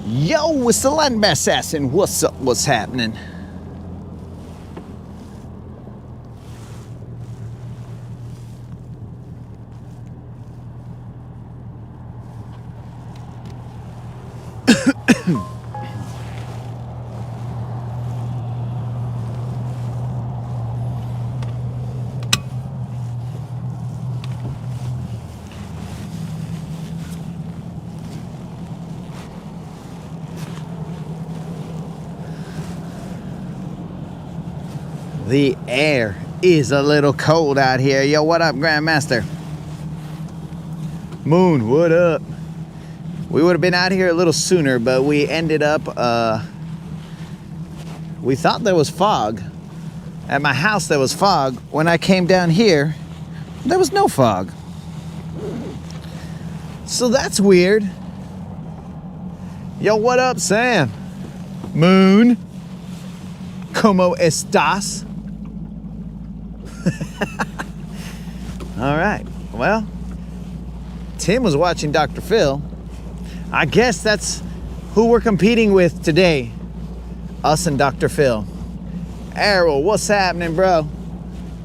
Yo, it's the Land Assassin. What's up? What's happening? The air is a little cold out here. Yo, what up, Grandmaster? Moon, what up? We would have been out here a little sooner, but we ended up, we thought there was fog. At my house, there was fog. When I came down here, there was no fog. So that's weird. Yo, what up, Sam? Moon? ¿Cómo estás? All right, well, Tim was watching Dr. Phil. I guess that's who we're competing with today, us and Dr. Phil. Errol, what's happening, bro?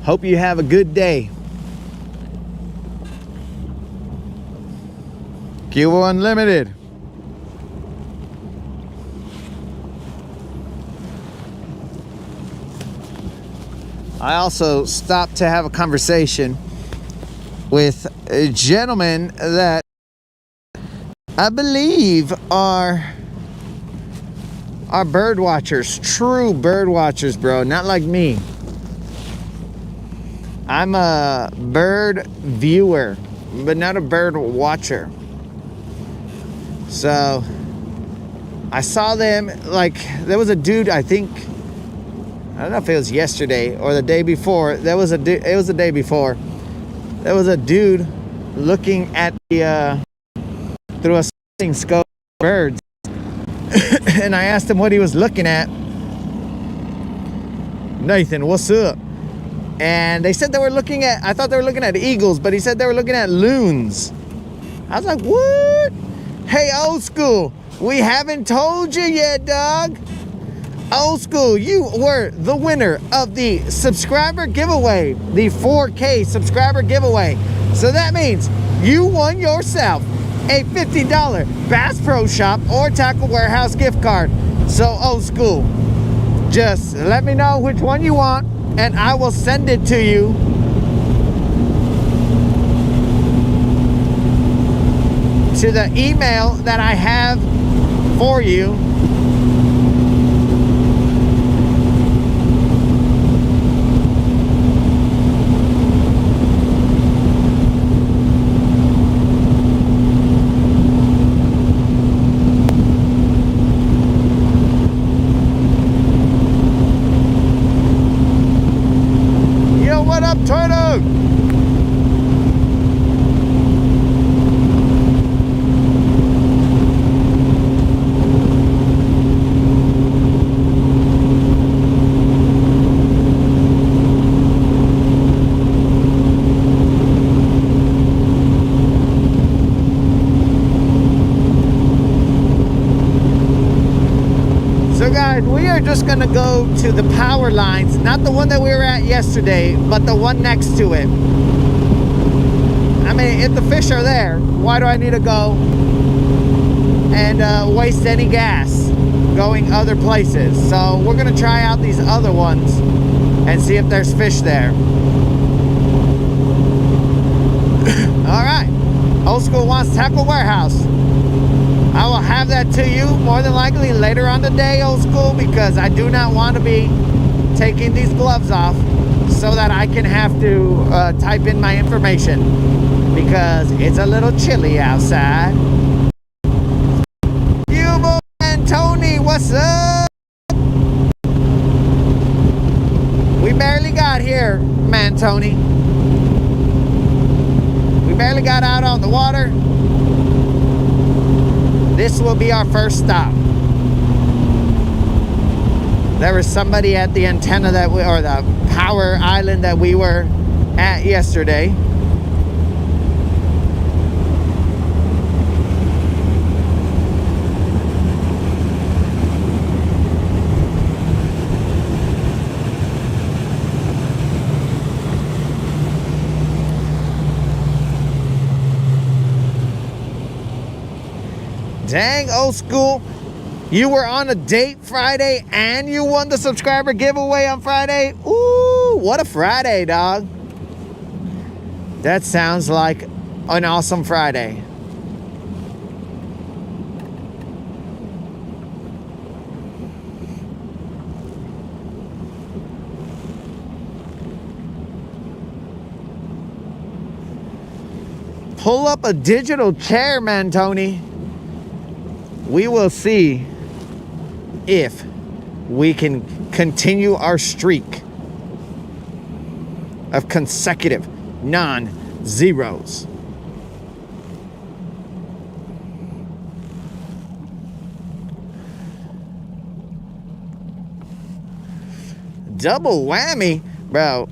Hope you have a good day. Cubo Unlimited. I also stopped to have a conversation with a gentleman that I believe are bird watchers, true bird watchers, bro, not like me. I'm a bird viewer, but not a bird watcher. So I saw them, like, there was a dude, I don't know if it was yesterday or the day before. It was the day before. There was a dude looking at the through a scope of birds, and I asked him what he was looking at. Nathan, what's up? And they said they were looking at. I thought they were looking at eagles, but he said they were looking at loons. I was like, what? Hey, old school, we haven't told you yet, dog. Old school, you were the winner of the subscriber giveaway, the 4K subscriber giveaway. So that means you won yourself a $50 Bass Pro Shop or Tackle Warehouse gift card. So old school, just let me know which one you want and I will send it to you. To the email that I have for you. What up, Turtle? So guys, we are just gonna go to the power lines, not the one that we were at yesterday, but the one next to it. I mean, if the fish are there, why do I need to go and waste any gas going other places? So we're gonna try out these other ones and see if there's fish there. All right, Old School wants Tackle Warehouse. I will have that to you more than likely later on today, Old School, because I do not want to be taking these gloves off so that I can have to type in my information because it's a little chilly outside. Cubo and Tony, what's up? We barely got here, man, Tony. We barely got out on the water. This will be our first stop. There was somebody at the antenna or the power island that we were at yesterday. Dang, old school. You were on a date Friday and you won the subscriber giveaway on Friday? Ooh, what a Friday, dog. That sounds like an awesome Friday. Pull up a digital chair, man, Tony. We will see if we can continue our streak of consecutive non-zeros. Double whammy, bro.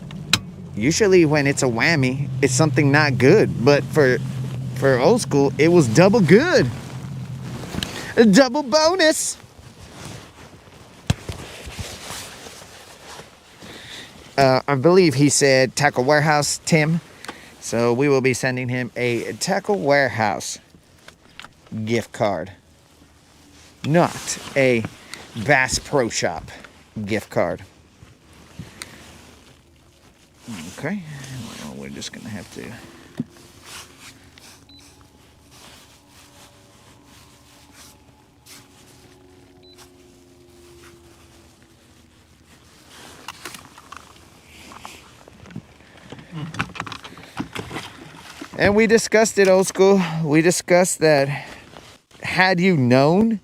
Usually when it's a whammy, it's something not good. But for old school, it was double good. A double bonus. I believe he said Tackle Warehouse, Tim. So we will be sending him a Tackle Warehouse gift card. Not a Bass Pro Shop gift card. Okay, well, we're just gonna have to. And we discussed it, old school. We discussed that had you known,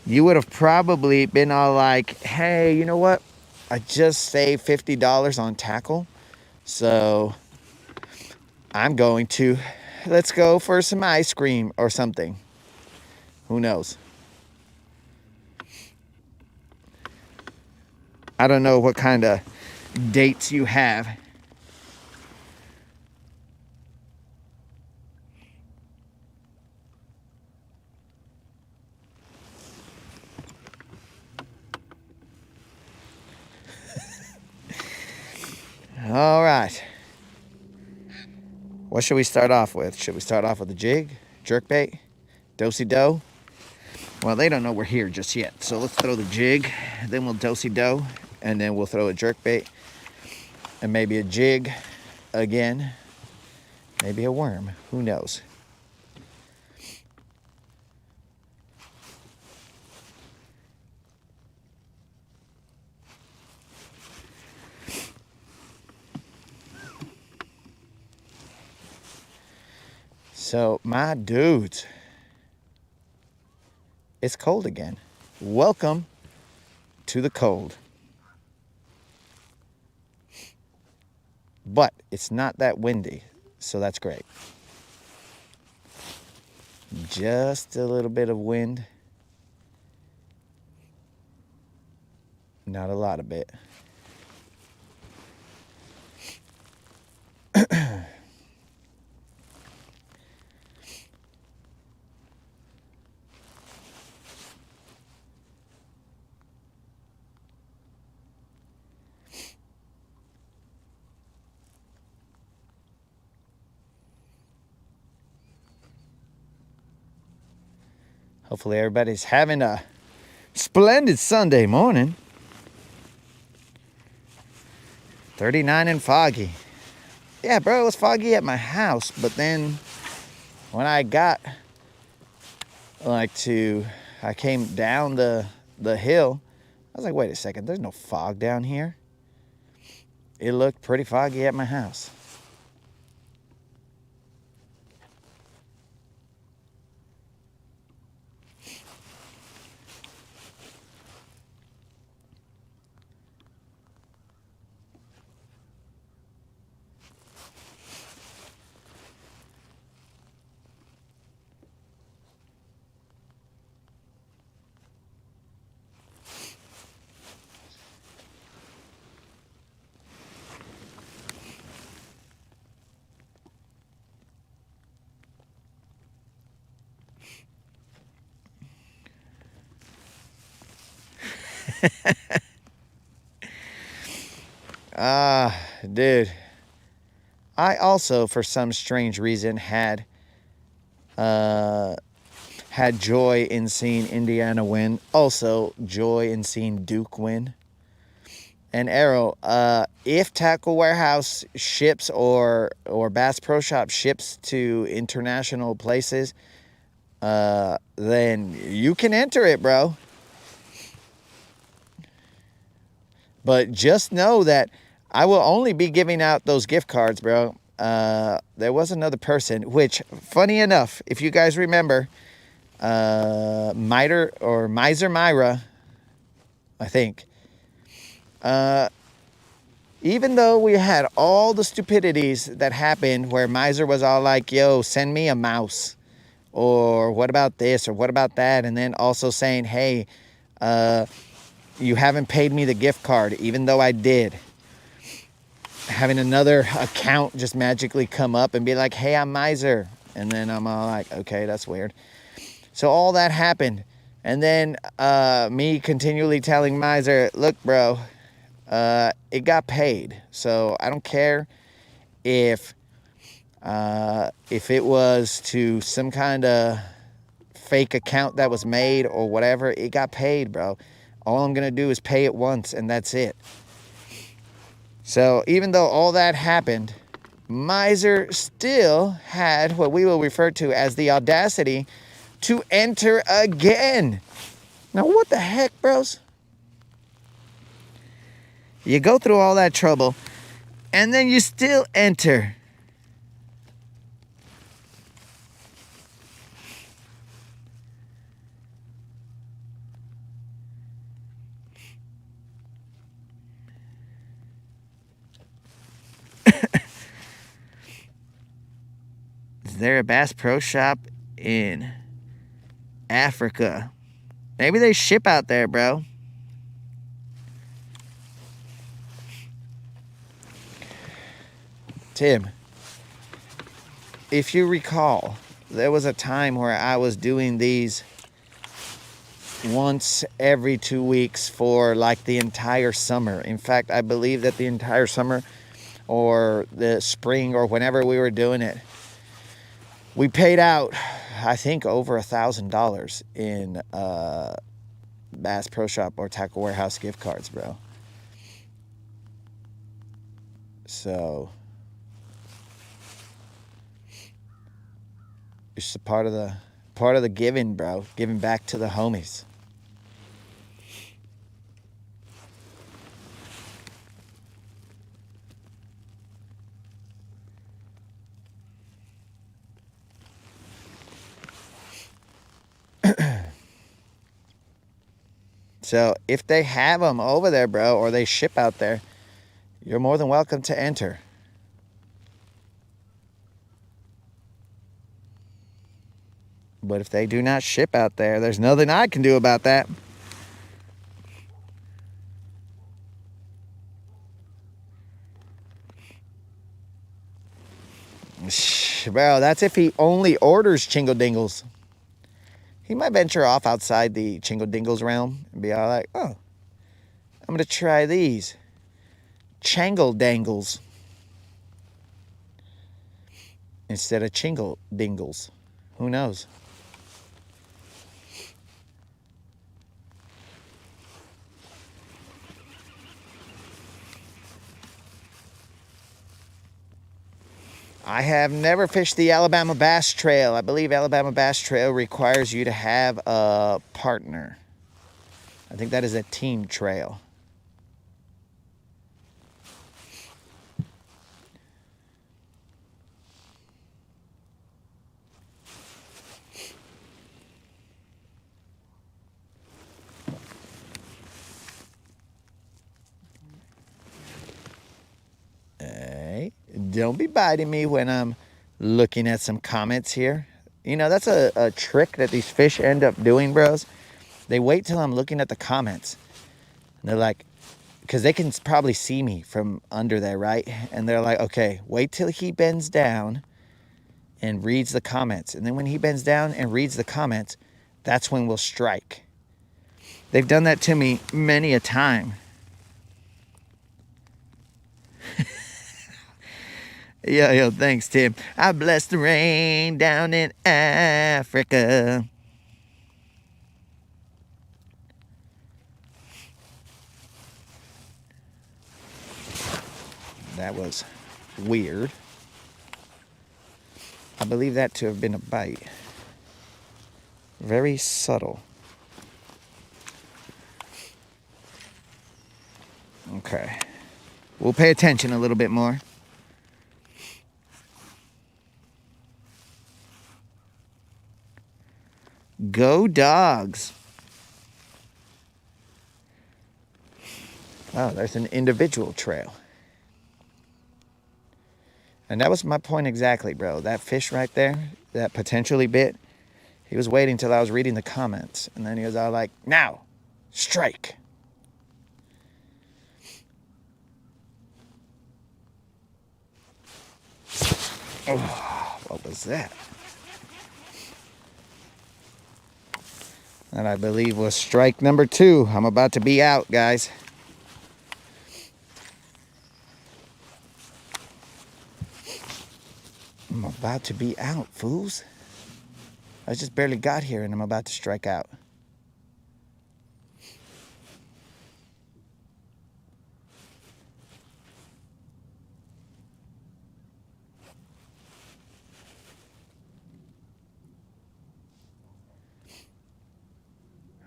you would have probably been all like, hey, you know what? I just saved $50 on tackle. So I'm going to, let's go for some ice cream or something. Who knows? I don't know what kind of dates you have. All right. What should we start off with? Should we start off with a jig, jerkbait, do-si-do? Well, they don't know we're here just yet. So let's throw the jig, then we'll do-si-do, and then we'll throw a jerkbait, and maybe a jig again, maybe a worm. Who knows? So, my dudes, it's cold again. Welcome to the cold. But it's not that windy, so that's great. Just a little bit of wind. Not a lot of it. Hopefully everybody's having a splendid Sunday morning. 39 and foggy. Yeah, bro, it was foggy at my house, but then when I got I came down the hill, I was like, wait a second, there's no fog down here. It looked pretty foggy at my house. Dude, I also, for some strange reason, had had joy in seeing Indiana win. Also, joy in seeing Duke win. And Arrow, if Tackle Warehouse ships or Bass Pro Shop ships to international places, then you can enter it, bro. But just know that I will only be giving out those gift cards, bro. There was another person, which, funny enough, if you guys remember, Miser Myra, I think. Even though we had all the stupidities that happened where Miser was all like, yo, send me a mouse. Or what about this? Or what about that? And then also saying, hey, you haven't paid me the gift card, even though I did. Having another account just magically come up and be like, hey, I'm Miser. And then I'm all like, okay, that's weird. So all that happened. And then me continually telling Miser, look, bro, it got paid. So I don't care if it was to some kind of fake account that was made or whatever. It got paid, bro. All I'm going to do is pay it once, and that's it. So even though all that happened, Miser still had what we will refer to as the audacity to enter again. Now, what the heck, bros? You go through all that trouble, and then you still enter. Is there a Bass Pro Shop in Africa? Maybe they ship out there, bro. Tim, if you recall, there was a time where I was doing these once every 2 weeks for like the entire summer. In fact, I believe that the entire summer or the spring or whenever we were doing it, we paid out, I think, over $1,000 in Bass Pro Shop or Tackle Warehouse gift cards, bro. So it's just a part of the giving, bro. Giving back to the homies. So if they have them over there, bro, or they ship out there, you're more than welcome to enter. But if they do not ship out there, there's nothing I can do about that. Bro, that's if he only orders Chingle Dingles. He might venture off outside the Chingle Dingles realm and be all like, oh, I'm going to try these Changle Dangles instead of Chingle Dingles. Who knows? I have never fished the Alabama Bass Trail. I believe Alabama Bass Trail requires you to have a partner. I think that is a team trail. Hey, don't be biting me when I'm looking at some comments here. You know, that's a trick that these fish end up doing, bros. They wait till I'm looking at the comments. And they're like, because they can probably see me from under there, right? And they're like, okay, wait till he bends down and reads the comments. And then when he bends down and reads the comments, that's when we'll strike. They've done that to me many a time. Yo, thanks, Tim. I bless the rain down in Africa. That was weird. I believe that to have been a bite. Very subtle. Okay. We'll pay attention a little bit more. Go Dogs. Oh, there's an individual trail. And that was my point exactly, bro. That fish right there, that potentially bit, he was waiting till I was reading the comments. And then he was all like, now, strike. Oh, what was that? That I believe was strike number 2. I'm about to be out, guys. I'm about to be out, fools. I just barely got here and I'm about to strike out.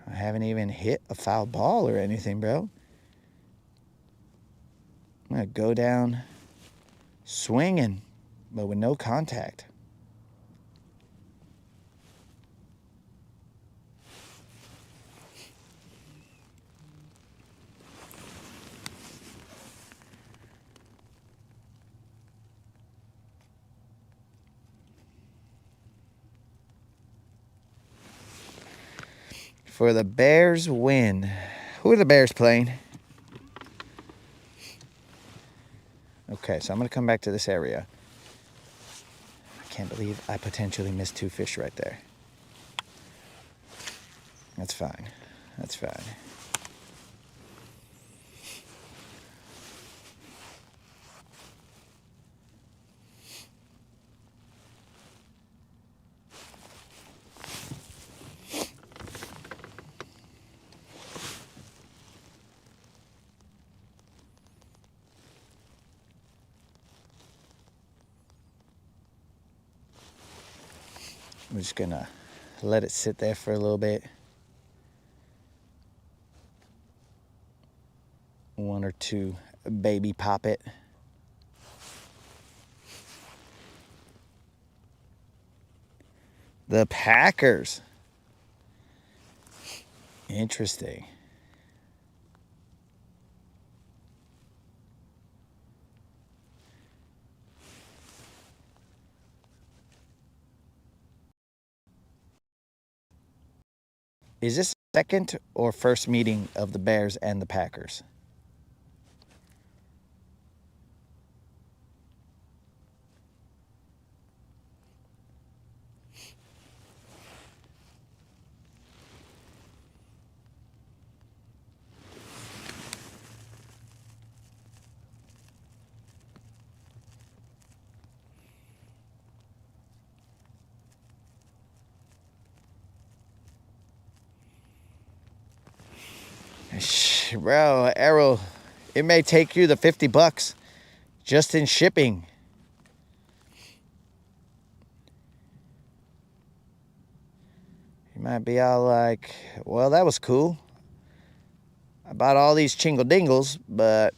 I haven't even hit a foul ball or anything, bro. I'm going to go down swinging, but with no contact. For the Bears win. Who are the Bears playing? Okay, so I'm going to come back to this area. I can't believe I potentially missed 2 fish right there. That's fine. That's fine. I'm just going to let it sit there for a little bit. 1 or 2 baby pop it. The Packers. Interesting. Is this second or first meeting of the Bears and the Packers? Bro, Errol, it may take you the $50 just in shipping. You might be all like, well, that was cool. I bought all these chingle dingles, but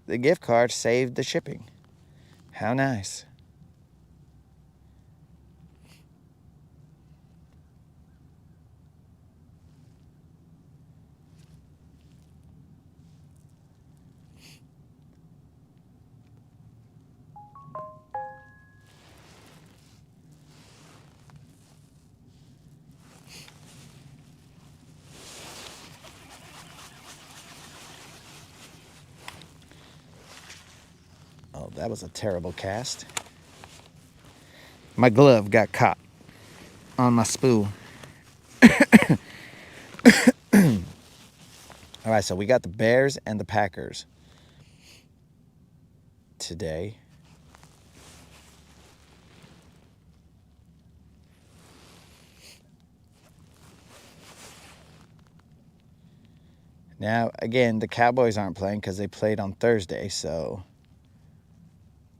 the gift card saved the shipping. How nice. Oh, that was a terrible cast. My glove got caught on my spool. All right, so we got the Bears and the Packers today. Now, again, the Cowboys aren't playing because they played on Thursday, so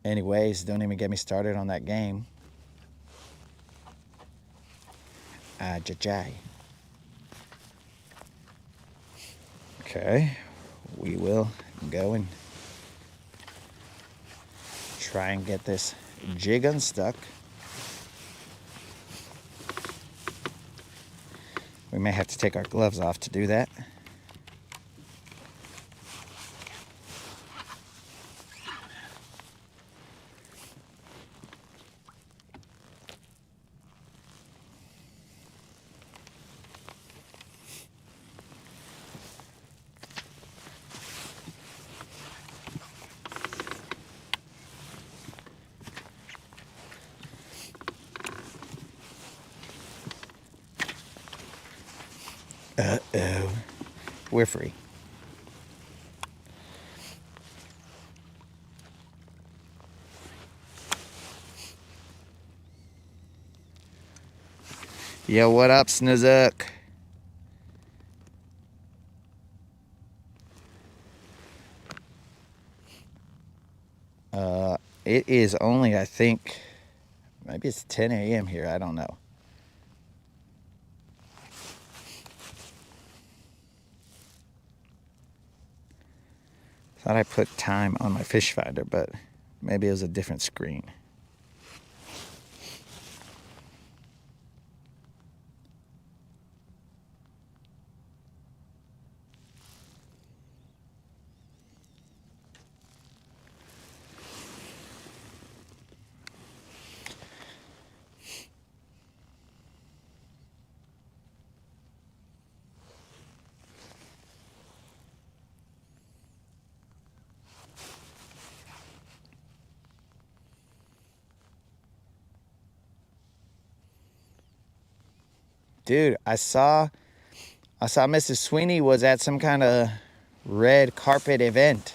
Anyways, don't even get me started on that game. Jai. Okay, we will go and try and get this jig unstuck. We may have to take our gloves off to do that. Uh-oh. We're free. Yo, what up, Snoozuk? It is only, I think, maybe it's 10 a.m. here. I don't know. Thought I put time on my fish finder, but maybe it was a different screen. Dude, I saw Mrs. Sweeney was at some kind of red carpet event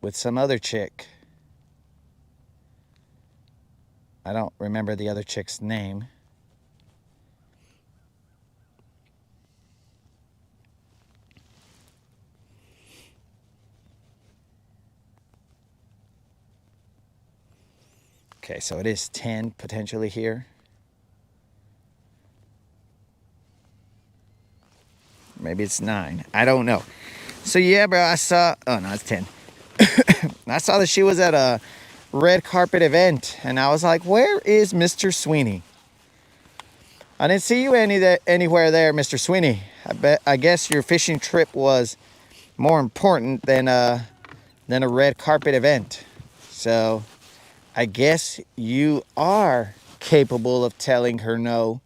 with some other chick. I don't remember the other chick's name. Okay, so it is 10 potentially here. Maybe it's 9. I don't know. So yeah, bro, I saw, oh no, it's 10. I saw that she was at a red carpet event, and I was like, where is Mr. Sweeney? I didn't see you anywhere there, Mr. Sweeney. I guess your fishing trip was more important than a red carpet event. So I guess you are capable of telling her no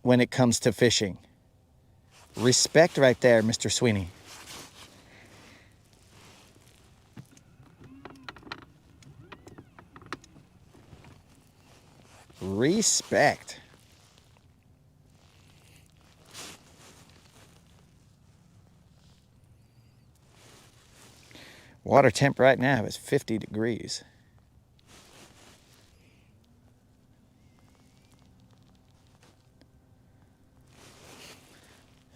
when it comes to fishing. Respect right there, Mr. Sweeney. Respect. Water temp right now is 50 degrees.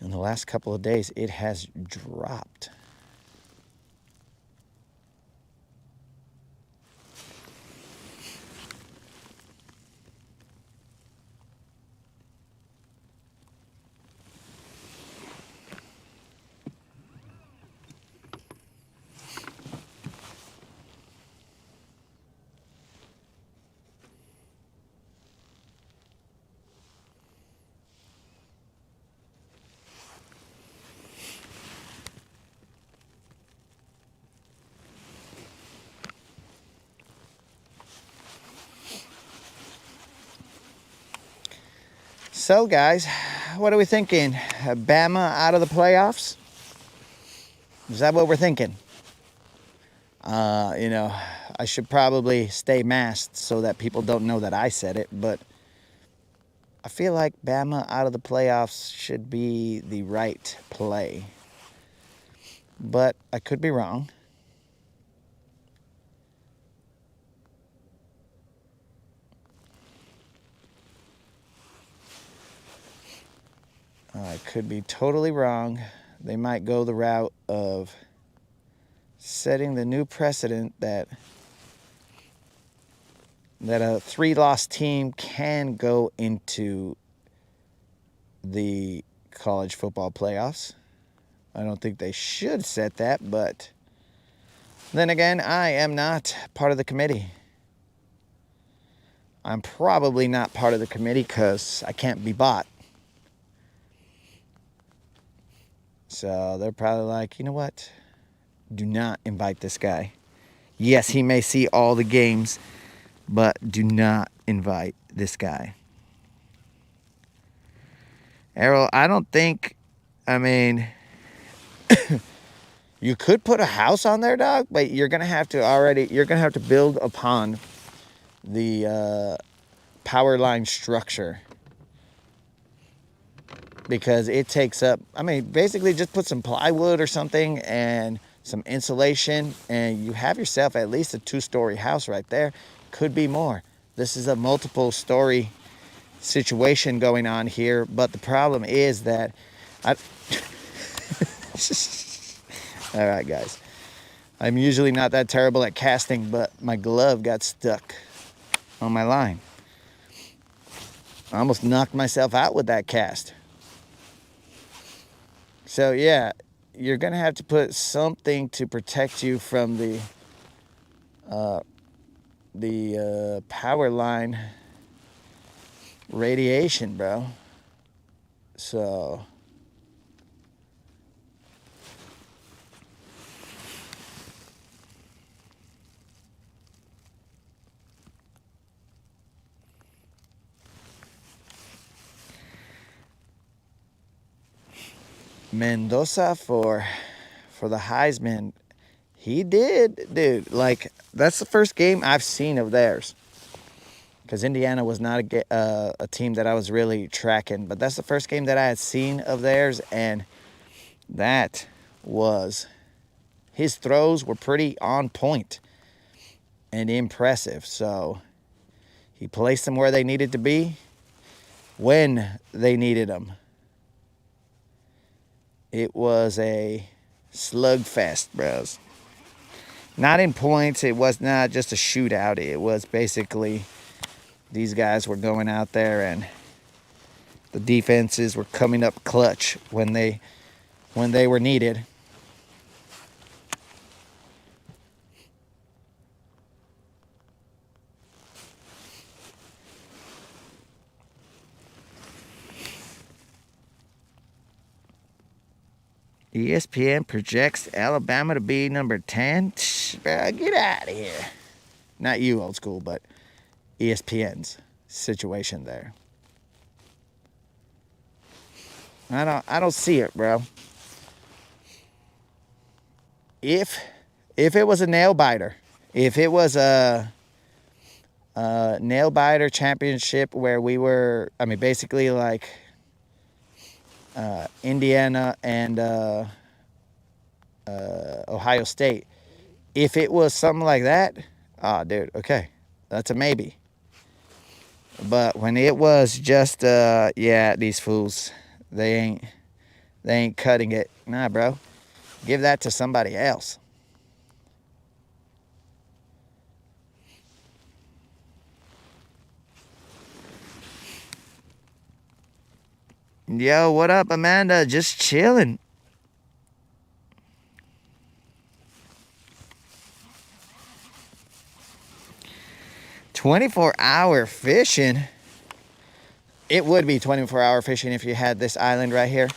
In the last couple of days, it has dropped. So, guys, what are we thinking? Bama out of the playoffs? Is that what we're thinking? I should probably stay masked so that people don't know that I said it, but I feel like Bama out of the playoffs should be the right play. But I could be wrong. I could be totally wrong. They might go the route of setting the new precedent that a 3-loss team can go into the college football playoffs. I don't think they should set that, but then again, I am not part of the committee. I'm probably not part of the committee because I can't be bought. So they're probably like, you know what? Do not invite this guy. Yes, he may see all the games, but do not invite this guy. Errol, I don't think, I mean, you could put a house on there, dog, but you're going to have to build upon the power line structure. Because it takes up, I mean, basically just put some plywood or something and some insulation, and you have yourself at least a 2-story house right there. Could be more. This is a multiple story situation going on here, but the problem is that all right, guys. I'm usually not that terrible at casting, but my glove got stuck on my line. I almost knocked myself out with that cast. So yeah, you're going to have to put something to protect you from the power line radiation, bro. So Mendoza for the Heisman, he did, dude. Like, that's the first game I've seen of theirs. Because Indiana was not a team that I was really tracking. But that's the first game that I had seen of theirs. And that was, his throws were pretty on point and impressive. So he placed them where they needed to be when they needed them. It was a slugfest, bros. Not in points. It was not just a shootout. It was basically these guys were going out there and the defenses were coming up clutch when they were needed. ESPN projects Alabama to be number 10. Get out of here. Not you, old school, but ESPN's situation there. I don't see it, bro. If it was a nail biter, if it was a nail biter championship where we were, I mean, basically like Indiana and Ohio State. If it was something like that, dude, okay, that's a maybe. But when it was just, yeah, these fools, they ain't cutting it. Nah, bro, give that to somebody else. Yo, what up, Amanda? Just chilling. "24-hour fishing." It would be 24-hour fishing if you had this island right here.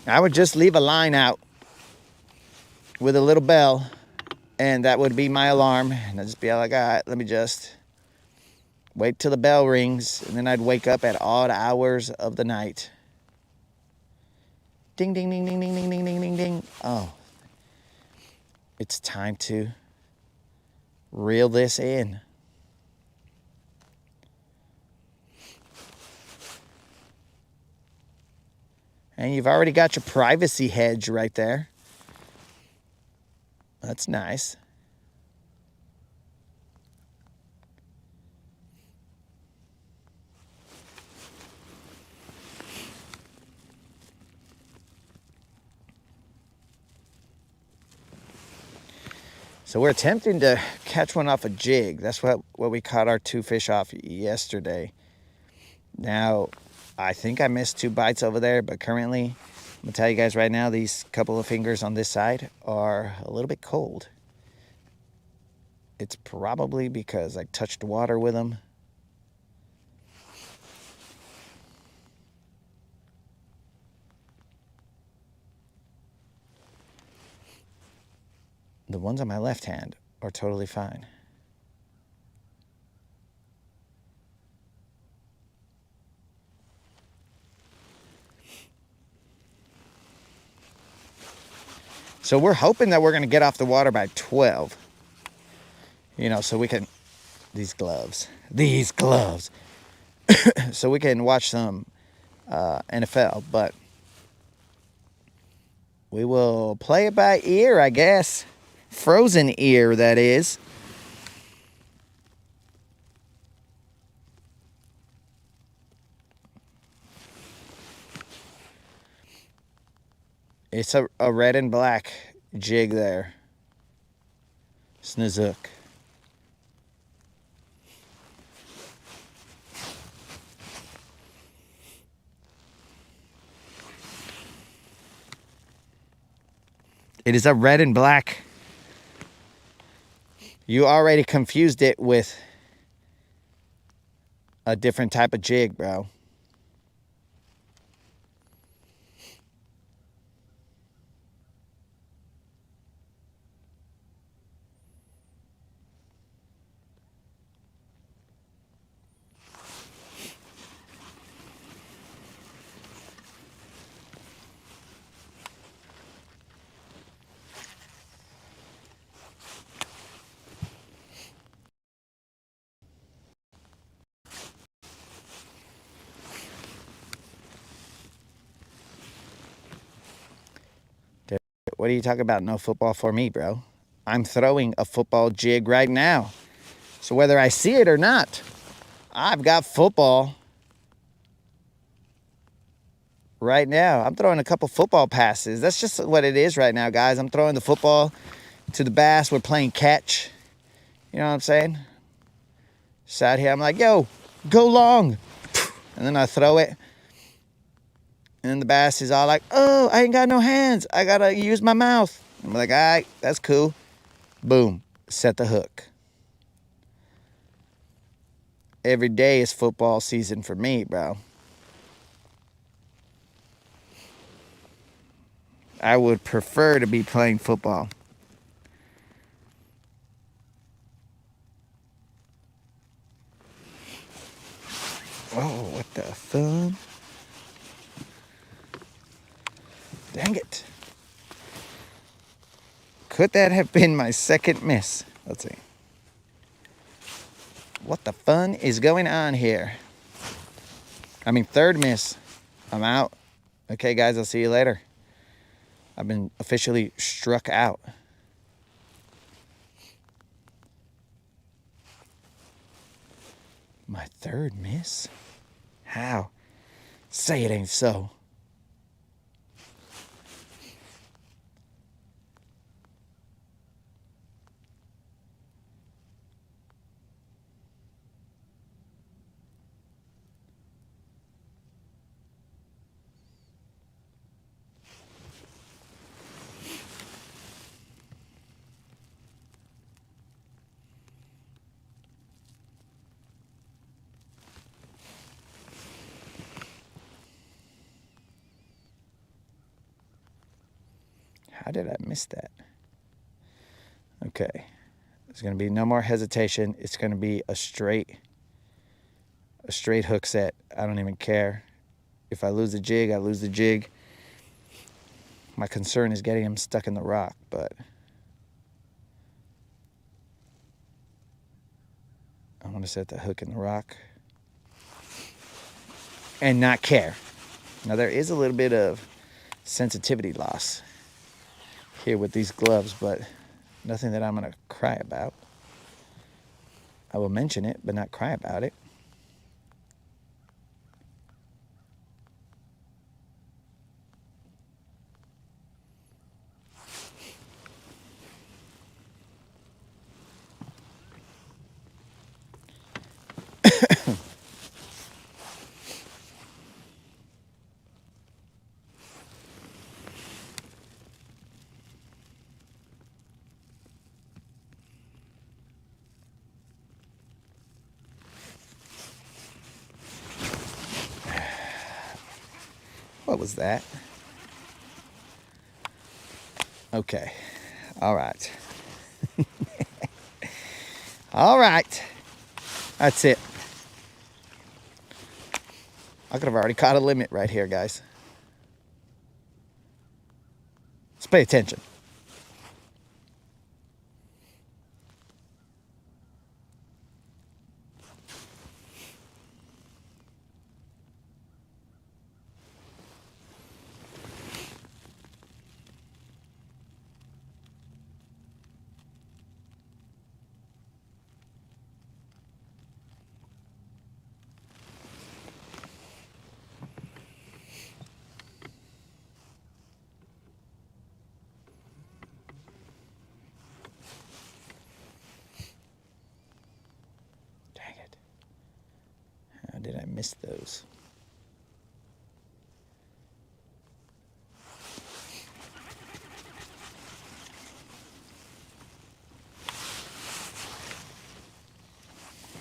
I would just leave a line out with a little bell, and that would be my alarm. And I'd just be like, all right, let me just wait till the bell rings, and then I'd wake up at odd hours of the night. Ding, ding, ding, ding, ding, ding, ding, ding, ding, ding. Oh, it's time to reel this in. And you've already got your privacy hedge right there. That's nice. So we're attempting to catch one off a jig. That's what we caught our 2 fish off yesterday. Now, I think I missed 2 bites over there, but currently, I'm gonna tell you guys right now, these couple of fingers on this side are a little bit cold. It's probably because I touched water with them. The ones on my left hand are totally fine. So we're hoping that we're going to get off the water by 12. You know, so we can... These gloves. So we can watch some NFL, but we will play it by ear, I guess. Frozen ear, that is. It's a red and black jig there. Snozook. It is a red and black. You already confused it with a different type of jig, bro. What are you talking about? No football for me, bro. I'm throwing a football jig right now. So whether I see it or not, I've got football right now. I'm throwing a couple football passes. That's just what it is right now, guys. I'm throwing the football to the bass. We're playing catch. You know what I'm saying? Just out here, I'm like, yo, go long. And then I throw it. And then the bass is all like, oh, I ain't got no hands. I got to use my mouth. I'm like, all right, that's cool. Boom. Set the hook. Every day is football season for me, bro. I would prefer to be playing football. Oh, what the fun? Dang it. Could that have been my second miss? Let's see. What the fun is going on here? I mean, third miss. I'm out. Okay, guys, I'll see you later. I've been officially struck out. My third miss? How? Say it ain't so. How did I miss that? Okay. There's going to be no more hesitation. It's going to be a straight hook set. I don't even care. If I lose the jig, I lose the jig. My concern is getting him stuck in the rock, but I want to set the hook in the rock and not care. Now, there is a little bit of sensitivity loss here with these gloves, but nothing that I'm going to cry about. I will mention it, but not cry about it. What was that? Okay. All right. All right. That's it. I could have already caught a limit right here, guys. Let's pay attention. Dang it. How did I miss those?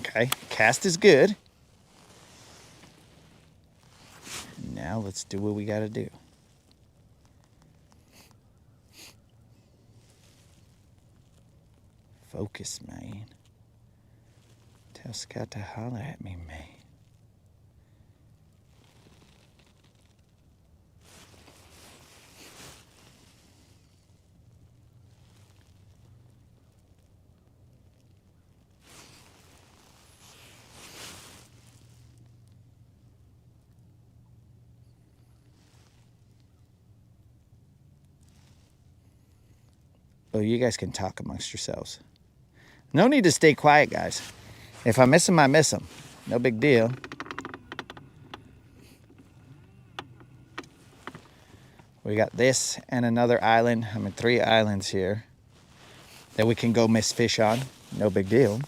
Okay, cast is good. Now let's do what we gotta do. Focus, man. Tell Scott to holler at me, man. Oh, you guys can talk amongst yourselves. No need to stay quiet, guys. If I miss them, I miss them. No big deal. We got this and another island. I mean, 3 islands here that we can go miss fish on. No big deal.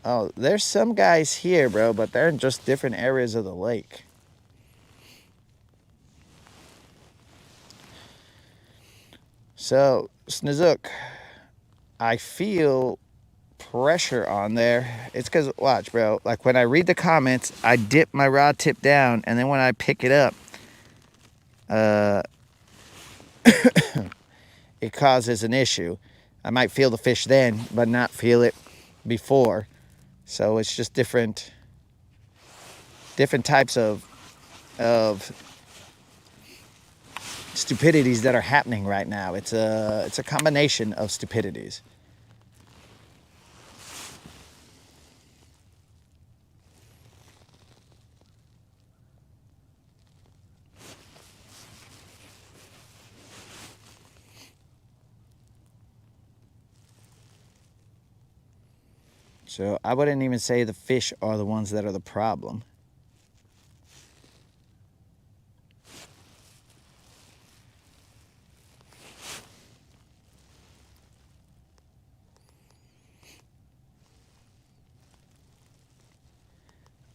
Oh, there's some guys here, bro, but they're in just different areas of the lake. So, Snizook, I feel pressure on there. It's because, watch, bro, like when I read the comments, I dip my rod tip down, and then when I pick it up, it causes an issue. I might feel the fish then, but not feel it before. So it's just different types of stupidities that are happening right now. It's a combination of stupidities. So I wouldn't even say the fish are the ones that are the problem.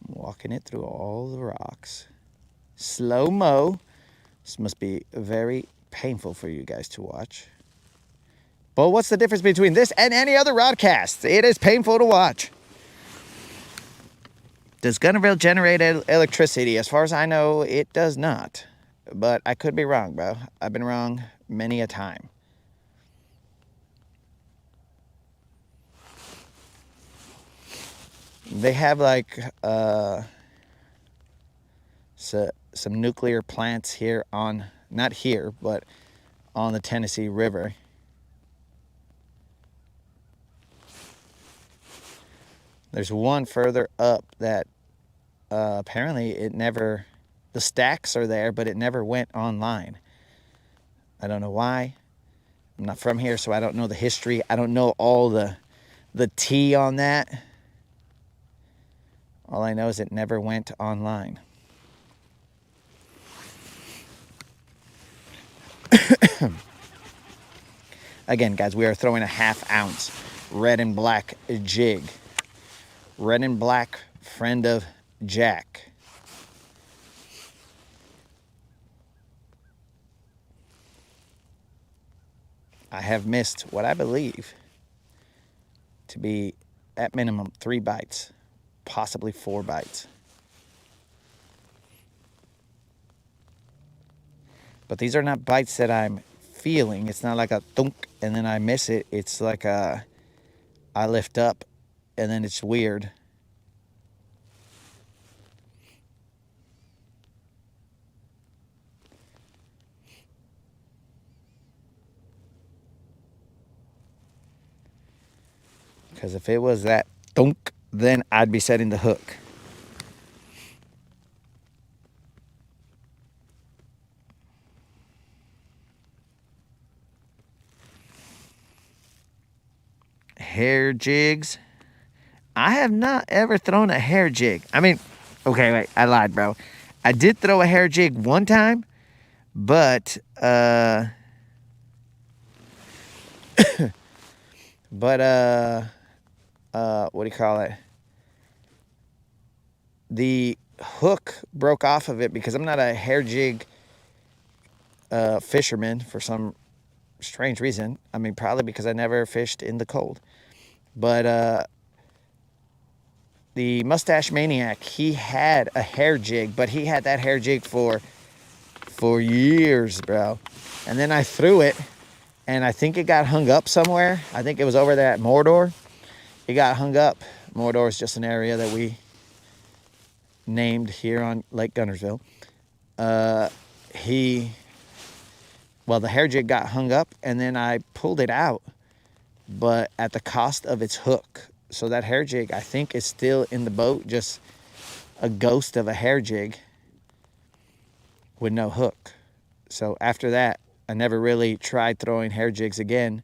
I'm walking it through all the rocks. Slow-mo. This must be very painful for you guys to watch. But what's the difference between this and any other rodcast? It is painful to watch. Does Guntersville generate electricity? As far as I know, it does not. But I could be wrong, bro. I've been wrong many a time. They have like some nuclear plants here on, not here, but on the Tennessee River. There's one further up that apparently it never, the stacks are there, but it never went online. I don't know why. I'm not from here, so I don't know the history. I don't know all the tea on that. All I know is it never went online. Again, guys, we are throwing a 1/2 ounce red and black jig. Red and black, friend of Jack. I have missed what I believe to be at minimum 3 bites, possibly 4 bites. But these are not bites that I'm feeling. It's not like a thunk and then I miss it. It's like I lift up and then it's weird. Because if it was that thunk, then I'd be setting the hook. Hair jigs. I have not ever thrown a hair jig. I mean, okay, wait, I lied, bro. I did throw a hair jig one time, but what do you call it? The hook broke off of it because I'm not a hair jig fisherman for some strange reason. I mean, probably because I never fished in the cold. But the Mustache Maniac, he had a hair jig, but he had that hair jig for years, bro. And then I threw it, and I think it got hung up somewhere. I think it was over there at Mordor. It got hung up. Mordor is just an area that we named here on Lake Guntersville. The hair jig got hung up, and then I pulled it out, but at the cost of its hook. So that hair jig, I think, is still in the boat, just a ghost of a hair jig with no hook. So after that, I never really tried throwing hair jigs again.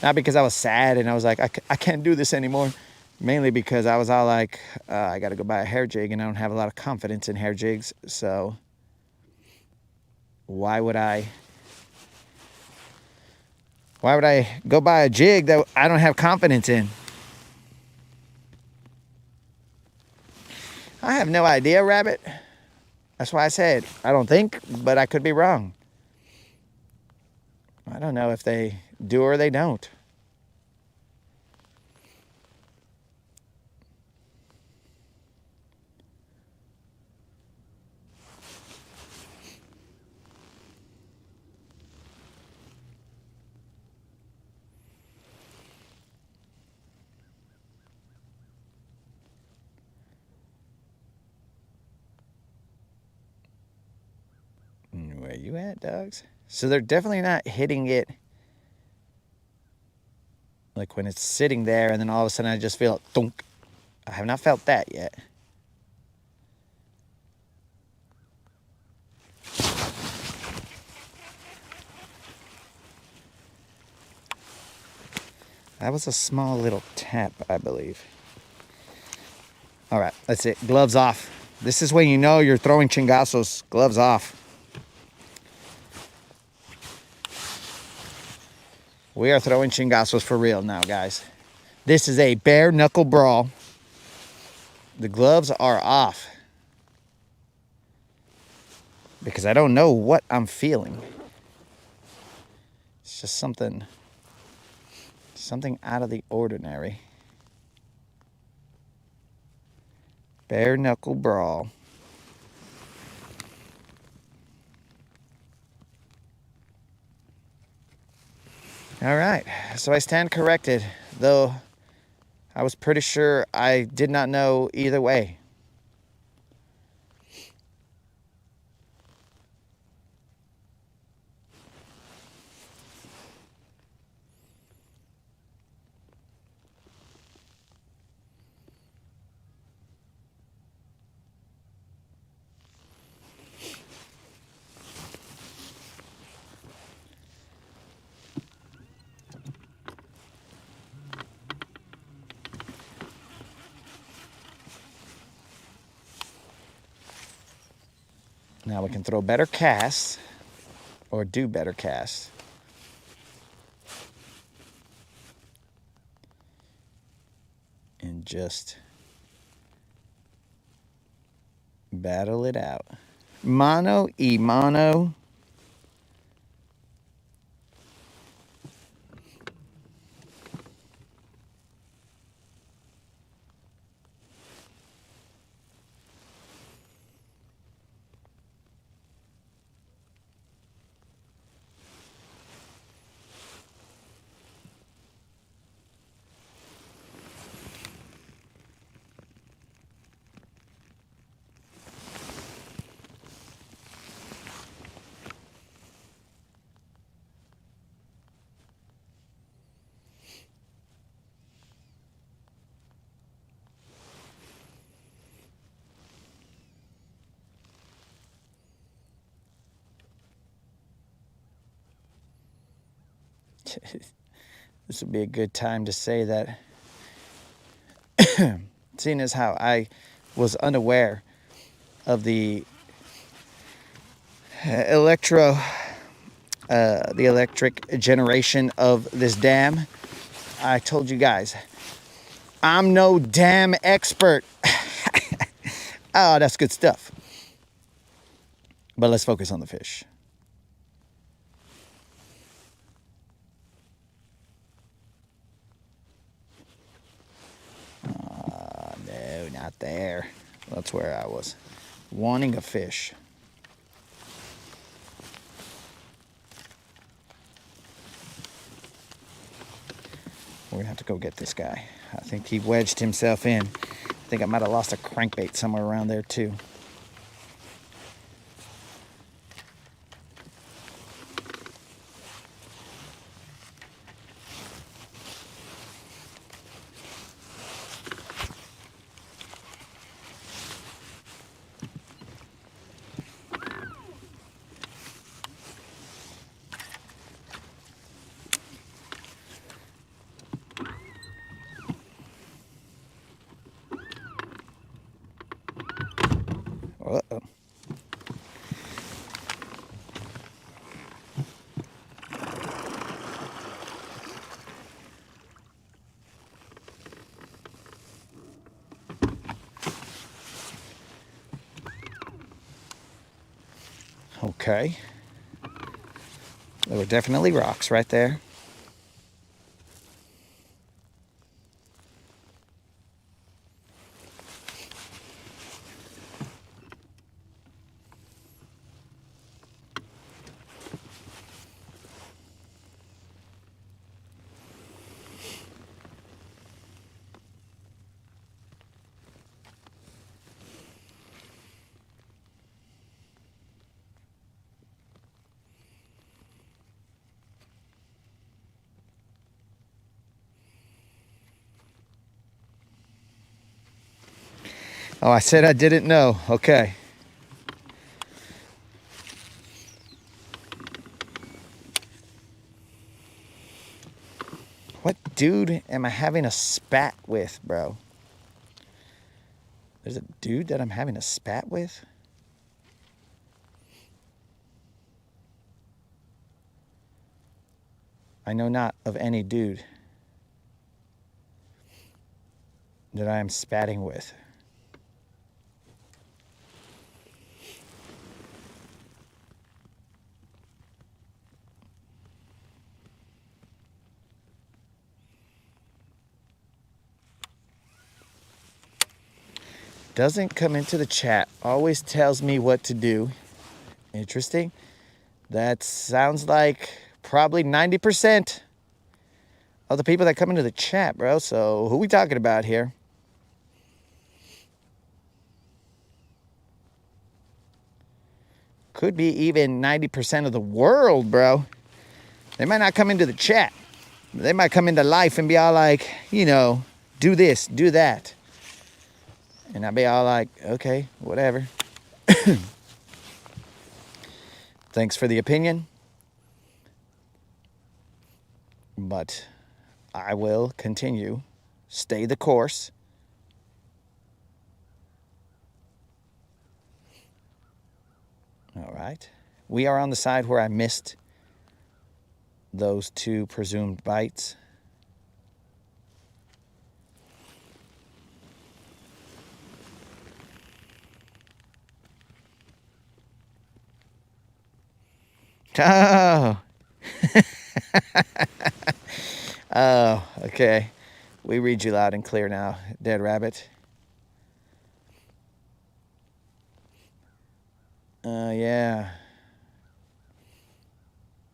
Not because I was sad and I was like, I can't do this anymore. Mainly because I was all like, I got to go buy a hair jig, and I don't have a lot of confidence in hair jigs. So why would I go buy a jig that I don't have confidence in? I have no idea, Rabbit. That's why I said I don't think, but I could be wrong. I don't know if they do or they don't. Where you at, dogs? So they're definitely not hitting it like when it's sitting there and then all of a sudden I just feel it thunk. I have not felt that yet. That was a small little tap, I believe. All right, that's it. Gloves off. This is when you know you're throwing chingazos. Gloves off. We are throwing chingazos for real now, guys. This is a bare knuckle brawl. The gloves are off. Because I don't know what I'm feeling. It's just something out of the ordinary. Bare knuckle brawl. All right, so I stand corrected, though I was pretty sure I did not know either way. Now we can throw better casts or do better casts. And just Battle it out. Mano y mano. This would be a good time to say that, seeing as how I was unaware of the electric generation of this dam, I told you guys, I'm no dam expert. Oh, that's good stuff. But let's focus on the fish. No, not there. That's where I was wanting a fish. We're gonna have to go get this guy. I think he wedged himself in. I think I might have lost a crankbait somewhere around there too. Uh-oh. Okay. There were definitely rocks right there. Oh, I said I didn't know. Okay. What dude am I having a spat with, bro? There's a dude that I'm having a spat with? I know not of any dude that I am spatting with. Doesn't come into the chat. Always tells me what to do. Interesting. That sounds like probably 90% of the people that come into the chat, bro. So who we talking about here? Could be even 90% of the world, bro. They might not come into the chat. They might come into life and be all like, you know, do this, do that. And I'd be all like, okay, whatever. Thanks for the opinion. But I will continue. Stay the course. All right. We are on the side where I missed those two presumed bites. Oh. Oh, okay. We read you loud and clear now, Dead Rabbit. Yeah.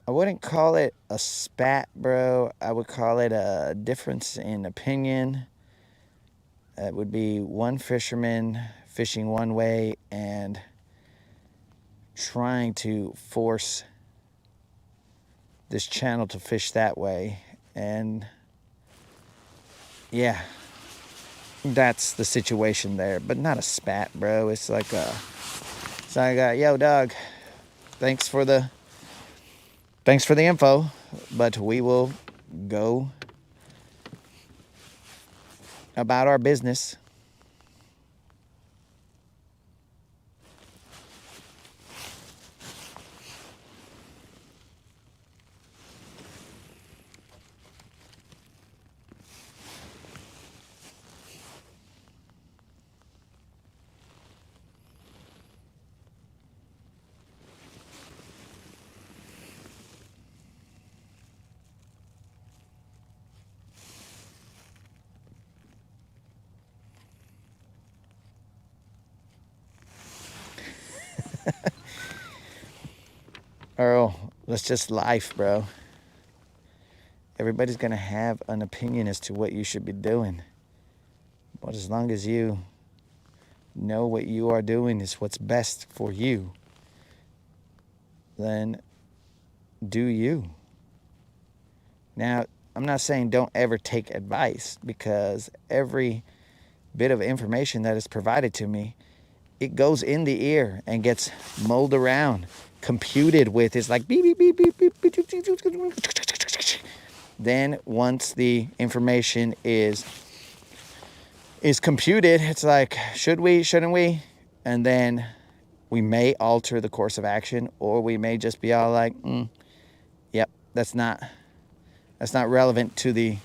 I wouldn't call it a spat, bro. I would call it a difference in opinion. It would be one fisherman fishing one way and trying to force this channel to fish that way. And yeah, that's the situation there. But not a spat, bro. It's like yo, dog, thanks for the info, but we will go about our business. Earl, that's just life, bro. Everybody's gonna have an opinion as to what you should be doing. But as long as you know what you are doing is what's best for you, then do you. Now, I'm not saying don't ever take advice, because every bit of information that is provided to me, it goes in the ear and gets mulled around, computed with. It's like beep, beep, beep, beep, beep, beep, beep, beep, beep. Then once the information is computed, it's like, should we, shouldn't we? And then we may alter the course of action, or we may just be all like, yep, that's not relevant to the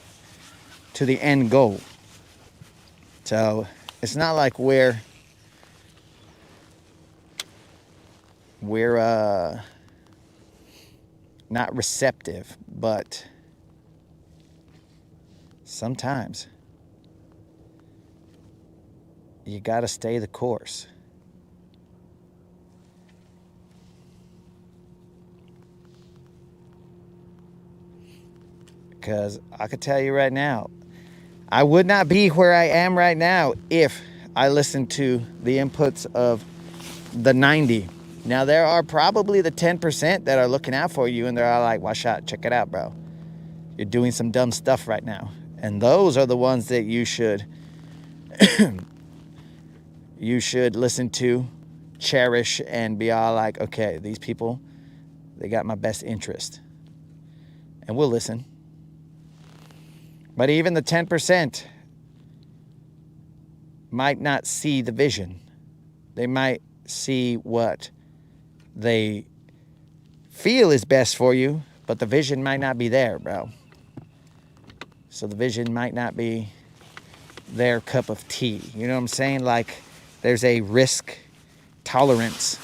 end goal. So it's not like we're not receptive, but sometimes you gotta stay the course. Because I could tell you right now, I would not be where I am right now if I listened to the inputs of the 90. Now, there are probably the 10% that are looking out for you, and they're all like, watch out, check it out, bro. You're doing some dumb stuff right now. And those are the ones that you should listen to, cherish, and be all like, okay, these people, they got my best interest. And we'll listen. But even the 10% might not see the vision. They might see what they feel is best for you, but the vision might not be there, bro. So the vision might not be their cup of tea. You know what I'm saying? Like, there's a risk tolerance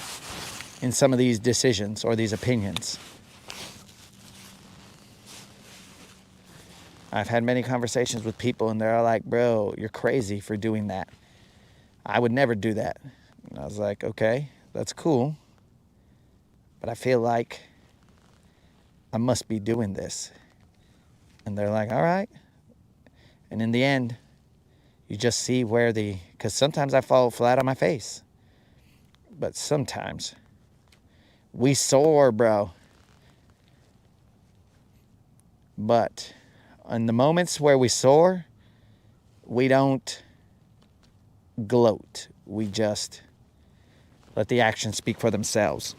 in some of these decisions or these opinions. I've had many conversations with people, and they're like, bro, you're crazy for doing that. I would never do that. And I was like, okay, that's cool. But I feel like I must be doing this. And they're like, all right. And in the end, you just see where because sometimes I fall flat on my face. But sometimes we soar, bro. But in the moments where we soar, we don't gloat. We just let the actions speak for themselves.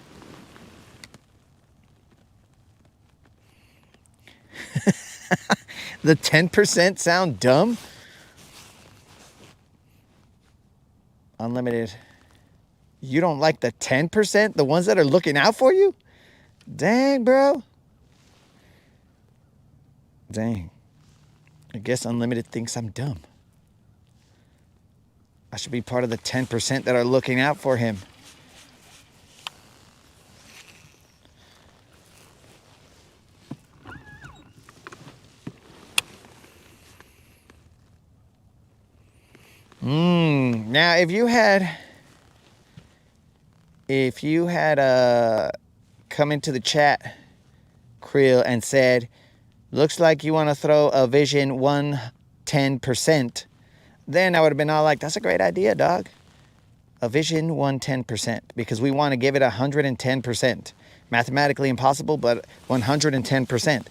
The 10% sound dumb? Unlimited. You don't like the 10%? The ones that are looking out for you? Dang, bro. Dang. I guess Unlimited thinks I'm dumb. I should be part of the 10% that are looking out for him. Now, if you had come into the chat, Creel, and said, looks like you want to throw a Vision 110%, then I would have been all like, that's a great idea, dog. A Vision 110%, because we want to give it 110%. Mathematically impossible, but 110%.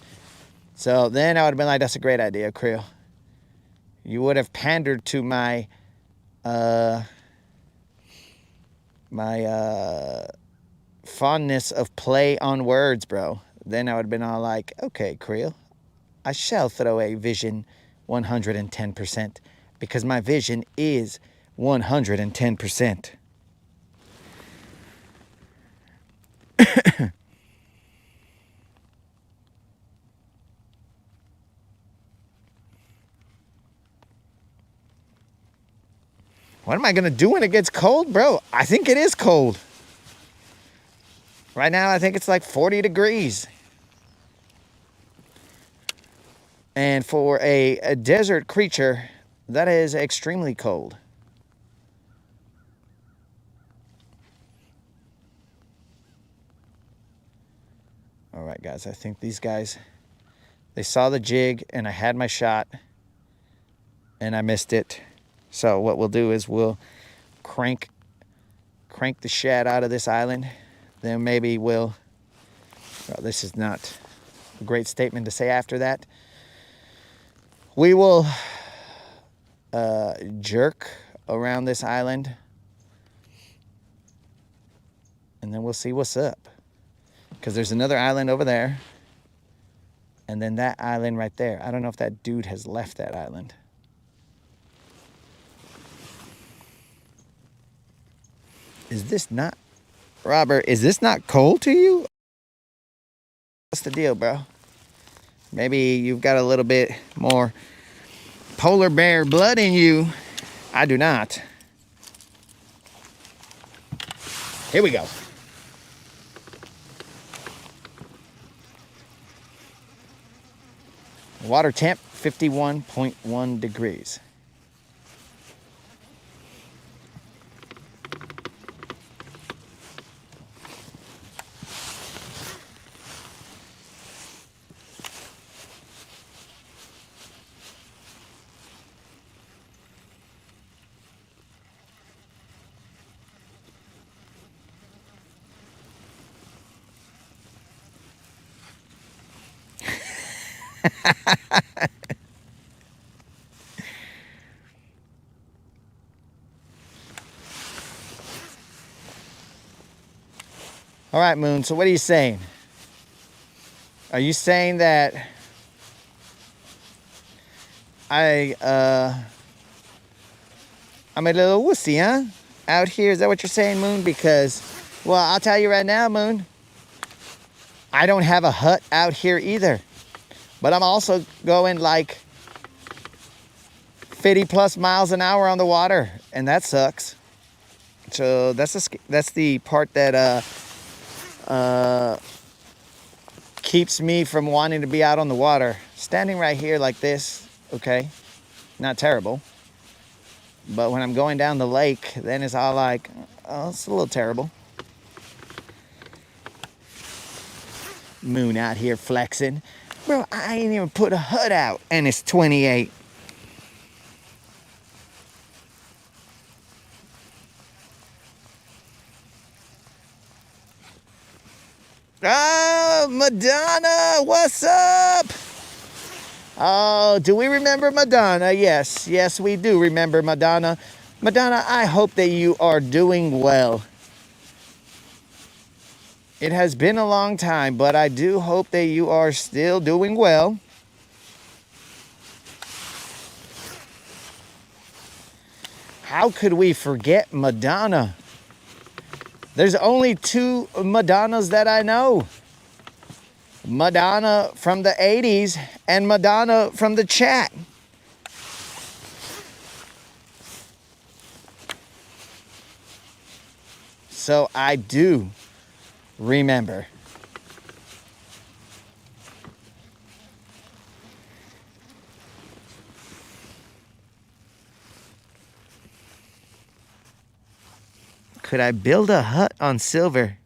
So then I would have been like, that's a great idea, Creel. You would have pandered to my fondness of play on words, bro. Then I would have been all like, okay, Creel, I shall throw a Vision 110%, because my vision is 110%. What am I going to do when it gets cold, bro? I think it is cold. Right now, I think it's like 40 degrees. And for a desert creature, that is extremely cold. All right, guys, I think these guys, they saw the jig, and I had my shot, and I missed it. So what we'll do is we'll crank the shad out of this island. Then maybe well, this is not a great statement to say after that. We will jerk around this island, and then we'll see what's up. Because there's another island over there, and then that island right there. I don't know if that dude has left that island. Is this not, Robert, is this not cold to you? What's the deal, bro? Maybe you've got a little bit more polar bear blood in you. I do not. Here we go. Water temp, 51.1 degrees. All right, Moon, so what are you saying? Are you saying that I'm a little wussy, huh? Out here, is that what you're saying, Moon? Because, well, I'll tell you right now, Moon, I don't have a hut out here either. But I'm also going like 50 plus miles an hour on the water, and that sucks. So that's the part that keeps me from wanting to be out on the water. Standing right here like this, okay, not terrible. But when I'm going down the lake, then it's all like, oh, it's a little terrible. Moon out here flexing. Bro, I ain't even put a hut out, and it's 28. Oh, Madonna, what's up? Oh, do we remember Madonna? Yes, yes, we do remember Madonna. Madonna, I hope that you are doing well. It has been a long time, but I do hope that you are still doing well. How could we forget Madonna? There's only two Madonnas that I know. Madonna from the 80s and Madonna from the chat. So I do remember. Could I build a hut on silver?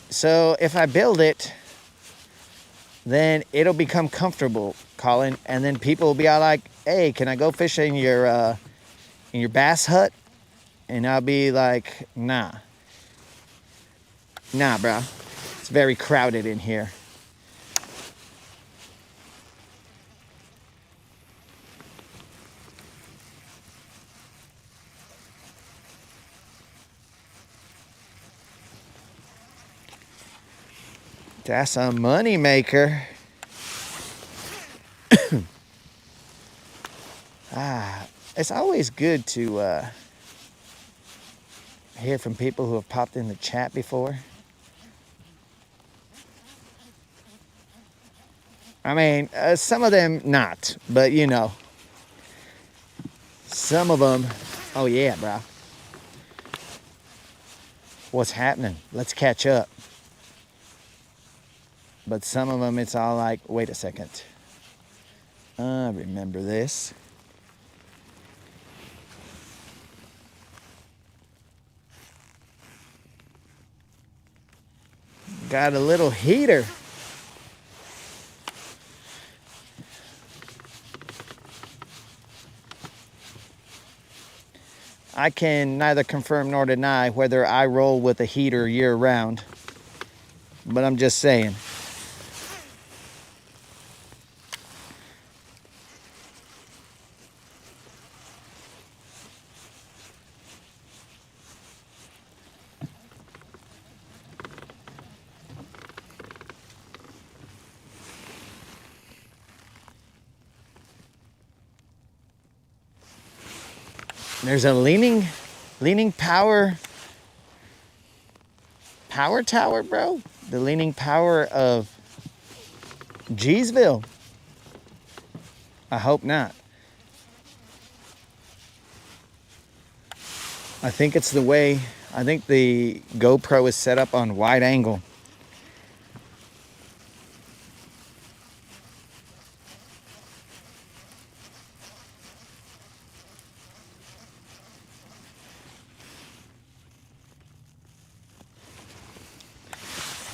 So if I build it, then it'll become comfortable, Colin, and then people will be all like, "Hey, can I go fish in your bass hut?" And I'll be like, "Nah, bro, it's very crowded in here." That's a money maker. It's always good to hear from people who have popped in the chat before. I mean, some of them not, but you know, some of them, oh yeah, bro. What's happening? Let's catch up. But some of them, it's all like, wait a second. I remember this. Got a little heater. I can neither confirm nor deny whether I roll with a heater year round. But I'm just saying. There's a leaning power tower, bro. The leaning power of Guntersville. I hope not. I think it's the way, I think the GoPro is set up on wide angle.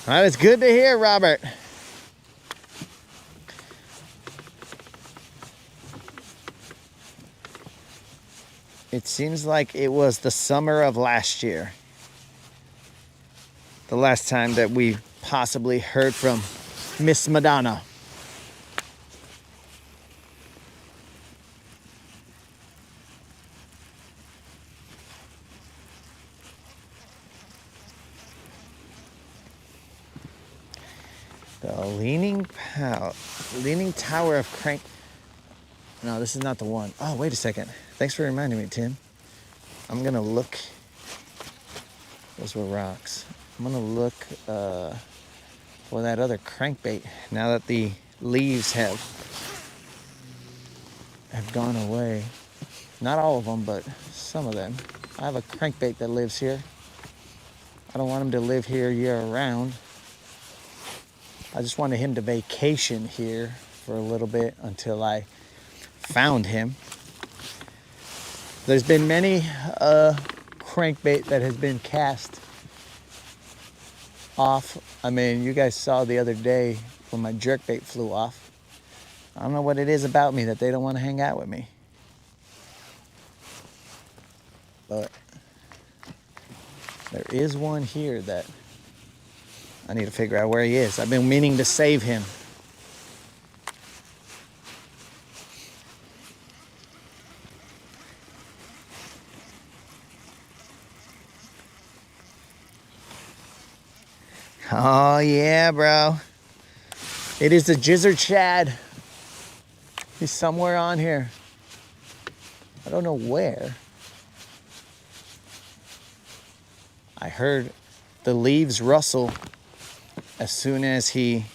Well, it's good to hear, Robert. It seems like it was the summer of last year. The last time that we possibly heard from Miss Madonna. The leaning tower of crank. No, this is not the one. Oh, wait a second. Thanks for reminding me, Tim. I'm gonna look. Those were rocks. I'm gonna look for that other crankbait now that the leaves have gone away. Not all of them, but some of them. I have a crankbait that lives here. I don't want him to live here year round. I just wanted him to vacation here for a little bit until I found him. There's been many crankbait that has been cast off. I mean, you guys saw the other day when my jerkbait flew off. I don't know what it is about me that they don't want to hang out with me. But there is one here that I need to figure out where he is. I've been meaning to save him. Oh yeah, bro. It is the Gizzard Shad. He's somewhere on here. I don't know where. I heard the leaves rustle as soon as he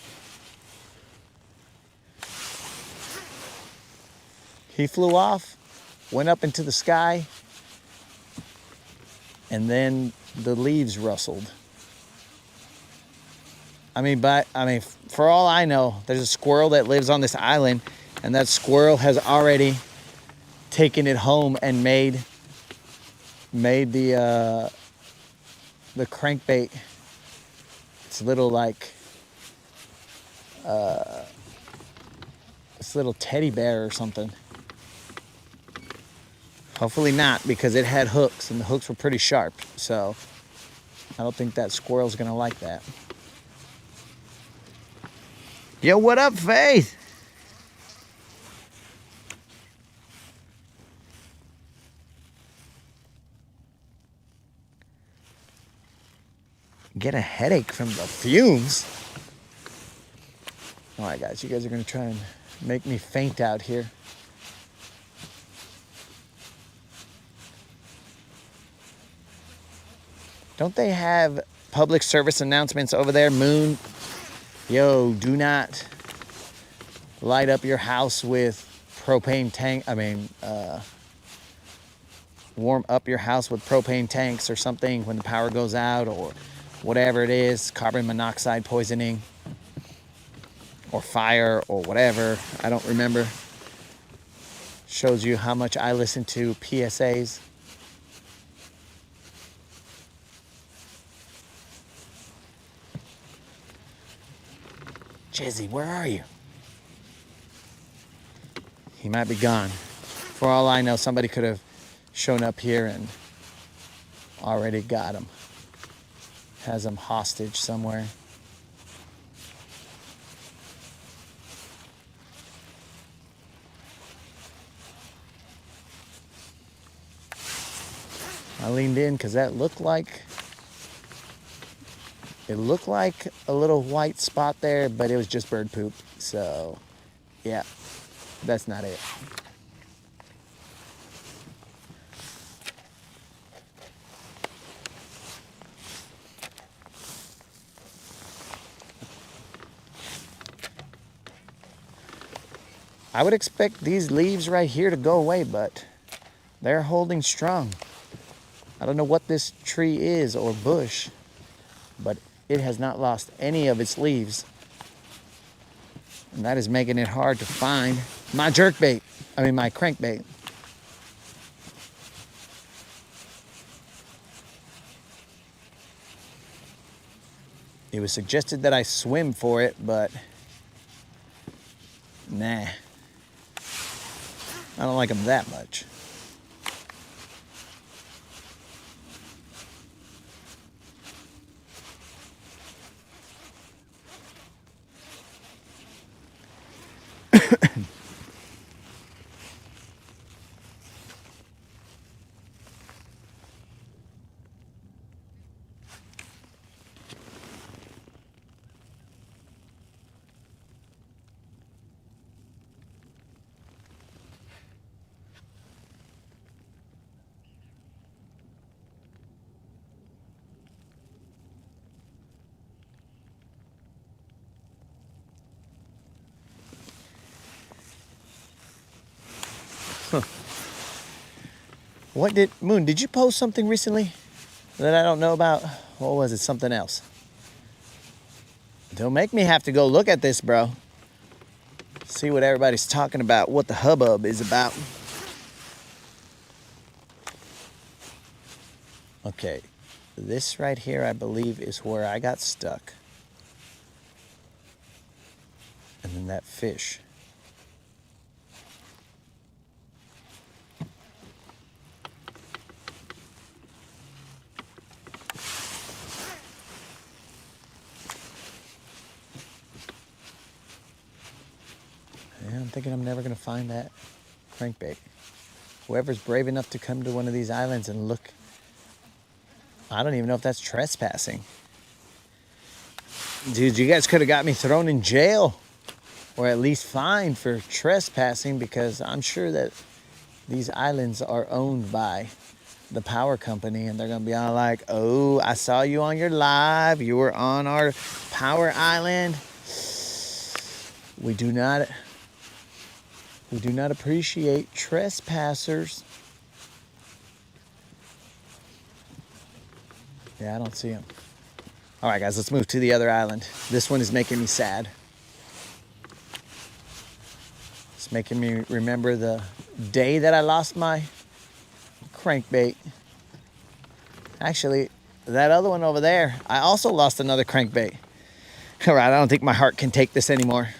flew off, went up into the sky, and then the leaves rustled. For all I know, there's a squirrel that lives on this island, and that squirrel has already taken it home and made the crankbait. It's little like this little teddy bear or something. Hopefully not, because it had hooks, and the hooks were pretty sharp. So I don't think that squirrel's gonna like that. Yo, what up, Faith? Get a headache from the fumes. All right, guys, you guys are gonna try and make me faint out here. Don't they have public service announcements over there, Moon? Yo, do not light up your house with propane tank. Warm up your house with propane tanks or something when the power goes out, or whatever it is, carbon monoxide poisoning or fire or whatever. I don't remember. Shows you how much I listen to PSAs. Jizzy, where are you? He might be gone. For all I know, somebody could have shown up here and already got him. Has him hostage somewhere. I leaned in because it looked like a little white spot there, but it was just bird poop. So, yeah, that's not it. I would expect these leaves right here to go away, but they're holding strong. I don't know what this tree is or bush, but it has not lost any of its leaves. And that is making it hard to find my my crankbait. It was suggested that I swim for it, but nah. I don't like them that much. Moon, did you post something recently that I don't know about? Or was it something else? Don't make me have to go look at this, bro. See what everybody's talking about, what the hubbub is about. Okay, this right here, I believe, is where I got stuck. And then that fish. Yeah, I'm thinking I'm never going to find that crankbait. Whoever's brave enough to come to one of these islands and look, I don't even know if that's trespassing. Dude, you guys could have got me thrown in jail, or at least fined for trespassing, because I'm sure that these islands are owned by the power company, and they're going to be all like, oh, I saw you on your live. You were on our power island. We do not appreciate trespassers. Yeah, I don't see them. All right, guys, let's move to the other island. This one is making me sad. It's making me remember the day that I lost my crankbait. Actually, that other one over there, I also lost another crankbait. All right, I don't think my heart can take this anymore.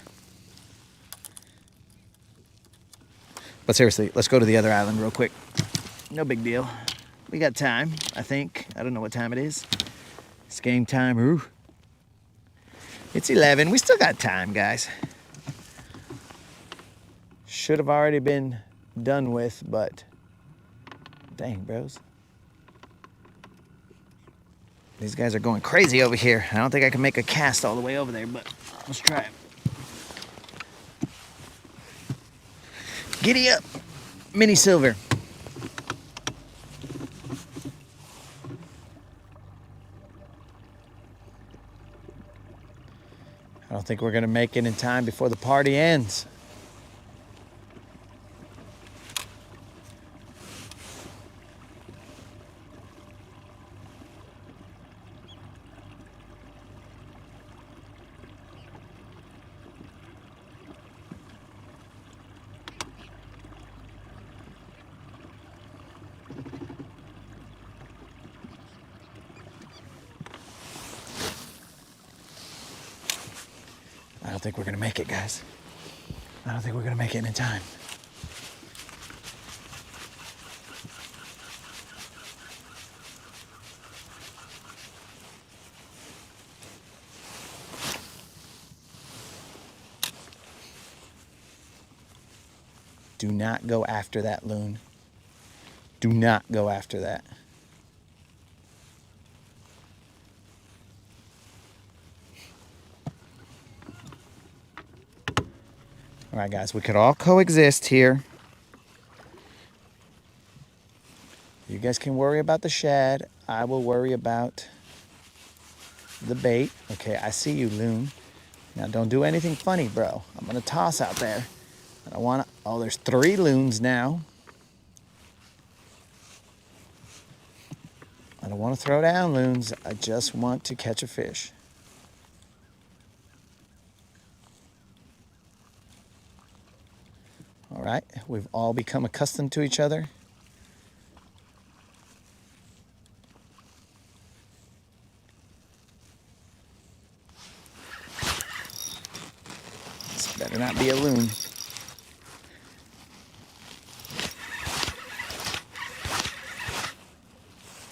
But seriously, let's go to the other island real quick. No big deal. We got time, I think. I don't know what time it is. It's game time. Ooh. It's 11. We still got time, guys. Should have already been done with, but dang, bros. These guys are going crazy over here. I don't think I can make a cast all the way over there, but let's try it. Giddy up, mini silver. I don't think we're gonna make it in time before the party ends. I don't think we're gonna make it, guys. I don't think we're gonna make it in time. Do not go after that loon. Do not go after that. All right, guys, we could all coexist here. You guys can worry about the shad. I will worry about the bait. Okay, I see you, loon. Now, don't do anything funny, bro. I'm going to toss out there. I don't want to... Oh, there's 3 loons now. I don't want to throw down loons. I just want to catch a fish. All right, we've all become accustomed to each other. This better not be a loon.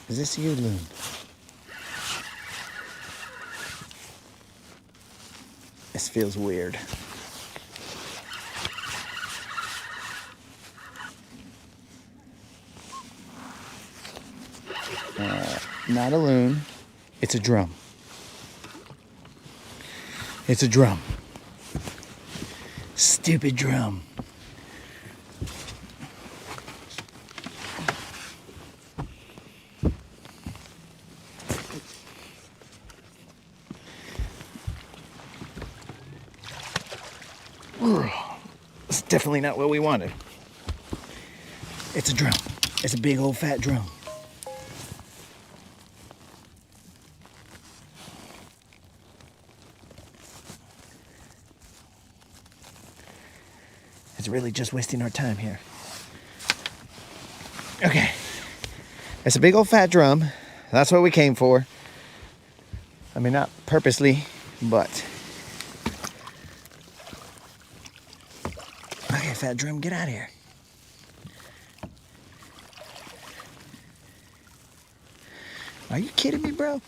Is this you, loon? This feels weird. Not a loon. It's a drum. It's a drum. Stupid drum. It's definitely not what we wanted. It's a drum. It's a big old fat drum. It's really just wasting our time here. Okay. It's a big old fat drum. That's what we came for. I mean, not purposely, but... Okay, fat drum, get out of here. Are you kidding me, bro?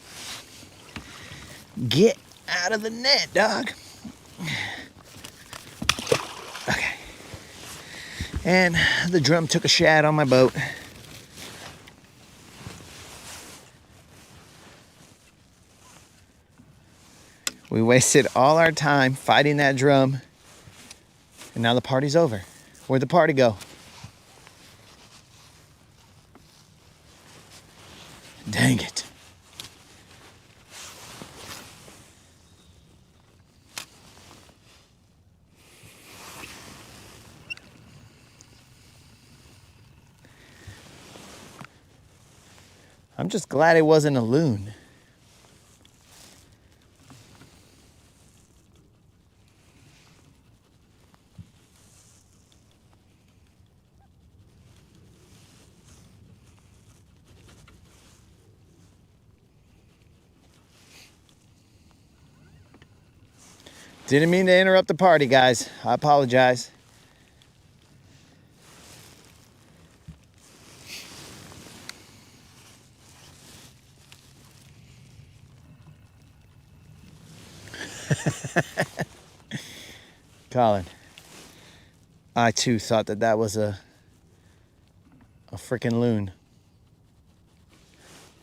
Get out of the net, dog. Okay. And the drum took a shad on my boat. We wasted all our time fighting that drum. And now the party's over. Where'd the party go? Dang it. I'm just glad it wasn't a loon. Didn't mean to interrupt the party, guys. I apologize. Colin, I too thought that was a freaking loon,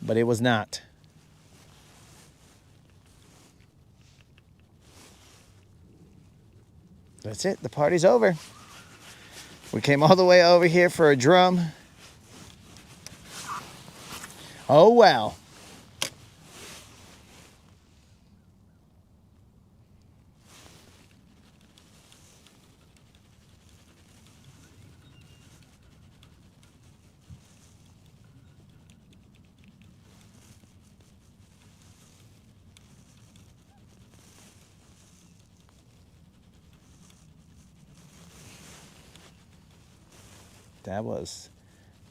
but it was not. That's it. The party's over. We came all the way over here for a drum. Oh, well. That was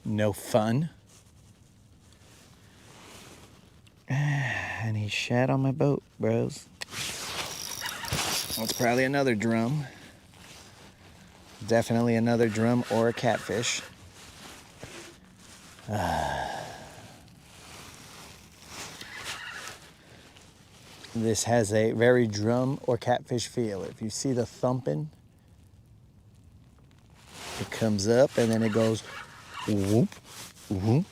no fun. And he shat on my boat, bros. That's probably another drum. Definitely another drum or a catfish. This has a very drum or catfish feel. If you see the thumping, it comes up and then it goes whoop, whoop.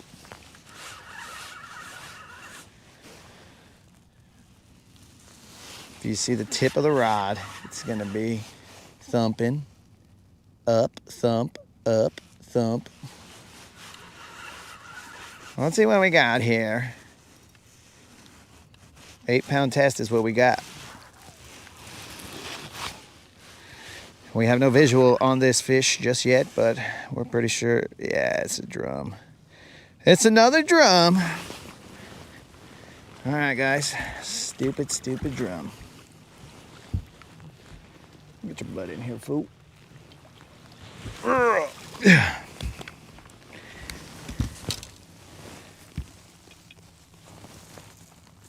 If you see the tip of the rod, it's gonna be thumping, up, thump, up, thump. Let's see what we got here. 8-pound test is what we got. We have no visual on this fish just yet, but we're pretty sure, yeah, it's a drum. It's another drum. All right, guys. Stupid, stupid drum. Get your butt in here, fool.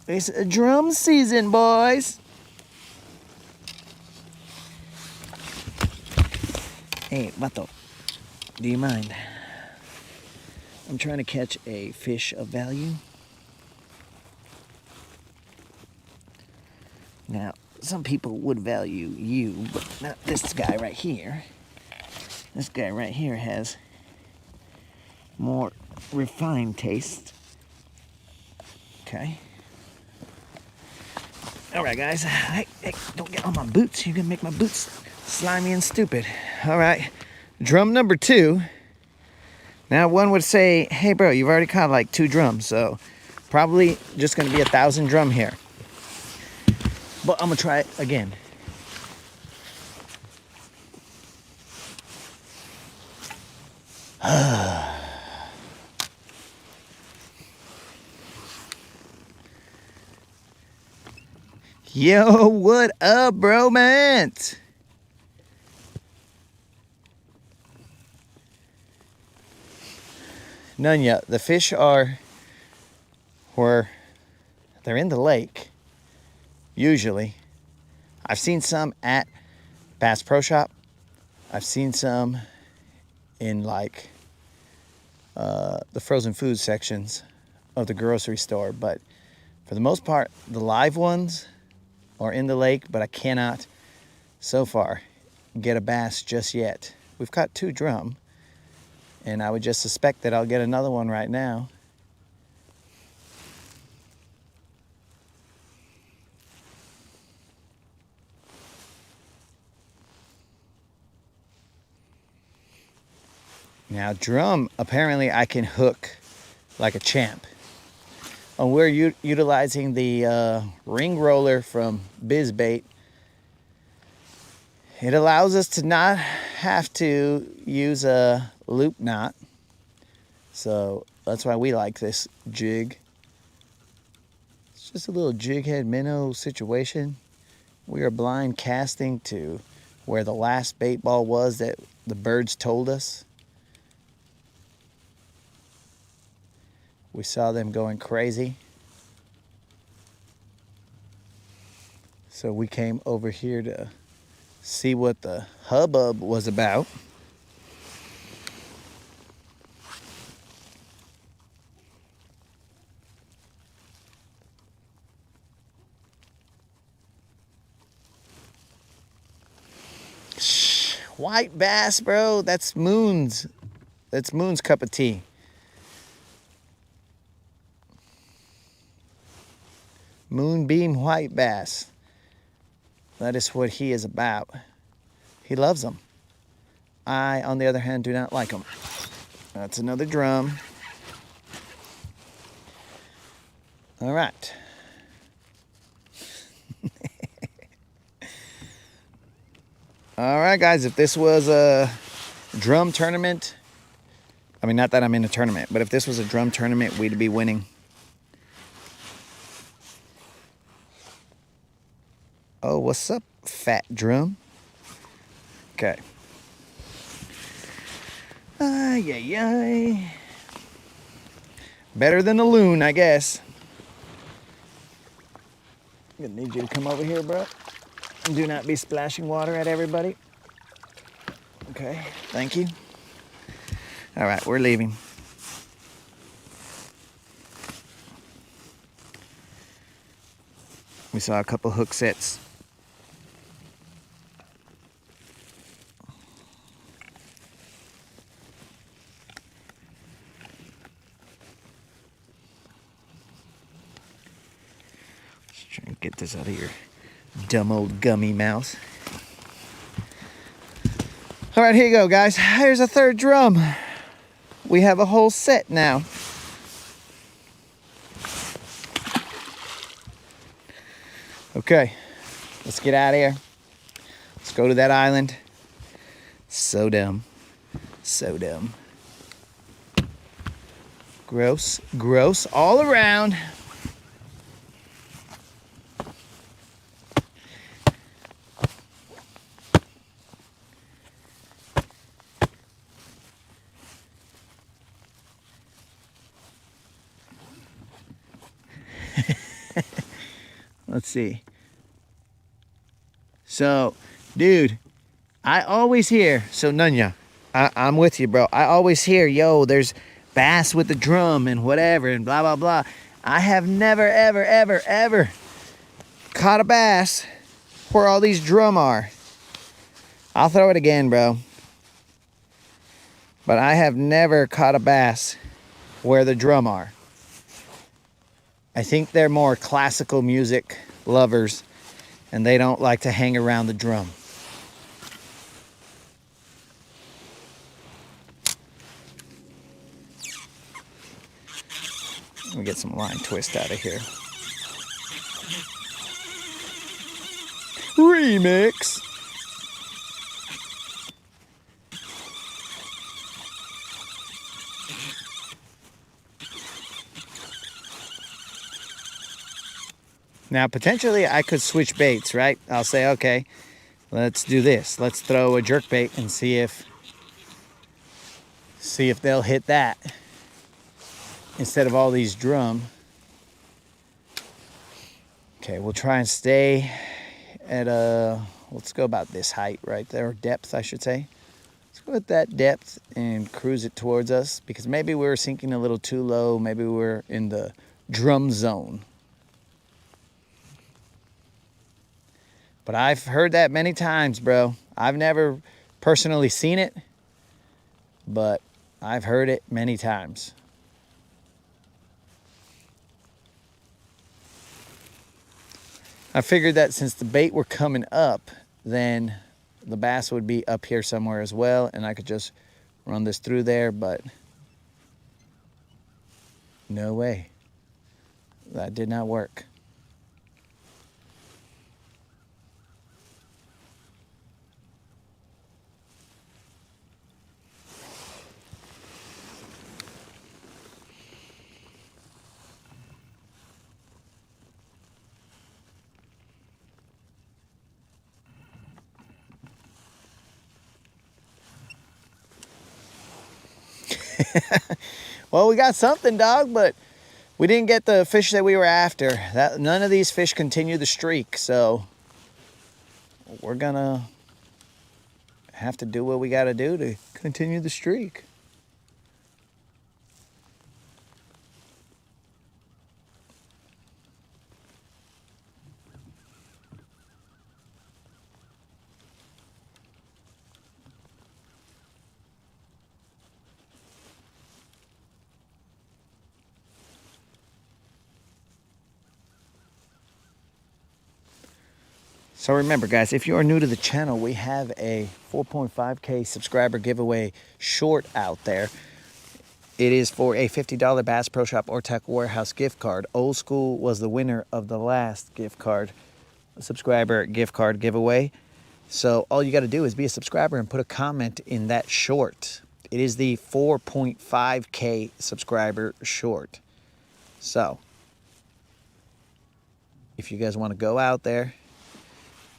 It's a drum season, boys. Hey, Vato, do you mind? I'm trying to catch a fish of value. Now, some people would value you, but not this guy right here. This guy right here has more refined taste. Okay. All right, guys. Hey, don't get on my boots. You're gonna make my boots slimy and stupid. All right. Drum number 2. Now, one would say, hey, bro, you've already caught like 2 drums, so probably just gonna be 1,000 drum here. But I'm gonna try it again. Yo, what up, bromance? None yet. The fish are where they're in the lake, usually. I've seen some at Bass Pro Shop. I've seen some in like the frozen food sections of the grocery store, but for the most part, the live ones are in the lake, but I cannot, so far, get a bass just yet. We've caught 2 drum, and I would just suspect that I'll get another one right now. Now, drum, apparently I can hook like a champ. And we're utilizing the ring roller from BizBait. It allows us to not have to use a loop knot. So that's why we like this jig. It's just a little jig head minnow situation. We are blind casting to where the last bait ball was that the birds told us. We saw them going crazy. So we came over here to see what the hubbub was about. Shh, white bass, bro. That's Moon's. That's Moon's cup of tea. Moonbeam white bass. That is what he is about. He loves them. I, on the other hand, do not like them. That's another drum. All right. All right, guys. If this was a drum tournament, I mean, not that I'm in a tournament, but if this was a drum tournament, we'd be winning. Oh, what's up, fat drum? Okay. Ay, ay, ay. Better than a loon, I guess. I'm gonna need you to come over here, bro. Do not be splashing water at everybody. Okay, thank you. All right, we're leaving. We saw a couple hook sets. Try and get this out of here, dumb old gummy mouse. All right, here you go, guys. Here's a third drum. We have a whole set now. Okay, let's get out of here. Let's go to that island. So dumb. So dumb. Gross, gross all around. Let's see. So, dude, I always hear, so Nunya, I'm with you, bro. I always hear, yo, there's bass with the drum and whatever and blah, blah, blah. I have never, ever, ever, ever caught a bass where all these drum are. I'll throw it again, bro. But I have never caught a bass where the drum are. I think they're more classical music lovers and they don't like to hang around the drum. Let me get some line twist out of here. Remix. Now, potentially, I could switch baits, right? I'll say, okay, let's do this. Let's throw a jerk bait and see if they'll hit that instead of all these drum. Okay, we'll try and stay at let's go about this height right there, or depth, I should say. Let's go at that depth and cruise it towards us, because maybe we're sinking a little too low. Maybe we're in the drum zone. But I've heard that many times, bro. I've never personally seen it, but I've heard it many times. I figured that since the bait were coming up, then the bass would be up here somewhere as well, and I could just run this through there, but no way. That did not work. Well, we got something, dog, but we didn't get the fish that we were after. None of these fish continue the streak, so we're gonna have to do what we gotta do to continue the streak. So remember, guys, if you are new to the channel, we have a 4.5K subscriber giveaway short out there. It is for a $50 Bass Pro Shop or Tackle Warehouse gift card. Old School was the winner of the last gift card, subscriber gift card giveaway. So all you got to do is be a subscriber and put a comment in that short. It is the 4.5K subscriber short. So if you guys want to go out there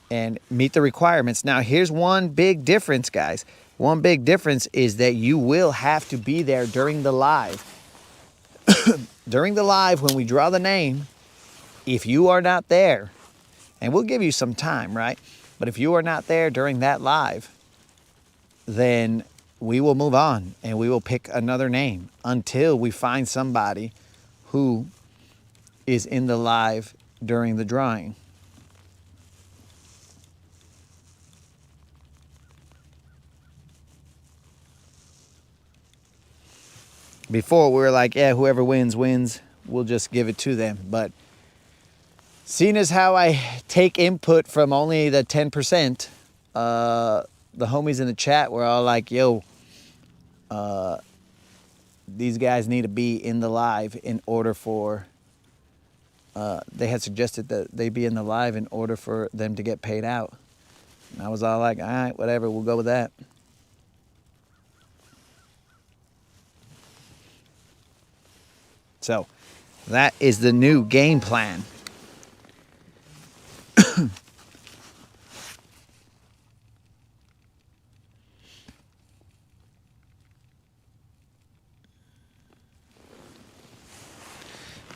and meet the requirements. Now, here's one big difference, guys. One big difference is that you will have to be there during the live. During the live, when we draw the name, if you are not there, and we'll give you some time, right? But if you are not there during that live, then we will move on and we will pick another name until we find somebody who is in the live during the drawing. Before, we were like, yeah, whoever wins, wins. We'll just give it to them. But seeing as how I take input from only the 10%, the homies in the chat were all like, yo, these guys need to be in the live in order for, they had suggested that they be in the live in order for them to get paid out. And I was all like, all right, whatever, we'll go with that. So that is the new game plan.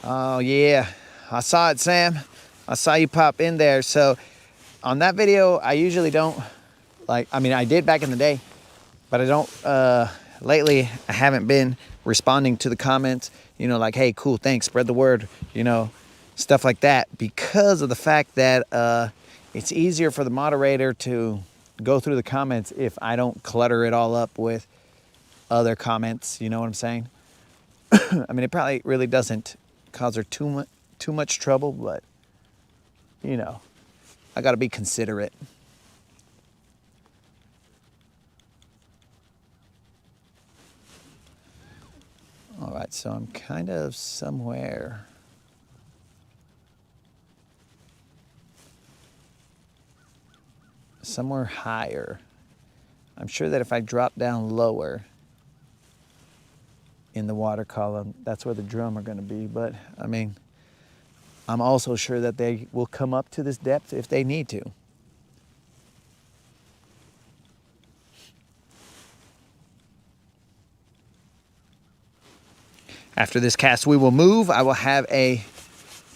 Oh yeah, I saw it, Sam. I saw you pop in there. So on that video, I usually don't I did back in the day, but I don't, lately I haven't been responding to the comments, like, hey, cool, thanks, spread the word, stuff like that, because of the fact that it's easier for the moderator to go through the comments if I don't clutter it all up with other comments, you know what I'm saying? I mean, it probably really doesn't cause her too much trouble, but, I gotta be considerate. All right, so I'm kind of somewhere. Somewhere higher. I'm sure that if I drop down lower in the water column, that's where the drum are gonna be. But I mean, I'm also sure that they will come up to this depth if they need to. After this cast, we will move. I will have a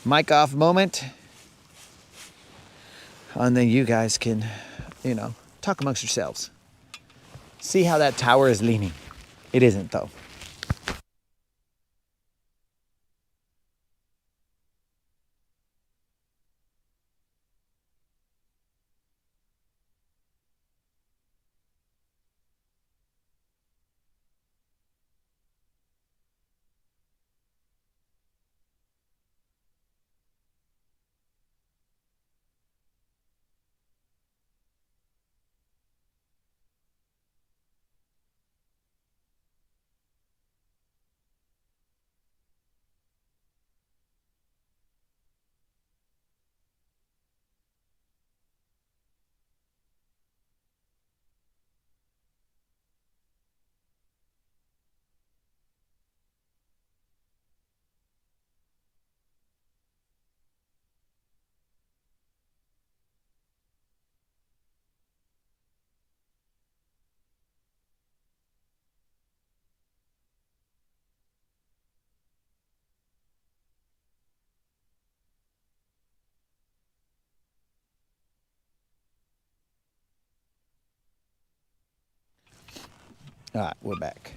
mic off moment. And then you guys can, talk amongst yourselves. See how that tower is leaning. It isn't, though. All right, we're back.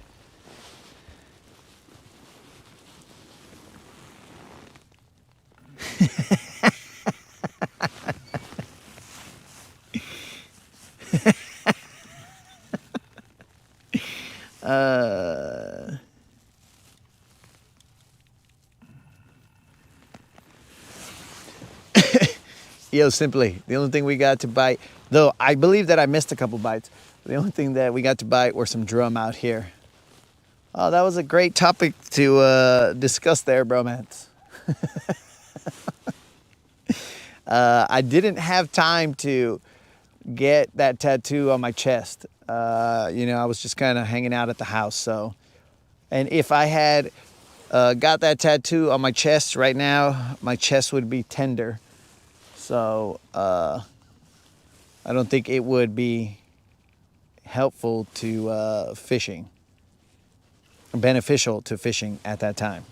Yo, simply, the only thing we got to bite, though I believe that I missed a couple bites, the only thing that we got to bite were some drum out here. Oh, that was a great topic to discuss there, bromance. I didn't have time to get that tattoo on my chest. I was just kind of hanging out at the house. So, and if I had got that tattoo on my chest right now, my chest would be tender. So I don't think it would be helpful to fishing, beneficial to fishing at that time.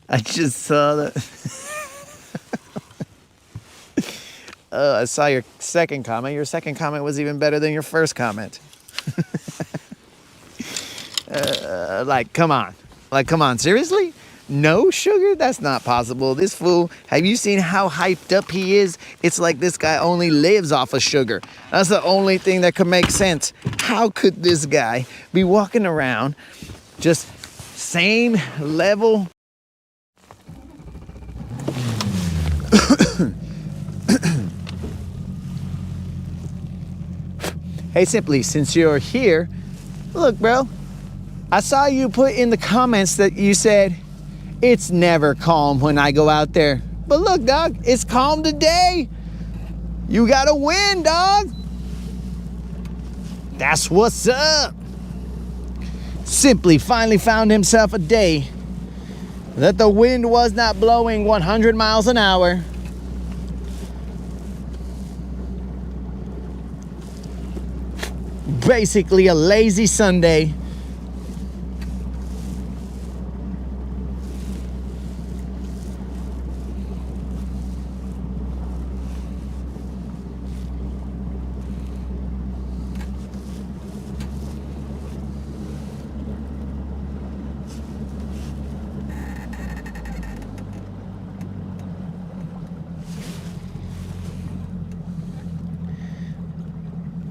I just saw that. I saw your second comment. Your second comment was even better than your first comment. Come on, seriously? No sugar? That's not possible. This fool, have you seen how hyped up he is? It's like this guy only lives off of sugar. That's the only thing that could make sense. How could this guy be walking around just same level? Hey, Simply, since you're here, look, bro, I saw you put in the comments that you said, it's never calm when I go out there. But look, dog, it's calm today. You gotta win, dog. That's what's up. Simply finally found himself a day that the wind was not blowing 100 miles an hour. Basically a lazy Sunday.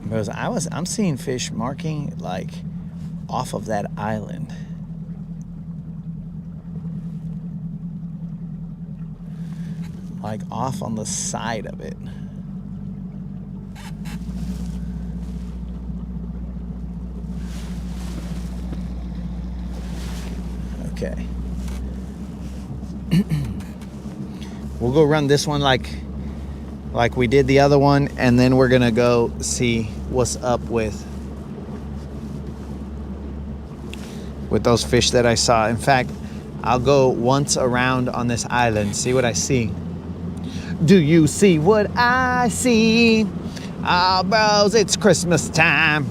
Because I'm seeing fish marking like off of that island. Like off on the side of it. Okay. We'll go run this one like we did the other one, and then we're gonna go see what's up with those fish that I saw. In fact, I'll go once around on this island, see what I see. Do you see what I see? Ah, bros, it's Christmas time.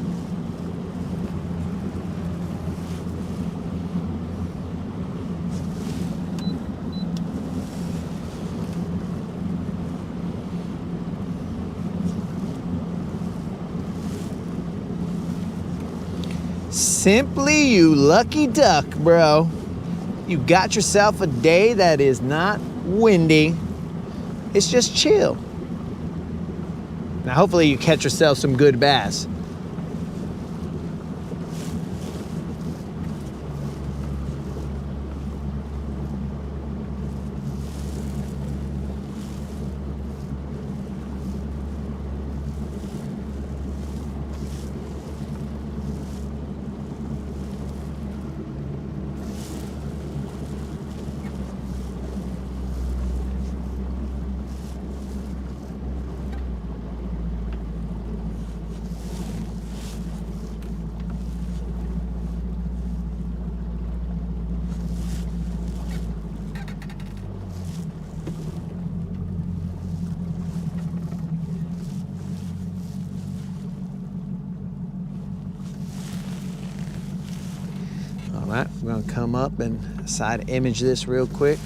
Simply, you lucky duck, bro. You got yourself a day that is not windy. It's just chill. Now, hopefully you catch yourself some good bass. right, we're gonna come up and side image this real quick.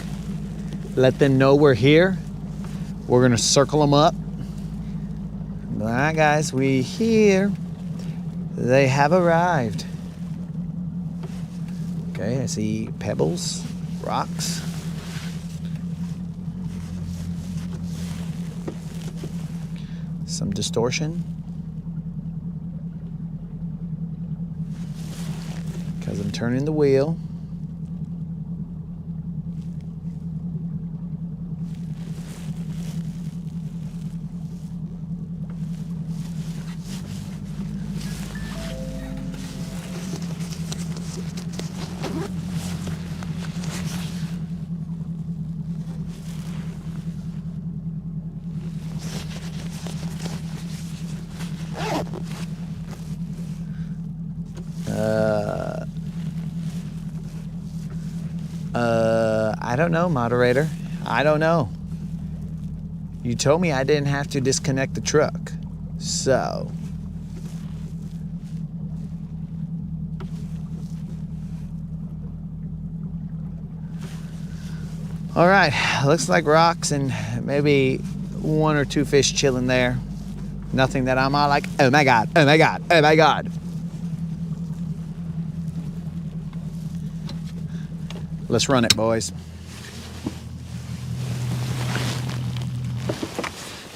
Let them know we're here. We're gonna circle them up. All right, guys, we here. They have arrived. Okay, I see pebbles, rocks. Some distortion. Because I'm turning the wheel. I don't know, moderator. I don't know. You told me I didn't have to disconnect the truck. So. All right, looks like rocks and maybe one or two fish chilling there. Nothing that I'm all like, oh my God, oh my God, oh my God. Let's run it, boys.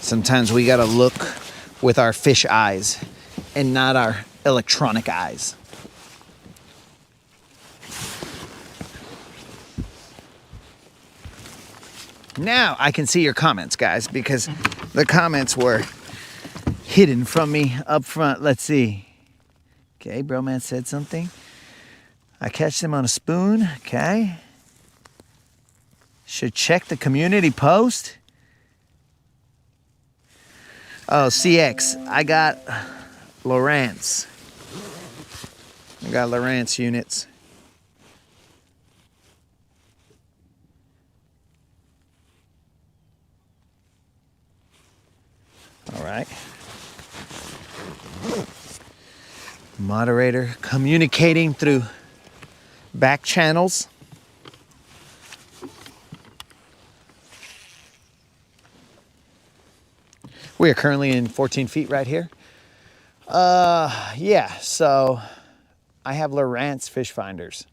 Sometimes we gotta look with our fish eyes and not our electronic eyes. Now I can see your comments, guys, because the comments were hidden from me up front. Let's see. Okay, Broman said something. I catch them on a spoon. Okay. Should check the community post. Oh, CX. I got Lawrence. I got Lawrence units. All right. Moderator communicating through back channels. We are currently in 14 feet right here. Yeah, so I have Lawrence fish finders.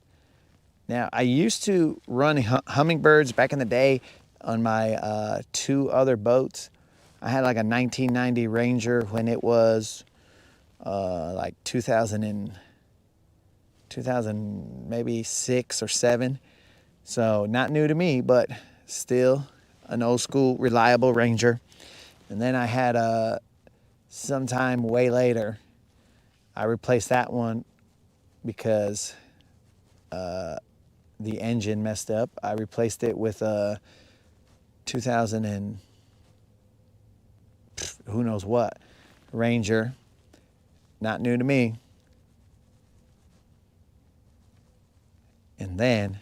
Now, I used to run hummingbirds back in the day on my two other boats. I had like a 1990 Ranger when it was like 2000 maybe 6 or 7. So not new to me, but still an old school reliable Ranger. And then I had sometime way later, I replaced that one because the engine messed up. I replaced it with a 2000 and who knows what Ranger. Not new to me. And then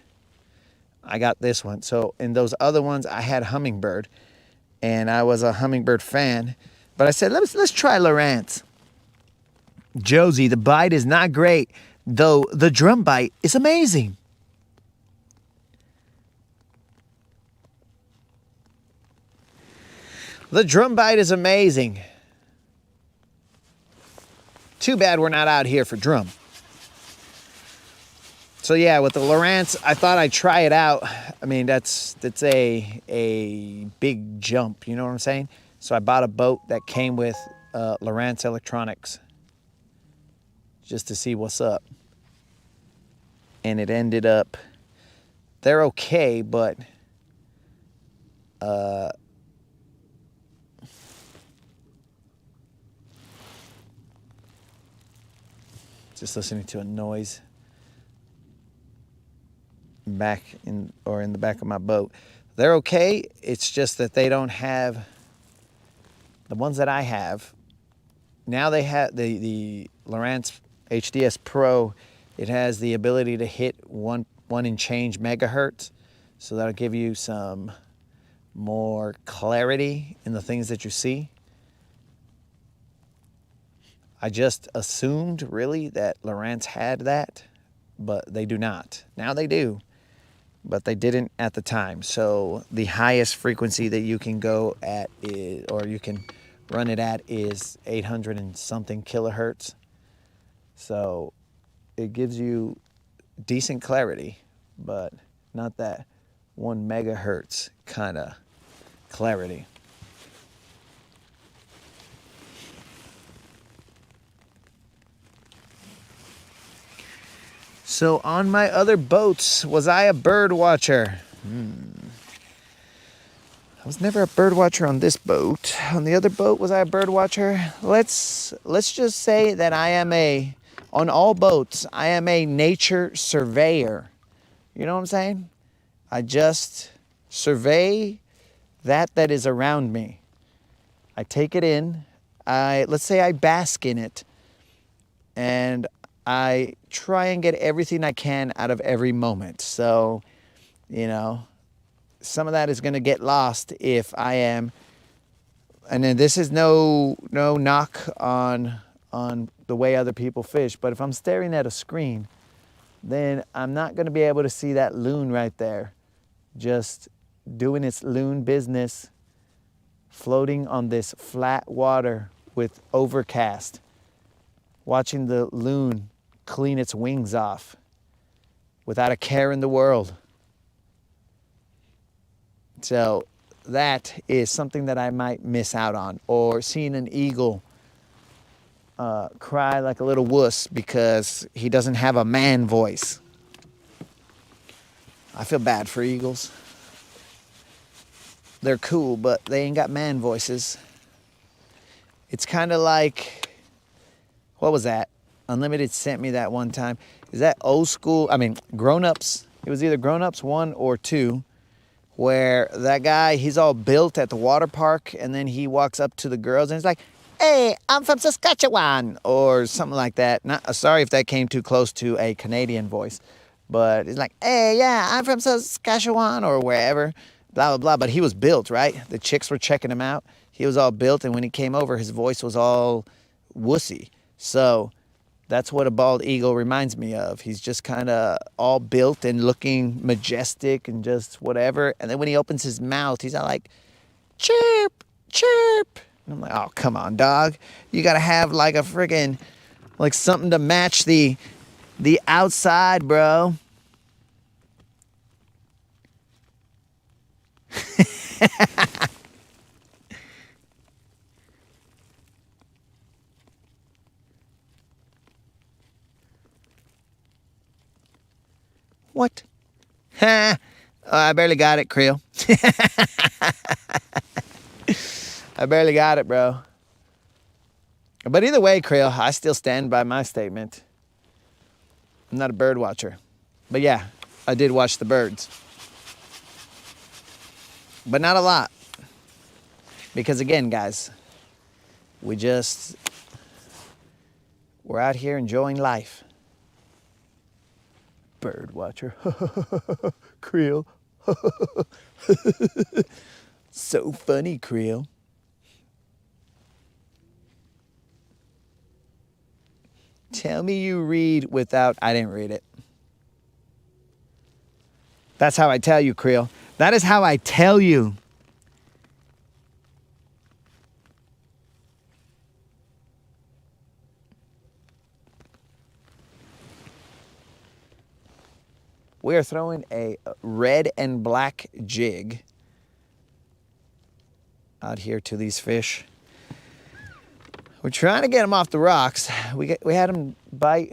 I got this one. So in those other ones, I had Hummingbird, and I was a Hummingbird fan. But I said, let's try Lawrence. Josie, the bite is not great, though the drum bite is amazing. The drum bite is amazing. Too bad we're not out here for drum. So yeah, with the Lawrence, I thought I'd try it out. I mean, that's a big jump, you know what I'm saying? So I bought a boat that came with Lawrence electronics just to see what's up. And it ended up, they're okay, but just listening to a noise back in the back of my boat. They're okay. It's just that they don't have the ones that I have. Now they have the Lawrence HDS Pro. It has the ability to hit one and change megahertz. So that'll give you some more clarity in the things that you see. I just assumed really that Lawrence had that, but they do not. Now they do, but they didn't at the time. So the highest frequency that you can go at is, or you can run it at, is 800 and something kilohertz. So it gives you decent clarity, but not that 1 megahertz kind of clarity. So on my other boats, was I a bird watcher? I was never a bird watcher on this boat. On the other boat, was I a bird watcher? Let's just say that I am on all boats, I am a nature surveyor. You know what I'm saying? I just survey that is around me. I take it in. Let's say I bask in it. And I try and get everything I can out of every moment. So, you know, some of that is going to get lost if I am, and then this is no knock on the way other people fish, but if I'm staring at a screen, then I'm not going to be able to see that loon right there, just doing its loon business, floating on this flat water with overcast, watching the loon clean its wings off without a care in the world. So that is something that I might miss out on. Or seeing an eagle cry like a little wuss because he doesn't have a man voice. I feel bad for eagles. They're cool, but they ain't got man voices. It's kind of like, what was that? Unlimited sent me that one time. Is that old school? I mean, Grown Ups. It was either Grown Ups 1 or 2, where that guy, he's all built at the water park, and then he walks up to the girls and he's like, "Hey, I'm from Saskatchewan," or something like that. Not sorry if that came too close to a Canadian voice, but he's like, "Hey, yeah, I'm from Saskatchewan," or wherever, blah, blah, blah. But he was built, right? The chicks were checking him out. He was all built, and when he came over, his voice was all wussy. So that's what a bald eagle reminds me of. He's just kind of all built and looking majestic and just whatever. And then when he opens his mouth, he's all like, "Chirp, chirp." And I'm like, oh, come on, dog. You got to have like a friggin', like something to match the outside, bro. What? Ha! I barely got it, Creel. I barely got it, bro. But either way, Creel, I still stand by my statement. I'm not a bird watcher. But yeah, I did watch the birds. But not a lot. Because again, guys, we're out here enjoying life. Bird watcher. Creel. So funny, Creel. Tell me you read without... I didn't read it. That's how I tell you, Creel. That is how I tell you. We are throwing a red and black jig out here to these fish. We're trying to get them off the rocks. We had them bite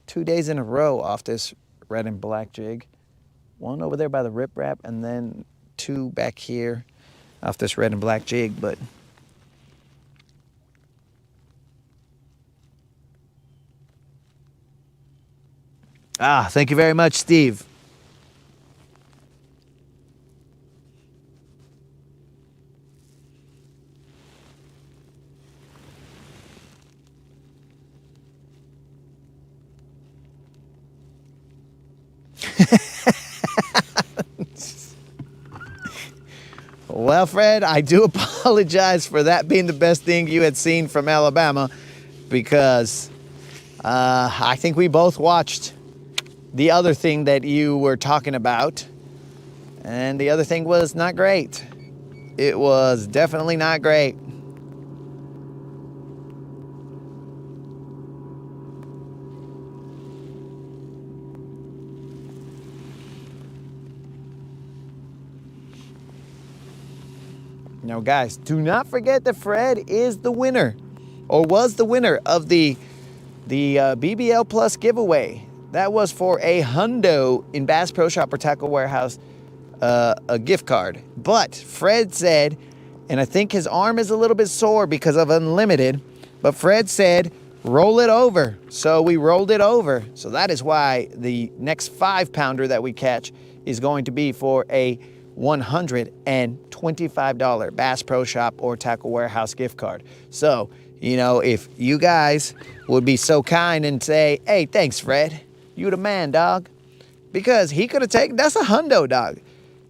2 days in a row off this red and black jig. One over there by the riprap, and then 2 back here off this red and black jig. But thank you very much, Steve. Well, Fred, I do apologize for that being the best thing you had seen from Alabama, because I think we both watched the other thing that you were talking about. And the other thing was not great. It was definitely not great. Now, guys, do not forget that Fred is the winner, or was the winner of the BBL Plus giveaway. That was for a hundo in Bass Pro Shop or Tackle Warehouse, a gift card. But Fred said, and I think his arm is a little bit sore because of Unlimited, but Fred said, roll it over. So we rolled it over. So that is why the next 5-pounder that we catch is going to be for a $125 Bass Pro Shop or Tackle Warehouse gift card. So, you know, if you guys would be so kind and say, hey, thanks, Fred. You the man, dog. Because he could have taken, that's a hundo, dog.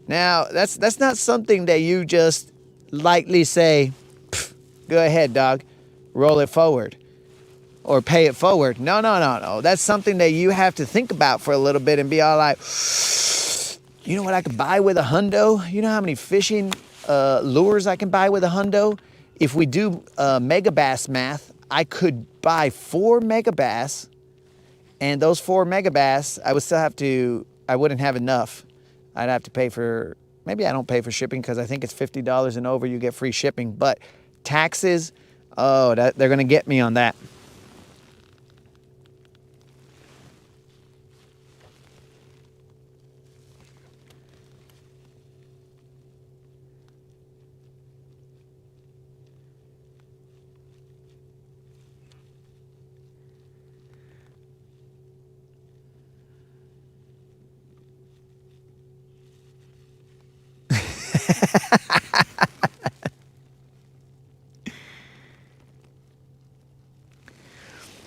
Now, that's not something that you just lightly say, go ahead, dog, roll it forward or pay it forward. No. That's something that you have to think about for a little bit and be all like, you know what I could buy with a hundo? You know how many fishing lures I can buy with a hundo? If we do mega bass math, I could buy 4 mega bass, and those 4 mega bass, I wouldn't have enough. I'd have to pay for, maybe I don't pay for shipping because I think it's $50 and over, you get free shipping. But taxes, oh, they're going to get me on that.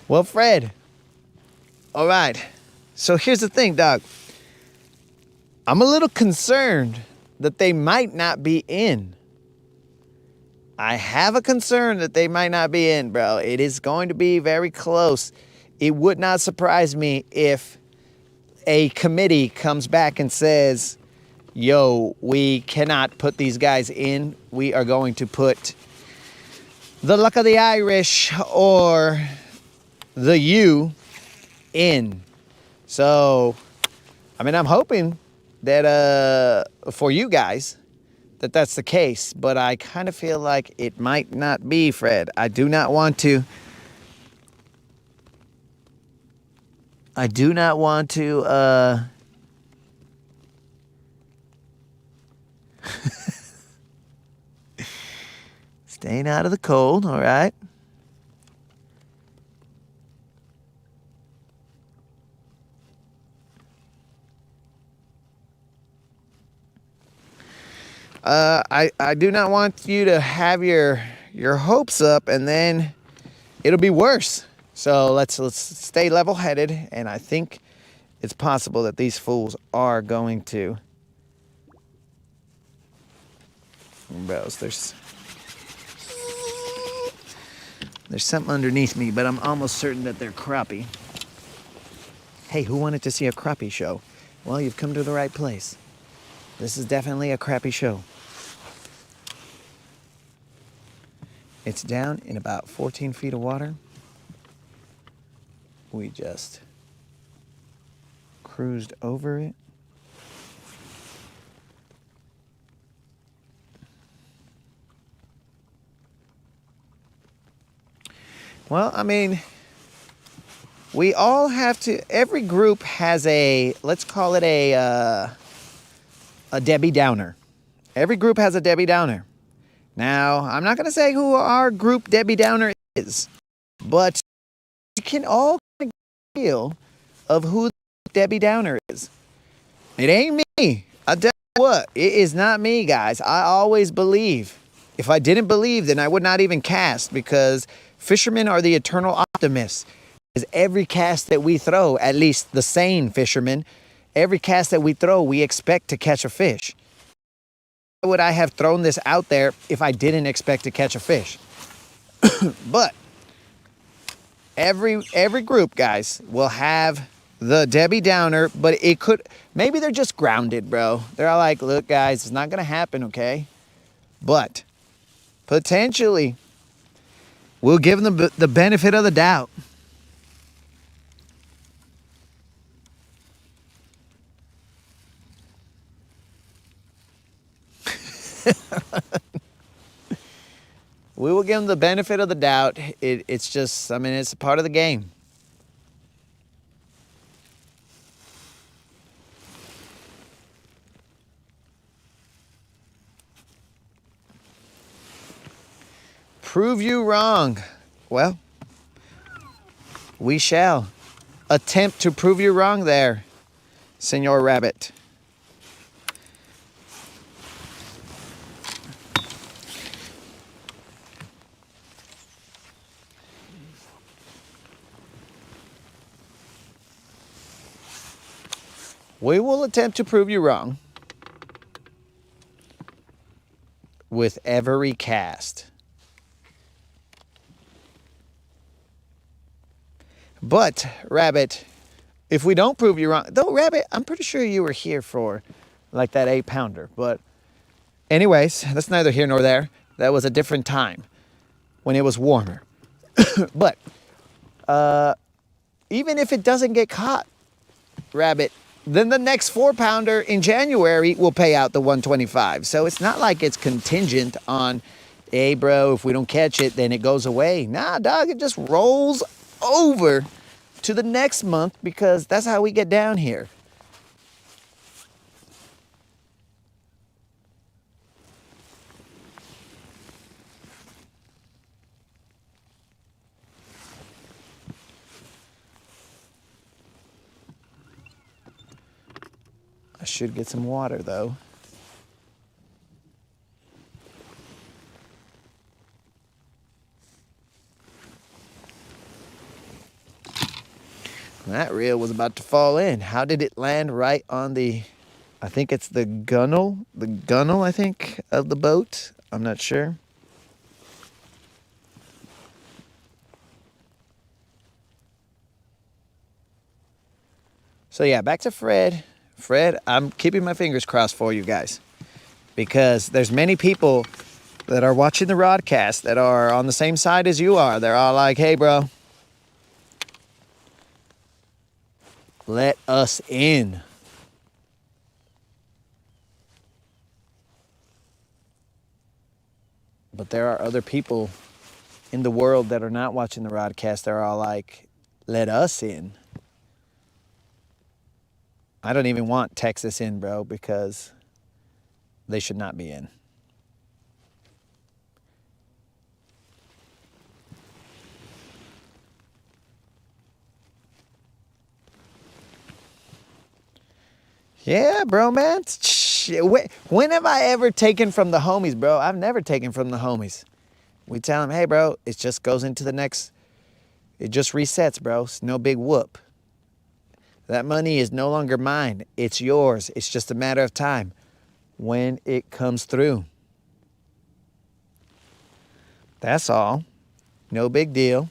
Well, Fred, all right. So here's the thing, dog. I'm a little concerned that they might not be in. I have a concern that they might not be in, bro. It is going to be very close. It would not surprise me if a committee comes back and says, yo, we cannot put these guys in. We are going to put the Luck of the Irish or the U in. So, I mean, I'm hoping that for you guys that that's the case, but I kind of feel like it might not be, Fred. I do not want to staying out of the cold, all right? I do not want you to have your hopes up and then it'll be worse. So let's stay level-headed, and I think it's possible that these fools are going to. Bros, there's something underneath me, but I'm almost certain that they're crappie. Hey, who wanted to see a crappie show? Well, you've come to the right place. This is definitely a crappie show. It's down in about 14 feet of water. We just cruised over it. Well, I mean, we all have to, every group has a, let's call it a Debbie Downer. Every group has a Debbie Downer. Now, I'm not going to say who our group Debbie Downer is, but you can all get a feel of who Debbie Downer is. It ain't me. I tell you what, it is not me, guys. I always believe. If I didn't believe, then I would not even cast, because fishermen are the eternal optimists. Because every cast that we throw, at least the sane fishermen, every cast that we throw, we expect to catch a fish. Why would I have thrown this out there if I didn't expect to catch a fish? But every group, guys, will have the Debbie Downer, but it could, maybe they're just grounded, bro. They're all like, look, guys, it's not going to happen, okay? But potentially, we'll give them the benefit of the doubt. We will give them the benefit of the doubt. It's just, I mean, it's a part of the game. Prove you wrong. Well, we shall attempt to prove you wrong there, Senor Rabbit. We will attempt to prove you wrong with every cast. But, Rabbit, if we don't prove you wrong, though, Rabbit, I'm pretty sure you were here for like that 8-pounder. But anyways, that's neither here nor there. That was a different time when it was warmer. But even if it doesn't get caught, Rabbit, then the next 4-pounder in January will pay out the 125. So it's not like it's contingent on, hey, bro, if we don't catch it, then it goes away. Nah, dog, it just rolls over to the next month because that's how we get down here. I should get some water, though. That reel was about to fall in. How did it land right on the, I think it's the gunnel, I think, of the boat? I'm not sure. So yeah, back to Fred. Fred, I'm keeping my fingers crossed for you guys because there's many people that are watching the broadcast that are on the same side as you are. They're all like, hey, bro, let us in. But there are other people in the world that are not watching the broadcast. They're all like, let us in. I don't even want Texas in, bro, because they should not be in. Yeah, bro, man. When have I ever taken from the homies, bro? I've never taken from the homies. We tell them, hey, bro, it just goes into the next, it just resets, bro. It's no big whoop. That money is no longer mine. It's yours. It's just a matter of time when it comes through. That's all. No big deal.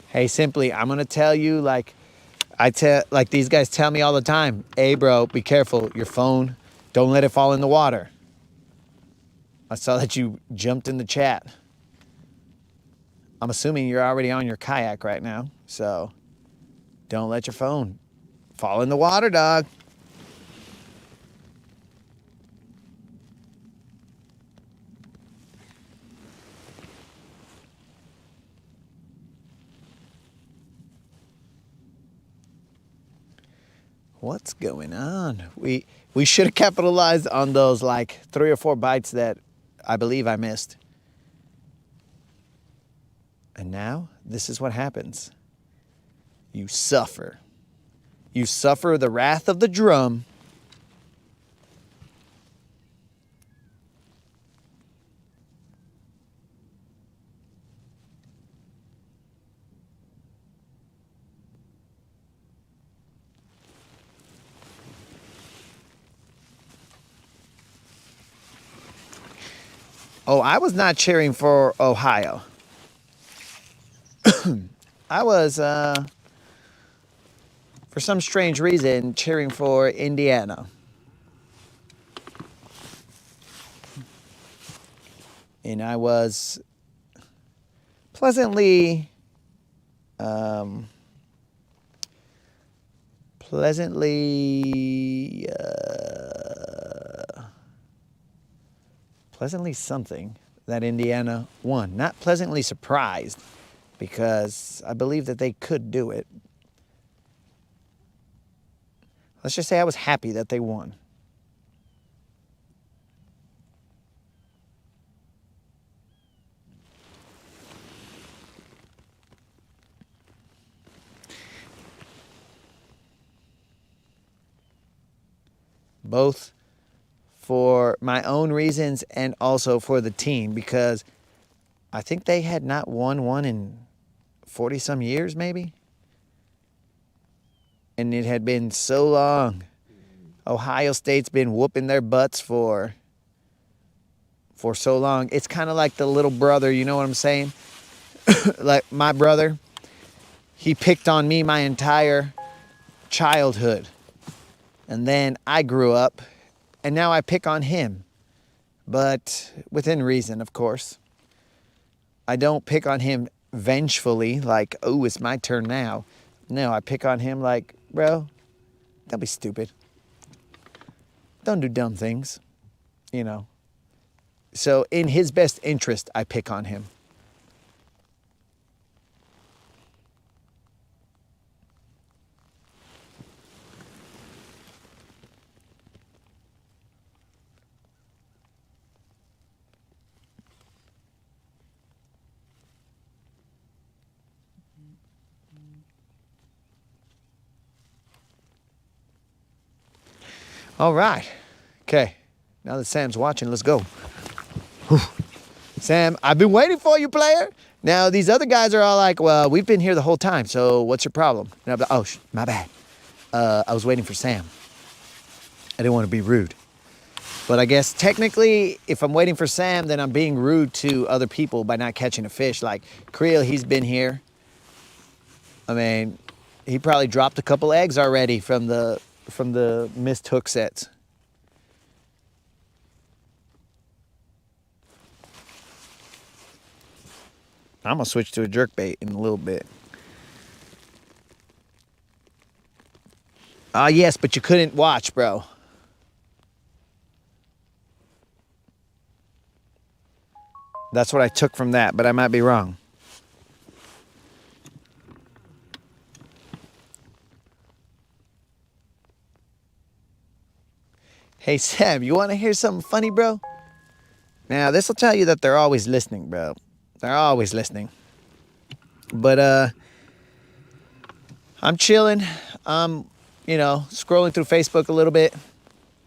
Hey, simply, I'm going to tell you like these guys tell me all the time, hey, bro, be careful. Your phone, don't let it fall in the water. I saw that you jumped in the chat. I'm assuming you're already on your kayak right now, so don't let your phone fall in the water, dog. What's going on? We should have capitalized on those like 3 or 4 bites that I believe I missed. And now, this is what happens. You suffer. You suffer the wrath of the drum. Oh, I was not cheering for Ohio. I was, for some strange reason, cheering for Indiana. And I was pleasantly, um, pleasantly, pleasantly something that Indiana won. Not pleasantly surprised, because I believe that they could do it. Let's just say I was happy that they won. Both for my own reasons and also for the team, because I think they had not won one in 40 some years maybe. And it had been so long. Ohio State's been whooping their butts for so long. It's kind of like the little brother, you know what I'm saying? Like my brother, he picked on me my entire childhood. And then I grew up, and now I pick on him. But within reason, of course. I don't pick on him vengefully, like, oh, it's my turn now. No, I pick on him like, bro, don't be stupid. Don't do dumb things, you know. So in his best interest, I pick on him. All right. Okay. Now that Sam's watching, let's go. Whew. Sam, I've been waiting for you, player. Now, these other guys are all like, well, we've been here the whole time, so what's your problem? And I'm like, oh, my bad. I was waiting for Sam. I didn't want to be rude. But I guess technically, if I'm waiting for Sam, then I'm being rude to other people by not catching a fish. Like Creel, he's been here. I mean, he probably dropped a couple eggs already from the missed hook sets. I'm gonna switch to a jerkbait in a little bit. Yes, but you couldn't watch, bro. That's what I took from that, but I might be wrong. Hey, Sam, you want to hear something funny, bro? Now, this will tell you that they're always listening, bro. They're always listening. But, I'm chilling. I'm, scrolling through Facebook a little bit.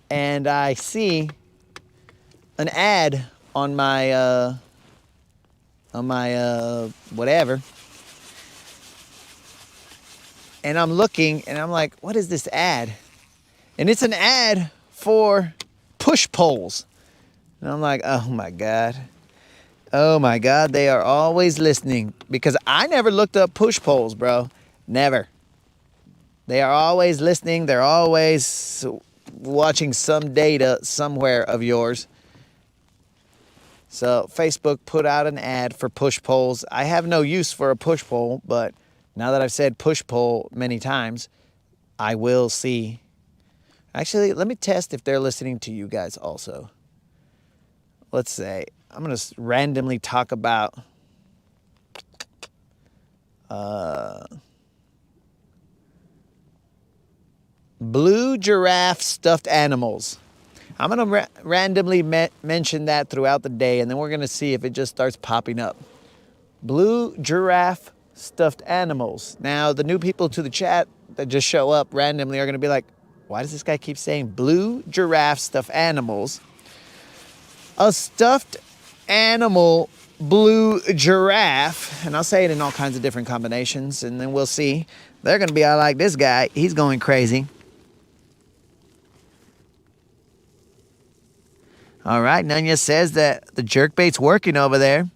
And I see an ad on my whatever. And I'm looking, and I'm like, what is this ad? And it's an ad for push poles. And I'm like, oh my God. Oh my God, they are always listening. Because I never looked up push poles, bro. Never. They are always listening. They're always watching some data somewhere of yours. So Facebook put out an ad for push poles. I have no use for a push pole, but now that I've said push pole many times, I will see. Actually, let me test if they're listening to you guys also. Let's say, I'm going to randomly talk about blue giraffe stuffed animals. I'm going to randomly mention that throughout the day, and then we're going to see if it just starts popping up. Blue giraffe stuffed animals. Now, the new people to the chat that just show up randomly are going to be like, why does this guy keep saying blue giraffe stuffed animals? A stuffed animal blue giraffe, and I'll say it in all kinds of different combinations, and then we'll see. They're going to be all like, this guy, he's going crazy. All right, Nunya says that the jerkbait's working over there.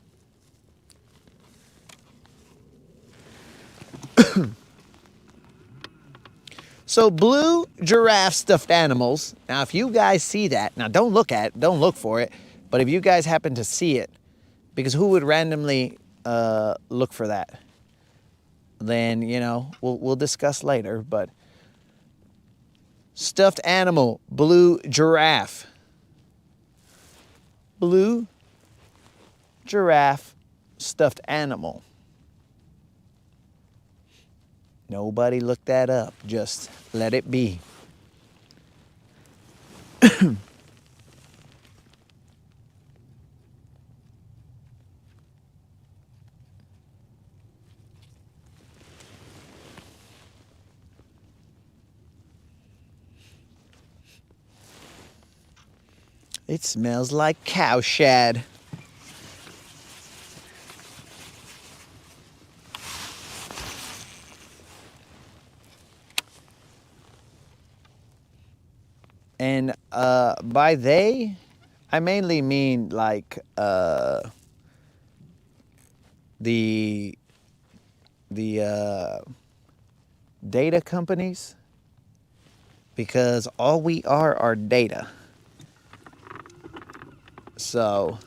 So blue giraffe stuffed animals. Now, if you guys see that, now don't look for it, but if you guys happen to see it, because who would randomly look for that? Then, you know, we'll discuss later, but stuffed animal, blue giraffe. Blue giraffe stuffed animal. Nobody look that up. Just let it be. It smells like cow shad. And by they, I mainly mean like the data companies, because all we are data. So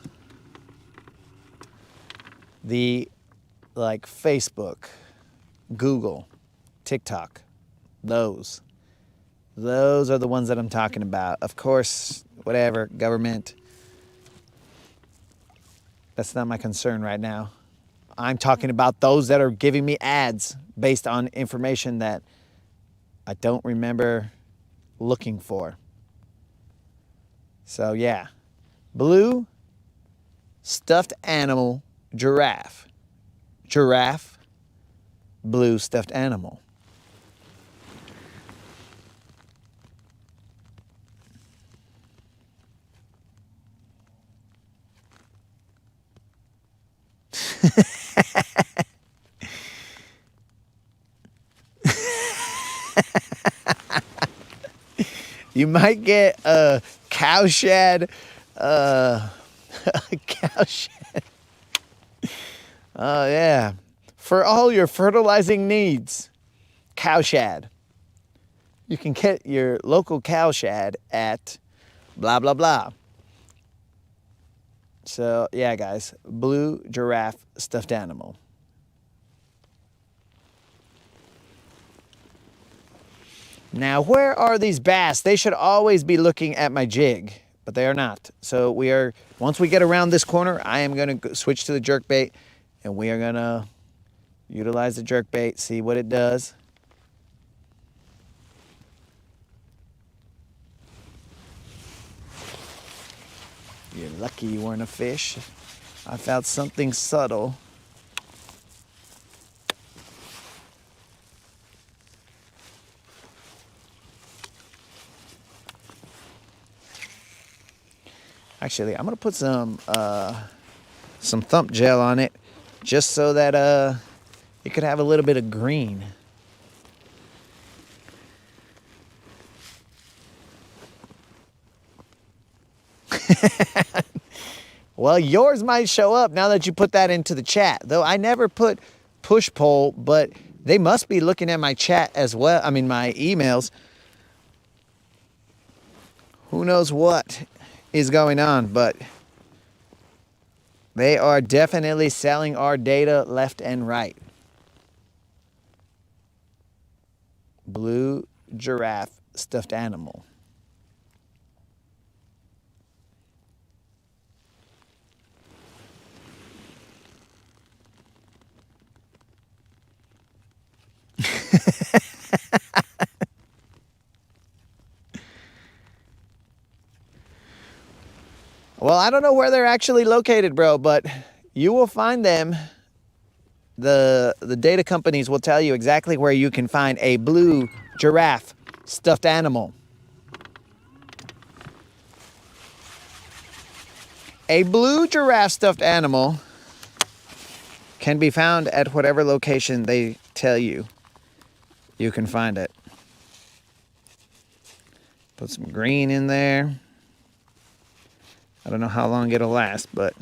the like Facebook, Google, TikTok, those are the ones that I'm talking about. Of course, whatever, government, that's not my concern right now. I'm talking about those that are giving me ads based on information that I don't remember looking for. So yeah, blue stuffed animal giraffe. Giraffe, blue stuffed animal. You might get a cow shed, cow shed. Oh yeah, for all your fertilizing needs, cow shed. You can get your local cow shed at blah blah blah. So yeah, guys, blue giraffe stuffed animal. Now, where are these bass? They should always be looking at my jig, but they are not. So once we get around this corner, I am going to switch to the jerkbait, and we are going to utilize the jerkbait, see what it does. You're lucky you weren't a fish. I found something subtle. Actually, I'm gonna put some thump gel on it, just so that it could have a little bit of green. Well, yours might show up now that you put that into the chat. Though I never put push poll, but they must be looking at my chat as well. I mean, my emails. Who knows what is going on, but they are definitely selling our data left and right. Blue giraffe stuffed animal. Well, I don't know where they're actually located, bro, but you will find them. The data companies will tell you exactly where you can find a blue giraffe stuffed animal. A blue giraffe stuffed animal can be found at whatever location they tell you you can find it. Put some green in there. I don't know how long it'll last, but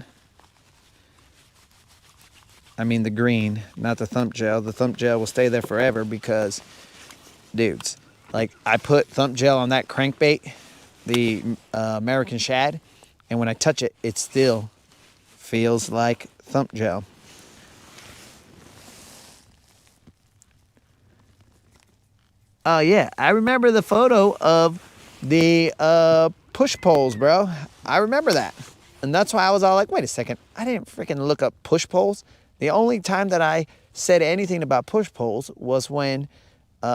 I mean the green, not the thump gel. The thump gel will stay there forever because, dudes, like I put thump gel on that crankbait, the American shad, and when I touch it, it still feels like thump gel. Oh yeah, I remember the photo of the push poles, bro. I remember that. And that's why I was all like, wait a second, I didn't freaking look up push poles. The only time that I said anything about push poles was when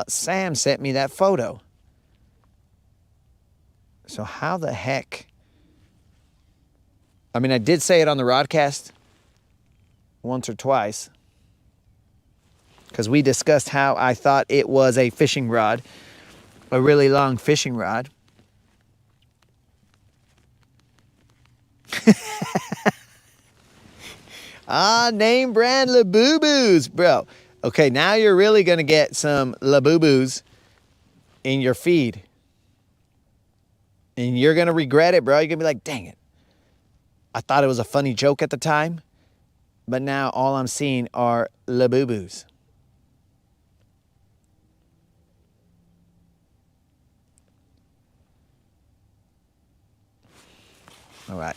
Sam sent me that photo. So how the heck? I mean, I did say it on the rodcast once or twice, because we discussed how I thought it was a fishing rod, a really long fishing rod. Name brand Labubu's, bro. Okay, now you're really gonna get some Labubu's in your feed. And you're gonna regret it, bro. You're gonna be like, dang it. I thought it was a funny joke at the time, but now all I'm seeing are Labubu's. All right.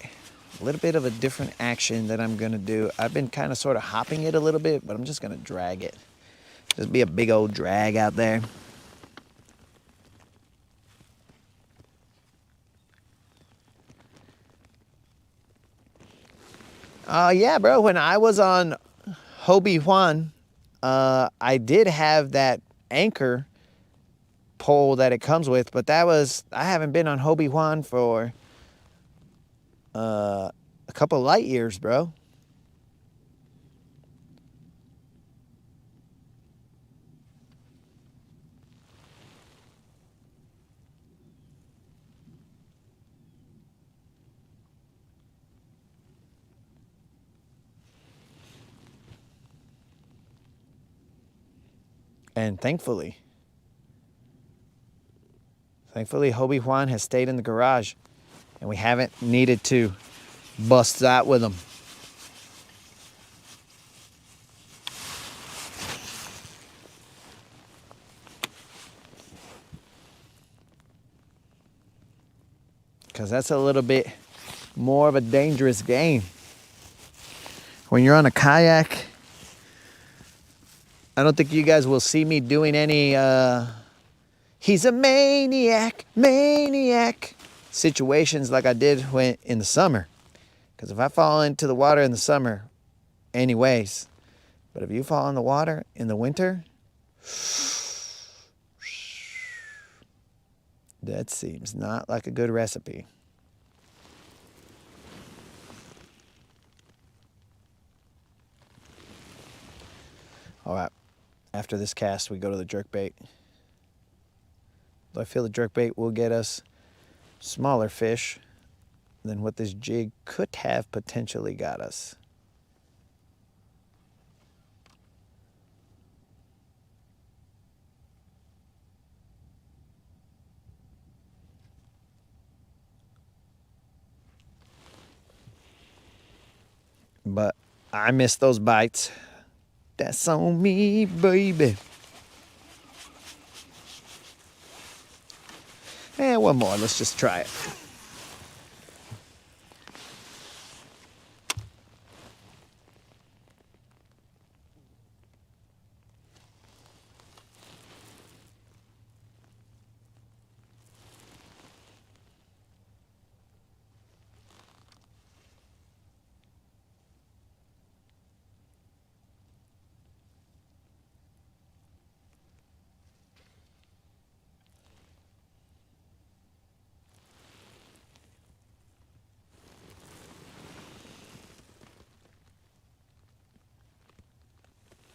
A little bit of a different action that I'm gonna do. I've been kind of sort of hopping it a little bit, but I'm just gonna drag it. Just be a big old drag out there. Yeah, bro, when I was on Hobie Juan, I did have that anchor pole that it comes with, but I haven't been on Hobie Juan for a couple light years, bro. And thankfully, Hobie Juan has stayed in the garage, and we haven't needed to bust that with him. Because that's a little bit more of a dangerous game. When you're on a kayak, I don't think you guys will see me doing any he's a maniac situations like I did when in the summer. Because if I fall into the water in the summer, anyways, but if you fall in the water in the winter, that seems not like a good recipe. All right, after this cast, we go to the jerkbait. I feel the jerkbait will get us smaller fish than what this jig could have potentially got us. But I missed those bites. That's on me, baby. And one more. Let's just try it.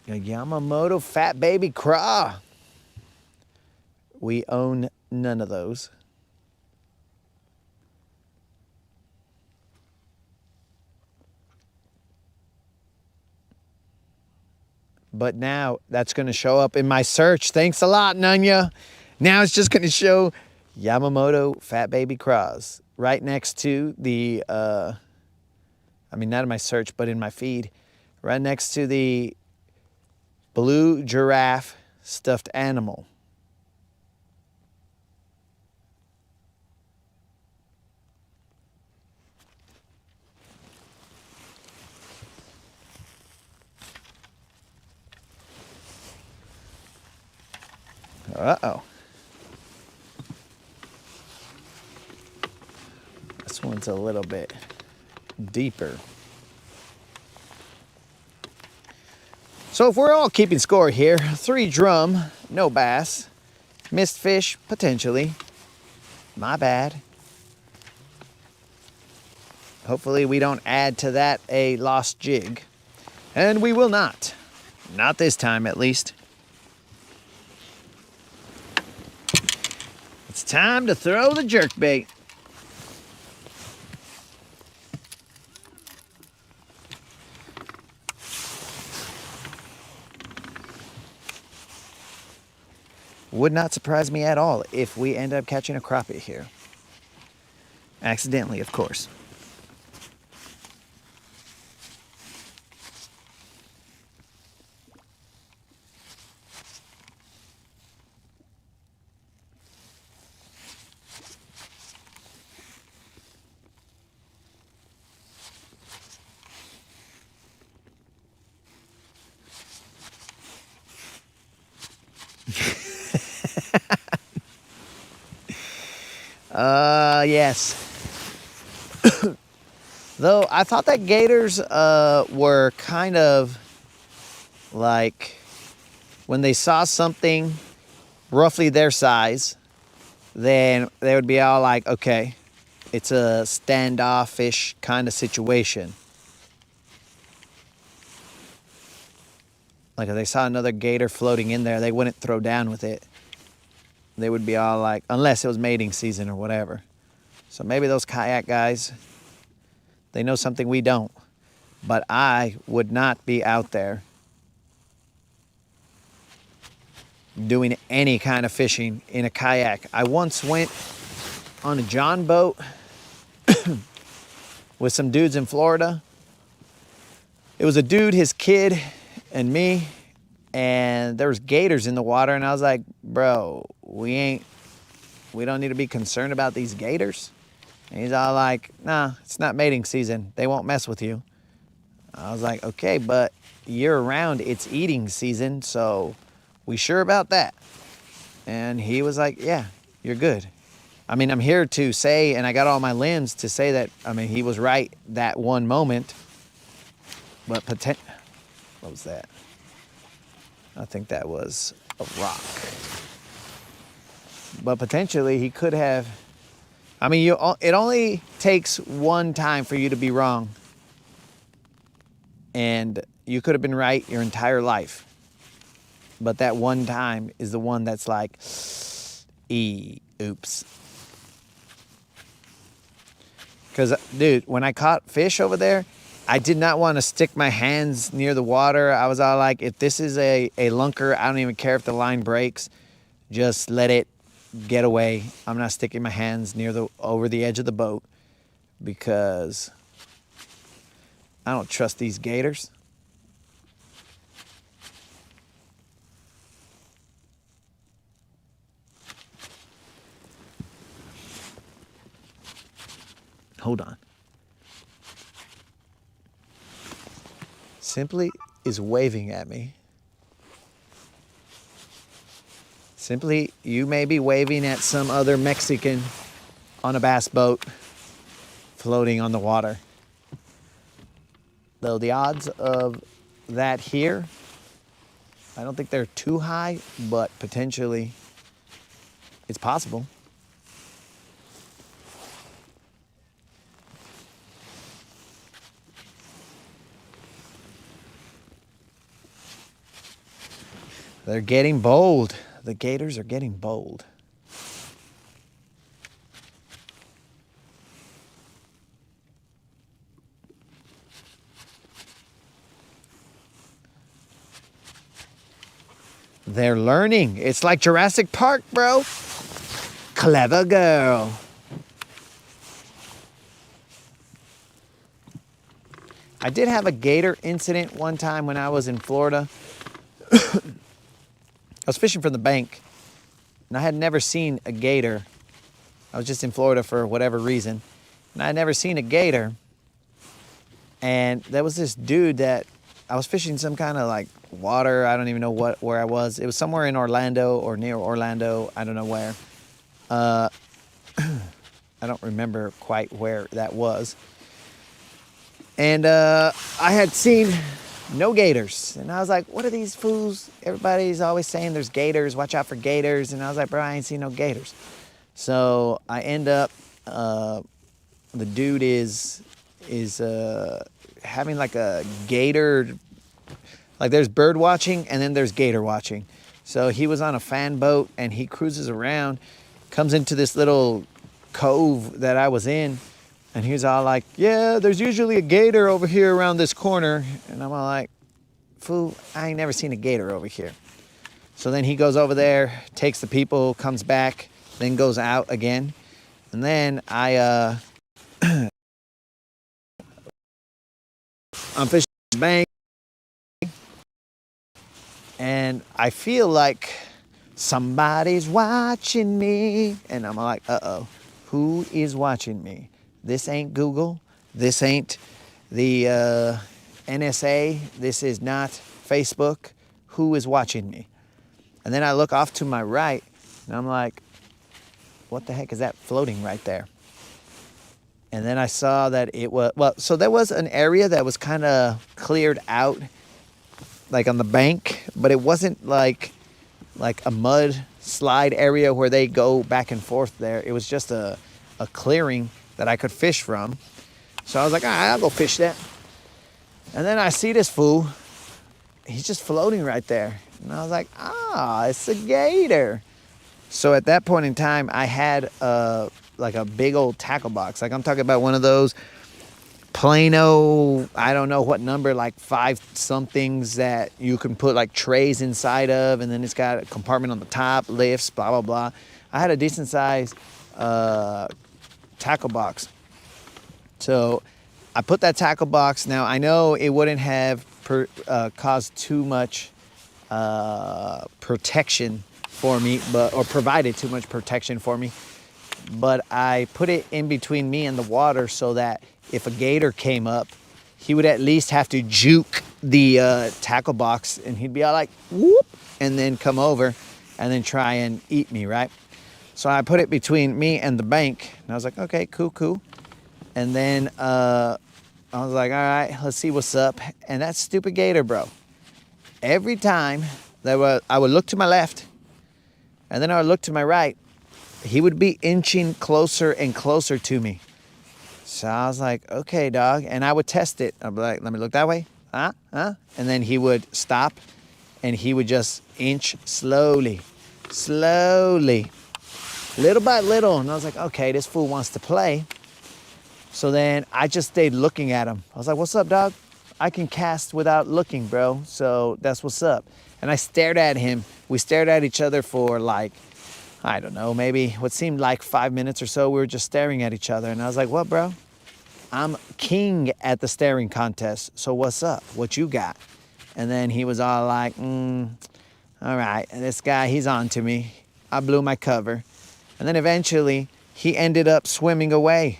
A Yamamoto Fat Baby Craw. We own none of those. But now that's going to show up in my search. Thanks a lot, Nunya. Now it's just going to show Yamamoto Fat Baby Craws. right next to the, I mean, not in my search, but in my feed, right next to the blue giraffe stuffed animal. Uh-oh. This one's a little bit deeper. So if we're all keeping score here, 3 drum, no bass. Missed fish, potentially. My bad. Hopefully we don't add to that a lost jig. And we will not. Not this time, at least. It's time to throw the jerkbait. Would not surprise me at all if we end up catching a crappie here. Accidentally, of course. Yes. Though I thought that gators were kind of like when they saw something roughly their size, then they would be all like, okay, it's a standoffish kind of situation. Like if they saw another gator floating in there, they wouldn't throw down with it. They would be all like, unless it was mating season or whatever. So maybe those kayak guys, they know something we don't. But I would not be out there doing any kind of fishing in a kayak. I once went on a John boat with some dudes in Florida. It was a dude, his kid, and me, and there was gators in the water, and I was like, bro, we don't need to be concerned about these gators. And he's all like, nah, it's not mating season. They won't mess with you. I was like, okay, but year round it's eating season, so we sure about that? And he was like, yeah, you're good. I mean, I'm here to say, and I got all my limbs to say that, I mean, he was right that one moment, but what was that? I think that was a rock. But potentially he could have, I mean, it only takes one time for you to be wrong. And you could have been right your entire life. But that one time is the one that's like, oops. Because, dude, when I caught fish over there, I did not want to stick my hands near the water. I was all like, if this is a lunker, I don't even care if the line breaks. Just let it get away. I'm not sticking my hands over the edge of the boat because I don't trust these gators. Hold on. Simply is waving at me. Simply, you may be waving at some other Mexican on a bass boat floating on the water. Though the odds of that here, I don't think they're too high, but potentially it's possible. They're getting bold. The gators are getting bold. They're learning. It's like Jurassic Park, bro. Clever girl. I did have a gator incident one time when I was in Florida. I was fishing from the bank, and I had never seen a gator. I was just in Florida for whatever reason, and I had never seen a gator. And there was this dude that I was fishing some kind of like water. I don't even know where I was. It was somewhere in Orlando or near Orlando. I don't know where. I don't remember quite where that was. And I had seen no gators. And I was like, what are these fools? Everybody's always saying there's gators. Watch out for gators. And I was like, bro, I ain't seen no gators. So I end up, the dude is having like a gator, like there's bird watching and then there's gator watching. So he was on a fan boat and he cruises around, comes into this little cove that I was in, and he's all like, yeah, there's usually a gator over here around this corner. And I'm all like, fool, I ain't never seen a gator over here. So then he goes over there, takes the people, comes back, then goes out again. And then I'm fishing the bank, and I feel like somebody's watching me. And I'm like, uh-oh, who is watching me? This ain't Google. This ain't the NSA. This is not Facebook. Who is watching me? And then I look off to my right, and I'm like, what the heck is that floating right there? And then I saw that it was, well, so there was an area that was kind of cleared out, like on the bank, but it wasn't like a mud slide area where they go back and forth there. It was just a clearing that I could fish from. So I was like, all right, I'll go fish that. And then I see this fool. He's just floating right there. And I was like, it's a gator. So at that point in time, I had like a big old tackle box. Like I'm talking about one of those Plano, I don't know what number, like 5 somethings that you can put like trays inside of, and then it's got a compartment on the top, lifts, blah, blah, blah. I had a decent size tackle box. So I put that tackle box. Now I know it wouldn't have caused too much protection for me, or provided too much protection for me. But I put it in between me and the water so that if a gator came up, he would at least have to juke the tackle box, and he'd be all like, whoop, and then come over and then try and eat me, right? So I put it between me and the bank, and I was like, okay, cool. And then I was like, all right, let's see what's up. And that stupid gator, bro, every time that I would look to my left, and then I would look to my right, he would be inching closer and closer to me. So I was like, okay, dog. And I would test it. I'd be like, let me look that way. Huh? And then he would stop, and he would just inch slowly, little by little. And I was like, okay, this fool wants to play. So then I just stayed looking at him. I was like, what's up, dog? I can cast without looking, bro. So that's what's up. And I stared at him. We stared at each other for like, I don't know, maybe what seemed like 5 minutes or so. We were just staring at each other. And I was like, what, bro? I'm king at the staring contest. So what's up? What you got? And then he was all like, all right. And this guy, he's on to me. I blew my cover. And then eventually he ended up swimming away.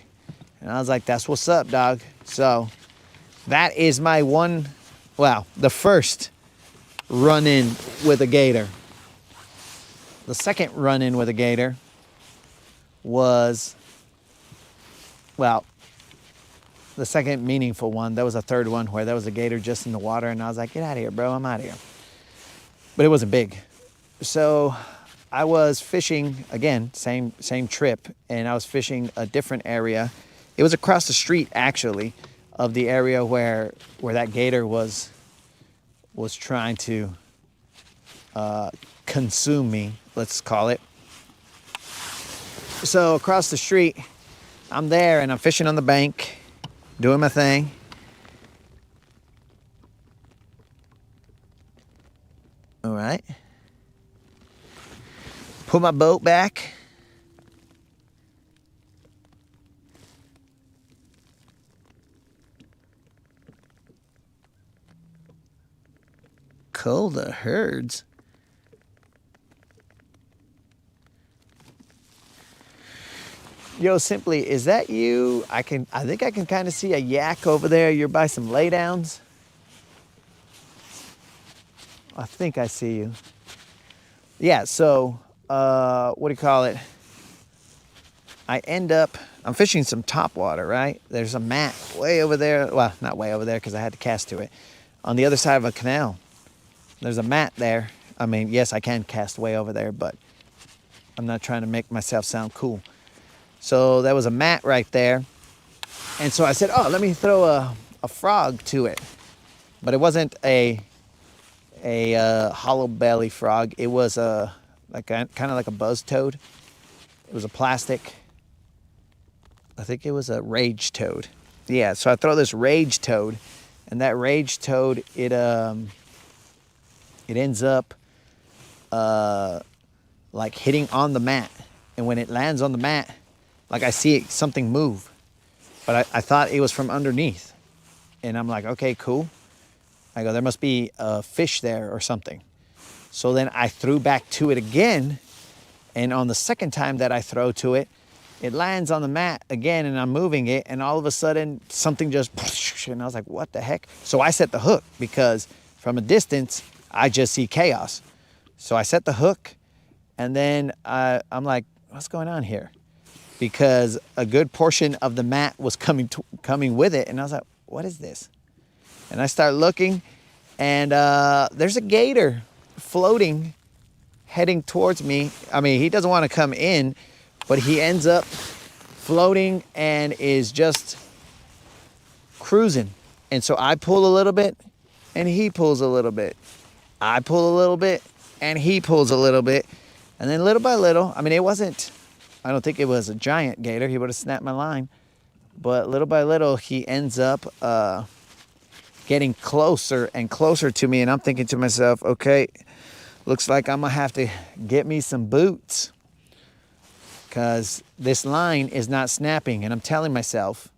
And I was like, that's what's up, dog. So that is my the first run-in with a gator. The second run-in with a gator was, the second meaningful one. There was a third one where there was a gator just in the water, and I was like, get out of here, bro, I'm out of here. But it wasn't big. So I was fishing, again, same trip, and I was fishing a different area. It was across the street, actually, of the area where that gator was trying to consume me, let's call it. So across the street, I'm there and I'm fishing on the bank, doing my thing. All right. Put my boat back. cull the herds. Yo, Simply, is that you? I think I can kind of see a yak over there. You're by some laydowns. I think I see you. Yeah, so, what do you call it? I'm fishing some topwater, right? There's a mat way over there. Well, not way over there because I had to cast to it. On the other side of a canal, there's a mat there. I mean, yes, I can cast way over there, but I'm not trying to make myself sound cool. So there was a mat right there. And so I said, oh, let me throw a frog to it. But it wasn't a hollow belly frog. It was kind of like a buzz toad. It was a plastic. I think it was a rage toad. Yeah, so I throw this rage toad, and that rage toad, it ends up like hitting on the mat. And when it lands on the mat, like I see something move. But I thought it was from underneath. And I'm like, okay, cool. I go, there must be a fish there or something. So then I threw back to it again. And on the second time that I throw to it, it lands on the mat again and I'm moving it. And all of a sudden something just, and I was like, what the heck? So I set the hook because from a distance, I just see chaos. So I set the hook and then I'm like, what's going on here? Because a good portion of the mat was coming with it. And I was like, what is this? And I start looking and there's a gator floating, heading towards me. I mean, he doesn't want to come in, but he ends up floating and is just cruising. And so I pull a little bit and he pulls a little bit. I pull a little bit and he pulls a little bit. And then little by little, I mean, I don't think it was a giant gator. He would have snapped my line. But little by little, he ends up getting closer and closer to me. And I'm thinking to myself, okay, looks like I'm going to have to get me some boots because this line is not snapping. And I'm telling myself,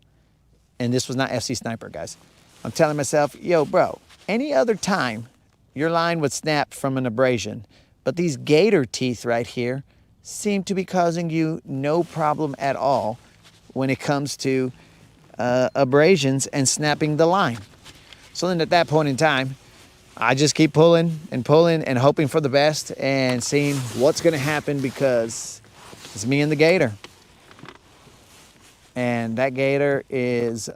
and this was not FC Sniper, guys. I'm telling myself, yo, bro, any other time your line would snap from an abrasion. But these gator teeth right here seem to be causing you no problem at all when it comes to abrasions and snapping the line. So then at that point in time, I just keep pulling and hoping for the best and seeing what's going to happen because it's me and the gator. And that gator is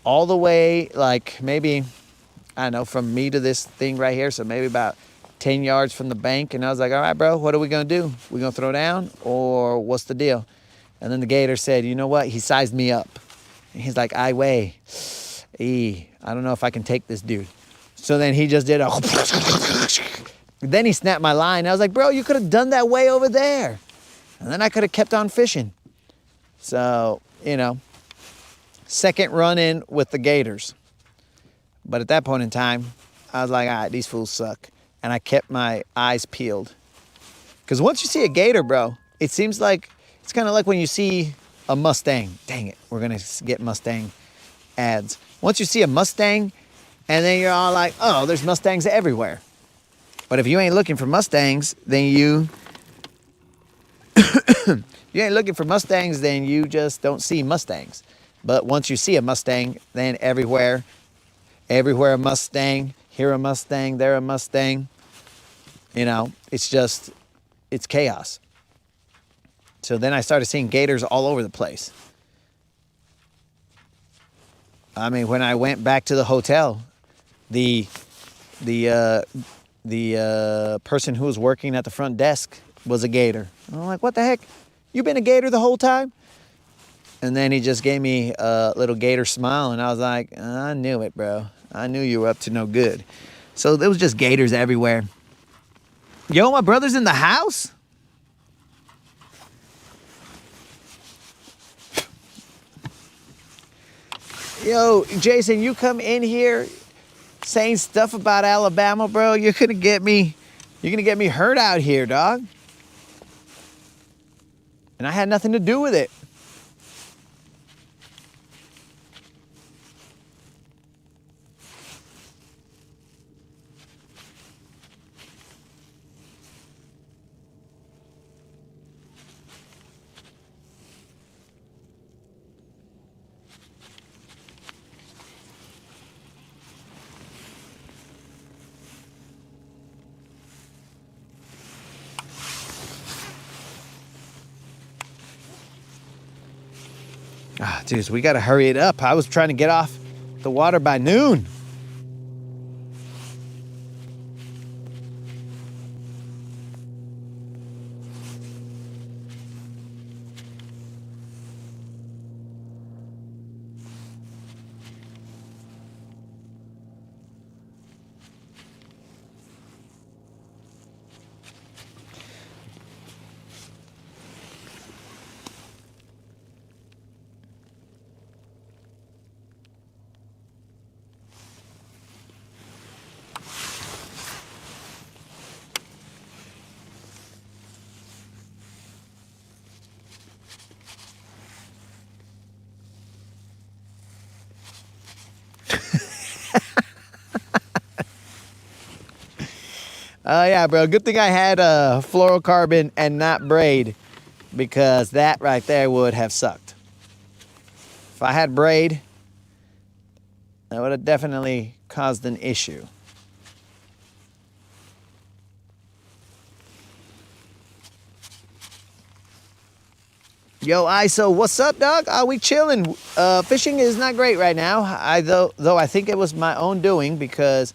all the way, like maybe, I don't know, from me to this thing right here. So maybe about 10 yards from the bank. And I was like, all right, bro, what are we going to do? We going to throw down or what's the deal? And then the gator said, you know what? He sized me up. And he's like, I weigh. I don't know if I can take this dude. So then he just did a... Then he snapped my line. I was like, bro, you could have done that way over there. And then I could have kept on fishing. So, you know, second run in with the gators. But at that point in time, I was like, all right, these fools suck. And I kept my eyes peeled. Because once you see a gator, bro, it seems like, it's kind of like when you see a Mustang. Dang it, we're going to get Mustang ads. Once you see a Mustang, and then you're all like, oh, there's Mustangs everywhere. But if you ain't looking for Mustangs, then you ain't looking for Mustangs, then you just don't see Mustangs. But once you see a Mustang, then everywhere a Mustang, here a Mustang, there a Mustang. You know, it's chaos. So then I started seeing gators all over the place. I mean, when I went back to the hotel, the person who was working at the front desk was a gator. I'm like, what the heck? You been a gator the whole time? And then he just gave me a little gator smile, and I was like, I knew it, bro. I knew you were up to no good. So there was just gators everywhere. Yo, my brother's in the house? Yo, Jason, you come in here saying stuff about Alabama, bro. You're gonna get me hurt out here, dog. And I had nothing to do with it. Dude, we got to hurry it up. I was trying to get off the water by noon. Yeah, bro. Good thing I had fluorocarbon and not braid, because that right there would have sucked. If I had braid, that would have definitely caused an issue. Yo, ISO, what's up, dog? Are we chilling? Fishing is not great right now. Though I think it was my own doing, because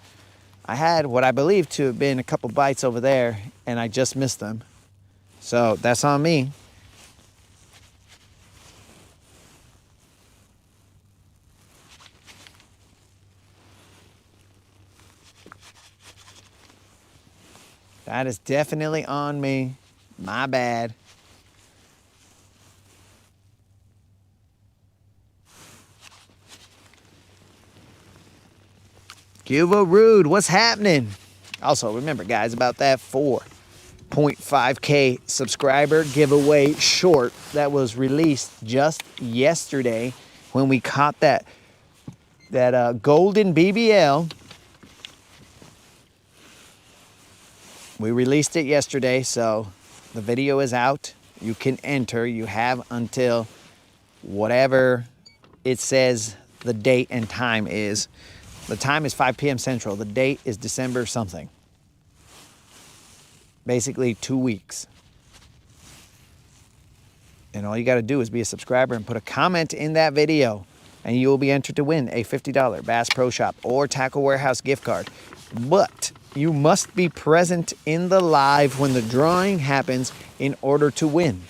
I had what I believe to have been a couple bites over there, and I just missed them. So that's on me. That is definitely on me. My bad. Cuba Rude, what's happening? Also, remember, guys, about that 4.5K subscriber giveaway short that was released just yesterday when we caught that golden BBL. We released it yesterday, so the video is out. You can enter. You have until whatever it says the date and time is. The time is 5 p.m. Central. The date is December something. Basically 2 weeks. And all you got to do is be a subscriber and put a comment in that video, and you will be entered to win a $50 Bass Pro Shop or Tackle Warehouse gift card. But you must be present in the live when the drawing happens in order to win.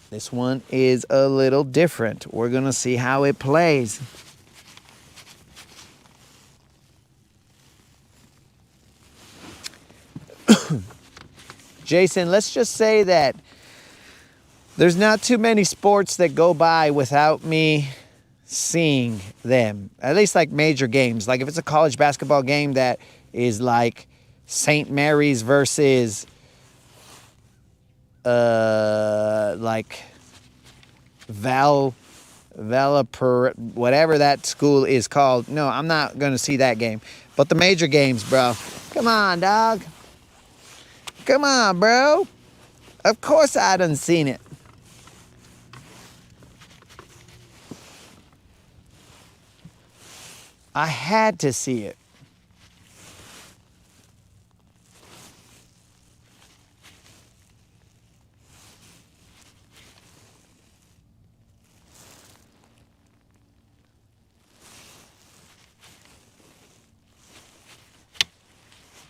This one is a little different. We're going to see how it plays. Jason, let's just say that there's not too many sports that go by without me seeing them. At least like major games. Like if it's a college basketball game that is like St. Mary's versus like whatever that school is called. No, I'm not going to see that game. But the major games, bro. Come on, dog. Come on, bro. Of course I done seen it. I had to see it.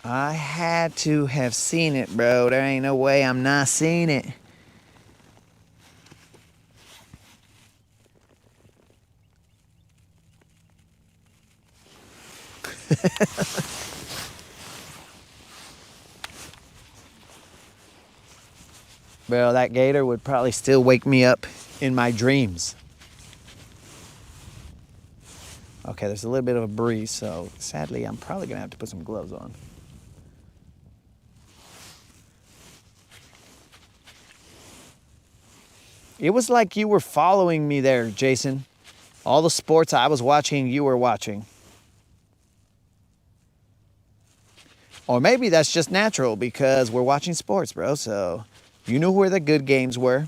I had to have seen it, bro. There ain't no way I'm not seeing it. Bro, that gator would probably still wake me up in my dreams. Okay, there's a little bit of a breeze, so sadly I'm probably gonna have to put some gloves on. It was like you were following me there, Jason. All the sports I was watching, you were watching. Or maybe that's just natural because we're watching sports, bro. So you knew where the good games were.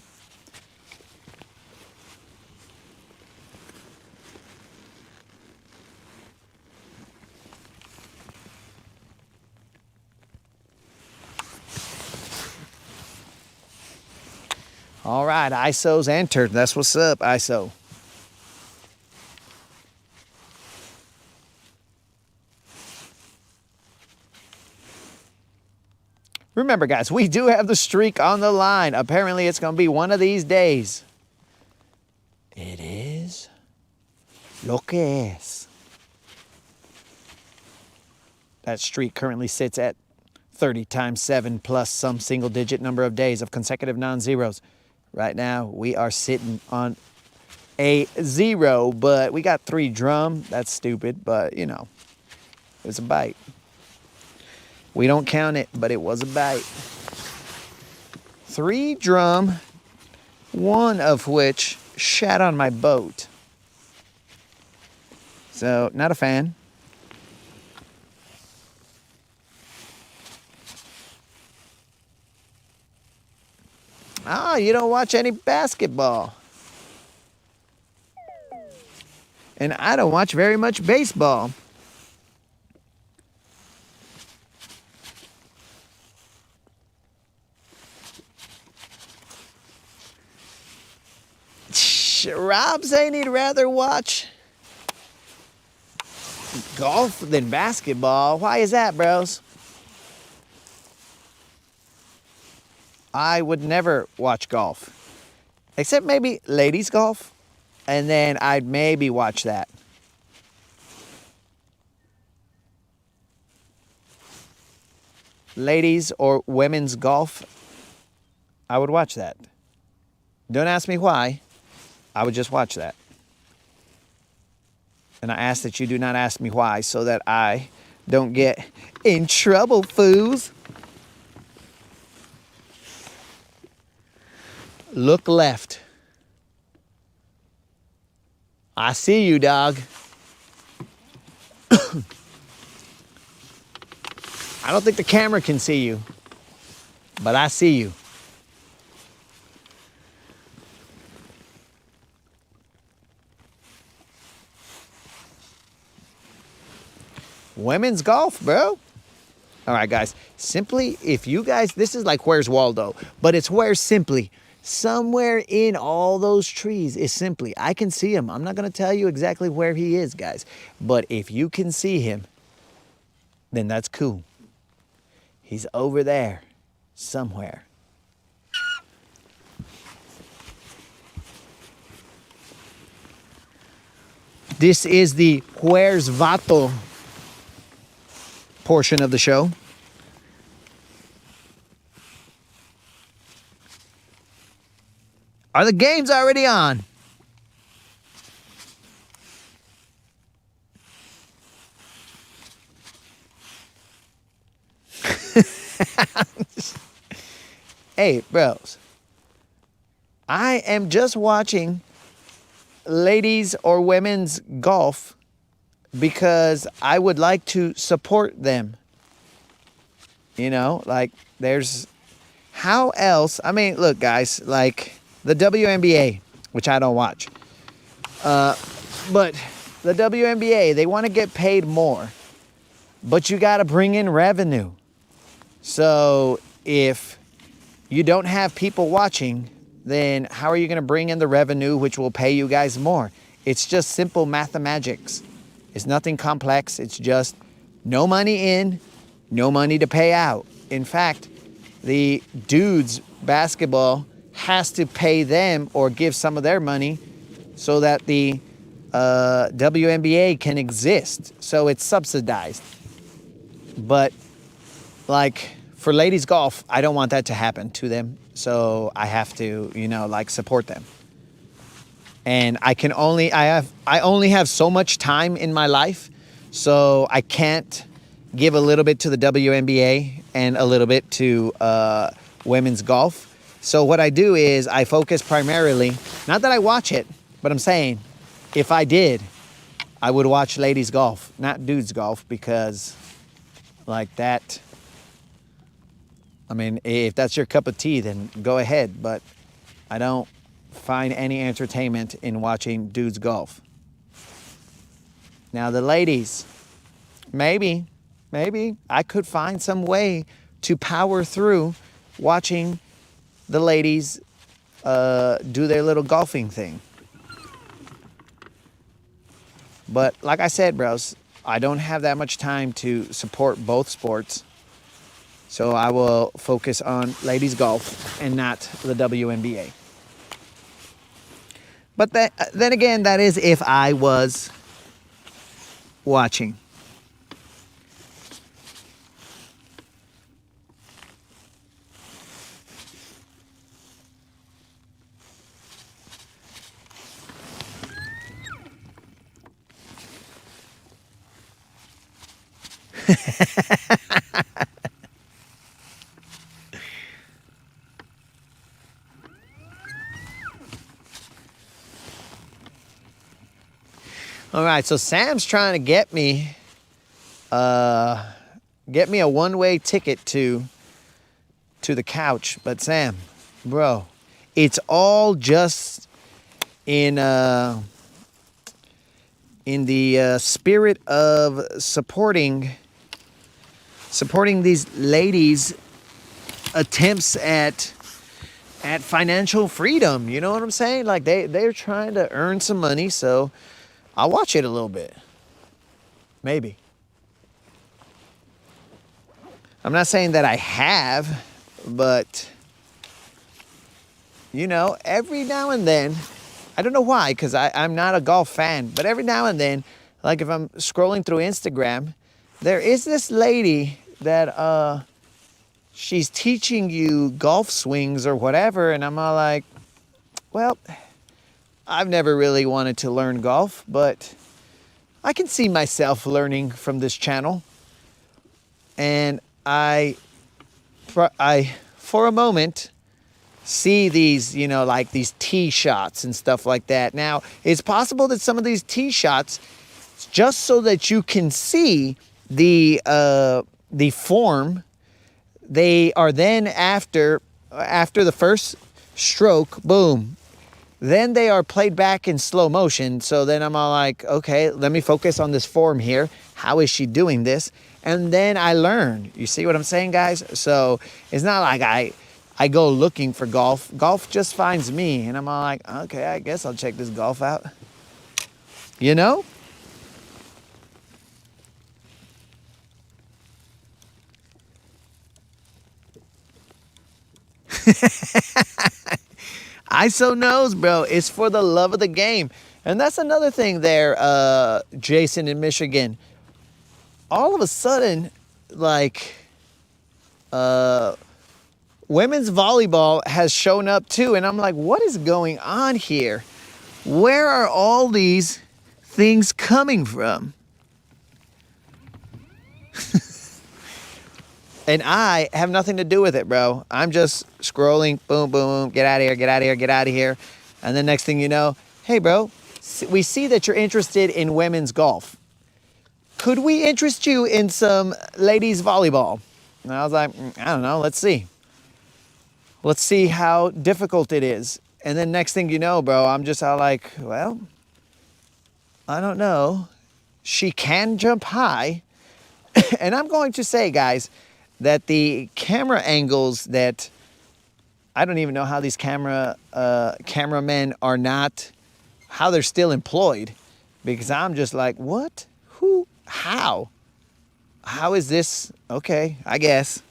All right, ISO's entered. That's what's up, ISO. Remember, guys, we do have the streak on the line. Apparently, it's going to be one of these days. It is lo que es. That streak currently sits at 30 times 7 plus some single-digit number of days of consecutive non-zeros. Right now, we are sitting on a 0, but we got 3 drum. That's stupid, but, you know, it was a bite. We don't count it, but it was a bite. 3 drum, one of which shat on my boat. So, not a fan. Ah, you don't watch any basketball. And I don't watch very much baseball. Rob saying he'd rather watch golf than basketball. Why is that, bros? I would never watch golf. Except maybe ladies golf. And then I'd maybe watch that. Ladies or women's golf, I would watch that. Don't ask me why. I would just watch that. And I ask that you do not ask me why so that I don't get in trouble, fools. Look left. I see you, dog. I don't think the camera can see you, but I see you. Women's golf, bro. All right, guys. Simply, if you guys, this is like Where's Waldo, but it's Where's Simply. Somewhere in all those trees is Simply. I can see him. I'm not going to tell you exactly where he is, guys. But if you can see him, then that's cool. He's over there somewhere. This is the Where's Vato portion of the show. Are the games already on? Hey, bros. I am just watching ladies or women's golf because I would like to support them. You know, like there's, how else? I mean, look, guys, like the WNBA, which I don't watch. But the WNBA, they want to get paid more. But you got to bring in revenue. So if you don't have people watching, then how are you going to bring in the revenue which will pay you guys more? It's just simple mathematics. It's nothing complex. It's just no money in, no money to pay out. In fact, the dudes basketball has to pay them or give some of their money so that the WNBA can exist. So it's subsidized. But like for ladies golf, I don't want that to happen to them. So I have to, you know, like support them. And I only have so much time in my life, so I can't give a little bit to the WNBA and a little bit to women's golf. So what I do is I focus primarily, not that I watch it, but I'm saying if I did, I would watch ladies golf, not dudes golf, because like that, I mean, if that's your cup of tea, then go ahead, but I don't find any entertainment in watching dudes golf. Now the ladies, maybe I could find some way to power through watching the ladies do their little golfing thing. But like I said, bros, I don't have that much time to support both sports. So I will focus on ladies golf and not the WNBA. But then again, that is if I was watching. All right, so Sam's trying to get me a one-way ticket to the couch. But Sam, bro, it's all just in the spirit of supporting these ladies' attempts at financial freedom. You know what I'm saying? Like they're trying to earn some money, so I'll watch it a little bit. Maybe. I'm not saying that I have, but you know, every now and then, I don't know why, because I'm not a golf fan, but every now and then, like if I'm scrolling through Instagram, there is this lady that she's teaching you golf swings or whatever, and I'm all like, well, I've never really wanted to learn golf, but I can see myself learning from this channel. And I for a moment, see these, you know, like these tee shots and stuff like that. Now, it's possible that some of these tee shots, just so that you can see the form, they are then after the first stroke, boom, then they are played back in slow motion. So then I'm all like, okay, let me focus on this form here. How is she doing this? And then I learn. You see what I'm saying, guys? So it's not like I go looking for golf. Golf just finds me. And I'm all like, okay, I guess I'll check this golf out. You know? ISO knows, bro. It's for the love of the game. And that's another thing there, Jason in Michigan. All of a sudden, like, women's volleyball has shown up too. And I'm like, what is going on here? Where are all these things coming from? And I have nothing to do with it, bro. I'm just scrolling, boom, boom, get out of here, get out of here, get out of here. And then next thing you know, hey, bro, we see that you're interested in women's golf. Could we interest you in some ladies volleyball? And I was like, I don't know, let's see. Let's see how difficult it is. And then next thing you know, bro, I'm just all like, well, I don't know. She can jump high. And I'm going to say, guys, that the camera angles that, I don't even know how these cameramen are not, how they're still employed. Because I'm just like, what? Who? How? How is this? Okay, I guess.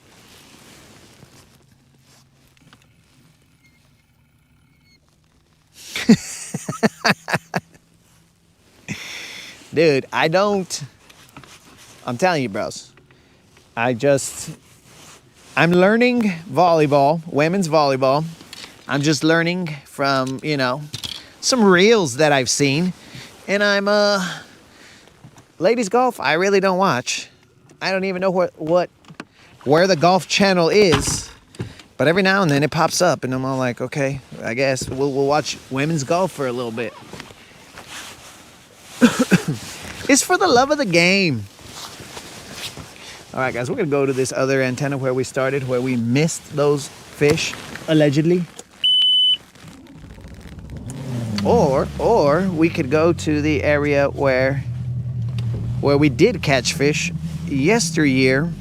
Dude, I'm telling you, bros. I'm learning volleyball, women's volleyball. I'm just learning from, you know, some reels that I've seen. And ladies golf, I really don't watch. I don't even know where the golf channel is. But every now and then it pops up and I'm all like, okay, I guess we'll watch women's golf for a little bit. It's for the love of the game. All right, guys, we're going to go to this other antenna where we started, where we missed those fish, allegedly. Or we could go to the area where we did catch fish yesteryear.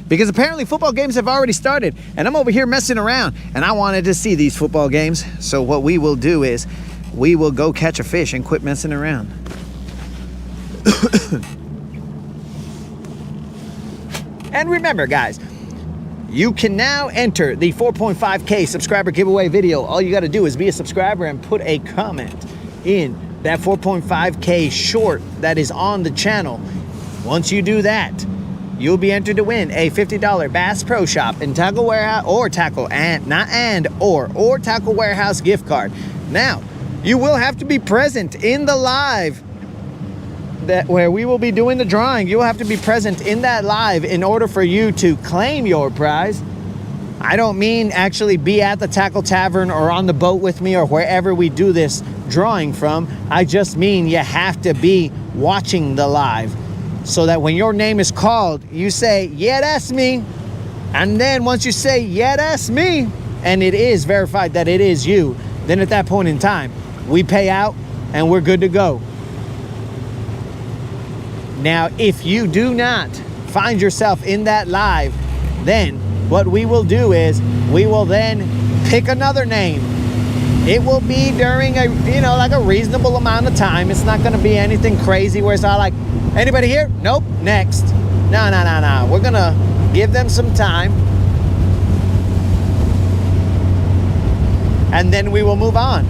Because apparently football games have already started, and I'm over here messing around, and I wanted to see these football games. So what we will do is we will go catch a fish and quit messing around. And remember, guys, you can now enter the 4.5K subscriber giveaway video. All you got to do is be a subscriber and put a comment in that 4.5K short that is on the channel. Once you do that, you'll be entered to win a $50 Bass Pro Shop and Tackle Warehouse, or Tackle Warehouse gift card. Now, you will have to be present in the live where we will be doing the drawing. You will have to be present in that live in order for you to claim your prize. I don't mean actually be at the Tackle Tavern or on the boat with me or wherever we do this drawing from. I just mean you have to be watching the live, so that when your name is called, you say, yeah, that's me. And then once you say, yeah, that's me, and it is verified that it is you, then at that point in time, we pay out and we're good to go. Now, if you do not find yourself in that live, then what we will do is we will then pick another name. It will be during a, like a reasonable amount of time. It's not going to be anything crazy where it's all like, anybody here? Nope. Next. No. We're going to give them some time. And then we will move on.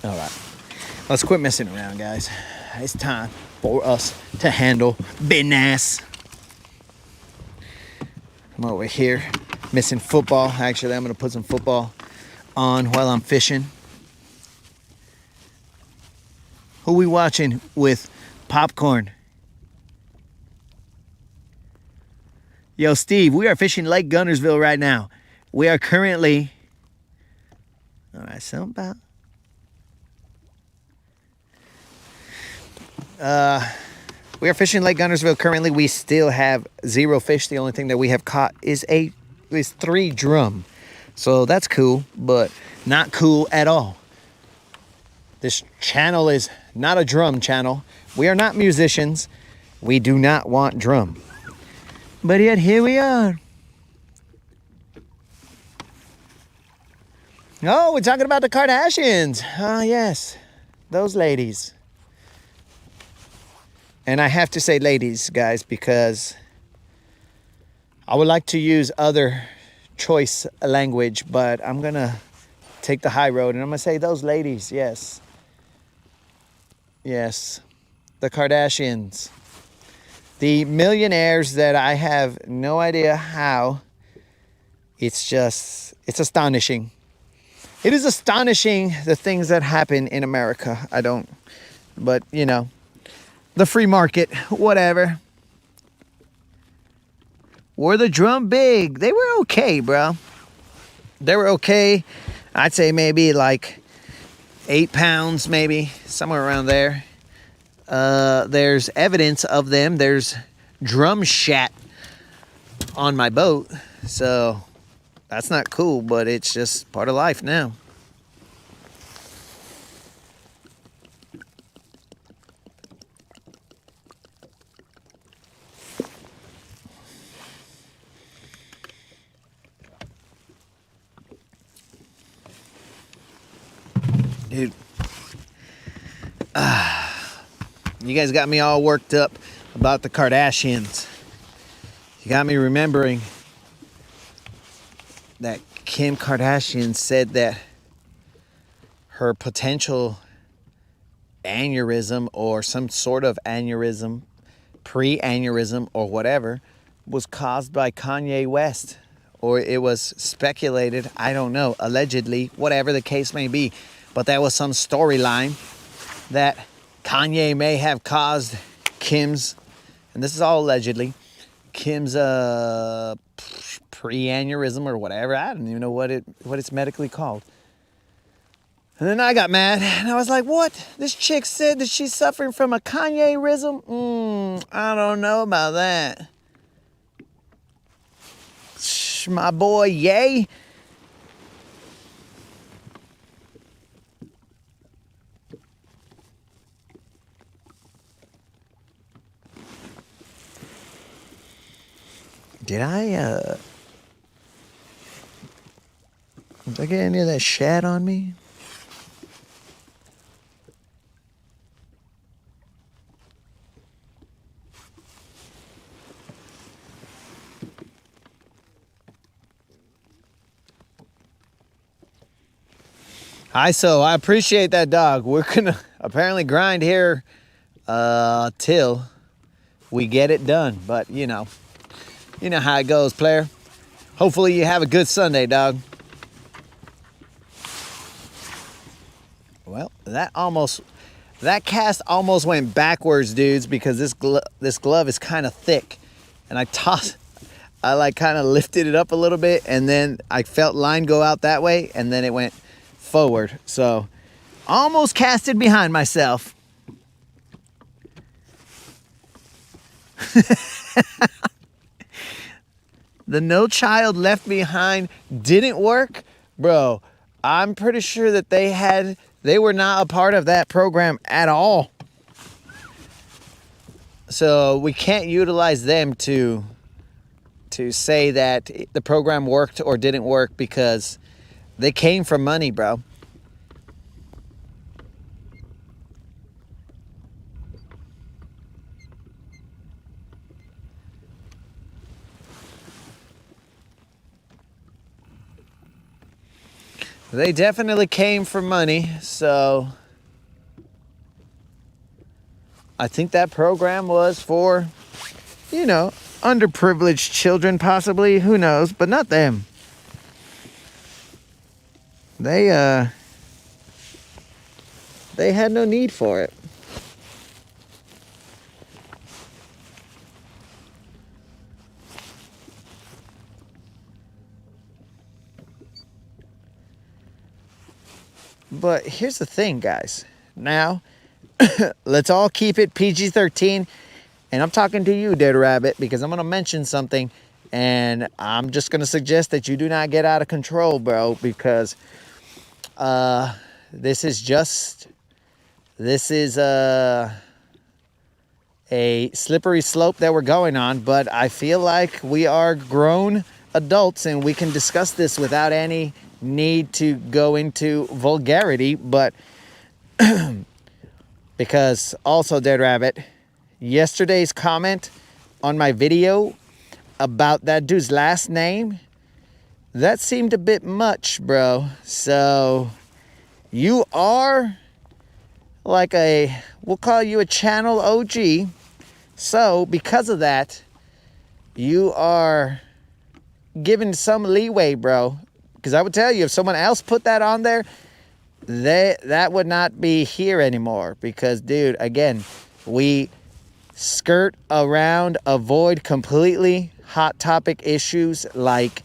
All right, let's quit messing around, guys. It's time for us to handle business. I'm over here missing football. Actually, I'm gonna put some football on while I'm fishing. Who we watching with popcorn? Yo, Steve, we are fishing Lake Guntersville right now. We are currently, all right, something about, we are fishing Lake Guntersville currently. We still have 0 fish. The only thing that we have caught is 3 drum. So that's cool, but not cool at all. This channel is not a drum channel. We are not musicians. We do not want drum. But yet here we are. Oh, we're talking about the Kardashians. Ah, yes, those ladies. And I have to say ladies, guys, because I would like to use other choice language, but I'm going to take the high road and I'm going to say those ladies, yes. Yes, the Kardashians. The millionaires that I have no idea how. It's astonishing. It is astonishing the things that happen in America. But the free market, whatever. Were the drum big? They were okay, bro. They were okay. I'd say maybe like 8 pounds, maybe somewhere around there. There's evidence of them. There's drum shat on my boat. So that's not cool, but it's just part of life now. Dude, you guys got me all worked up about the Kardashians. You got me remembering that Kim Kardashian said that her potential aneurysm or some sort of aneurysm, pre-aneurysm or whatever, was caused by Kanye West. Or it was speculated, I don't know, allegedly, whatever the case may be. But that was some storyline that Kanye may have caused Kim's, and this is all allegedly, Kim's pre-aneurysm or whatever. I don't even know what it's medically called. And then I got mad, and I was like, what? This chick said that she's suffering from a Kanye-rism? I don't know about that. My boy, yay. Did I get any of that shat on me? So I appreciate that, dog. We're gonna apparently grind here till we get it done. But you know how it goes, player. Hopefully you have a good Sunday, dog. Well, that cast almost went backwards, dudes, because this glove is kind of thick, and I kind of lifted it up a little bit, and then I felt line go out that way, and then it went forward. So almost casted behind myself. The No Child Left Behind didn't work, bro. I'm pretty sure that they were not a part of that program at all. So we can't utilize them to say that the program worked or didn't work, because they came for money, bro. They definitely came for money, so I think that program was for, underprivileged children, possibly. Who knows? But not them. They had no need for it. But here's the thing, guys. Now, let's all keep it PG-13. And I'm talking to you, Dead Rabbit, because I'm going to mention something. And I'm just going to suggest that you do not get out of control, bro. Because this is a slippery slope that we're going on. But I feel like we are grown adults and we can discuss this without any need to go into vulgarity. But because also, Dead Rabbit, yesterday's comment on my video about that dude's last name, that seemed a bit much, bro. So you are like we'll call you a channel OG. So because of that, you are given some leeway, bro. Because I would tell you, if someone else put that on there, that would not be here anymore. Because, dude, again, we skirt around, avoid completely hot topic issues like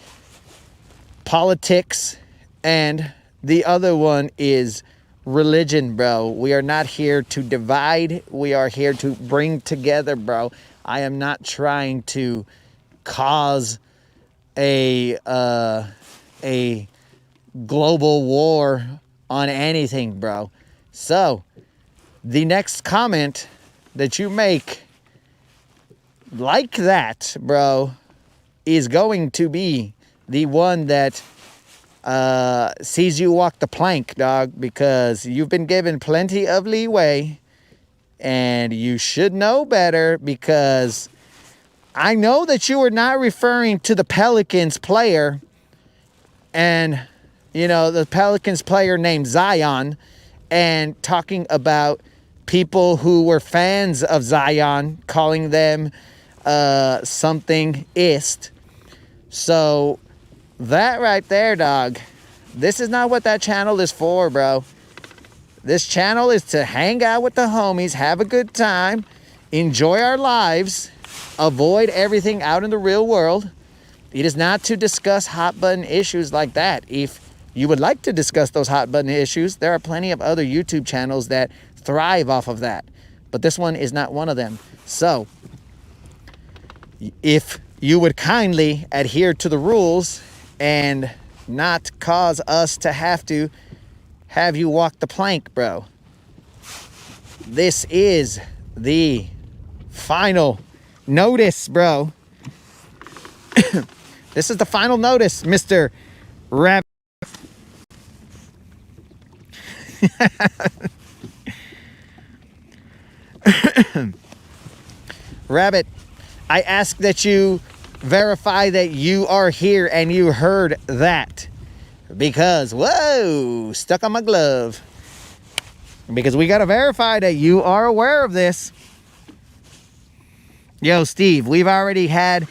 politics, and the other one is religion, bro. We are not here to divide. We are here to bring together, bro. I am not trying to cause a global war on anything, bro. So the next comment that you make like that, bro, is going to be the one that sees you walk the plank, dog, because you've been given plenty of leeway and you should know better, because I know that you were not referring to the Pelicans player and, the Pelicans player named Zion, and talking about people who were fans of Zion, calling them something ist. So that right there, dog, this is not what that channel is for, bro. This channel is to hang out with the homies, have a good time, enjoy our lives, avoid everything out in the real world. It is not to discuss hot button issues like that. If you would like to discuss those hot button issues, there are plenty of other YouTube channels that thrive off of that. But this one is not one of them. So, if you would kindly adhere to the rules and not cause us to have you walk the plank, bro. This is the final notice, bro. This is the final notice, Mr. Rabbit. Rabbit, I ask that you verify that you are here and you heard that. Because, whoa, stuck on my glove. Because we got to verify that you are aware of this. Yo, Steve, we've already had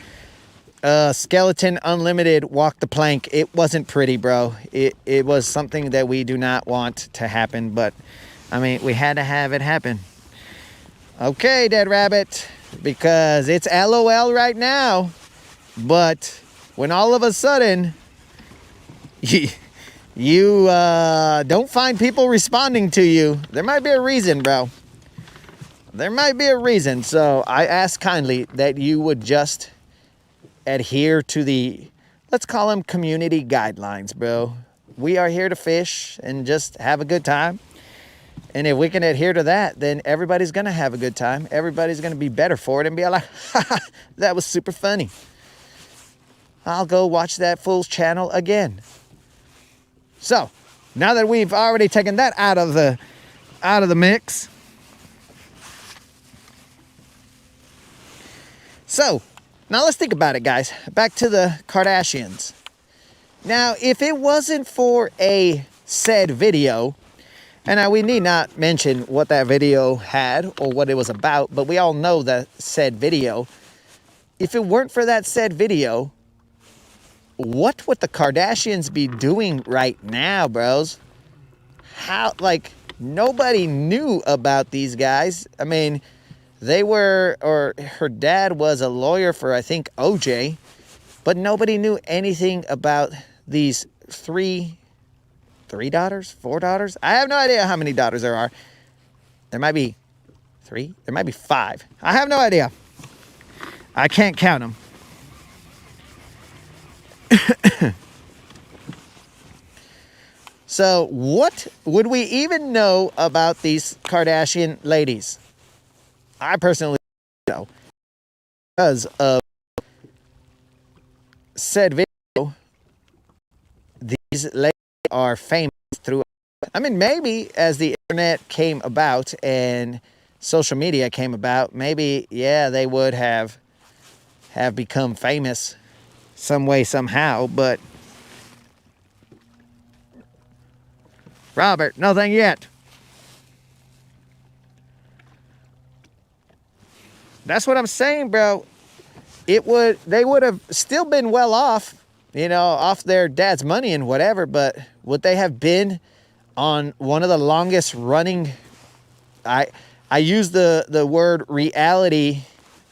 Skeleton Unlimited walk the plank. It wasn't pretty, bro. It was something that we do not want to happen. But, I mean, we had to have it happen. Okay, Dead Rabbit. Because it's LOL right now. But when all of a sudden you don't find people responding to you, there might be a reason, bro. There might be a reason. So I ask kindly that you would just adhere to the, let's call them community guidelines, bro. We are here to fish and just have a good time. And if we can adhere to that, then everybody's going to have a good time. Everybody's going to be better for it and be like, haha, that was super funny. I'll go watch that fool's channel again. So, now that we've already taken that out of the mix. So, now let's think about it, guys. Back to the Kardashians. Now, if it wasn't for a said video, and we need not mention what that video had or what it was about, but we all know that said video. If it weren't for that said video, what would the Kardashians be doing right now, bros? How, like, nobody knew about these guys. I mean, they were, or her dad was a lawyer for, I think, OJ, but nobody knew anything about these three daughters, 4 daughters. I have no idea how many daughters there are. There might be 3. There might be 5. I have no idea. I can't count them. So what would we even know about these Kardashian ladies? I personally don't know. Because of said video, these ladies are famous through, I mean, maybe as the internet came about and social media came about, maybe, yeah, they would have become famous some way, somehow, but Robert, nothing yet. That's what I'm saying, bro. They would have still been well off, you know, off their dad's money and whatever, but would they have been on one of the longest running, I use the word reality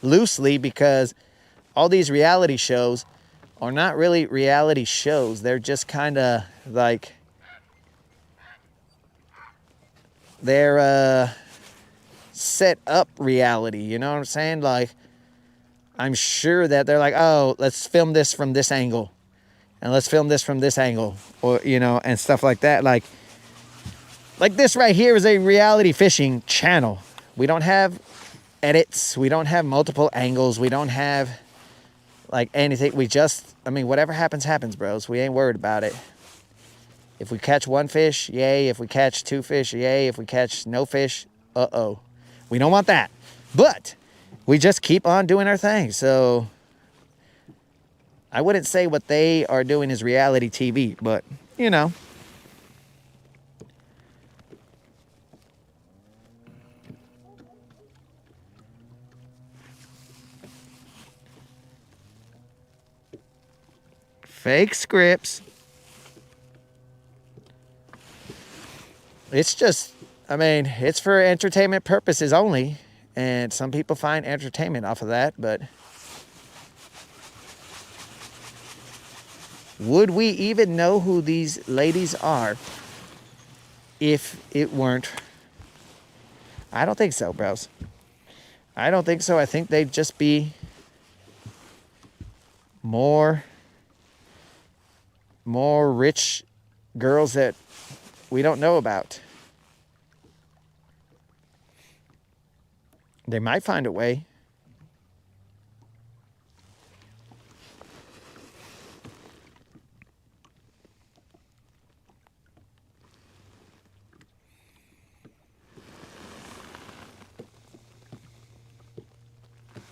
loosely because all these reality shows are not really reality shows. They're just kind of like, they're set up reality, you know what I'm saying? Like, I'm sure that they're like, oh, let's film this from this angle, and let's film this from this angle, or, you know, and stuff like that. Like this right here is a reality fishing channel. We don't have edits. We don't have multiple angles. We don't have like anything. We just, I mean, whatever happens, happens, bros. We ain't worried about it. If we catch 1 fish, yay. If we catch 2 fish, yay. If we catch no fish, uh-oh. We don't want that. But we just keep on doing our thing. So I wouldn't say what they are doing is reality TV, but, you know. Fake scripts. It's just, I mean, it's for entertainment purposes only. And some people find entertainment off of that, but would we even know who these ladies are if it weren't? I don't think so, bros. I don't think so. I think they'd just be more rich girls that we don't know about. They might find a way.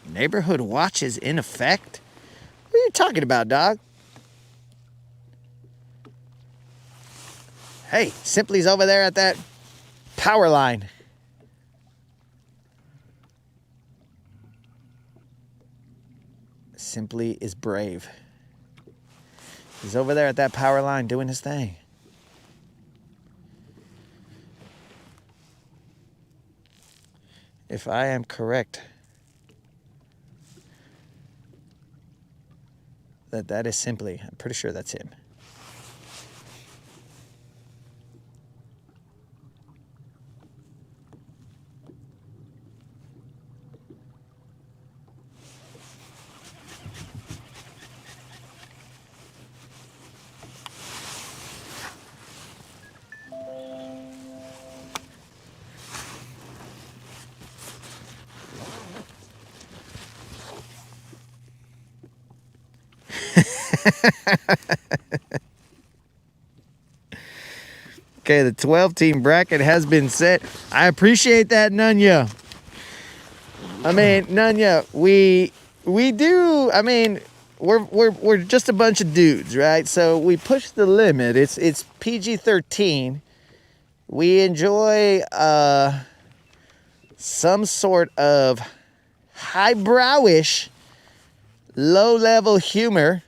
Neighborhood watch is in effect? What are you talking about, dog? Hey, Simply's over there at that power line. Simply is brave. He's over there at that power line doing his thing. If I am correct, that is Simply. I'm pretty sure that's him. Okay, the 12-team bracket has been set. I appreciate that, Nunya. I mean, Nunya, we do. I mean, we're just a bunch of dudes, right? So we push the limit. It's PG-13. We enjoy some sort of highbrowish, low-level humor.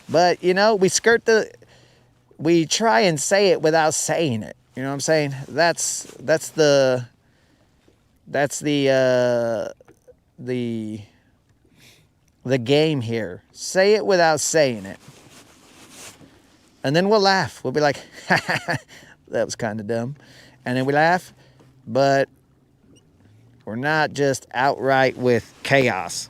But, you know, we try and say it without saying it. You know what I'm saying? That's the game here. Say it without saying it. And then we'll laugh. We'll be like, that was kind of dumb. And then we laugh, but we're not just outright with chaos.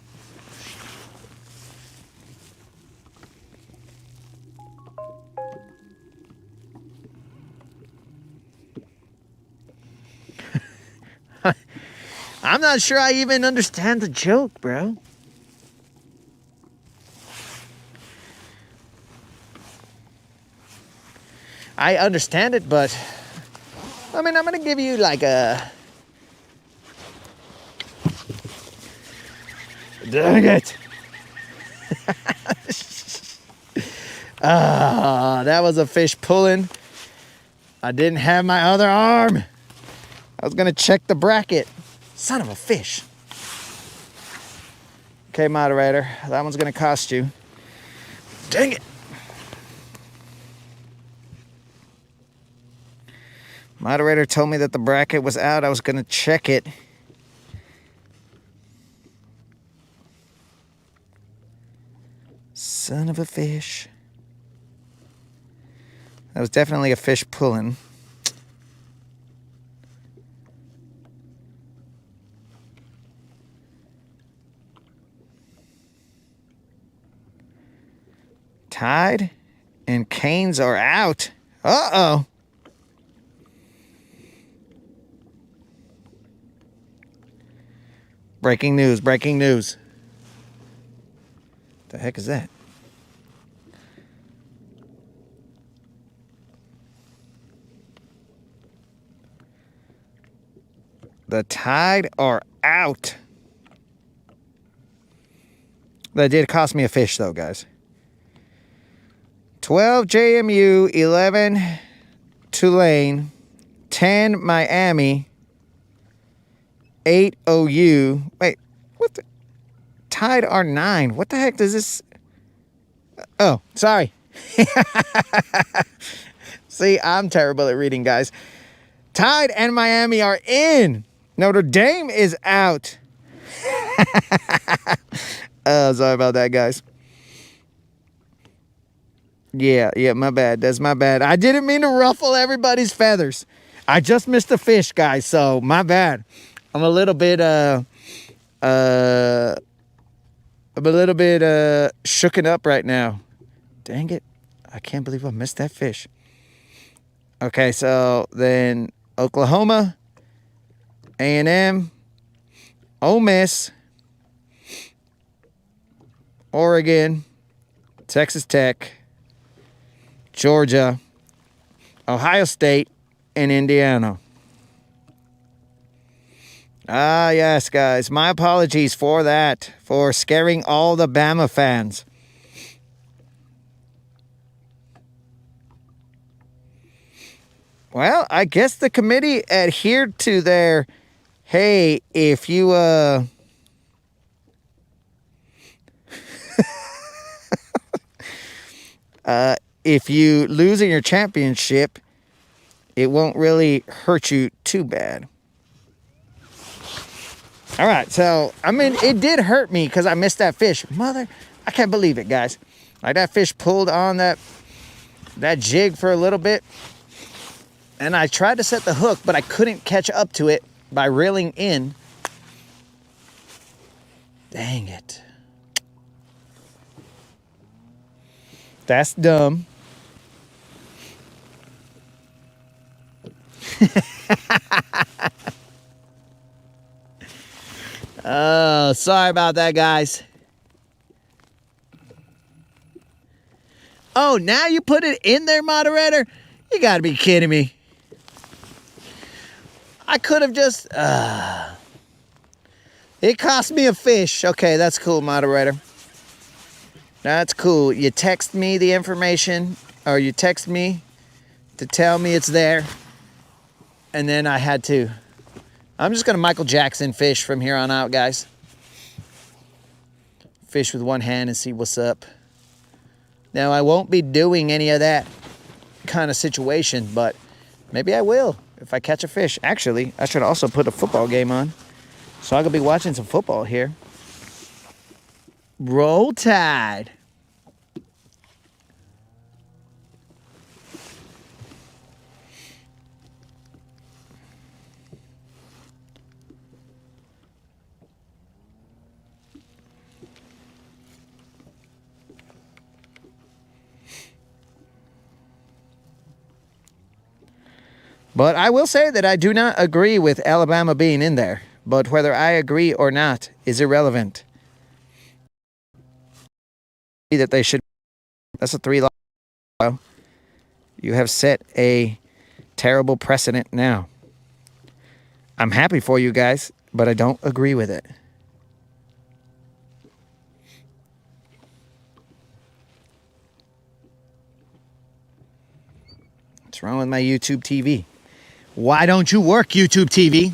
I'm not sure I even understand the joke, bro. I understand it, but I mean, I'm going to give you like a... Dang it. That was a fish pulling. I didn't have my other arm. I was going to check the bracket. Son of a fish. Okay, moderator. That one's going to cost you. Dang it. Moderator told me that the bracket was out. I was going to check it. Son of a fish. That was definitely a fish pulling. Tide and Canes are out. Uh-oh. Breaking news, breaking news. The heck is that? The Tide are out. That did cost me a fish, though, guys. 12 JMU, 11 Tulane, 10 Miami, 8 OU. Wait, what the? Tide are 9. What the heck does this? Oh, sorry. See, I'm terrible at reading, guys. Tide and Miami are in. Notre Dame is out. Sorry about that, guys. Yeah, my bad. That's my bad. I didn't mean to ruffle everybody's feathers. I just missed a fish, guys, so my bad. I'm a little bit shooken up right now. Dang it. I can't believe I missed that fish. Okay, so then Oklahoma, A&M, Ole Miss, Oregon, Texas Tech, Georgia, Ohio State, and Indiana. Ah, yes, guys. My apologies for that, for scaring all the Bama fans. Well, I guess the committee adhered to their, hey, if you, if you lose in your championship, it won't really hurt you too bad. All right, so, I mean, it did hurt me because I missed that fish. I can't believe it, guys. Like, that fish pulled on that jig for a little bit. And I tried to set the hook, but I couldn't catch up to it by reeling in. Dang it. That's dumb. Oh, sorry about that, guys. Oh, now you put it in there, moderator? You gotta be kidding me. I could have just... It cost me a fish. Okay, that's cool, moderator. That's cool. You text me the information, or you text me to tell me it's there, and then I had to. I'm just going to Michael Jackson fish from here on out, guys. Fish with one hand and see what's up. Now, I won't be doing any of that kind of situation, but maybe I will if I catch a fish. Actually, I should also put a football game on, so I could be watching some football here. Roll Tide. But I will say that I do not agree with Alabama being in there. But whether I agree or not is irrelevant. That they should. That's a 3-loss. You have set a terrible precedent now. I'm happy for you guys, but I don't agree with it. What's wrong with my YouTube TV? Why don't you work, YouTube TV?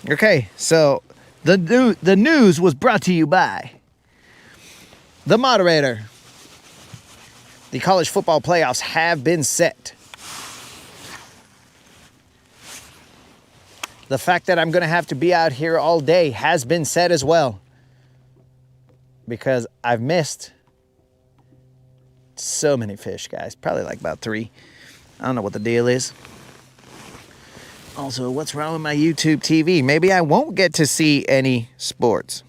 Okay, so the news was brought to you by the moderator. The college football playoffs have been set. The fact that I'm going to have to be out here all day has been set as well. Because I've missed so many fish, guys. Probably like about 3. I don't know what the deal is. Also, what's wrong with my YouTube TV? Maybe I won't get to see any sports.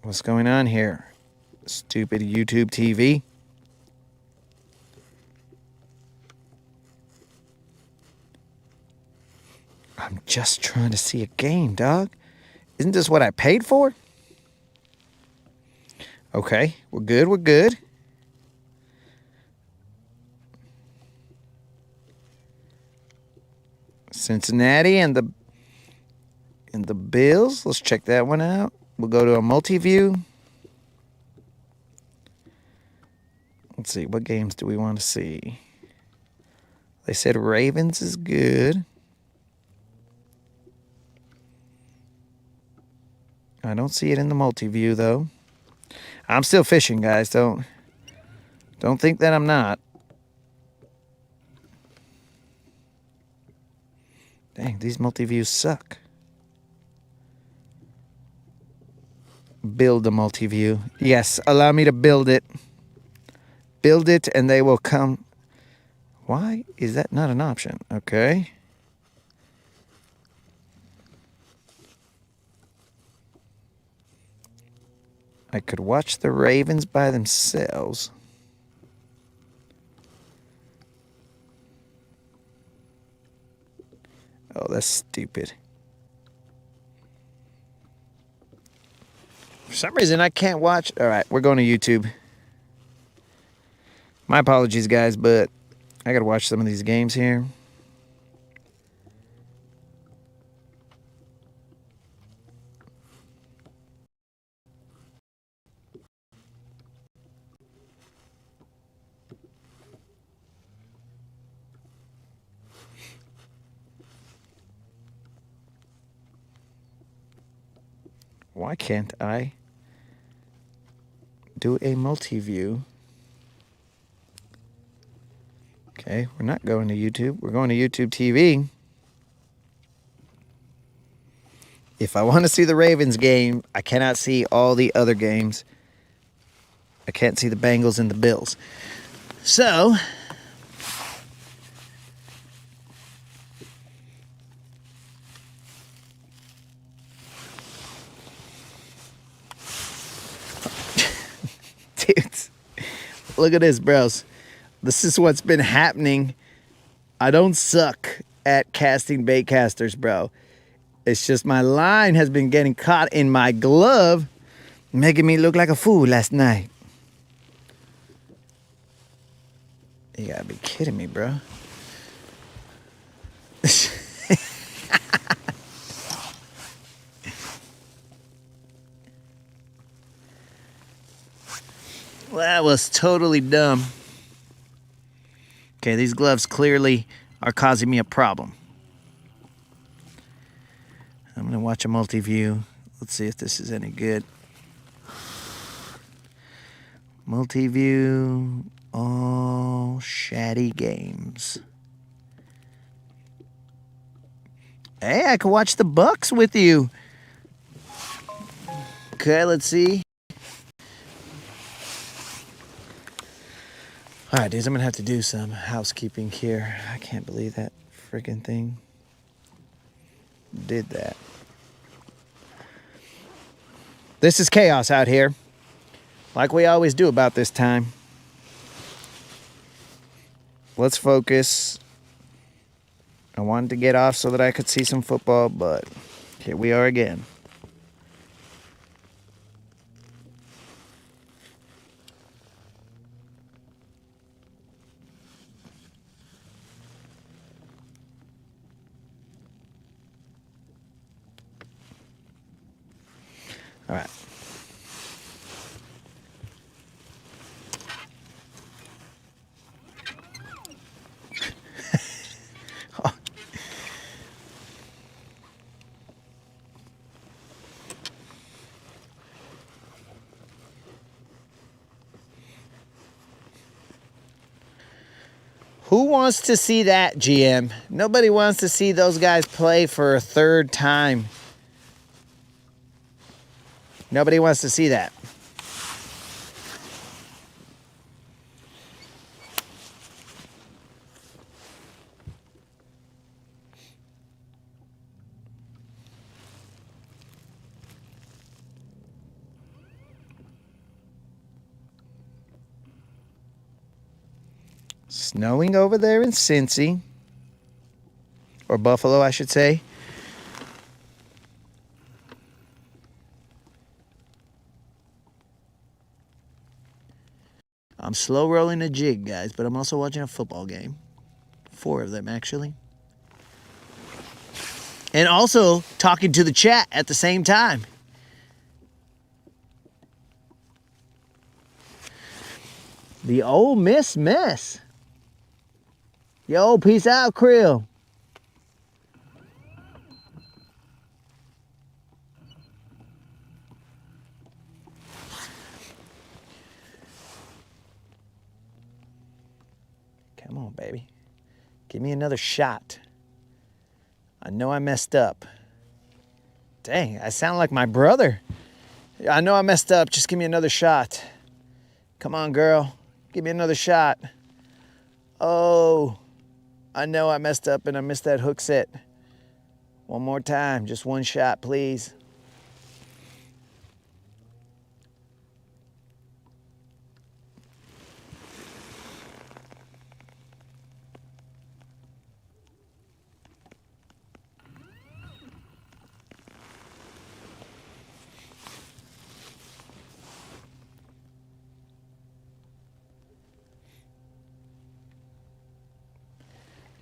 What's going on here? Stupid YouTube TV. I'm just trying to see a game, dog. Isn't this what I paid for? Okay, we're good, we're good. Cincinnati and the Bills. Let's check that one out. We'll go to a multi-view. Let's see, what games do we want to see? They said Ravens is good. I don't see it in the multi-view, though. I'm still fishing, guys. Don't think that I'm not. Dang, these multi-views suck. Build a multi-view. Yes, allow me to build it. Build it and they will come. Why is that not an option? Okay. I could watch the Ravens by themselves. Oh, that's stupid. For some reason, I can't watch. All right, we're going to YouTube. My apologies, guys, but I got to watch some of these games here. Why can't I do a multi-view? Okay, we're not going to YouTube. We're going to YouTube TV. If I want to see the Ravens game, I cannot see all the other games. I can't see the Bengals and the Bills. So, dudes, look at this, bros. This is what's been happening. I don't suck at casting bait casters, bro. It's just my line has been getting caught in my glove, making me look like a fool last night. You gotta be kidding me, bro. Well, that was totally dumb. Okay, these gloves clearly are causing me a problem. I'm going to watch a multi-view. Let's see if this is any good. Multi-view, all Shaddy games. Hey, I can watch the Bucks with you. Okay, let's see. All right, dudes, I'm going to have to do some housekeeping here. I can't believe that freaking thing did that. This is chaos out here, like we always do about this time. Let's focus. I wanted to get off so that I could see some football, but here we are again. All right. Who wants to see that, GM? Nobody wants to see those guys play for a third time. Nobody wants to see that. Snowing over there in Cincy, or Buffalo, I should say. I'm slow rolling a jig, guys, but I'm also watching a football game. 4 of them, actually. And also talking to the chat at the same time. The Ole Miss mess. Yo, peace out, Krill. Come on, baby. Give me another shot. I know I messed up. Dang, I sound like my brother. I know I messed up. Just give me another shot. Come on, girl. Give me another shot. Oh, I know I messed up and I missed that hook set. One more time. Just one shot, please.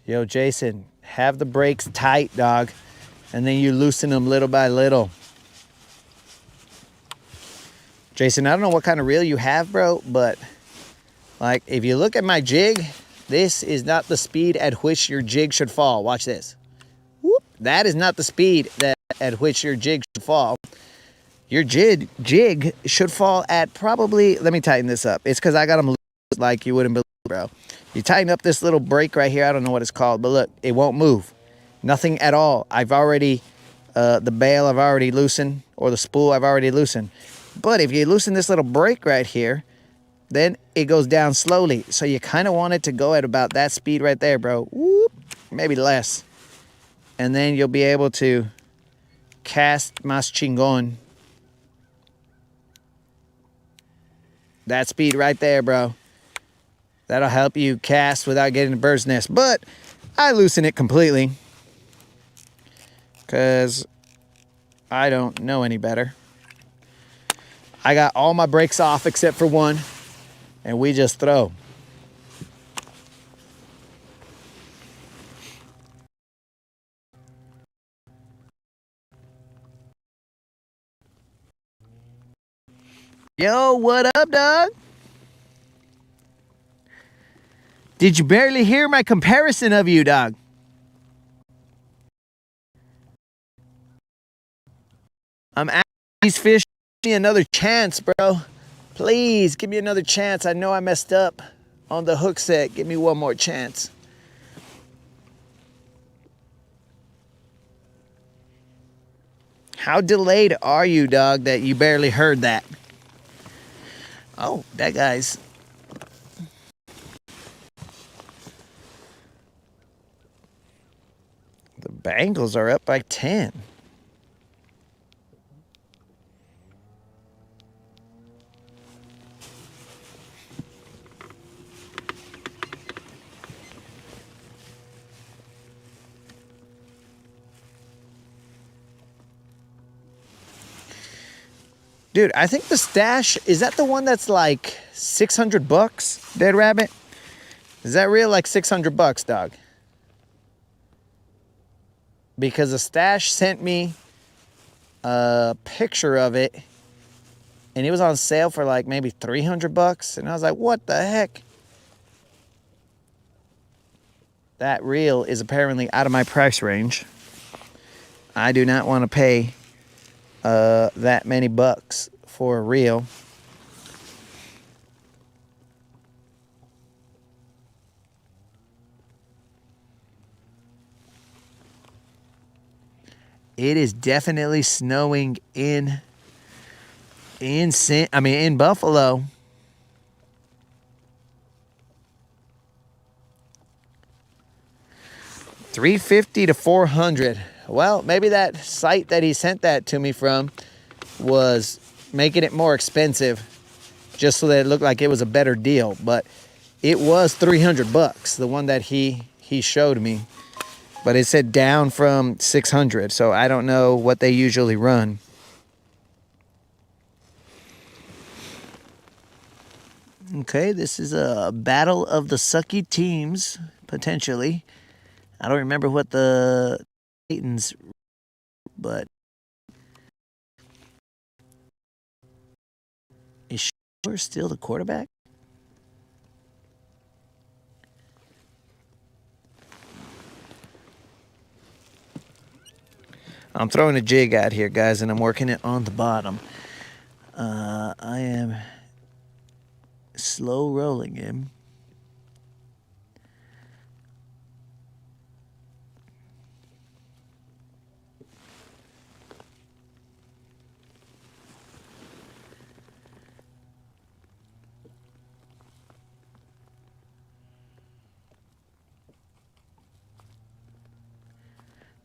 Yo, Jason, have the brakes tight, dog, and then you loosen them little by little. Jason, I don't know what kind of reel you have, bro, but like if you look at my jig, this is not the speed at which your jig should fall. Watch this. Whoop. That is not the speed at which your jig should fall. Your jig should fall at probably, let me tighten this up. It's because I got them loose like you wouldn't believe, bro. You tighten up this little brake right here. I don't know what it's called, but look, it won't move. Nothing at all. I've already, the bail I've already loosened, or the spool I've already loosened. But if you loosen this little brake right here, then it goes down slowly. So you kind of want it to go at about that speed right there, bro. Whoop, maybe less. And then you'll be able to cast más chingón. That speed right there, bro. That'll help you cast without getting a bird's nest. But I loosen it completely because I don't know any better. I got all my brakes off except for one, and we just throw. Yo, what up, dog? Did you barely hear my comparison of you, dog? I'm asking these fish give me another chance, bro. Please, give me another chance. I know I messed up on the hook set. Give me one more chance. How delayed are you, dog, that you barely heard that? Oh, that guy's... The Bengals are up by 10. Dude, I think the stash, is that the one that's like 600 bucks, Dead Rabbit? Is that real, like 600 bucks, dog? Because the stash sent me a picture of it, and it was on sale for like maybe 300 bucks, and I was like, what the heck? That reel is apparently out of my price range. I do not want to pay that many bucks for a reel. It is definitely snowing in Buffalo. $350 to $400. Well, maybe that site that he sent that to me from was making it more expensive just so that it looked like it was a better deal. But it was 300 bucks, the one that he showed me. But it said down from 600, so I don't know what they usually run. Okay, this is a battle of the sucky teams, potentially. I don't remember what the Titans, but is Shore still the quarterback? I'm throwing a jig out here, guys, and I'm working it on the bottom. I am slow rolling him.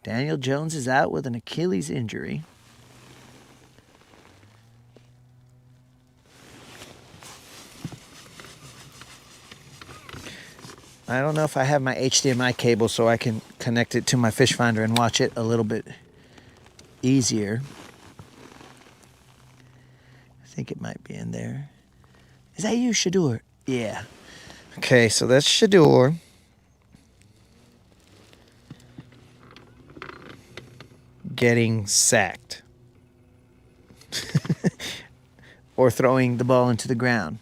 Daniel Jones is out with an Achilles injury. I don't know if I have my HDMI cable so I can connect it to my fish finder and watch it a little bit easier. I think it might be in there. Is that you, Shadur? Yeah. Okay, so that's Shadur. Getting sacked. Or throwing the ball into the ground.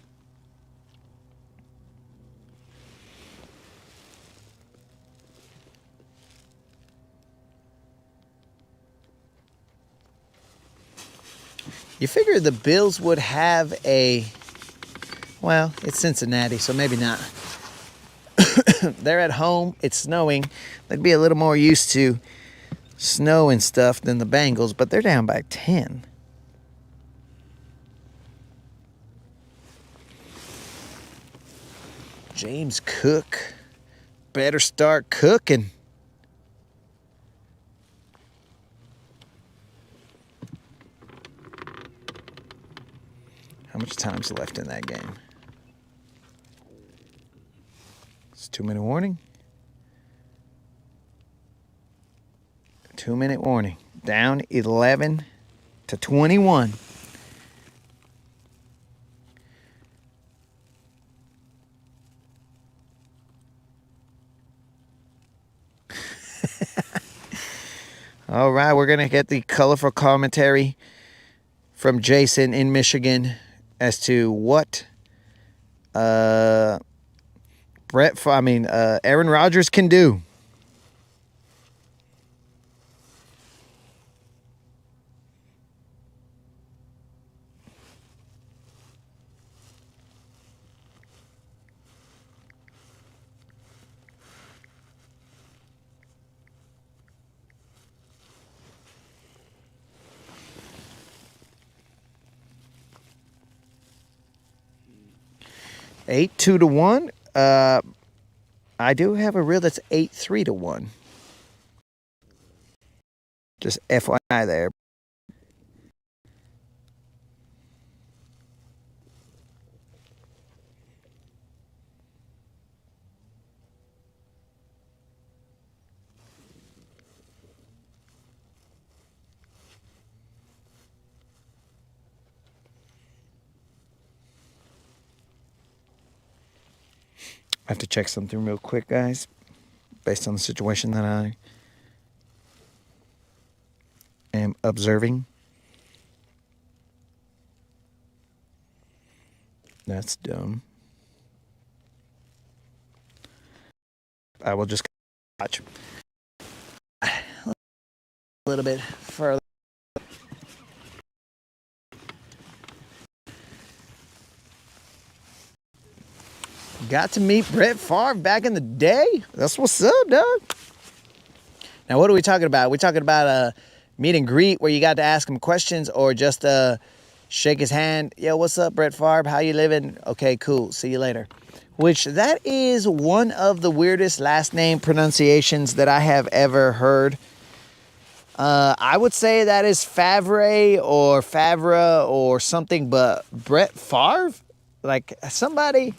You figure the Bills would have a, well, it's Cincinnati, so maybe not. They're at home, it's snowing. They'd be a little more used to snow and stuff than the Bengals, but they're down by 10. James Cook better start cooking. How much time's left in that game? It's a 2-minute warning. 2-minute warning. Down 11-21. All right, we're going to get the colorful commentary from Jason in Michigan as to what Aaron Rodgers can do. Eight 2-1. I do have a reel that's 8-3-1. Just FYI there. I have to check something real quick, guys, based on the situation that I am observing. That's dumb. I will just watch a little bit further. Got to meet Brett Favre back in the day. That's what's up, dog. Now, what are we talking about? We're talking about a meet and greet where you got to ask him questions, or just shake his hand. Yo, what's up, Brett Favre? How you living? Okay, cool. See you later. Which, that is one of the weirdest last name pronunciations that I have ever heard. I would say that is Favre or Favre or something, but Brett Favre? Like, somebody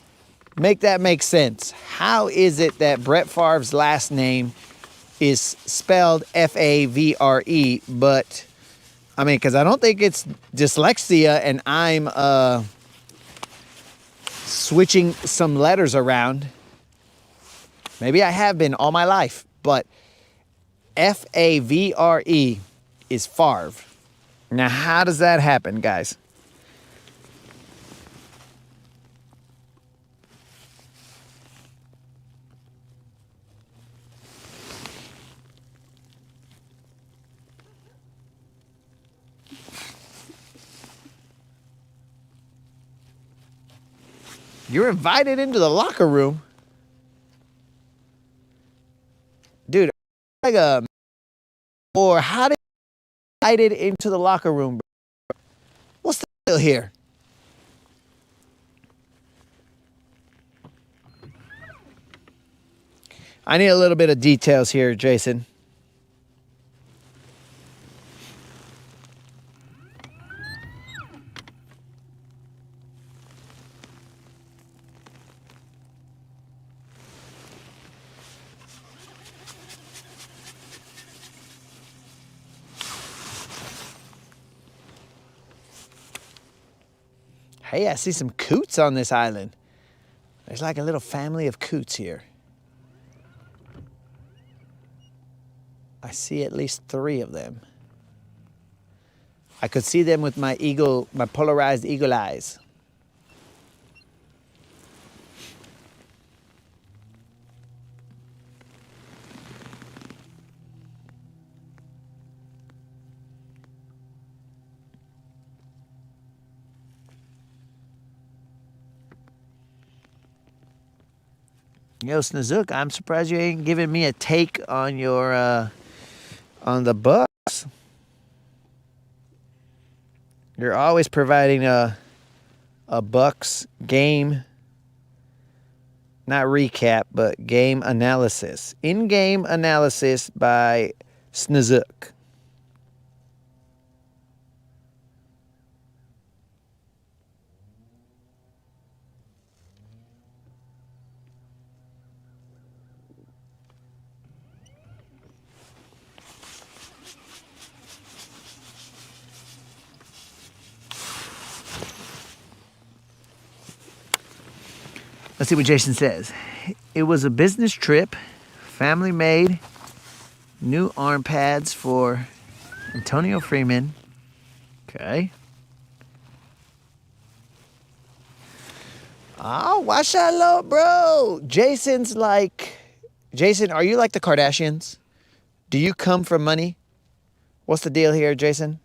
make that make sense. How is it that Brett Favre's last name is spelled Favre, but, I mean, because I don't think it's dyslexia and I'm switching some letters around. Maybe I have been all my life, but Favre is Favre. Now, how does that happen, guys? You're invited into the locker room. Dude, like a... Or how did you get invited into the locker room, bro? What's the deal here? I need a little bit of details here, Jason. Hey, I see some coots on this island. There's like a little family of coots here. I see at least 3 of them. I could see them with my polarized eagle eyes. Yo, Snazook, I'm surprised you ain't giving me a take on your, on the Bucks. You're always providing a Bucks game, not recap, but game analysis. In-game analysis by Snazook. Let's see what Jason says. It was a business trip, family made, new arm pads for Antonio Freeman. Okay. Oh, watch that low, bro. Jason's like, Jason, are you like the Kardashians? Do you come from money? What's the deal here, Jason?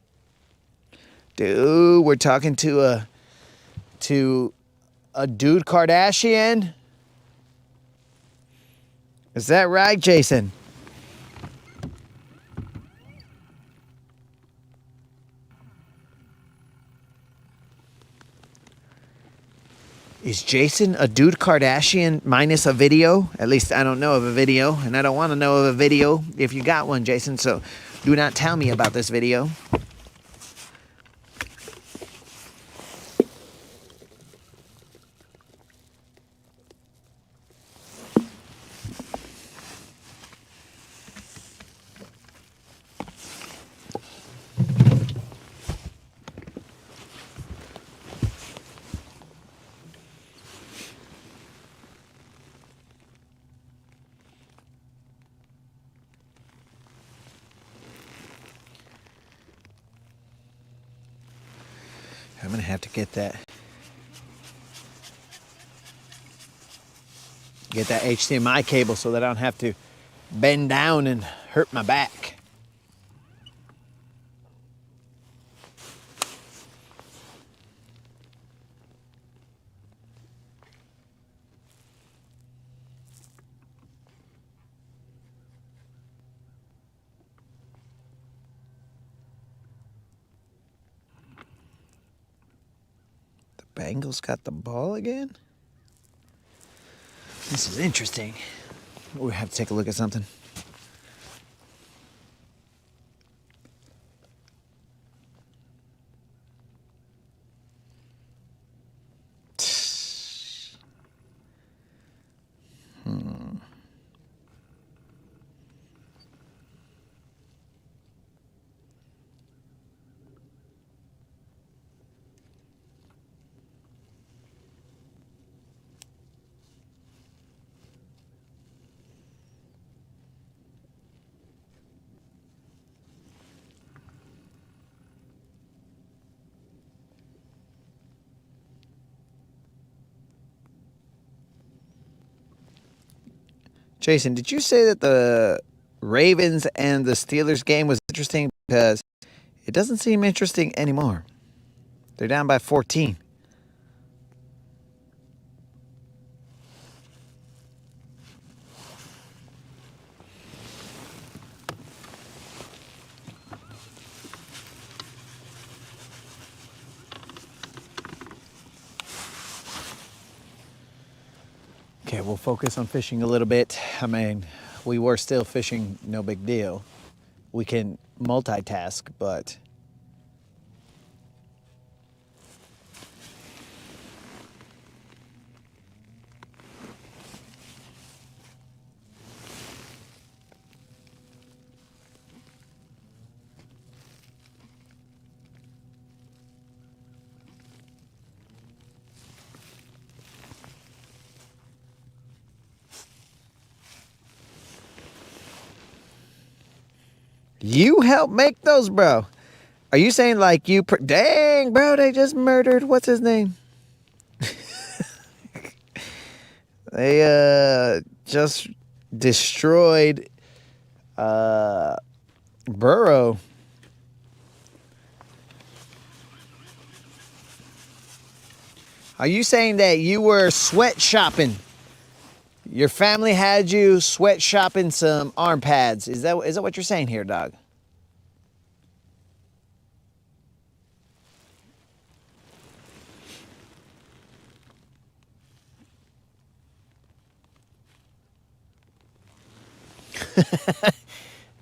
Dude, we're talking to a dude Kardashian? Is that right, Jason? Is Jason a dude Kardashian minus a video? At least I don't know of a video, and I don't want to know of a video if you got one, Jason, so do not tell me about this video. I'm going to have to get that HDMI cable so that I don't have to bend down and hurt my back. Bengals got the ball again? This is interesting. We have to take a look at something. Jason, did you say that the Ravens and the Steelers game was interesting? Because it doesn't seem interesting anymore. They're down by 14. we'll focus on fishing a little bit. I mean, we were still fishing, no big deal. We can multitask, but you helped make those, bro. Are you saying like you... Dang, bro, they just murdered... What's his name? They just destroyed Burrow. Are you saying that you were sweat shopping? Your family had you sweat shopping some arm pads. Is that what you're saying here, dog?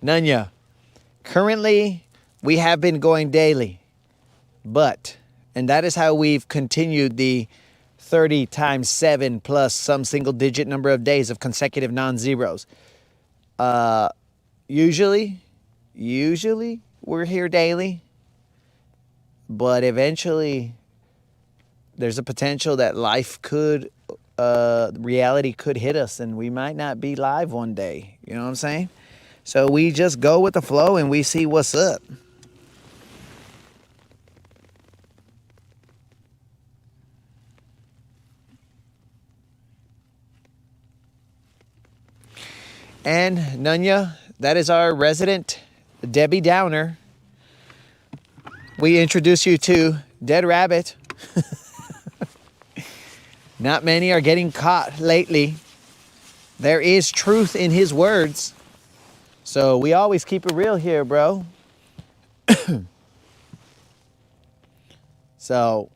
Nunya, currently we have been going daily, and that is how we've continued the 30 times 7 plus some single digit number of days of consecutive non-zeros. Usually we're here daily, but eventually there's a potential that reality could hit us and we might not be live one day. You know what I'm saying? So we just go with the flow and we see what's up. And Nunya, that is our resident Debbie Downer. We introduce you to Dead Rabbit. Not many are getting caught lately. There is truth in his words. So we always keep it real here, bro. So,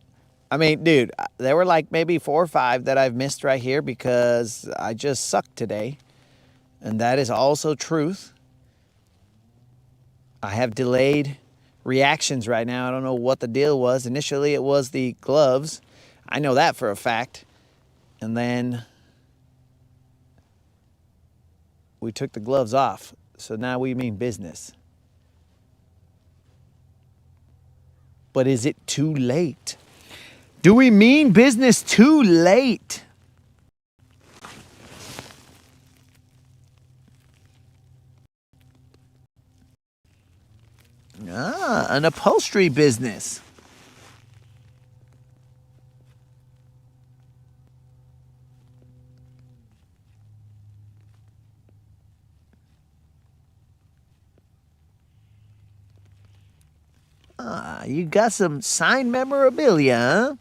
I mean, dude, there were like maybe 4 or 5 that I've missed right here because I just sucked today. And that is also truth. I have delayed reactions right now. I don't know what the deal was. Initially, it was the gloves. I know that for a fact. And then we took the gloves off. So now we mean business. But is it too late? Do we mean business too late? An upholstery business. You got some signed memorabilia, huh?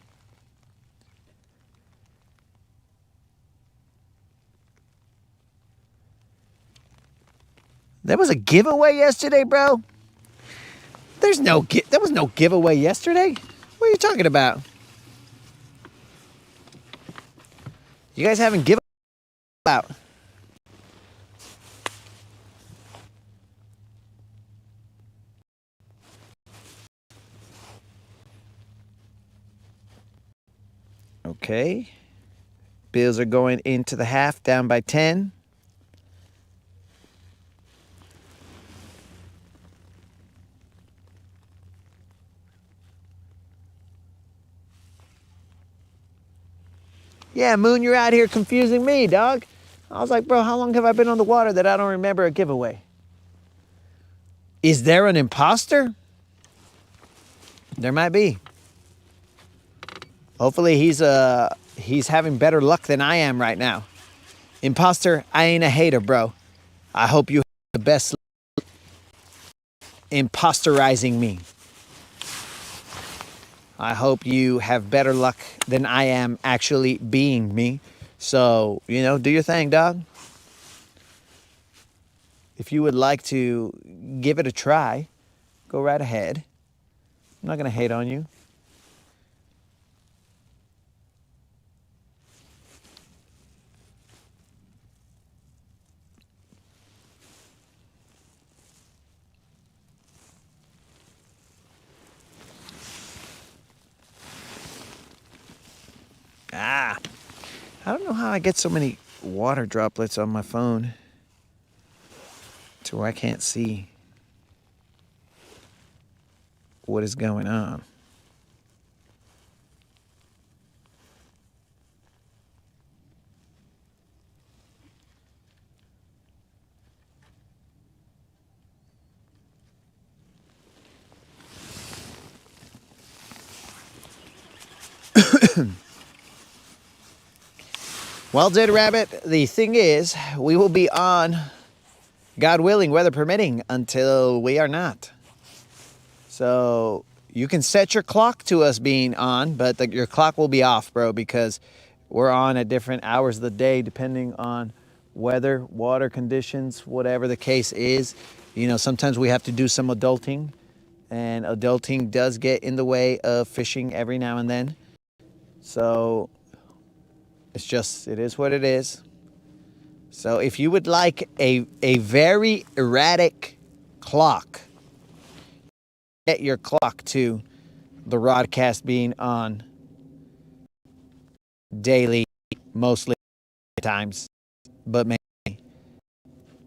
There was a giveaway yesterday, bro. There was no giveaway yesterday. What are you talking about? You guys haven't given out. Okay. Bills are going into the half, down by 10. Yeah, Moon, you're out here confusing me, dog. I was like, bro, how long have I been on the water that I don't remember a giveaway? Is there an imposter? There might be. Hopefully he's having better luck than I am right now. Imposter, I ain't a hater, bro. I hope you have the best imposterizing me. I hope you have better luck than I am actually being me. So, do your thing, dog. If you would like to give it a try, go right ahead. I'm not going to hate on you. know how I get so many water droplets on my phone to where I can't see what is going on. Well, Dead Rabbit, the thing is, we will be on, God willing, weather permitting, until we are not. So you can set your clock to us being on, but your clock will be off, bro, because we're on at different hours of the day depending on weather, water conditions, whatever the case is. You know, sometimes we have to do some adulting, and adulting does get in the way of fishing every now and then. So it is what it is. So if you would like a very erratic clock, set your clock to the broadcast being on daily, mostly times, but maybe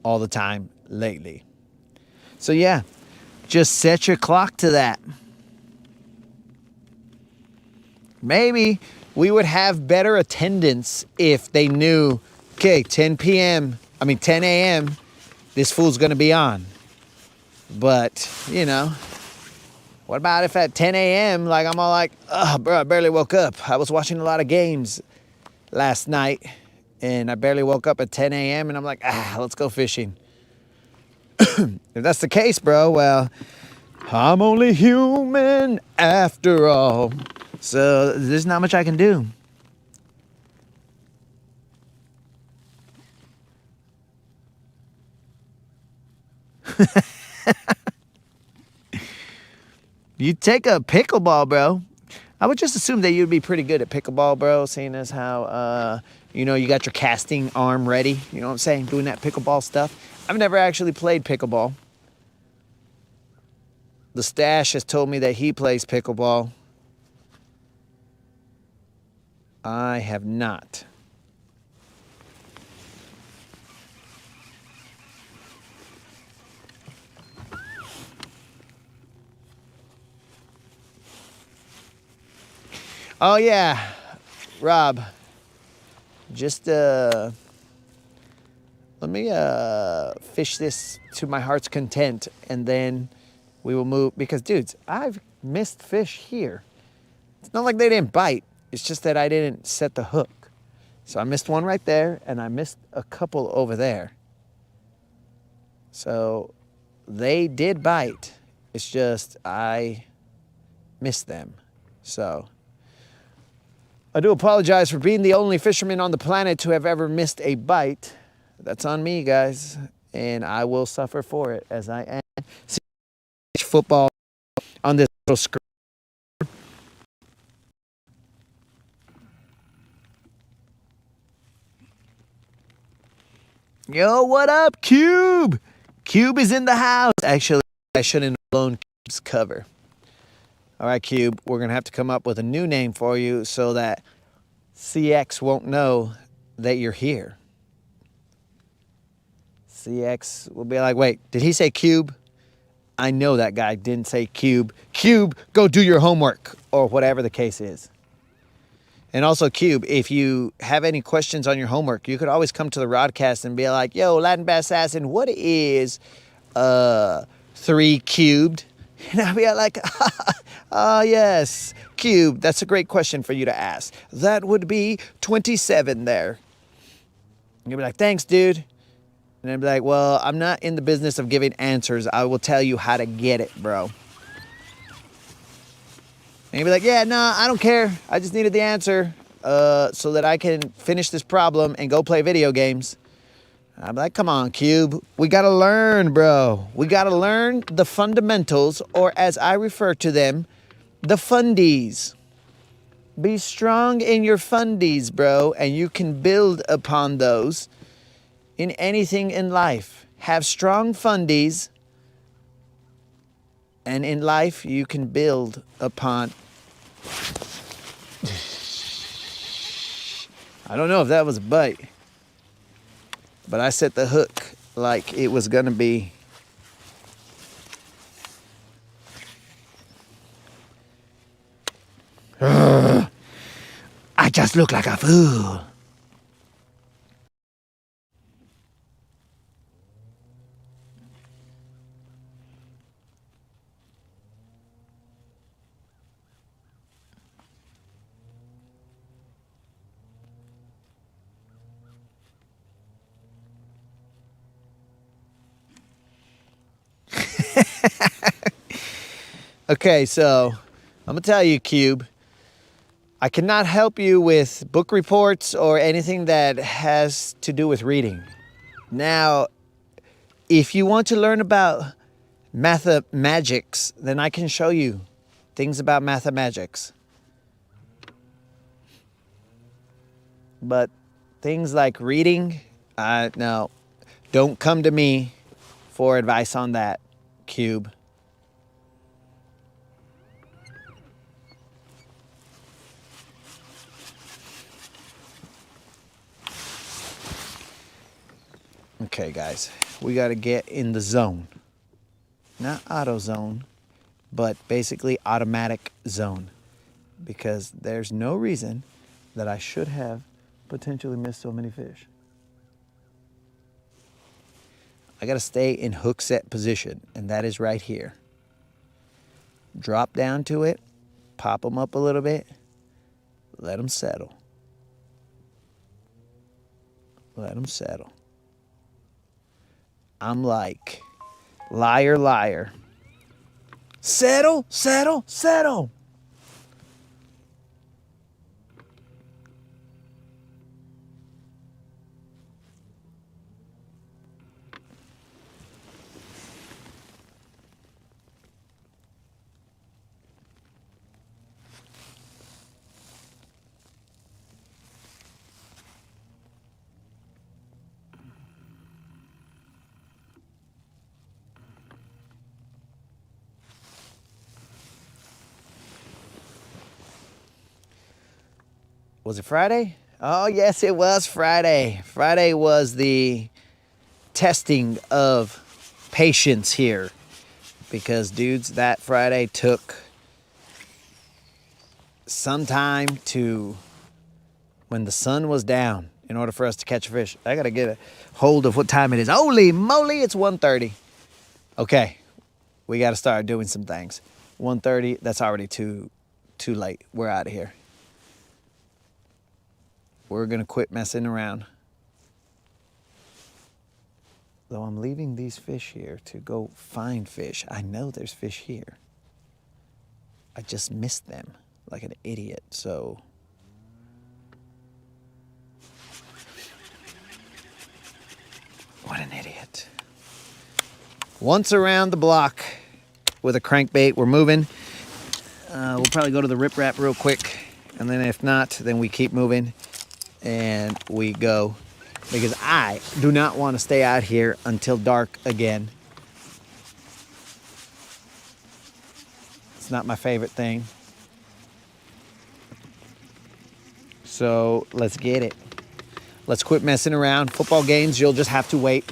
all the time lately. So yeah, just set your clock to that. Maybe we would have better attendance if they knew, okay, 10 a.m., this fool's gonna be on. But, you know, what about if at 10 a.m., like I'm all like, oh, bro, I barely woke up. I was watching a lot of games last night, and I barely woke up at 10 a.m., and I'm like, let's go fishing. If that's the case, bro, well, I'm only human after all. So there's not much I can do. You take a pickleball, bro. I would just assume that you'd be pretty good at pickleball, bro, seeing as how, you know, you got your casting arm ready. You know what I'm saying? Doing that pickleball stuff. I've never actually played pickleball. The Stash has told me that he plays pickleball. I have not. Oh yeah, Rob, just let me fish this to my heart's content, and then we will move, because dudes, I've missed fish here. It's not like they didn't bite, it's just that I didn't set the hook. So I missed one right there, and I missed a couple over there. So they did bite, it's just I missed them. So I do apologize for being the only fisherman on the planet to have ever missed a bite. That's on me, guys, and I will suffer for it, as I am. See football on this little screen. Yo, what up, Cube? Cube is in the house. Actually, I shouldn't have blown Cube's cover. All right, Cube, we're going to have to come up with a new name for you so that CX won't know that you're here. CX will be like, wait, did he say Cube? I know that guy didn't say Cube. Cube, go do your homework, or whatever the case is. And also, Cube, if you have any questions on your homework, you could always come to the broadcast and be like, yo, Latin Bass Assassin, what is 3 cubed? And I'll be like, yes, cube. That's a great question for you to ask. That would be 27 there. And you'll be like, thanks, dude. And I'd be like, well, I'm not in the business of giving answers. I will tell you how to get it, bro. And you'll be like, yeah, no, I don't care. I just needed the answer so that I can finish this problem and go play video games. I'm like, come on, Cube. We got to learn, bro. We got to learn the fundamentals, or as I refer to them, the fundies. Be strong in your fundies, bro, and you can build upon those in anything in life. Have strong fundies, and in life you can build upon. I don't know if that was a bite, but I set the hook like it was gonna be. I just look like a fool. Okay, so I'm gonna tell you, Cube, I cannot help you with book reports or anything that has to do with reading. Now, if you want to learn about mathemagics, then I can show you things about mathemagics. But things like reading, no, don't come to me for advice on that, Cube. Okay, guys, we got to get in the zone. Not auto zone, but basically automatic zone. Because there's no reason that I should have potentially missed so many fish. I got to stay in hook set position, and that is right here. Drop down to it, pop them up a little bit, let them settle. Let them settle. I'm like, liar, liar. Settle, settle, settle. Was it Friday? Oh, yes, it was Friday. Friday was the testing of patience here. Because, dudes, that Friday took some time to, when the sun was down, in order for us to catch a fish. I got to get a hold of what time it is. Holy moly, it's 1:30. Okay, we got to start doing some things. 1:30, that's already too late. We're out of here. We're going to quit messing around. Though I'm leaving these fish here to go find fish. I know there's fish here. I just missed them like an idiot, so... What an idiot. Once around the block with a crankbait, we're moving. We'll probably go to the riprap real quick. And then if not, then we keep moving. And we go, because I do not want to stay out here until dark again. It's not my favorite thing. So let's get it. Let's quit messing around. Football games, you'll just have to wait.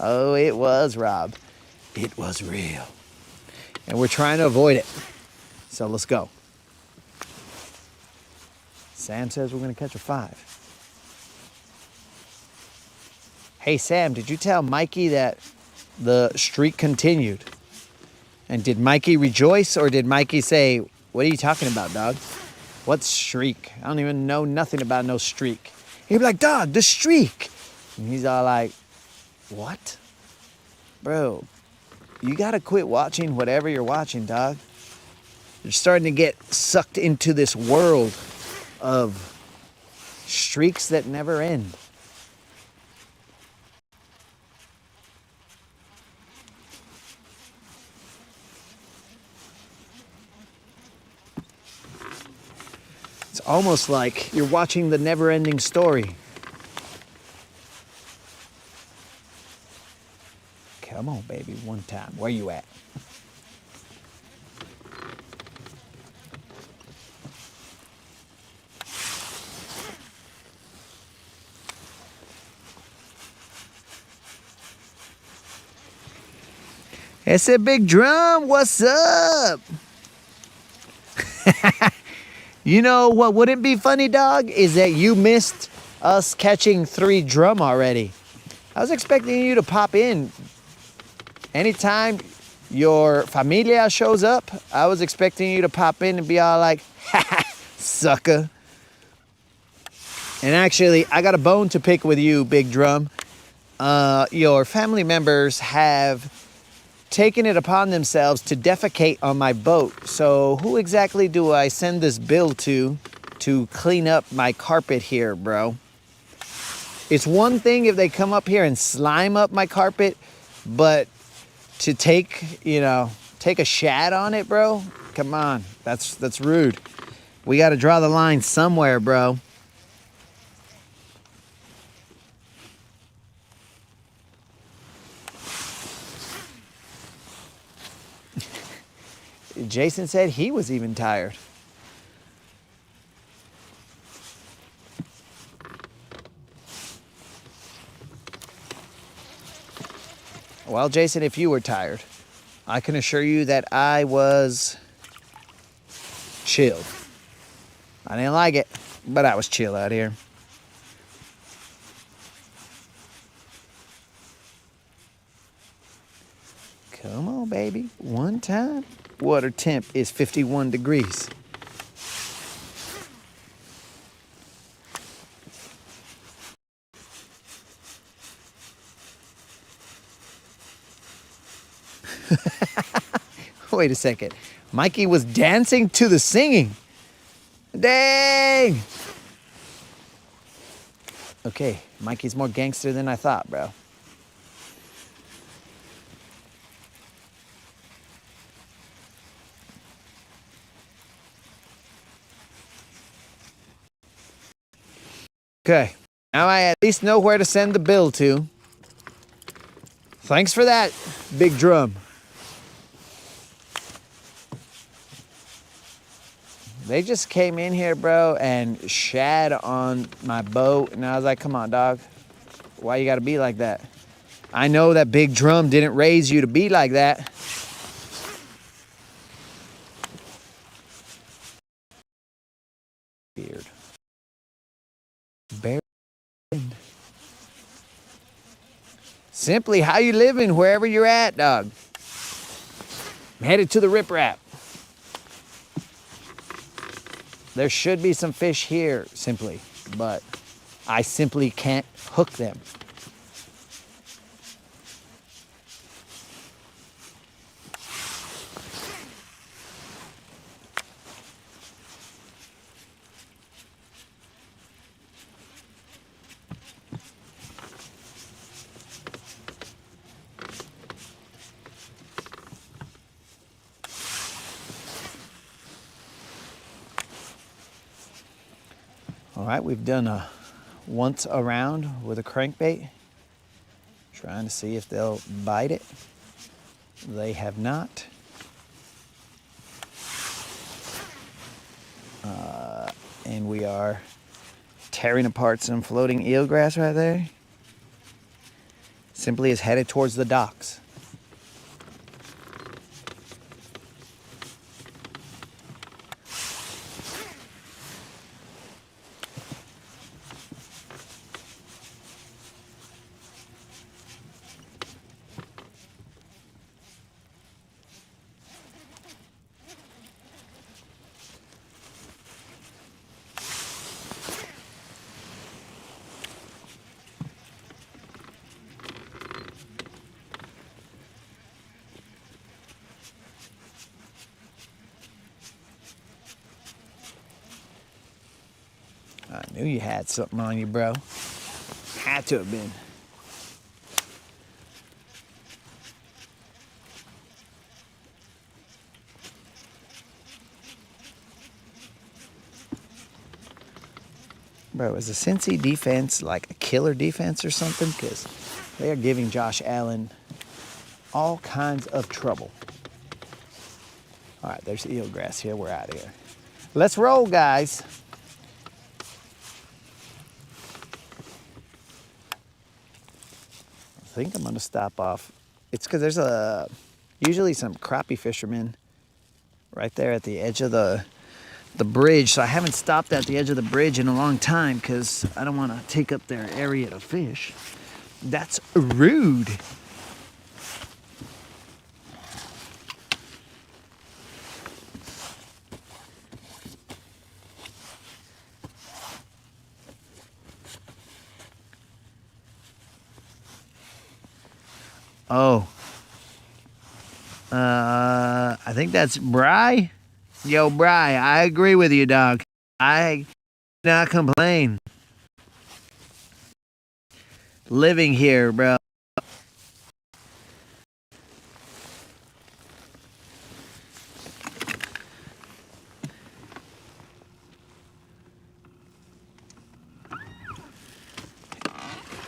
Oh, it was, Rob. It was real. And we're trying to avoid it. So let's go. Sam says we're going to catch a 5. Hey, Sam, did you tell Mikey that the streak continued? And did Mikey rejoice, or did Mikey say, what are you talking about, dog? What streak? I don't even know nothing about no streak. He'd be like, dog, the streak. And he's all like, what? Bro, you gotta quit watching whatever you're watching, dog. You're starting to get sucked into this world of streaks that never end. It's almost like you're watching the never-ending story. Come Come on, baby, one time. Where you at? It's a big drum. What's up? You know what wouldn't be funny, dog, is that you missed us catching 3 drum already. I was expecting you to pop in. Anytime your familia shows up, I was expecting you to pop in and be all like, ha ha, sucker. And actually, I got a bone to pick with you, Big Drum. Your family members have taken it upon themselves to defecate on my boat. So who exactly do I send this bill to clean up my carpet here, bro? It's one thing if they come up here and slime up my carpet, but to take a shat on it, bro, come on, that's rude. We got to draw the line somewhere, bro. Jason said he was even tired. Well, Jason, if you were tired, I can assure you that I was chill. I didn't like it, but I was chill out here. Come on, baby, one time. Water temp is 51 degrees. Wait a second. Mikey was dancing to the singing. Dang! Okay, Mikey's more gangster than I thought, bro. Okay, now I at least know where to send the bill to. Thanks for that, Big Drum. They just came in here, bro, and shat on my boat, and I was like, come on, dog. Why you gotta be like that? I know that Big Drum didn't raise you to be like that. Beard. Bear. Simply, how you living wherever you're at, dog? I'm headed to the riprap. There should be some fish here, Simply, but I simply can't hook them. All right, we've done a once around with a crankbait, trying to see if they'll bite it. They have not. And we are tearing apart some floating eelgrass right there. Simply is headed towards the docks. I knew you had something on you, bro. Had to have been. Bro, is the Cincy defense like a killer defense or something? Because they are giving Josh Allen all kinds of trouble. All right, there's eelgrass here. We're out of here. Let's roll, guys. I think I'm gonna stop off. It's because there's usually some crappie fishermen right there at the edge of the bridge. So I haven't stopped at the edge of the bridge in a long time because I don't want to take up their area to fish. That's rude. Oh. I think that's Bry. Yo, Bry, I agree with you, dog. I do not complain. Living here, bro.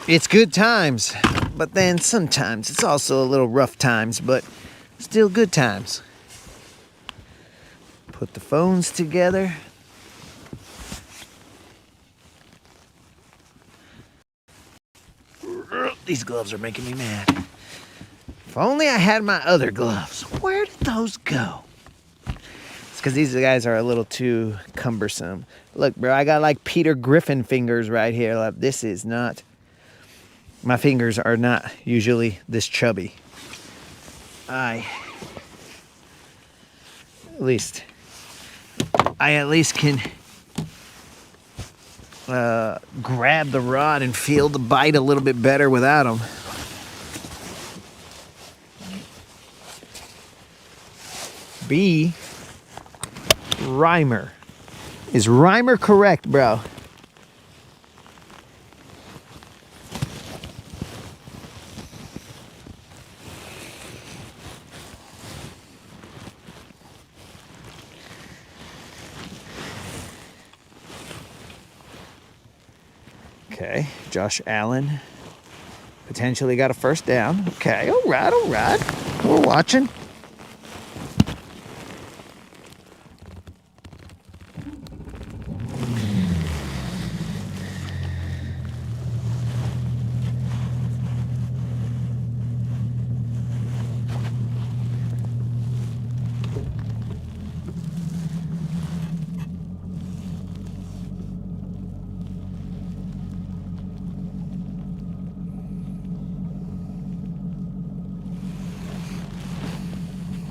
It's good times, but then sometimes it's also a little rough times, but still good times. Put the phones together. These gloves are making me mad. If only I had my other gloves. Where did those go? It's because these guys are a little too cumbersome. Look, bro, I got like Peter Griffin fingers right here. Like, this is not... My fingers are not usually this chubby. I at least can grab the rod and feel the bite a little bit better without them. B. Reimer. Is Reimer correct, bro? Okay, Josh Allen potentially got a first down. Okay, all right. We're watching.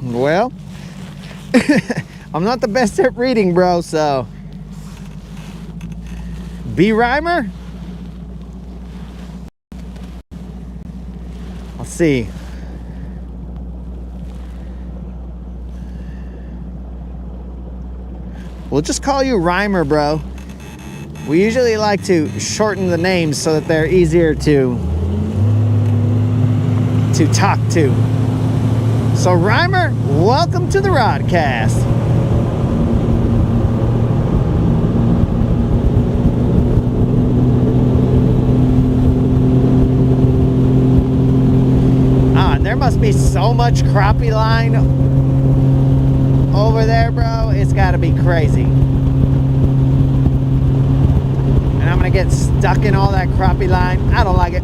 Well, I'm not the best at reading, bro, so. B. Reimer? Let's see. We'll just call you Reimer, bro. We usually like to shorten the names so that they're easier to talk to. So Reimer, welcome to the Rodcast. There must be so much crappie line over there, bro. It's gotta be crazy. And I'm gonna get stuck in all that crappie line. I don't like it.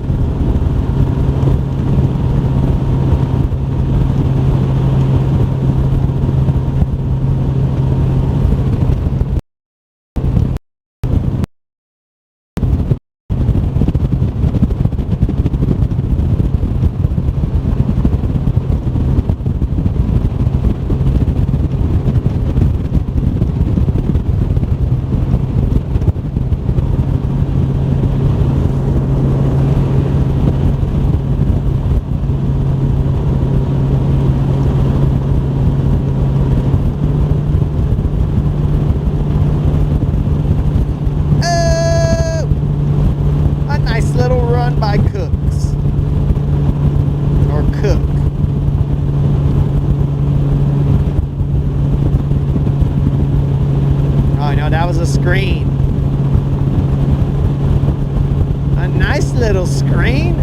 Screen. A nice little screen.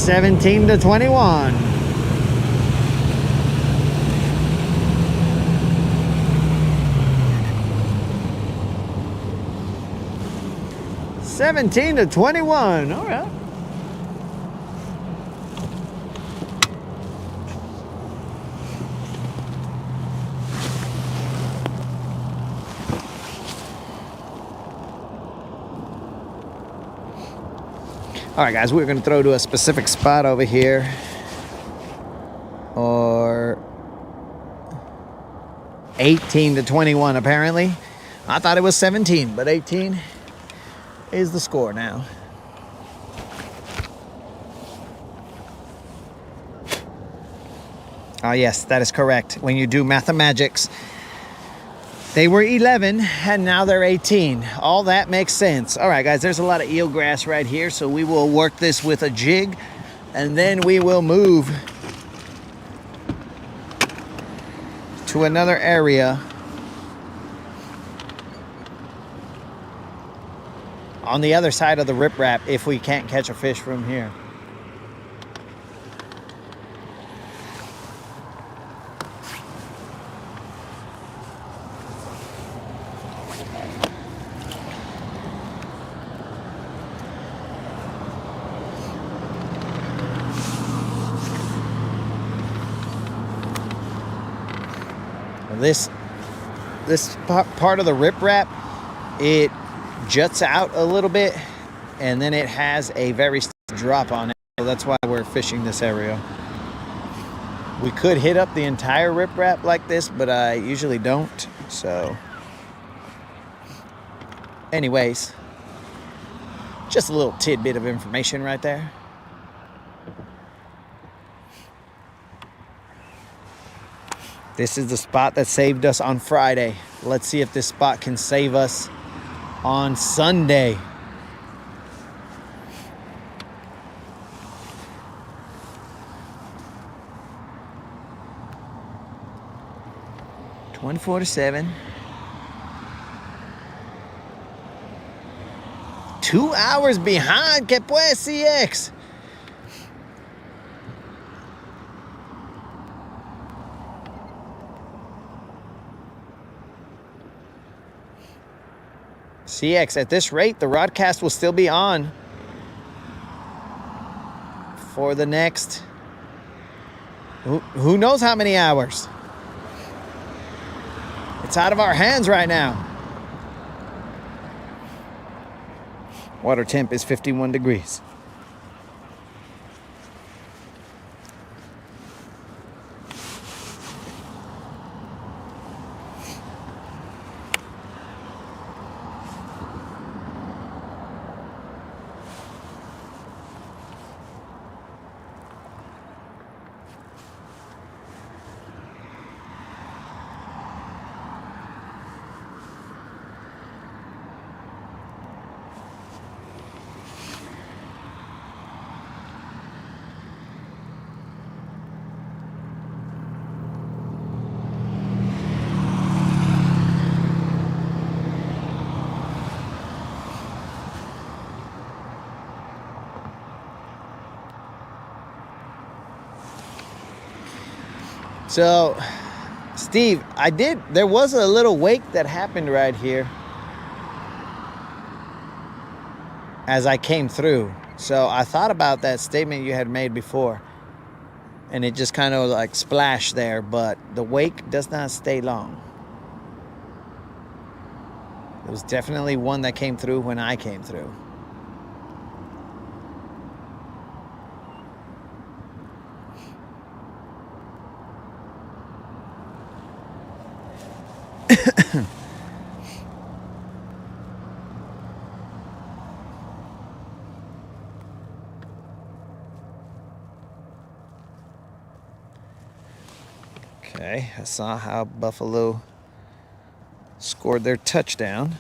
17 to 21. $17 to 21. All right. All right, guys, we're going to throw to a specific spot over here. Or 18 to 21, apparently. I thought it was 17, but 18 is the score now. Oh, yes, that is correct. When you do mathemagics, they were 11 and now they're 18. All that makes sense. All right, guys, there's a lot of eelgrass right here, so we will work this with a jig and then we will move to another area on the other side of the riprap if we can't catch a fish from here. This part of the riprap, it juts out a little bit and then it has a very steep drop on it. So that's why we're fishing this area. We could hit up the entire riprap like this, but I usually don't. So anyways, just a little tidbit of information right there. This is the spot that saved us on Friday. Let's see if this spot can save us on Sunday. $24 to 7. 2 hours behind. Que pues, CX? CX, at this rate, the rodcast will still be on for the next, who knows how many hours. It's out of our hands right now. Water temp is 51 degrees. So, Steve, there was a little wake that happened right here as I came through. So I thought about that statement you had made before, and it just kind of like splashed there, but the wake does not stay long. It was definitely one that came through when I came through. Okay, I saw how Buffalo scored their touchdown.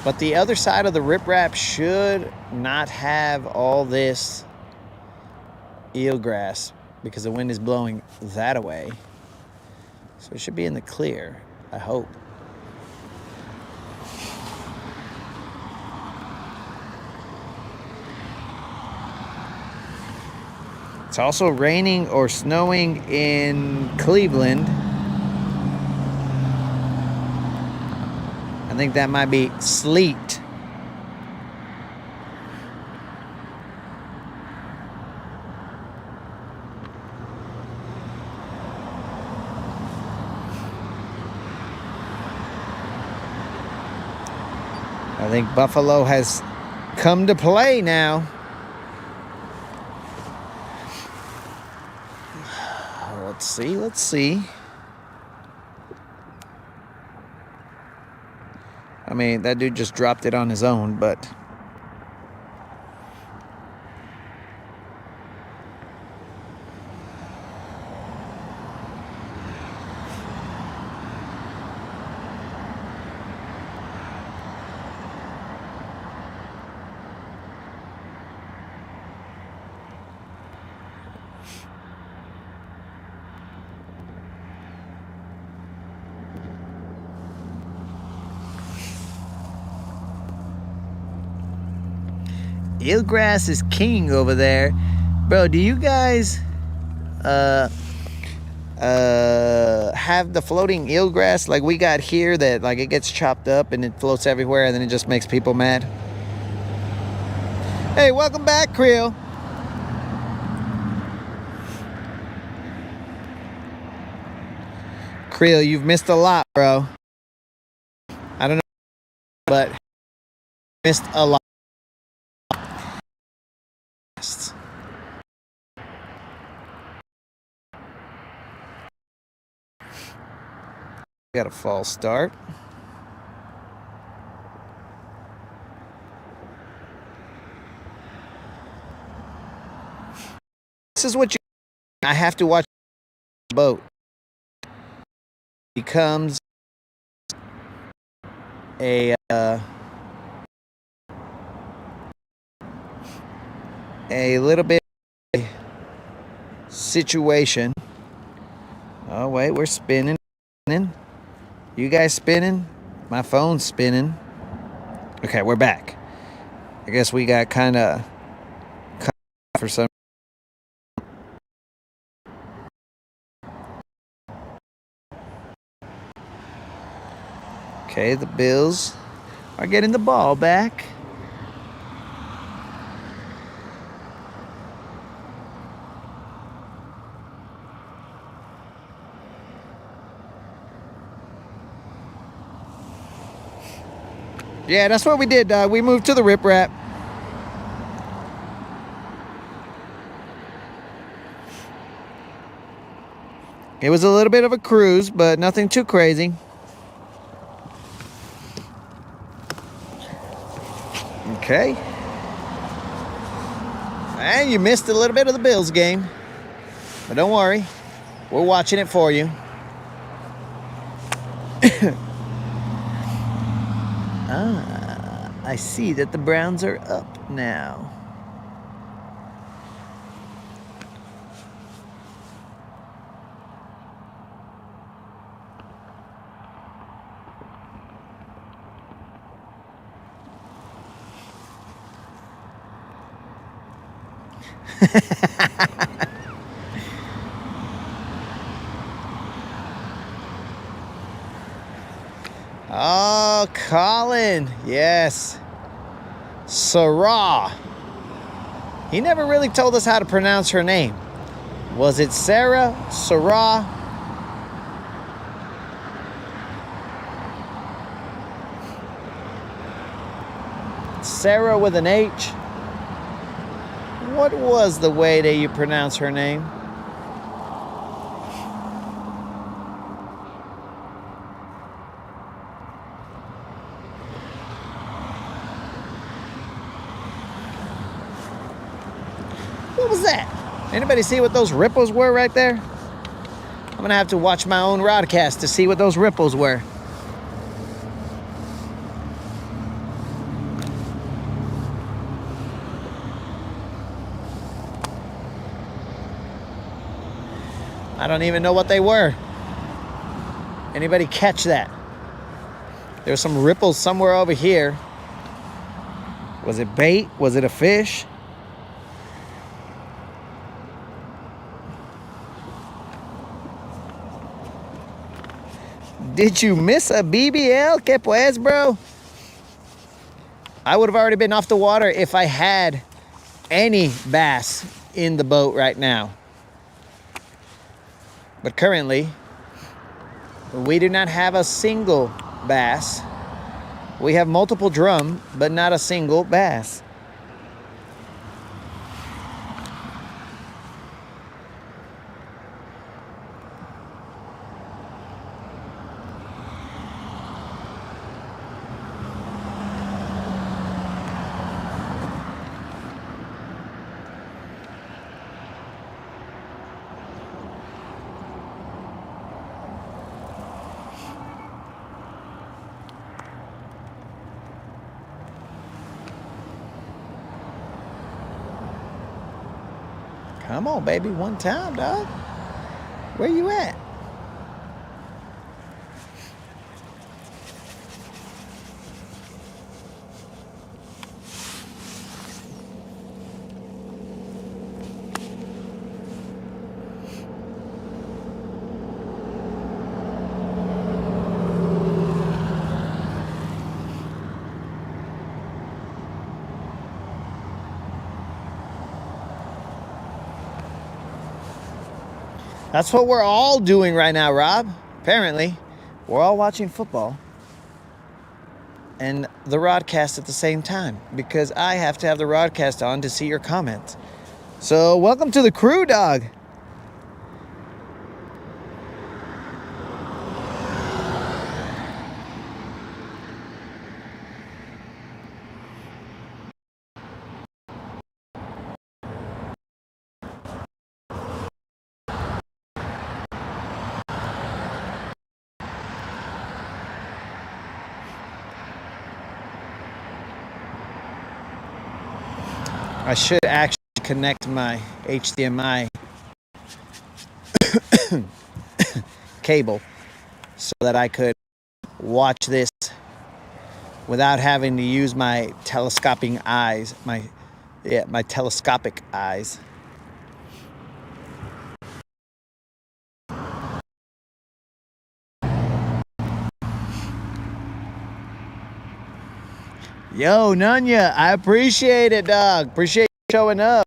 But the other side of the riprap should not have all this eelgrass because the wind is blowing that away. So it should be in the clear, I hope. It's also raining or snowing in Cleveland. I think that might be sleet. I think Buffalo has come to play now. Let's see. I mean, that dude just dropped it on his own, but... Eelgrass is king over there. Bro, do you guys have the floating eelgrass like we got here that like it gets chopped up and it floats everywhere and then it just makes people mad? Hey, welcome back, Creel. Creel, you've missed a lot, bro. I don't know, but missed a lot. Got a false start. This is what I have to watch the boat. Becomes a little bit situation. Oh wait, we're spinning. You guys spinning? My phone's spinning. Okay, we're back. I guess we got kind of cut for some. Okay, the Bills are getting the ball back. Yeah, that's what we did. We moved to the riprap. It was a little bit of a cruise, but nothing too crazy. Okay. And you missed a little bit of the Bills game. But don't worry. We're watching it for you. I see that the Browns are up now. Oh, Colin. Yes. Sarah. He never really told us how to pronounce her name. Was it Sarah? Sarah? Sarah with an H? What was the way that you pronounce her name? What was that? Anybody see what those ripples were right there? I'm gonna have to watch my own broadcast to see what those ripples were. I don't even know what they were. Anybody catch that? There's some ripples somewhere over here. Was it bait? Was it a fish? Did you miss a BBL? ¿Qué pues, bro? I would have already been off the water if I had any bass in the boat right now. But currently, we do not have a single bass. We have multiple drum, but not a single bass. Come on, baby, one time, dog. Where you at? That's what we're all doing right now, Rob. Apparently, we're all watching football and the broadcast at the same time because I have to have the broadcast on to see your comments. So, welcome to the crew, dog. I should actually connect my HDMI cable so that I could watch this without having to use my telescoping eyes, my telescopic eyes. Yo, Nunya, I appreciate it, dog. Appreciate you showing up.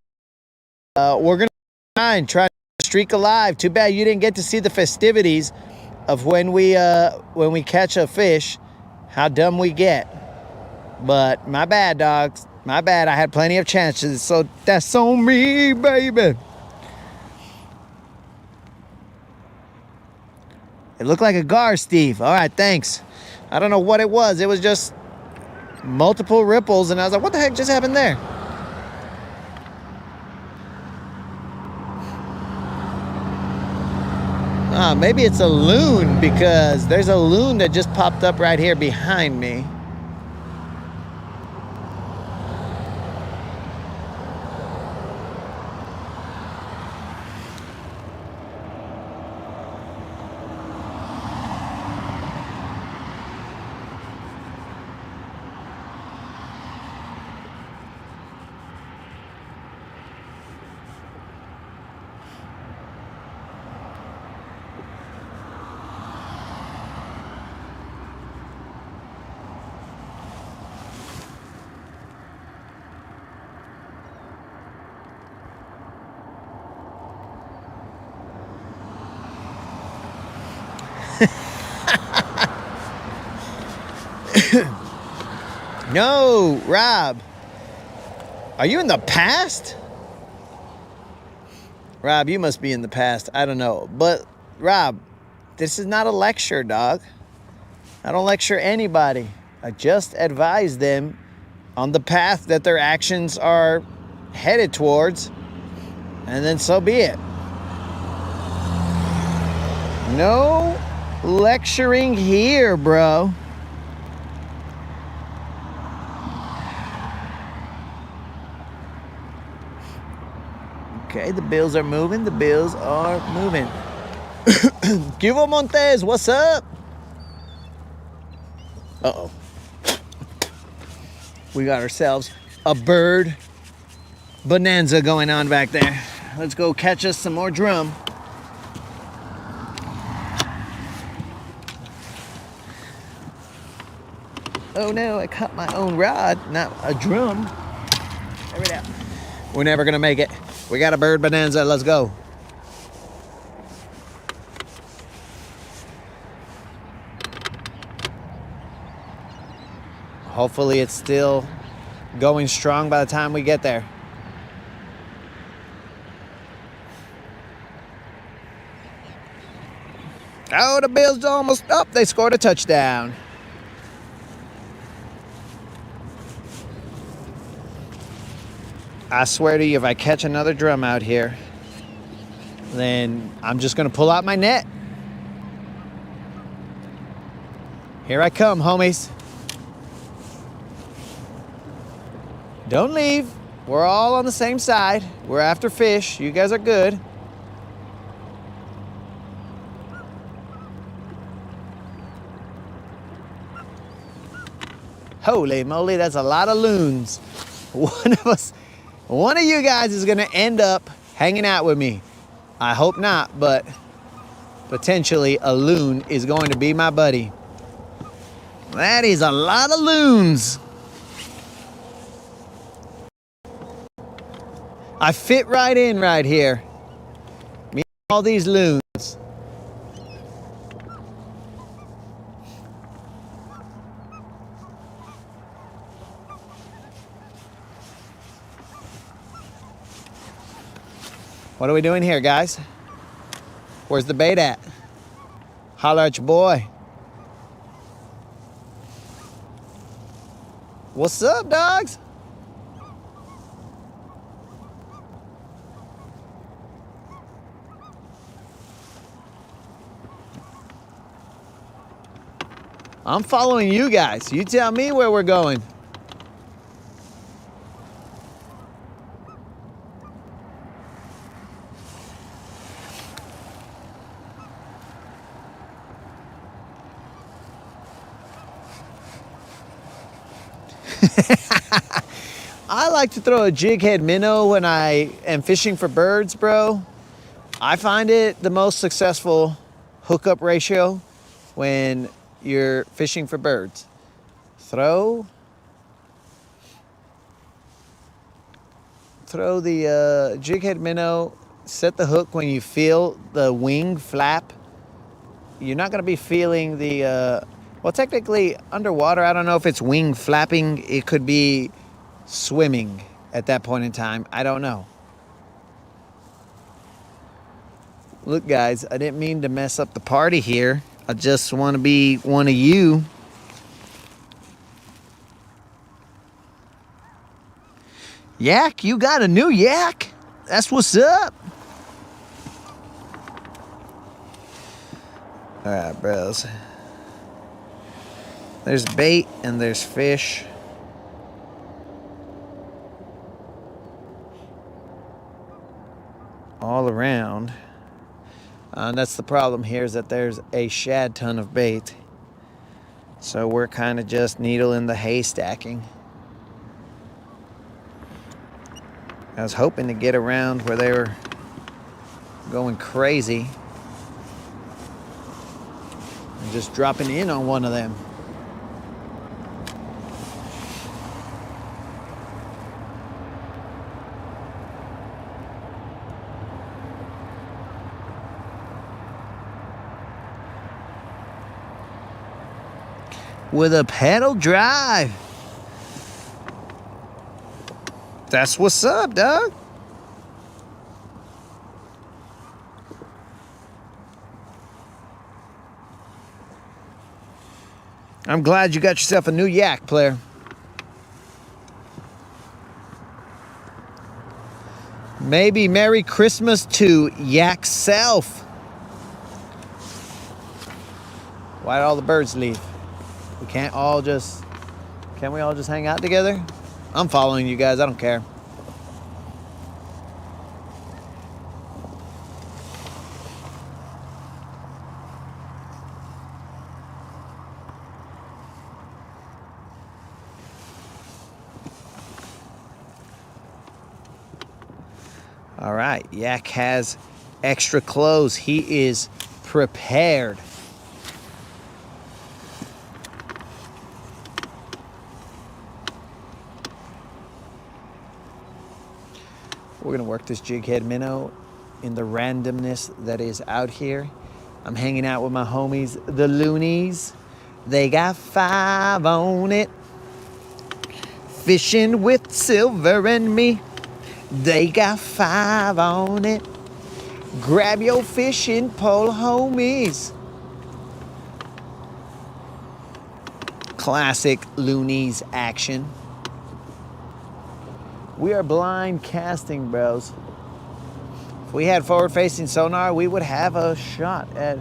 We're gonna try to streak alive. Too bad you didn't get to see the festivities of when we catch a fish. How dumb we get. But my bad, dogs. My bad. I had plenty of chances, so that's on me, baby. It looked like a gar, Steve. All right, thanks. I don't know what it was. It was just multiple ripples, and I was like, what the heck just happened there? Maybe it's a loon, because there's a loon that just popped up right here behind me. No, Rob. Are you in the past? Rob, you must be in the past. I don't know. But, Rob, this is not a lecture, dog. I don't lecture anybody. I just advise them on the path that their actions are headed towards. And then so be it. No lecturing here, bro. Okay, the bills are moving. The bills are moving. Cubo Montes, what's up? Uh-oh. We got ourselves a bird bonanza going on back there. Let's go catch us some more drum. Oh no, I cut my own rod, not a drum. There we go. We're never gonna make it. We got a bird bonanza, let's go. Hopefully it's still going strong by the time we get there. Oh, the Bills almost up. They scored a touchdown. I swear to you, if I catch another drum out here, then I'm just going to pull out my net. Here I come, homies. Don't leave. We're all on the same side. We're after fish. You guys are good. Holy moly, that's a lot of loons. One of you guys is gonna end up hanging out with me. I hope not, but potentially a loon is going to be my buddy. That is a lot of loons. I fit right in right here. Me and all these loons. What are we doing here, guys? Where's the bait at? Holler at your boy. What's up, dogs? I'm following you guys. You tell me where we're going. I like to throw a jig head minnow when I am fishing for birds, bro. I find it the most successful hookup ratio when you're fishing for birds. Throw the jig head minnow, set the hook when you feel the wing flap. You're not gonna be feeling the, well, technically underwater, I don't know if it's wing flapping. It could be swimming at that point in time. I don't know. Look, guys, I didn't mean to mess up the party here. I just want to be one of you. Yak, you got a new yak? That's what's up. All right, bros. There's bait and there's fish. All around. And that's the problem here, is that there's a shad ton of bait. So we're kind of just needle in the haystacking. I was hoping to get around where they were going crazy and just dropping in on one of them. With a pedal drive. That's what's up, dog. I'm glad you got yourself a new yak, player. Maybe Merry Christmas to Yak Self. Why'd all the birds leave? We can't all just, can we all just hang out together? I'm following you guys, I don't care. All right, Yak has extra clothes. He is prepared. We're gonna work this jig head minnow in the randomness that is out here. I'm hanging out with my homies, the loonies. They got 5 on it. Fishing with Silver and me. They got 5 on it. Grab your fishing pole, homies. Classic loonies action. We are blind casting, bros. If we had forward-facing sonar, we would have a shot at,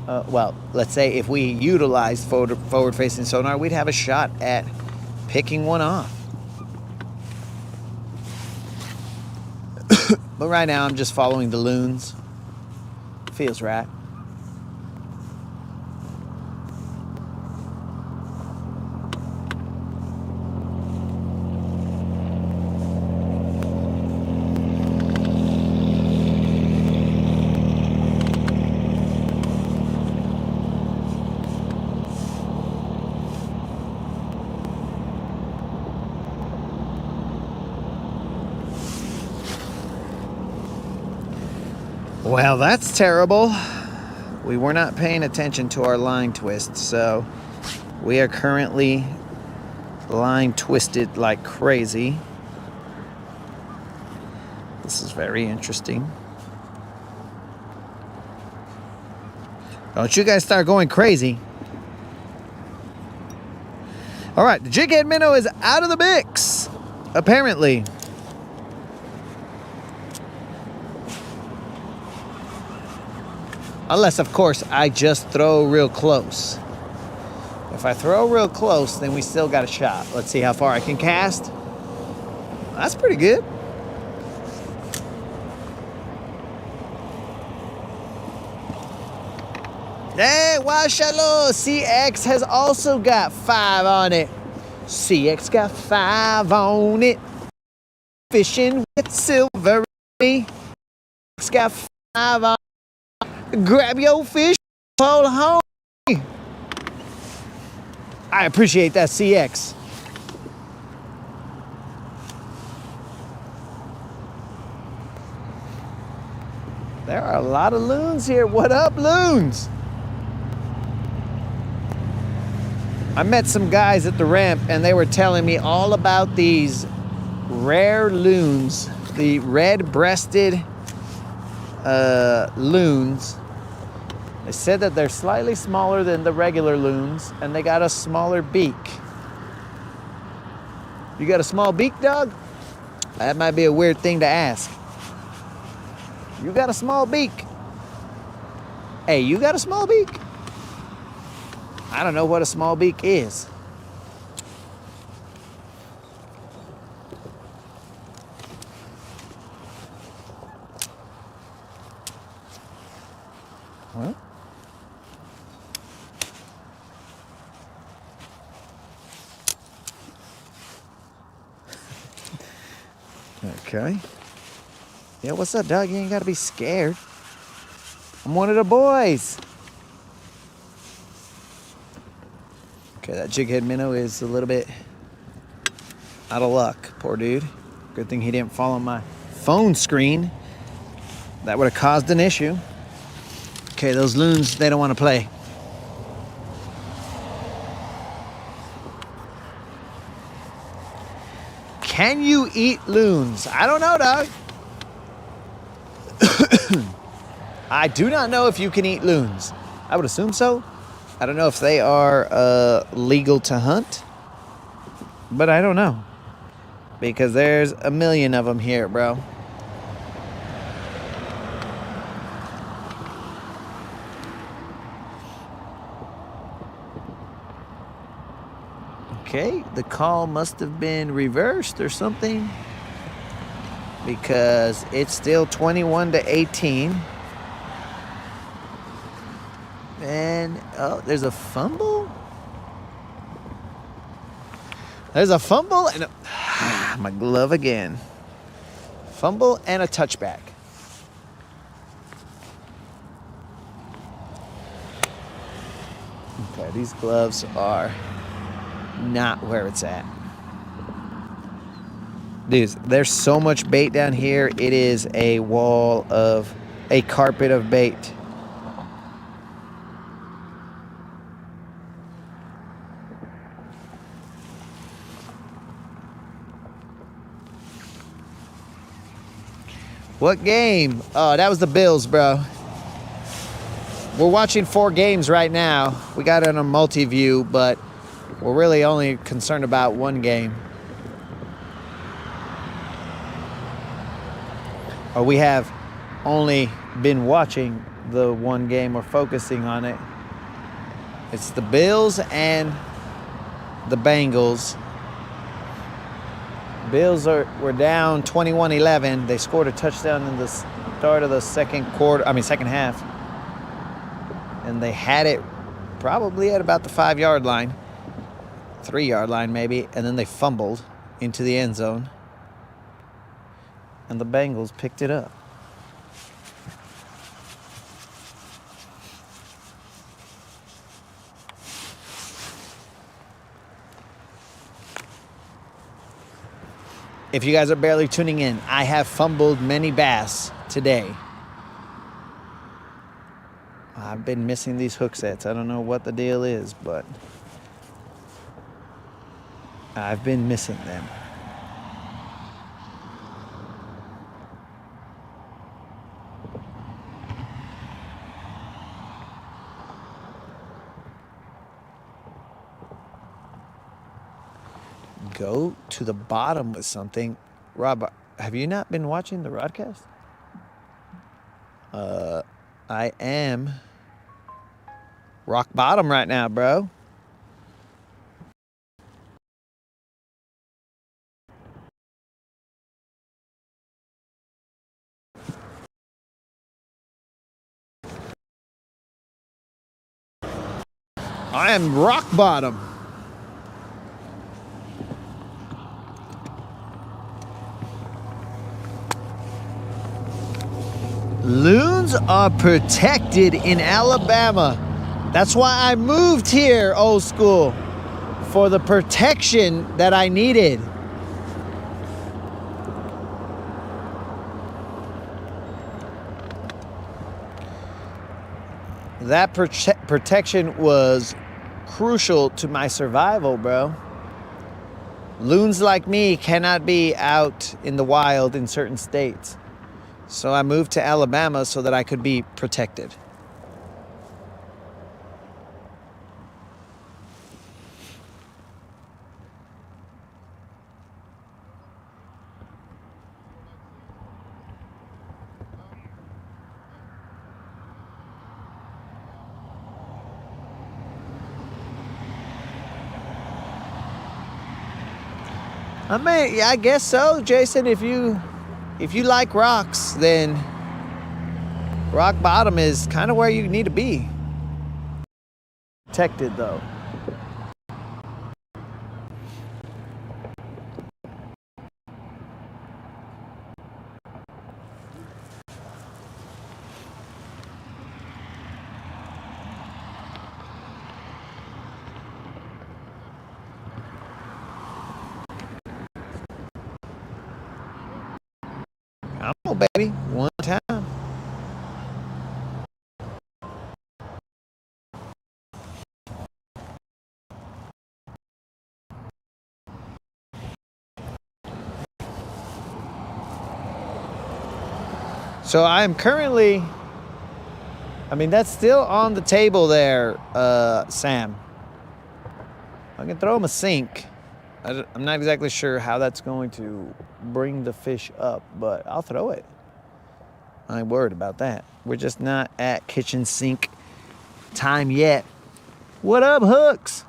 well, let's say if we utilized forward-facing sonar, we'd have a shot at picking one off. But right now, I'm just following the loons. Feels right. Well, that's terrible. We were not paying attention to our line twist, so we are currently line twisted like crazy. This is very interesting. Don't you guys start going crazy. All right, the jig head minnow is out of the mix, apparently. Unless, of course, I just throw real close. If I throw real close, then we still got a shot. Let's see how far I can cast. That's pretty good. Hey, Washalo! CX has also got 5 on it. CX got 5 on it. Fishing with Silver. CX got 5 on it. Grab your fish, pole home. I appreciate that, CX. There are a lot of loons here. What up, loons? I met some guys at the ramp and they were telling me all about these rare loons, the red-breasted loons. They said that they're slightly smaller than the regular loons and they got a smaller beak. You got a small beak, dog? That might be a weird thing to ask. You got a small beak? Hey, you got a small beak? I don't know what a small beak is. Well, okay. Yeah, what's up, dog? You ain't gotta be scared. I'm one of the boys. Okay, that jig head minnow is a little bit out of luck. Poor dude. Good thing he didn't fall on my phone screen. That would have caused an issue. Okay, those loons, they don't want to play. Can you eat loons? I don't know, dog. I do not know if you can eat loons. I would assume so. I don't know if they are legal to hunt, but I don't know. Because there's a million of them here, bro. Okay, the call must have been reversed or something, because it's still 21-18. And, oh, there's a fumble? There's a fumble and my glove again. Fumble and a touchback. Okay, these gloves are not where it's at. Dude, there's so much bait down here. It is a carpet of bait. What game? Oh, that was the Bills, bro. We're watching 4 games right now. We got it on a multi-view, but we're really only concerned about one game. Or we have only been watching the one game or focusing on it. It's the Bills and the Bengals. Bills were down 21-11. They scored a touchdown in the start of the second half. And they had it probably at about the 5-yard line, 3-yard line maybe, and then they fumbled into the end zone. And the Bengals picked it up. If you guys are barely tuning in, I have fumbled many bass today. I've been missing these hook sets. I don't know what the deal is, but I've been missing them. Go to the bottom with something. Rob, have you not been watching the broadcast? I am rock bottom right now, bro. I am rock bottom. Loons are protected in Alabama. That's why I moved here, old school, for the protection that I needed. That protection was crucial to my survival, bro. Loons like me cannot be out in the wild in certain states. So I moved to Alabama so that I could be protected. I mean, yeah, I guess so, Jason. If you like rocks, then rock bottom is kind of where you need to be. Protected, though. Come on, baby. One time. So I am currently, that's still on the table there, Sam. I can throw him a sink. I'm not exactly sure how that's going to bring the fish up, but I'll throw it. I ain't worried about that. We're just not at kitchen sink time yet. What up, Hooks?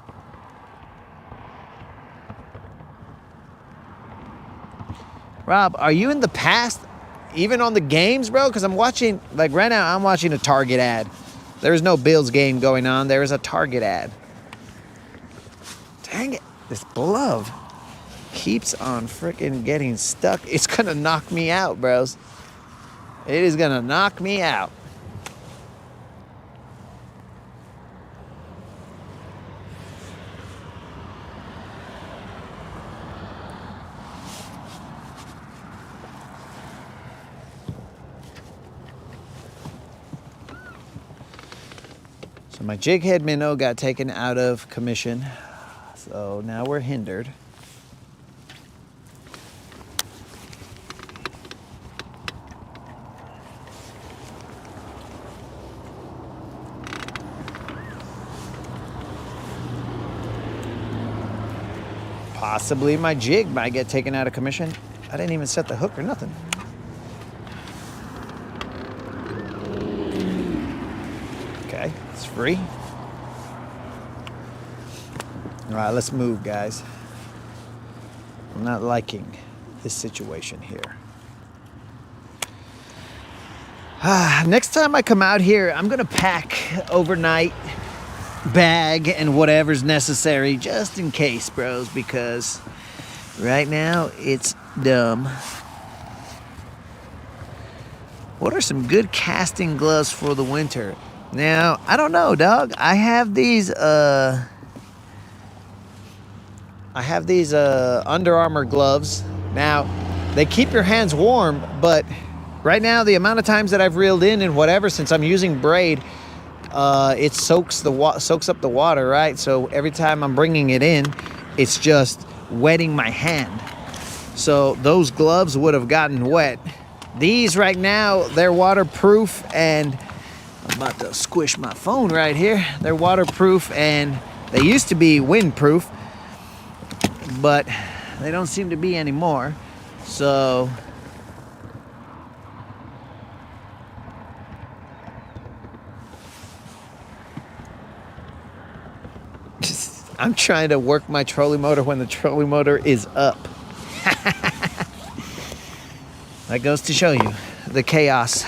Rob, are you in the past, even on the games, bro? Because I'm watching, like right now, I'm watching a Target ad. There's no Bills game going on. There is a Target ad. Dang it, this glove. keeps on freaking getting stuck. It's gonna knock me out, bros. It is gonna knock me out. So my jig head minnow got taken out of commission. So now we're hindered. Possibly my jig might get taken out of commission. I didn't even set the hook or nothing. Okay, it's free. All right, let's move, guys. I'm not liking this situation here. Next time I come out here, I'm gonna pack overnight bag and whatever's necessary just in case, bros, because right now it's dumb. What are some good casting gloves for the winter? Now, I don't know, dog. I have these Under Armour gloves. Now, they keep your hands warm, but right now the amount of times that I've reeled in and whatever, since I'm using braid, it soaks up the water, right? So every time I'm bringing it in, it's just wetting my hand. So those gloves would have gotten wet. These right now, they're waterproof, and I'm about to squish my phone right here. They're waterproof, and they used to be windproof, but they don't seem to be anymore. So I'm trying to work my trolling motor when the trolling motor is up. That goes to show you the chaos,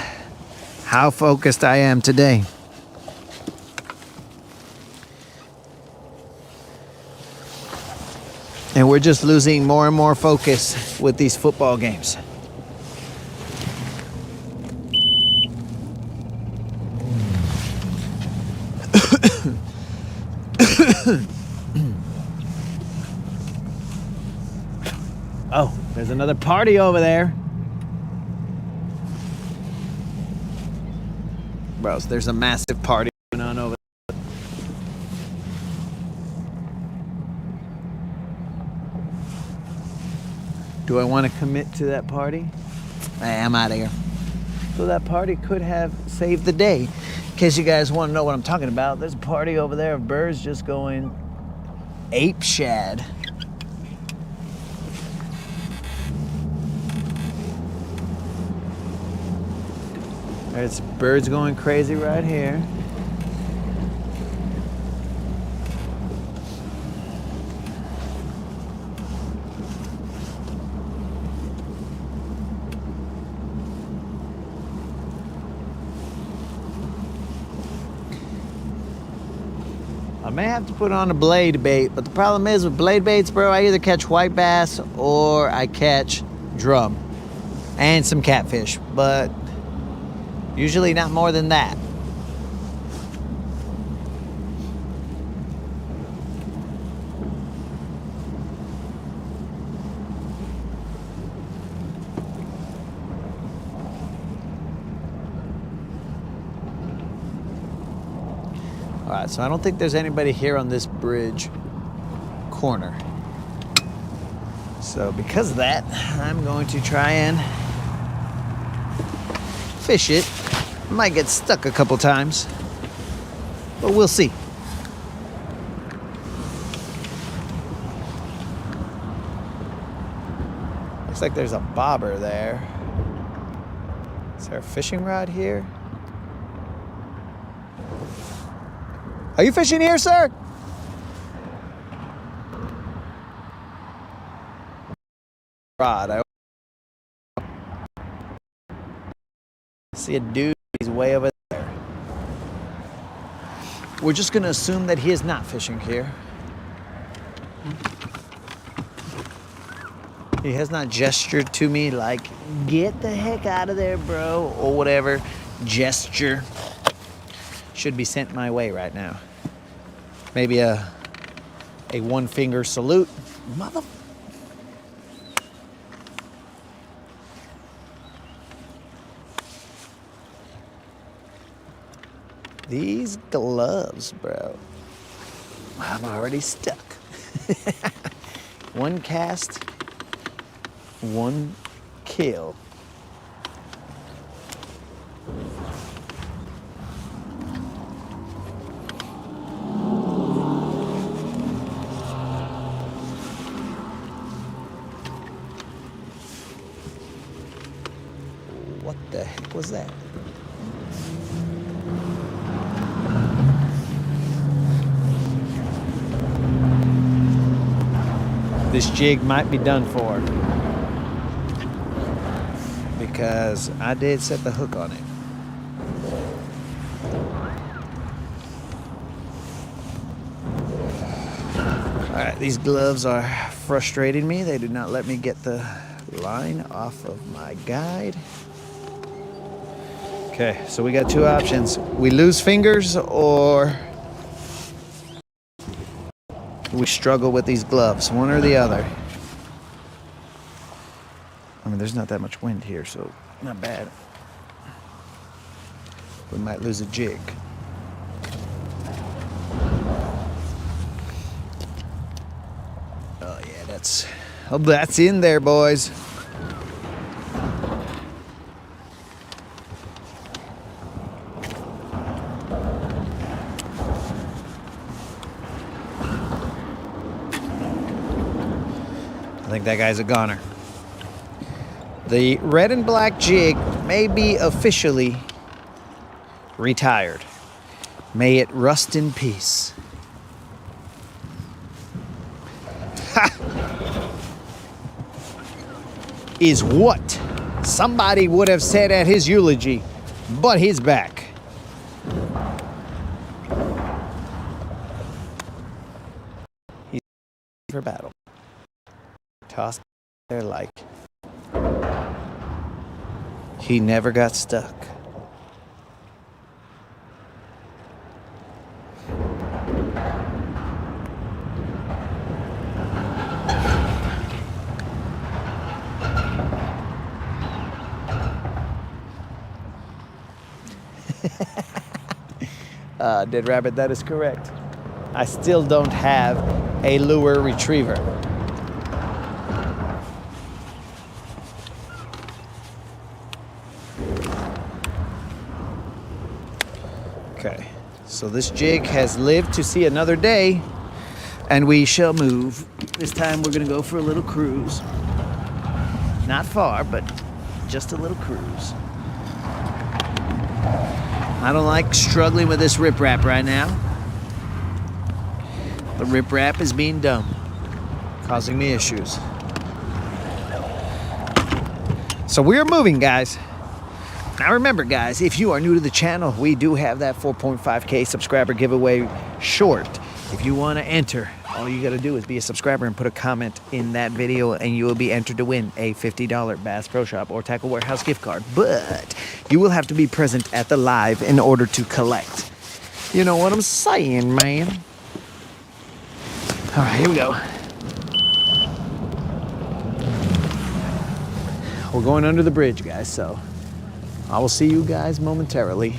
how focused I am today. And we're just losing more and more focus with these football games. Oh, there's another party over there. Bros, there's a massive party going on over there. Do I want to commit to that party? I'm out of here. So that party could have saved the day. In case you guys want to know what I'm talking about, there's a party over there of birds just going ape shad. There's birds going crazy right here. I may have to put on a blade bait, but the problem is with blade baits, bro, I either catch white bass or I catch drum and some catfish, but usually not more than that. All right, so I don't think there's anybody here on this bridge corner. So because of that, I'm going to try and fish it. Might get stuck a couple times, but we'll see. Looks like there's a bobber there. Is there a fishing rod here? Are you fishing here, sir? Rod. I see a dude. He's way over there. We're just going to assume that he is not fishing here. He has not gestured to me like, get the heck out of there, bro, or whatever gesture should be sent my way right now. Maybe a one finger salute. Mother. These gloves, bro. I'm already stuck. One cast, one kill. What the heck was that? This jig might be done for because I did set the hook on it. All right, these gloves are frustrating me. They do not let me get the line off of my guide. Okay, so we got two options. We lose fingers or we struggle with these gloves, one or the other. I mean, there's not that much wind here, so not bad. We might lose a jig. Oh yeah, that's in there, boys. I think that guy's a goner. The red and black jig may be officially retired. May it rust in peace. Ha! Is what somebody would have said at his eulogy, but he's back. He's for battle. Tossed there like he never got stuck. Dead rabbit, that is correct. I still don't have a lure retriever. Okay, so this jig has lived to see another day, and we shall move. This time we're gonna go for a little cruise. Not far, but just a little cruise. I don't like struggling with this riprap right now. The riprap is being dumb, causing me issues. So we're moving, guys. Now remember, guys, if you are new to the channel, we do have that 4.5K subscriber giveaway short. If you want to enter, all you got to do is be a subscriber and put a comment in that video, and you will be entered to win a $50 Bass Pro Shop or Tackle Warehouse gift card. But you will have to be present at the live in order to collect. You know what I'm saying, man? All right, here we go. We're going under the bridge, guys, so I will see you guys momentarily.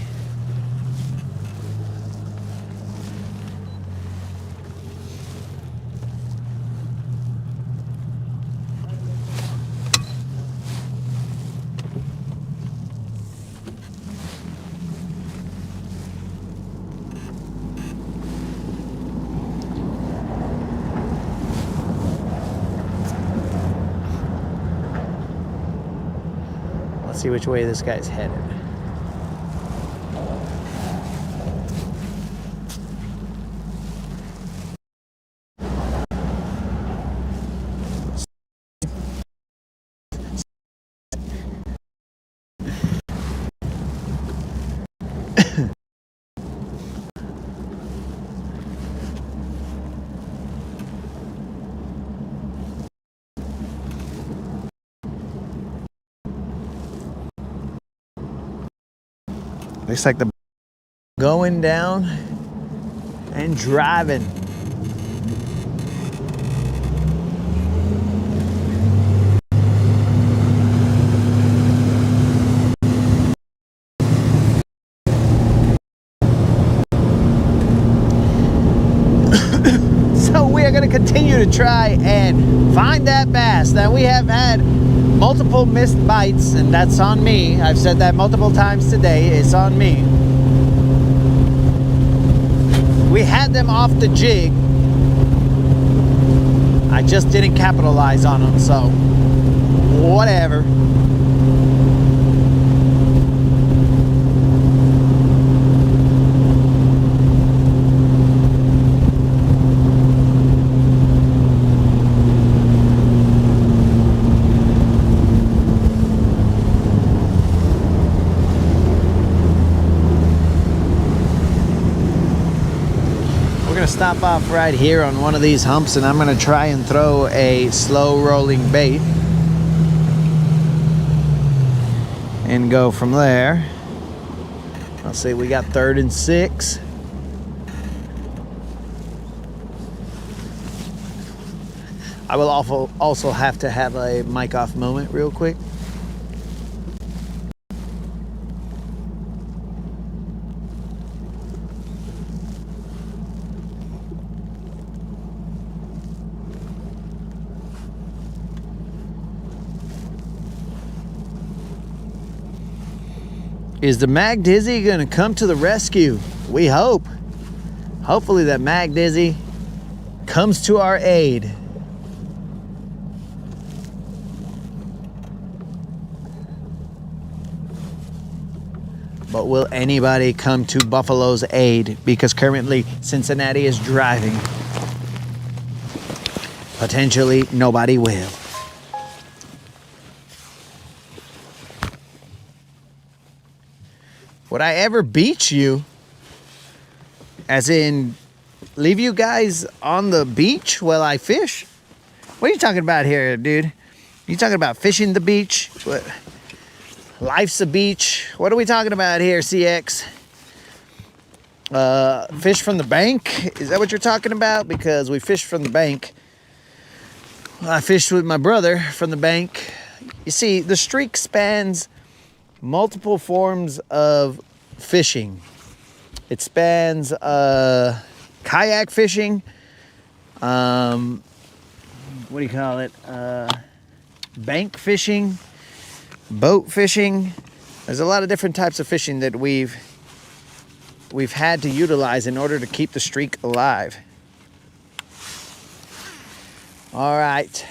Let's see which way this guy's headed. Looks like the going down and driving. So we are going to continue to try and find that bass. Now, we have had multiple missed bites, and that's on me. I've said that multiple times today. It's on me. We had them off the jig. I just didn't capitalize on them, so whatever. Stop off right here on one of these humps, and I'm going to try and throw a slow rolling bait and go from there. Let's see, we got 3rd and 6. I will also have to have a mic off moment real quick. Is the Mag Dizzy gonna come to the rescue? We hope. Hopefully that Mag Dizzy comes to our aid. But will anybody come to Buffalo's aid? Because currently Cincinnati is driving. Potentially nobody will. Would I ever beach you? As in, leave you guys on the beach while I fish? What are you talking about here, dude? You talking about fishing the beach? What? Life's a beach? What are we talking about here, CX? Fish from the bank? Is that what you're talking about? Because we fished from the bank. I fished with my brother from the bank. You see, the streak spans multiple forms of fishing. It spans kayak fishing, what do you call it? Bank fishing, boat fishing. There's a lot of different types of fishing that we've had to utilize in order to keep the streak alive. All right,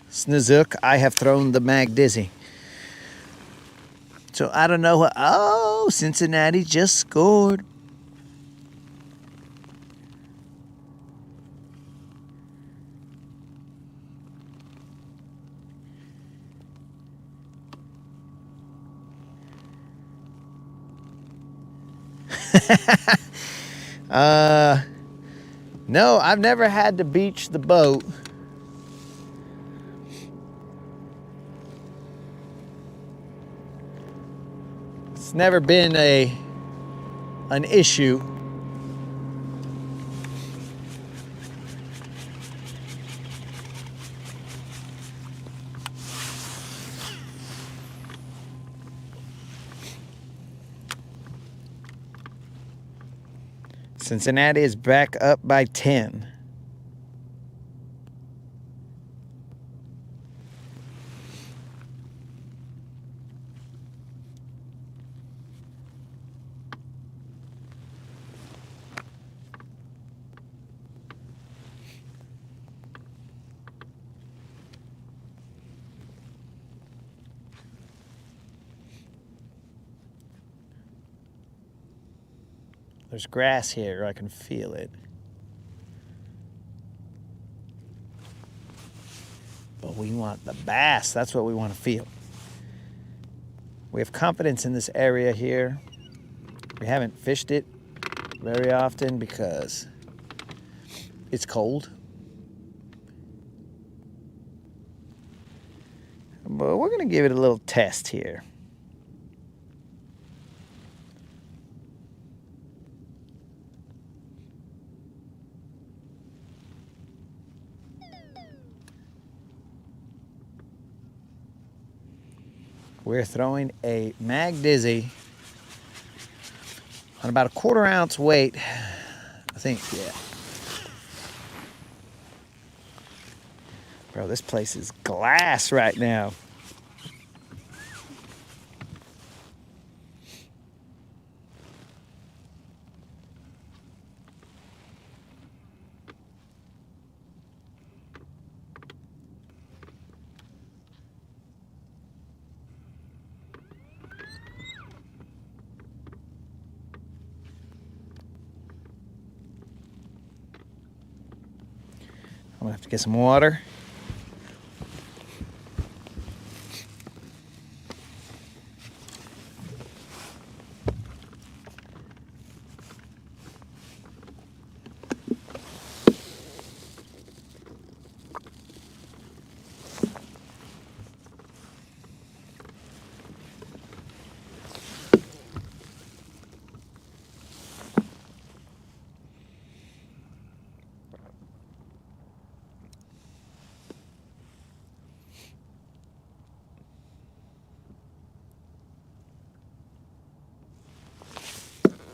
Snozook, I have thrown the Mag Dizzy. So I don't know what. Oh, Cincinnati just scored. No, I've never had to beach the boat. It's never been an issue. Cincinnati is back up by 10. There's grass here, I can feel it. But we want the bass, that's what we want to feel. We have confidence in this area here. We haven't fished it very often because it's cold. But we're gonna give it a little test here. We're throwing a Mag Dizzy on about a 1/4 ounce weight. I think, yeah. Bro, this place is glass right now. I'm gonna have to get some water.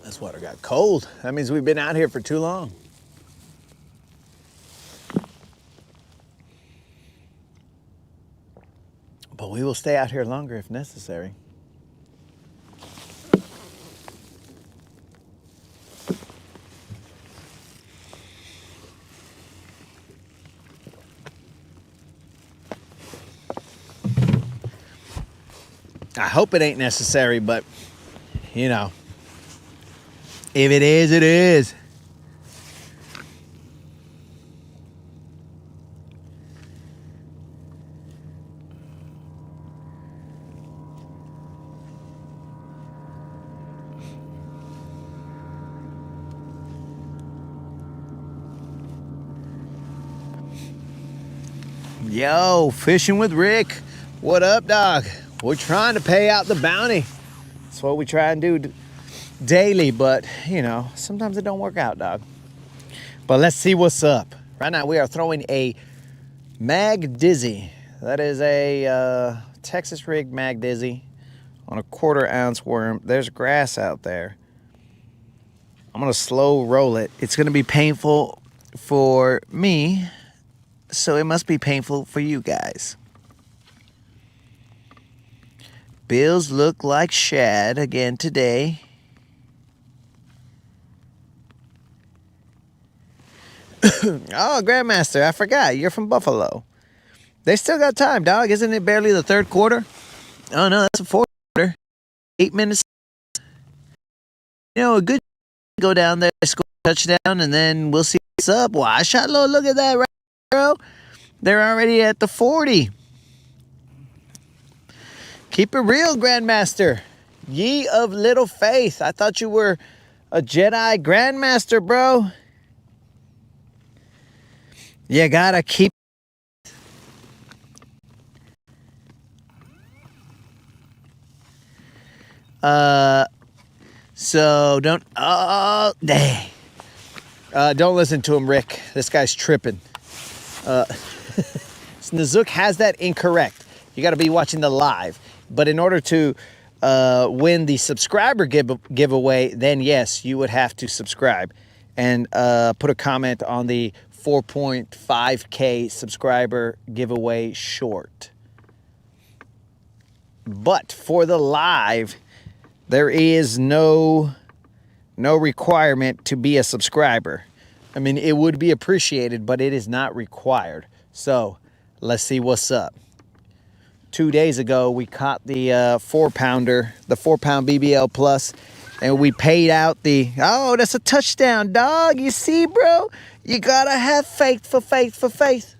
This water got cold. That means we've been out here for too long. But we will stay out here longer if necessary. I hope it ain't necessary, but you know, if it is, it is. Yo, fishing with Rick. What up, dog? We're trying to pay out the bounty. That's what we try and do daily, but you know, sometimes it don't work out, dog. But let's see what's up. Right now we are throwing a Mag Dizzy. That is a Texas rig Mag Dizzy on a 1/4 ounce worm. There's grass out there. I'm gonna slow roll it. It's gonna be painful for me, so it must be painful for you guys. Bills look like shad again today. Oh, Grandmaster, I forgot. You're from Buffalo. They still got time, dog. Isn't it barely the 3rd quarter? Oh, no, that's the 4th quarter. 8 minutes. You know, a good go down there, score a touchdown, and then we'll see what's up. Wow, shot low. Look at that, right, bro. They're already at the 40. Keep it real, Grandmaster. Ye of little faith. I thought you were a Jedi Grandmaster, bro. You gotta keep. So don't. Oh, dang. Don't listen to him, Rick. This guy's tripping. Nazook has that incorrect. You got to be watching the live. But in order to win the subscriber giveaway, then yes, you would have to subscribe and put a comment on the 4.5K subscriber giveaway short. But for the live, there is no requirement to be a subscriber. I mean, it would be appreciated, but it is not required. So let's see what's up. 2 days ago, we caught the 4-pounder, the 4-pound BBL Plus, and we paid out the, oh, that's a touchdown, dog. You see, bro? You gotta have faith for faith for faith.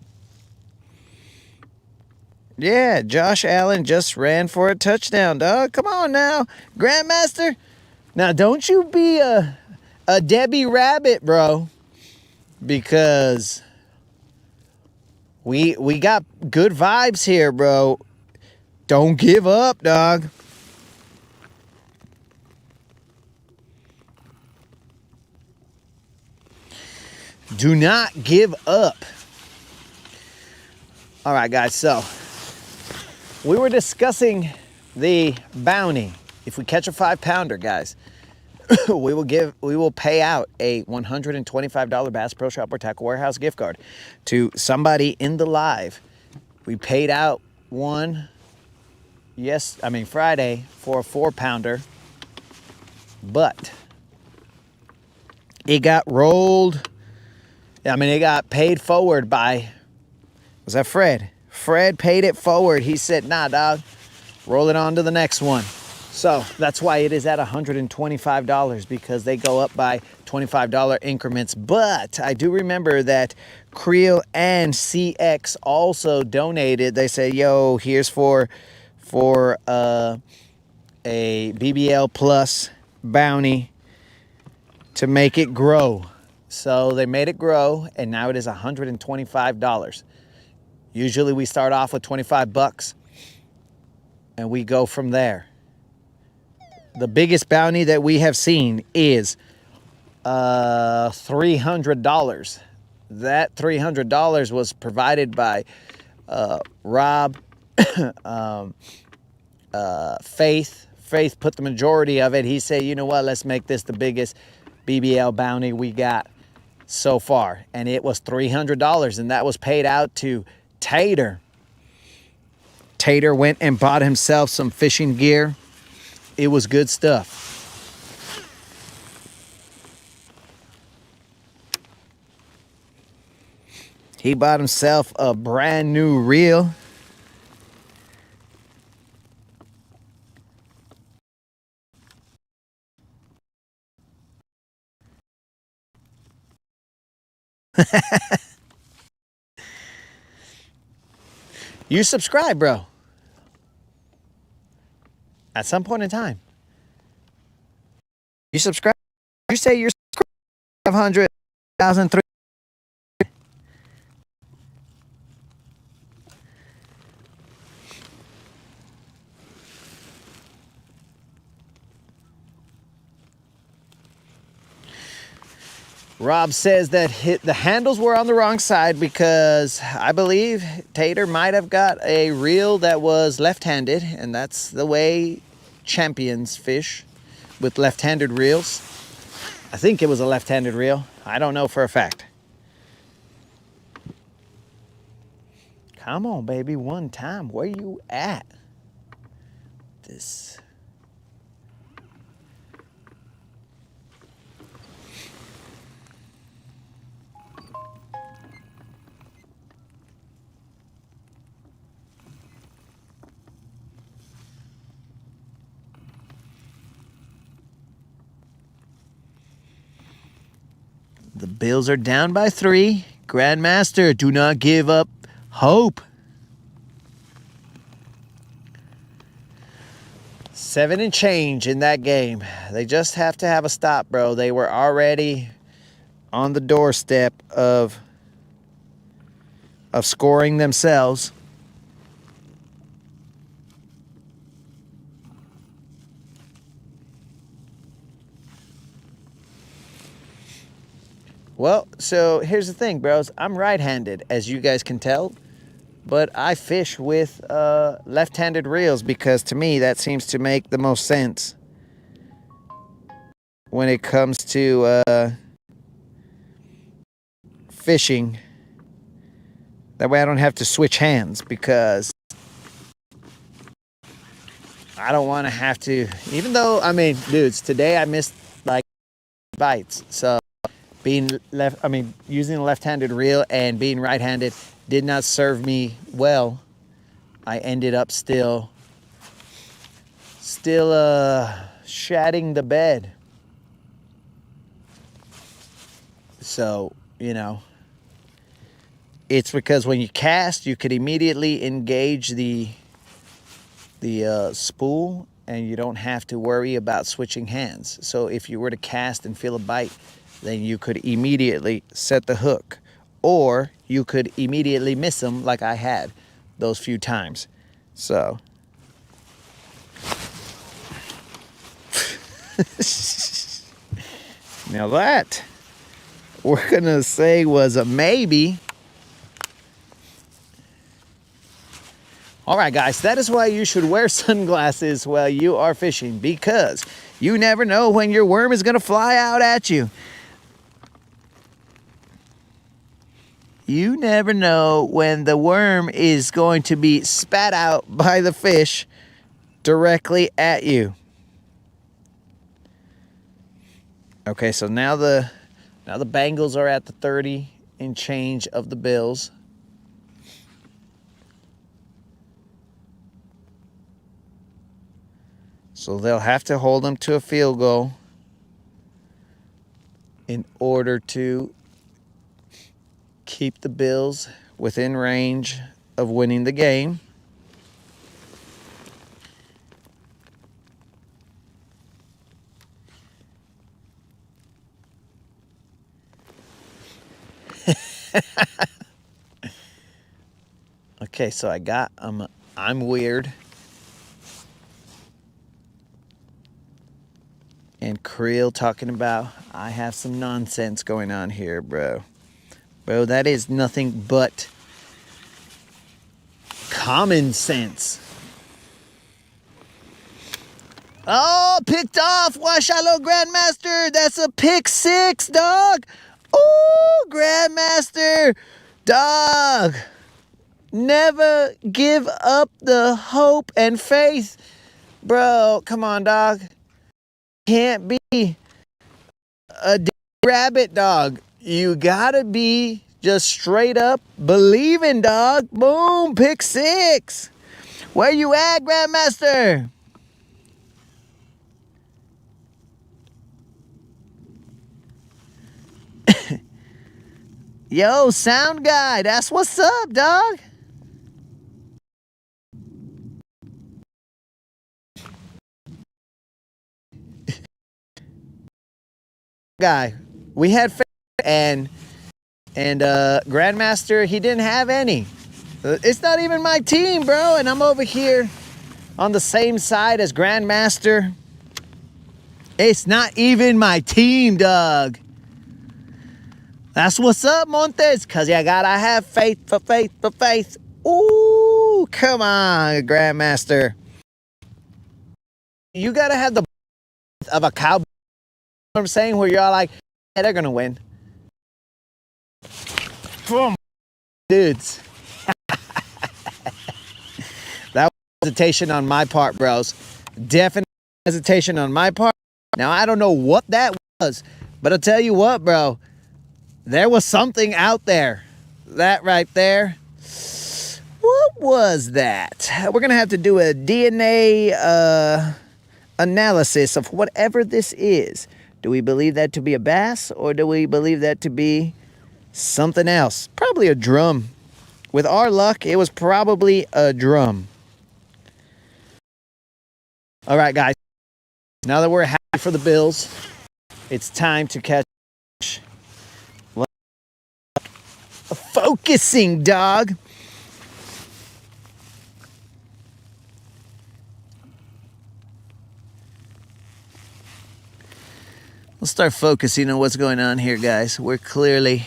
Yeah, Josh Allen just ran for a touchdown, dog. Come on now, Grandmaster. Now, don't you be a Debbie Rabbit, bro, because we got good vibes here, bro. Don't give up, dog. Do not give up. All right, guys, so we were discussing the bounty. If we catch a 5-pounder, guys, we will pay out a $125 Bass Pro Shop or Tackle Warehouse gift card to somebody in the live. We paid out one, Friday for a 4-pounder, but it got rolled. It got paid forward by, was that Fred? Fred paid it forward. He said, nah, dog, roll it on to the next one. So that's why it is at $125, because they go up by $25 increments. But I do remember that Creel and CX also donated. They said, yo, here's for a BBL Plus bounty to make it grow. So they made it grow, and now it is $125. Usually we start off with 25 bucks, and we go from there. The biggest bounty that we have seen is $300. That $300 was provided by Rob, Faith. Faith put the majority of it. He said, you know what, let's make this the biggest BBL bounty we got so far. And it was $300, and that was paid out to Tater. Tater went and bought himself some fishing gear. It was good stuff. He bought himself a brand new reel. You subscribe, bro. At some point in time. You subscribe. You say you're 500,000, Rob says that the handles were on the wrong side because I believe Tater might have got a reel that was left-handed, and that's the way champions fish, with left-handed reels. I think it was a left-handed reel. I don't know for a fact. Come on, baby, one time. Where you at? This... The Bills are down by 3. Grandmaster, do not give up hope. 7 and change in that game. They just have to have a stop, bro. They were already on the doorstep of scoring themselves. Well, so here's the thing, bros. I'm right-handed, as you guys can tell, but I fish with left-handed reels because to me that seems to make the most sense when it comes to fishing. That way I don't have to switch hands, because I don't want to have to, even though, dudes, today I missed like bites, so using a left-handed reel and being right-handed did not serve me well. I ended up still shatting the bed. So, it's because when you cast, you could immediately engage the spool, and you don't have to worry about switching hands. So if you were to cast and feel a bite, then you could immediately set the hook, or you could immediately miss them like I had those few times. So now that we're gonna say was a maybe. All right, guys, that is why you should wear sunglasses while you are fishing, because you never know when your worm is going to fly out at you. You never know when the worm is going to be spat out by the fish directly at you. Okay, so now the bangles are at the 30 and change of the bills. So they'll have to hold them to a field goal in order to keep the Bills within range of winning the game. Okay, so I got I'm weird. And Creel talking about I have some nonsense going on here, bro. Bro, that is nothing but common sense. Oh, picked off. Wash Shallow Grandmaster. That's a pick 6, dog. Oh, Grandmaster. Dog. Never give up the hope and faith. Bro, come on, dog. Can't be a rabbit, dog. You gotta be just straight up believing, dog. Boom, pick 6. Where you at, Grandmaster? Yo, sound guy, that's what's up, dog. Guy, we had and Grandmaster, he didn't have any. It's not even my team, bro, and I'm over here on the same side as Grandmaster. It's not even my team, dog. That's what's up, Montes, because you gotta have faith for faith for faith. Ooh, come on, Grandmaster. You gotta have the of a cowboy, you know what I'm saying, where you're all like, hey, they're gonna win. Boom, dudes. That was hesitation on my part, bros. Definite hesitation on my part. Now, I don't know what that was, but I'll tell you what, bro. There was something out there. That right there. What was that? We're going to have to do a DNA analysis of whatever this is. Do we believe that to be a bass, or do we believe that to be something else? Probably a drum. With our luck, it was probably a drum. All right, guys. Now that we're happy for the Bills, it's time to catch. Focusing, dog. Let's start focusing on what's going on here, guys. We're clearly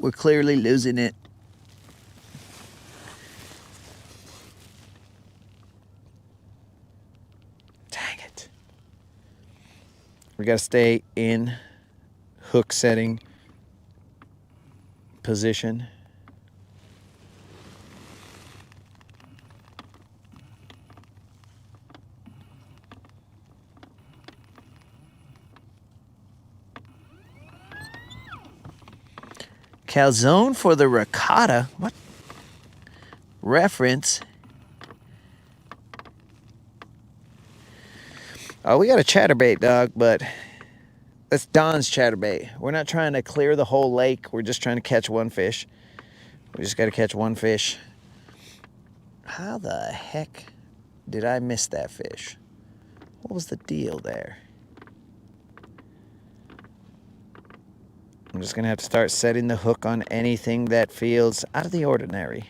losing it. Dang it. We got to stay in hook setting position. Calzone for the ricotta. What? Reference. Oh, we got a chatterbait, dog, but that's Don's chatterbait. We're not trying to clear the whole lake. We're just trying to catch one fish. We just got to catch one fish. How the heck did I miss that fish? What was the deal there? I'm just going to have to start setting the hook on anything that feels out of the ordinary.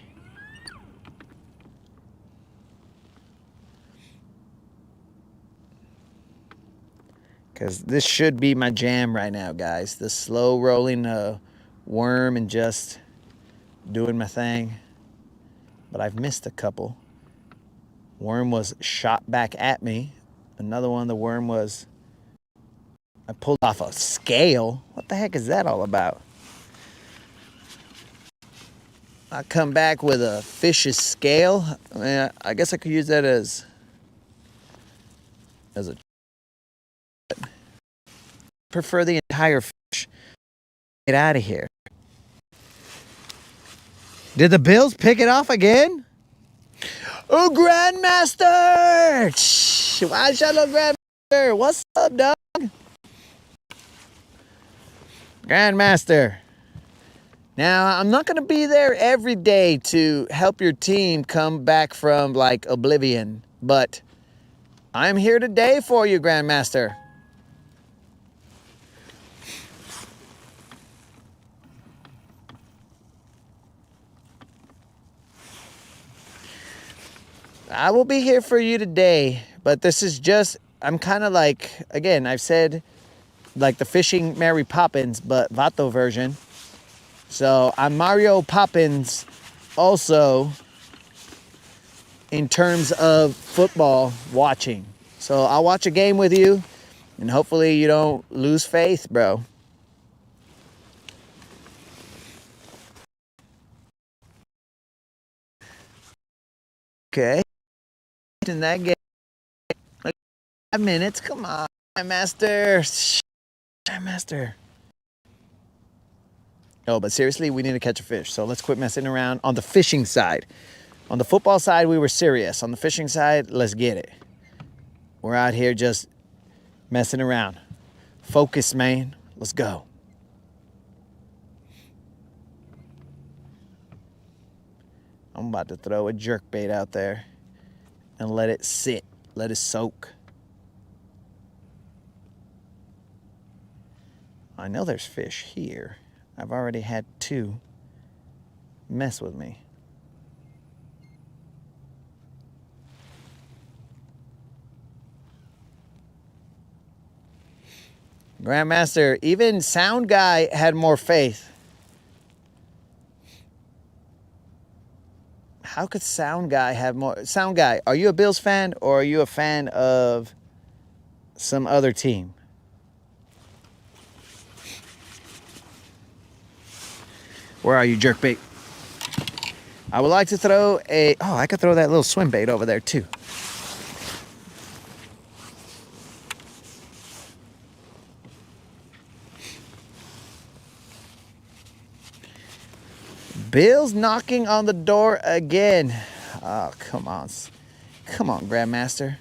Because this should be my jam right now, guys. The slow rolling worm and just doing my thing, but I've missed a couple. Worm was shot back at me. Another one, the worm was, I pulled off a scale. What the heck is that all about? I come back with a fish's scale. I mean, I guess I could use that as a, prefer the entire fish. Get out of here. Did the Bills pick it off again? Oh, Grandmaster! Why hello, Grandmaster? What's up, dog? Grandmaster. Now, I'm not going to be there every day to help your team come back from, like, oblivion. But I'm here today for you, Grandmaster. I will be here for you today. But this is just, I'm kind of like, again, I've said, like the Fishing Mary Poppins, but Vato version. So I'm Mario Poppins also in terms of football watching. So I'll watch a game with you and hopefully you don't lose faith, bro. Okay. In that game, like 5 minutes. Come on, master. Master. No, but seriously, we need to catch a fish. So let's quit messing around on the fishing side. On the football side, we were serious. On the fishing side, let's get it. We're out here just messing around. Focus, man. Let's go. I'm about to throw a jerkbait out there and let it sit. Let it soak. I know there's fish here. I've already had 2 mess with me. Grandmaster, even Sound Guy had more faith. How could Sound Guy have more? Sound Guy, are you a Bills fan or are you a fan of some other team? Where are you, jerkbait? I would like to throw a... Oh, I could throw that little swim bait over there, too. Bill's knocking on the door again. Oh, come on. Come on, Grandmaster.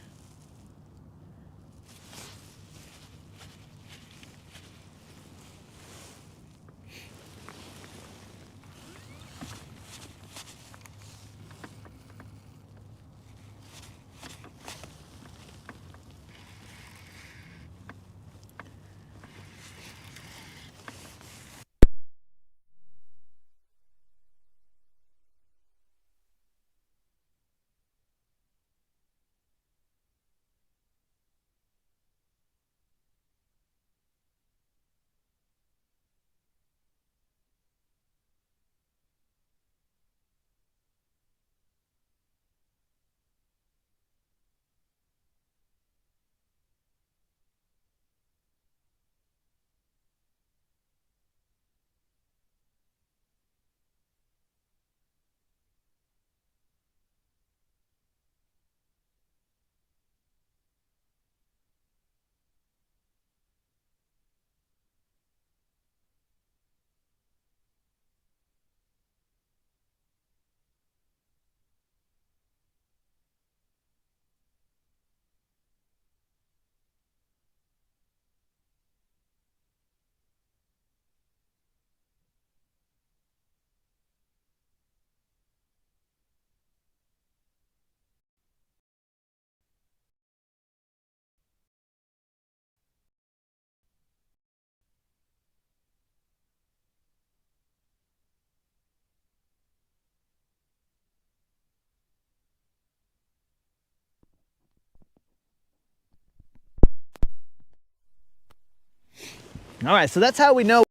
All right, so that's how we know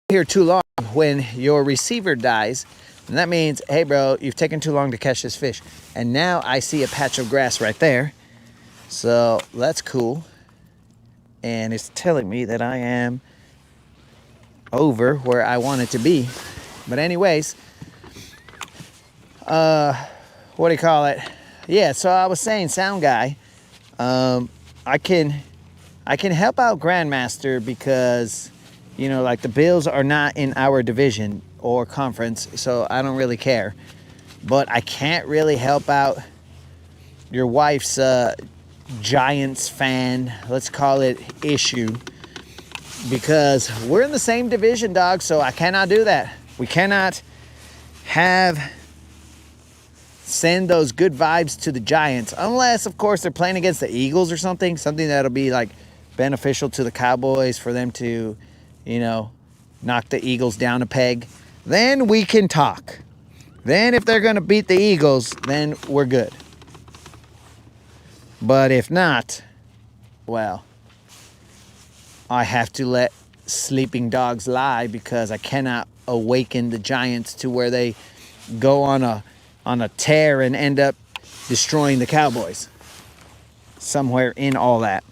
here too long when your receiver dies. And that means, hey bro, you've taken too long to catch this fish. And now I see a patch of grass right there. So that's cool. And it's telling me that I am over where I want it to be. But anyways, what do you call it? Yeah, so I was saying, sound guy, I can help out Grandmaster because, you know, like the Bills are not in our division or conference, so I don't really care. But I can't really help out your wife's Giants fan, let's call it, issue, because we're in the same division, dog, so I cannot do that. We cannot send those good vibes to the Giants, unless, of course, they're playing against the Eagles or something that'll be, like, beneficial to the Cowboys for them to, you know, knock the Eagles down a peg. Then we can talk. Then if they're going to beat the Eagles, then we're good. But if not, well, I have to let sleeping dogs lie because I cannot awaken the Giants to where they go on a tear and end up destroying the Cowboys. Somewhere in all that.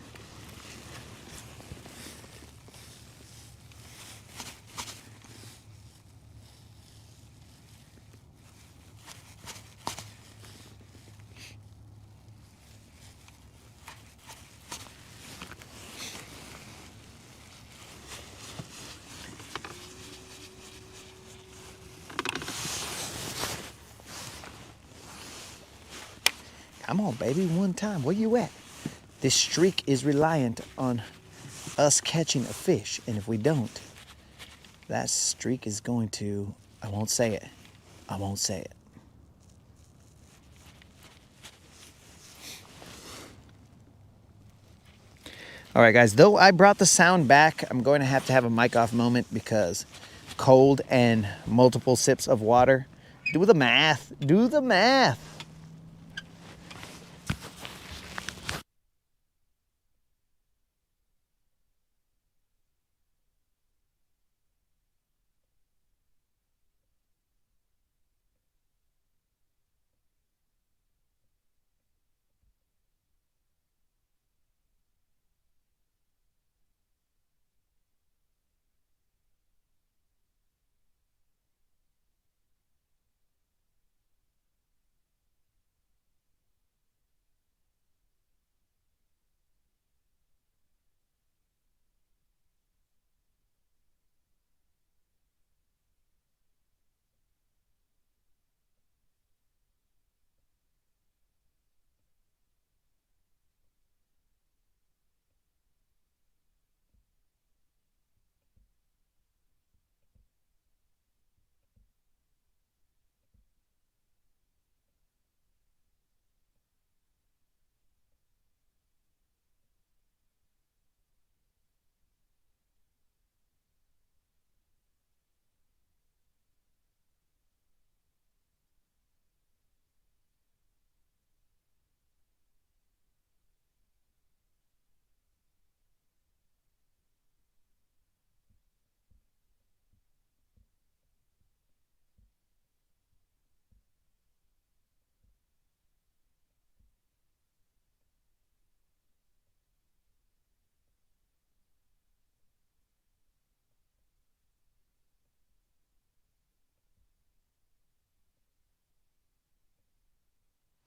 Come on, baby, one time. Where you at? This streak is reliant on us catching a fish, and if we don't, that streak is going to, I won't say it. I won't say it. All right, guys, though I brought the sound back, I'm going to have a mic off moment because cold and multiple sips of water. Do the math. Do the math.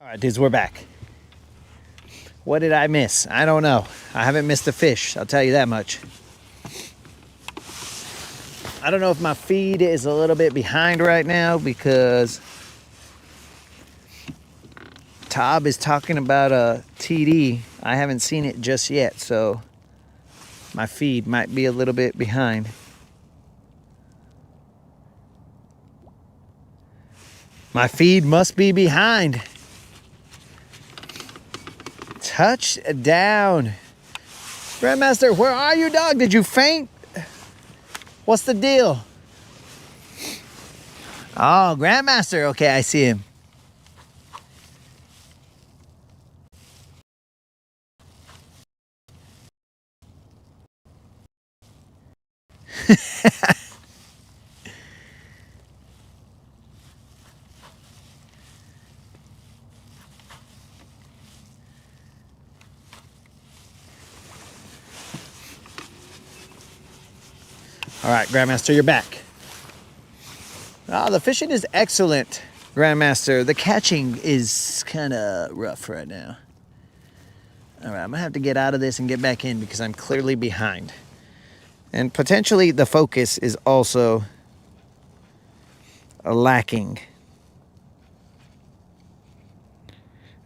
All right, dudes, we're back. What did I miss? I don't know. I haven't missed a fish, I'll tell you that much. I don't know if my feed is a little bit behind right now because Tob is talking about a TD. I haven't seen it just yet, so my feed might be a little bit behind. My feed must be behind. Touchdown. Grandmaster, where are you, dog? Did you faint? What's the deal? Oh, Grandmaster. Okay, I see him. All right, Grandmaster, you're back. The fishing is excellent, Grandmaster. The catching is kind of rough right now. All right, I'm gonna have to get out of this and get back in because I'm clearly behind. And potentially the focus is also lacking.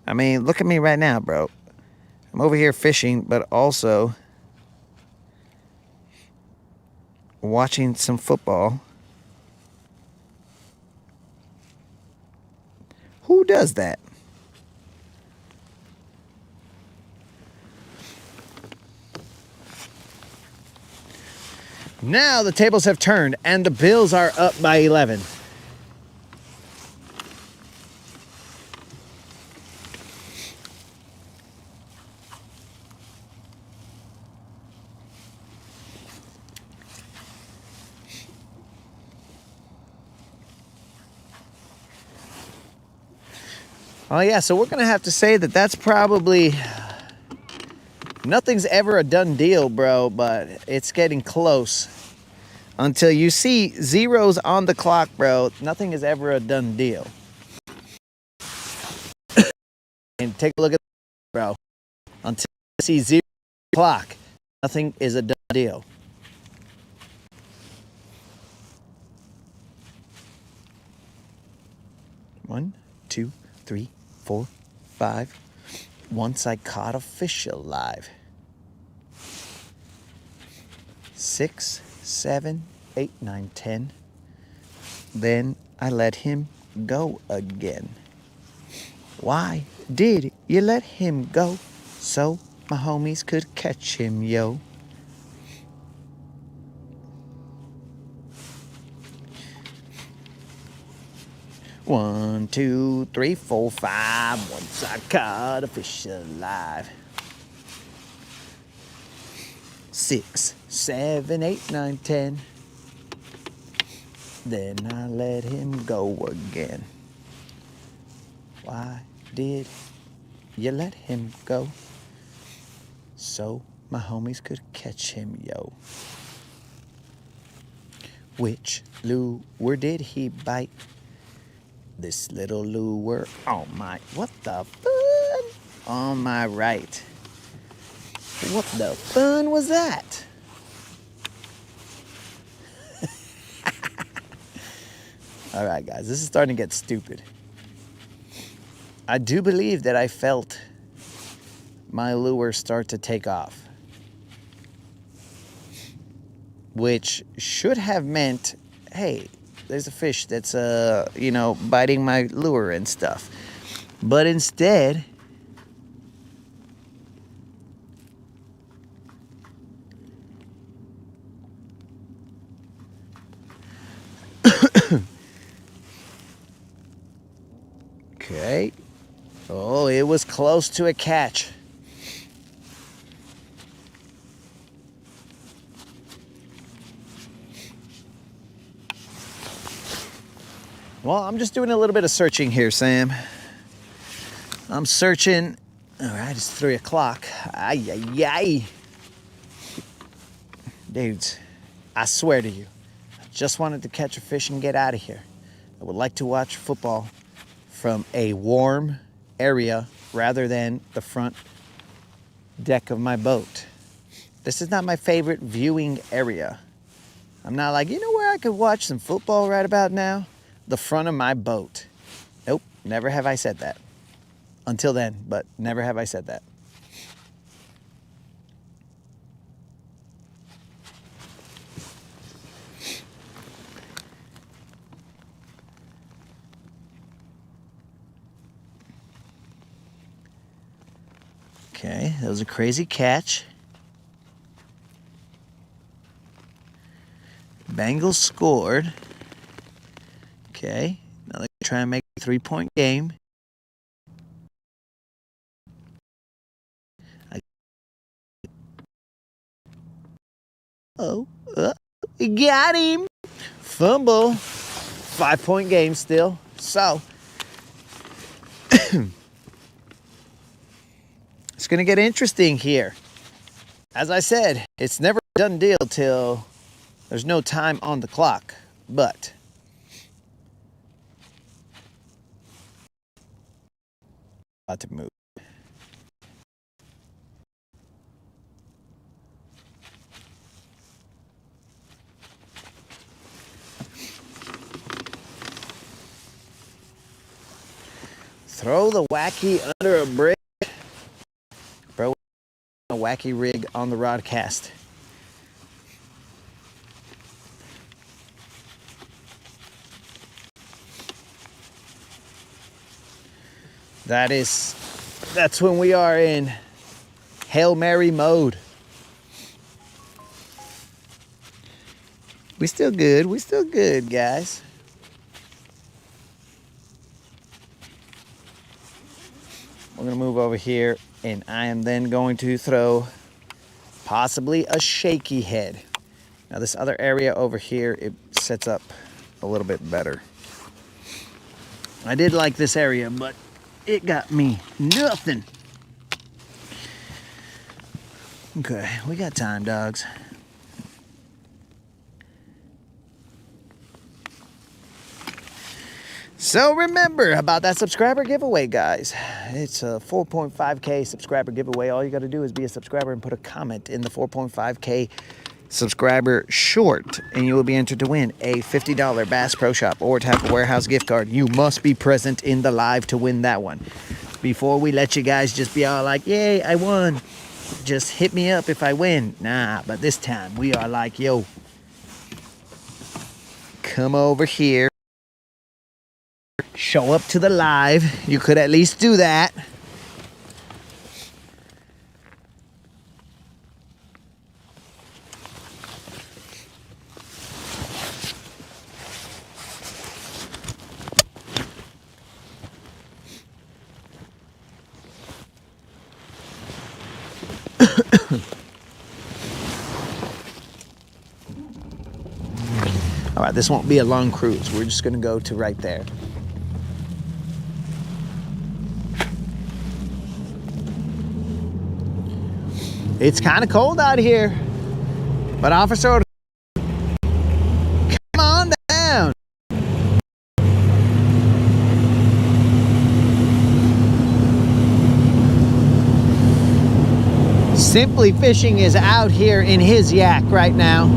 I mean, look at me right now, bro. I'm over here fishing, but also watching some football. Who does that? Now the tables have turned and the Bills are up by 11. Oh yeah, so we're gonna have to say that that's probably, nothing's ever a done deal, bro, but it's getting close. Until you see zeros on the clock, bro, nothing is ever a done deal. And take a look at that, bro. Until you see 0 on the clock, nothing is a done deal. One, two, three, 4, 5. Once I caught a fish alive. 6, 7, 8, 9, 10. Then I let him go again. Why did you let him go? So my homies could catch him, yo. One, 2, 3, 4, 5. Once I caught a fish alive. 6, 7, 8, 9, 10. Then I let him go again. Why did you let him go? So my homies could catch him, yo. Which lure did he bite? This little lure on my, what the fun? On my right. What the fun was that? All right, guys, this is starting to get stupid. I do believe that I felt my lure start to take off, which should have meant, hey, there's a fish that's, biting my lure and stuff. But instead, okay. Oh, it was close to a catch. Well, I'm just doing a little bit of searching here, Sam. I'm searching. All right, it's 3 o'clock. Ay, ay, ay. Dudes, I swear to you, I just wanted to catch a fish and get out of here. I would like to watch football from a warm area rather than the front deck of my boat. This is not my favorite viewing area. I'm not like, you know where I could watch some football right about now? The front of my boat. Nope, never have I said that. Until then, but never have I said that. Okay, that was a crazy catch. Bengals scored. Okay, now they're trying to make a 3-point game. Got him. Fumble. 5-point game still. So, it's going to get interesting here. As I said, it's never a done deal till There's no time on the clock, but about to move. Throw the wacky under a brick. Bro, a wacky rig on the rod cast. That's when we are in Hail Mary mode. We still good, guys. We're gonna move over here, and I am then going to throw possibly a shaky head. Now this other area over here, it sets up a little bit better. I did like this area, but it got me nothing. Okay, we got time, dogs. So remember about that subscriber giveaway, guys. It's a 4.5K subscriber giveaway. All you got to do is be a subscriber and put a comment in the 4.5K subscriber short, and you will be entered to win a $50 Bass Pro Shop or Tackle Warehouse gift card. You must be present in the live to win that one. Before we let you guys just be all like, yay, I won. Just hit me up if I win. Nah, but this time we are like, yo, come over here. Show up to the live. You could at least do that. All right, this won't be a long cruise. We're just gonna go to right there. It's kind of cold out here, but officer, come on down. Simply Fishing is out here in his yak right now.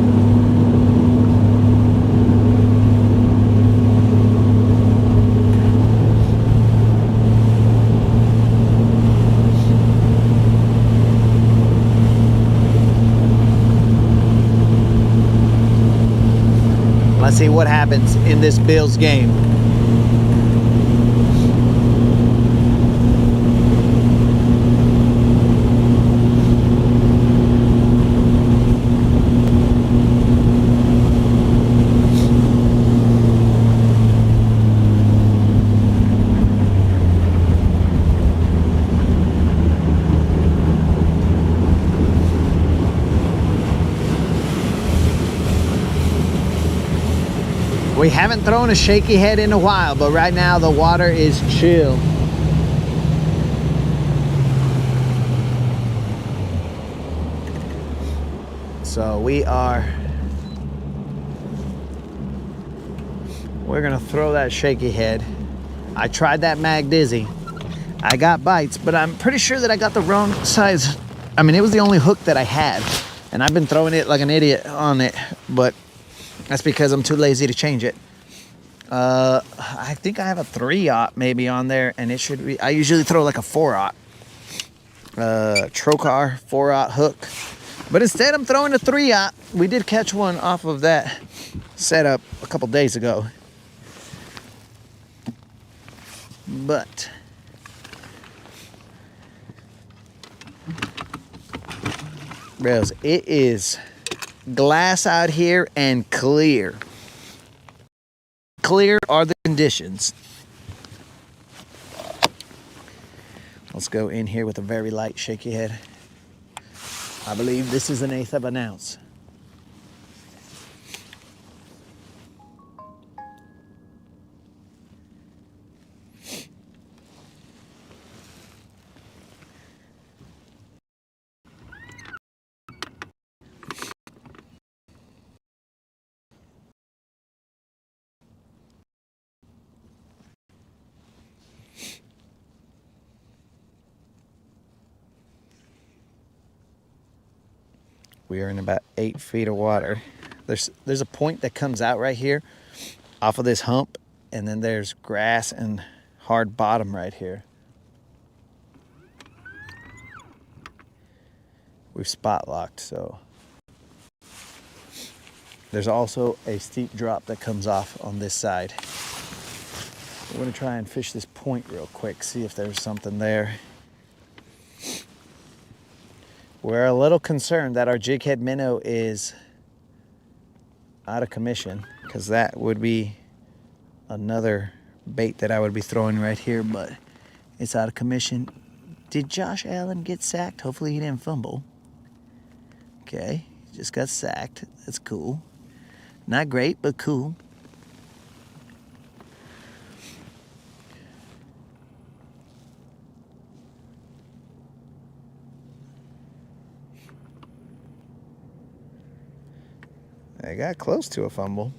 Let's see what happens in this Bills game. We haven't thrown a shaky head in a while, but right now the water is chill. So we're gonna throw that shaky head. I tried that Mag Dizzy. I got bites, but I'm pretty sure that I got the wrong size. I mean, it was the only hook that I had, and I've been throwing it like an idiot on it, but that's because I'm too lazy to change it. I think I have a 3/0 maybe on there, and it should be, I usually throw like a 4/0. Trocar 4/0 hook. But instead I'm throwing a 3/0. We did catch one off of that setup a couple days ago. But bros, it is glass out here and clear. Clear are the conditions. Let's go in here with a very light shaky head. I believe this is 1/8 of an ounce. We are in about 8 feet of water. There's a point that comes out right here off of this hump, and then there's grass and hard bottom right here. We've spot locked, so. There's also a steep drop that comes off on this side. We're gonna try and fish this point real quick, see if there's something there. We're a little concerned that our jig head minnow is out of commission, because that would be another bait that I would be throwing right here, but it's out of commission. Did Josh Allen get sacked? Hopefully he didn't fumble. Okay, he just got sacked. That's cool. Not great, but cool. I got close to a fumble.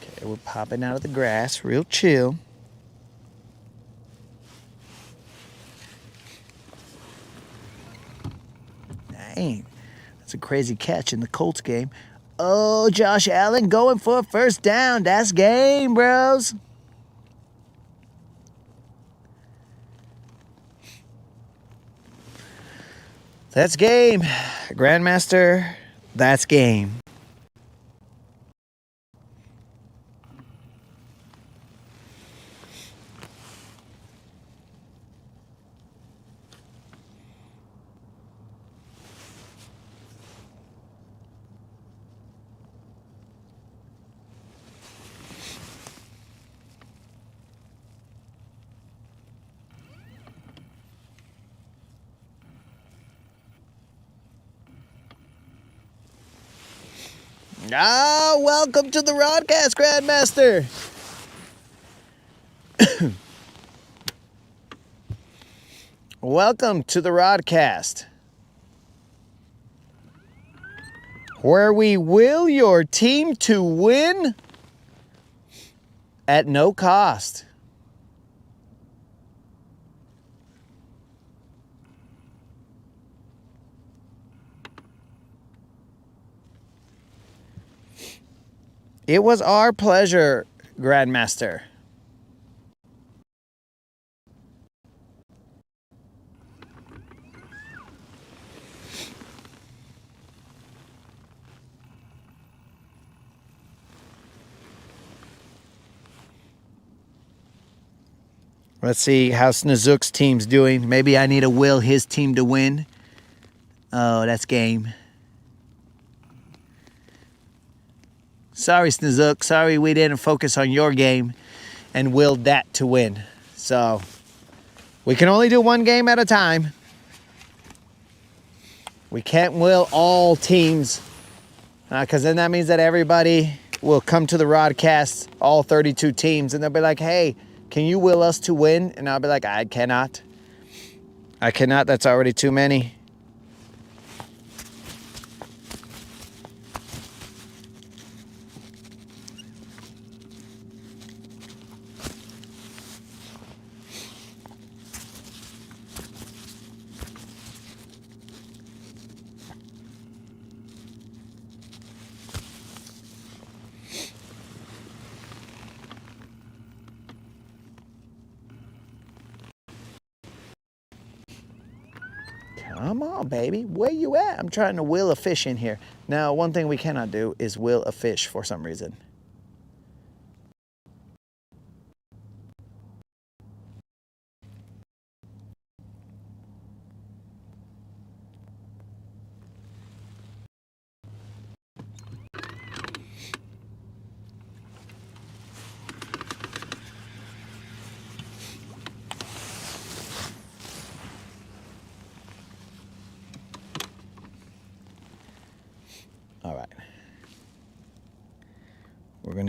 Okay, we're popping out of the grass, real chill. Dang, that's a crazy catch in the Colts game. Oh, Josh Allen going for a first down. That's game, bros. That's game. Grandmaster, that's game. Ah, welcome to the Rodcast, Grandmaster. Welcome to the Rodcast, where we will your team to win at no cost. It was our pleasure, Grandmaster. Let's see how Snozook's team's doing. Maybe I need to will his team to win. Oh, that's game. Sorry, Snozook. Sorry we didn't focus on your game and willed that to win. So, we can only do one game at a time. We can't will all teams, because then that means that everybody will come to the Rodcast, all 32 teams, and they'll be like, hey, can you will us to win? And I'll be like, I cannot. I cannot. That's already too many. Come on, baby. Where you at? I'm trying to will a fish in here. Now, one thing we cannot do is will a fish for some reason.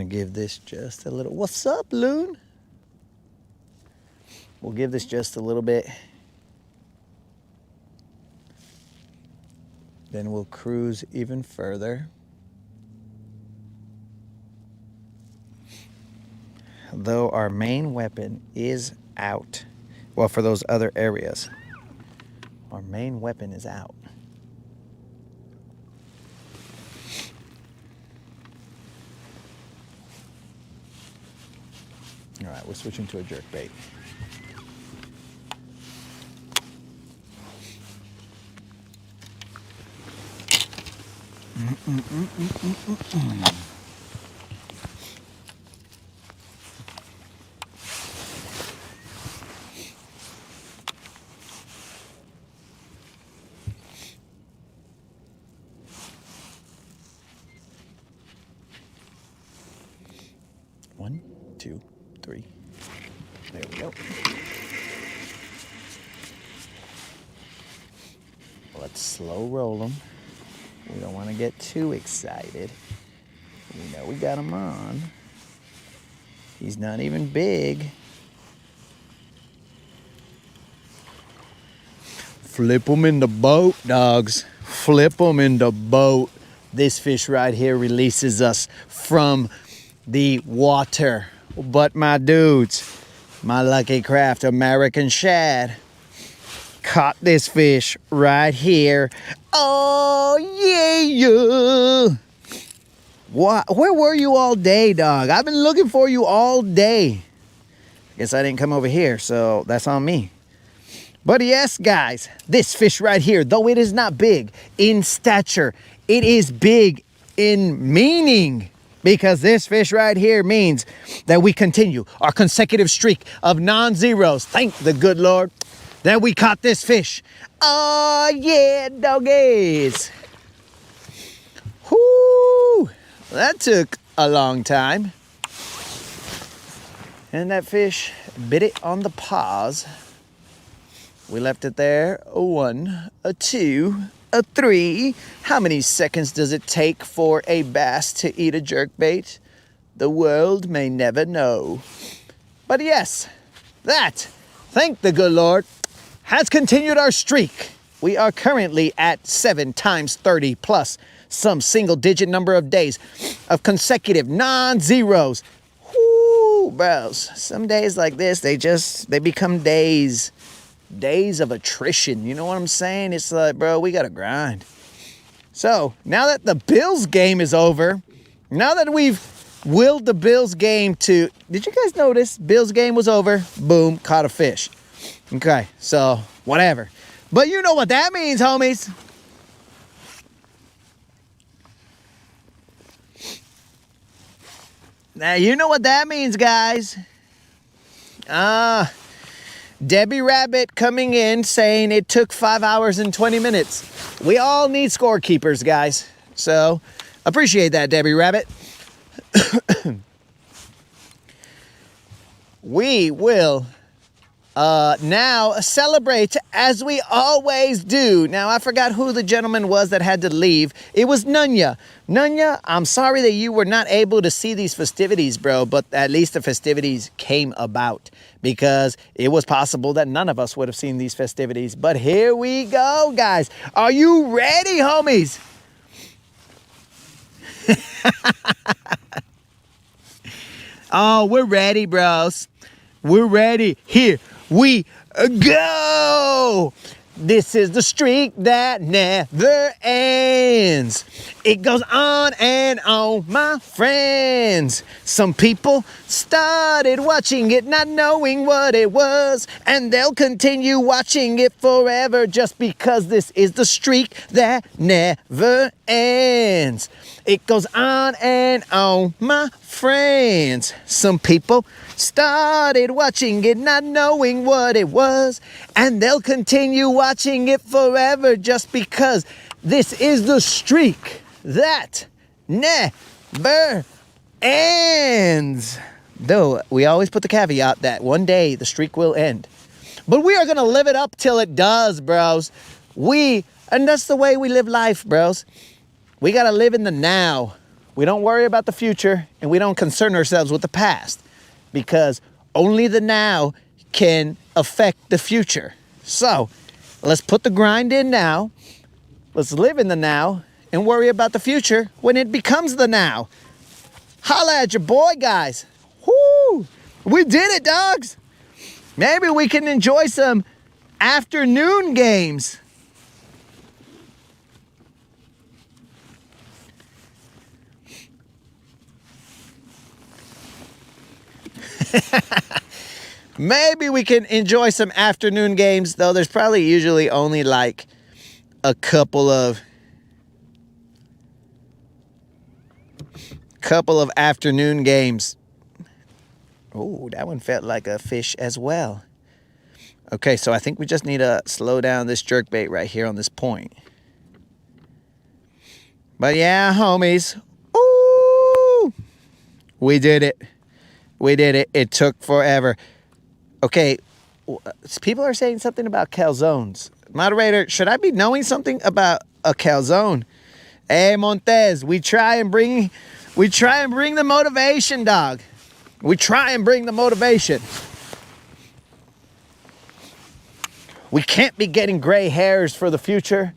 to give this just a little. What's up, Loon? We'll give this just a little bit. Then we'll cruise even further. Though our main weapon is out. Well, for those other areas, our main weapon is out. All right, we're switching to a jerkbait. One, two, three. There we go. Let's slow roll them. We don't want to get too excited. We know we got him on. He's not even big. Flip them in the boat, dogs. Flip them in the boat. This fish right here releases us from the water. But my dudes, my Lucky Craft American Shad caught this fish right here. Oh yeah. What? Where were you all day, dog? I've been looking for you all day. Guess I didn't come over here, so that's on me. But yes, guys, this fish right here, though it is not big in stature, it is big in meaning. Because this fish right here means that we continue our consecutive streak of non-zeros. Thank the good Lord that we caught this fish. Oh yeah, doggies. Whoo, that took a long time. And that fish bit it on the paws. We left it there. A 1, a 2, a 3. How many seconds does it take for a bass to eat a jerkbait? The world may never know. But yes, that, thank the good Lord, has continued our streak. We are currently at 7 times 30 plus some single digit number of days of consecutive non-zeros. Whoo, bros. Some days like this, they become days of attrition. You know what I'm saying? It's like, bro, we gotta grind. So now that the Bills game is over, now that we've willed the Bills game to, did you guys notice Bills game was over? Boom, caught a fish. Okay, so whatever. But you know what that means, homies. Now you know what that means, guys. Debbie Rabbit coming in saying it took 5 hours and 20 minutes. We all need scorekeepers, guys. So, appreciate that, Debbie Rabbit. We will now celebrate as we always do. Now, I forgot who the gentleman was that had to leave. It was Nunya. Nunya, I'm sorry that you were not able to see these festivities, bro, but at least the festivities came about because it was possible that none of us would have seen these festivities. But here we go, guys. Are you ready, homies? Oh, we're ready, bros. We're ready. Here we go. This is the streak that never ends. It goes on and on, my friends. Some people started watching it not knowing what it was, and they'll continue watching it forever just because this is the streak that never ends. It goes on and on, my friends. Some people started watching it not knowing what it was, and they'll continue watching it forever just because this is the streak that never ends. Though we always put the caveat that one day the streak will end. But we are going to live it up till it does, bros. And that's the way we live life, bros. We got to live in the now. We don't worry about the future, and we don't concern ourselves with the past, because only the now can affect the future. So let's put the grind in now. Let's live in the now and worry about the future when it becomes the now. Holla at your boy, guys. Woo! We did it, dogs. Maybe we can enjoy some afternoon games. Maybe we can enjoy some afternoon games, though there's probably usually only like a couple of afternoon games. Oh, that one felt like a fish as well. Okay, so I think we just need to slow down this jerkbait right here on this point. But yeah, homies. Ooh! We did it. We did it. It took forever. Okay, people are saying something about calzones. Moderator, should I be knowing something about a calzone? Hey, Montez, we try and bring the motivation, dog. We try and bring the motivation. We can't be getting gray hairs for the future,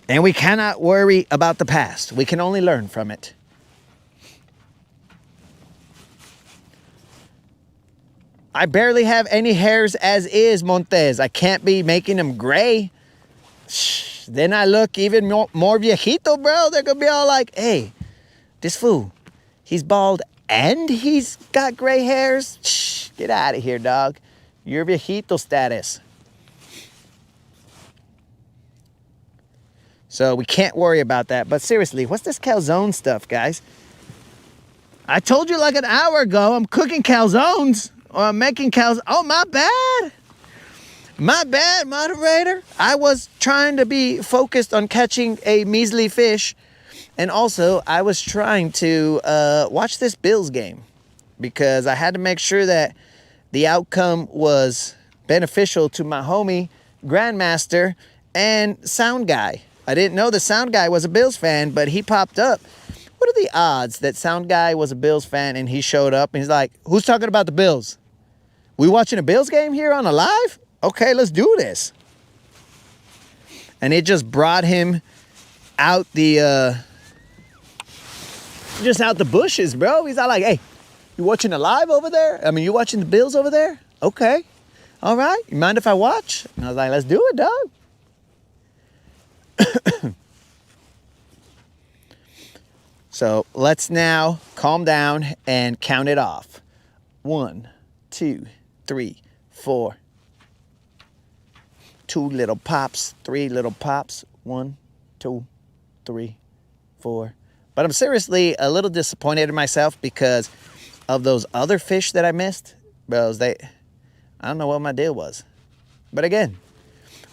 and we cannot worry about the past. We can only learn from it. I barely have any hairs as is, Montez. I can't be making them gray. Shh, then I look even more viejito, bro. They're going to be all like, hey, this fool, he's bald and he's got gray hairs. Shh, get out of here, dog. You're viejito status. So we can't worry about that. But seriously, what's this calzone stuff, guys? I told you like an hour ago I'm cooking calzones. Or I'm making calzones. Oh, my bad. My bad, moderator. I was trying to be focused on catching a measly fish. And also, I was trying to watch this Bills game. Because I had to make sure that the outcome was beneficial to my homie, Grandmaster, and Sound Guy. I didn't know the Sound Guy was a Bills fan, but he popped up. What are the odds that Sound Guy was a Bills fan and he showed up and he's like, who's talking about the Bills? We watching a Bills game here on a live? Okay, let's do this. And it just brought him out the bushes, bro. He's all like, hey, you watching a live over there? I mean, you watching the Bills over there? Okay. All right. You mind if I watch? And I was like, let's do it, dog. So let's now calm down and count it off. 1, 2, 3, 4. 2 little pops, 3 little pops. 1, 2, 3, 4. But I'm seriously a little disappointed in myself because of those other fish that I missed. Bros, I don't know what my deal was. But again,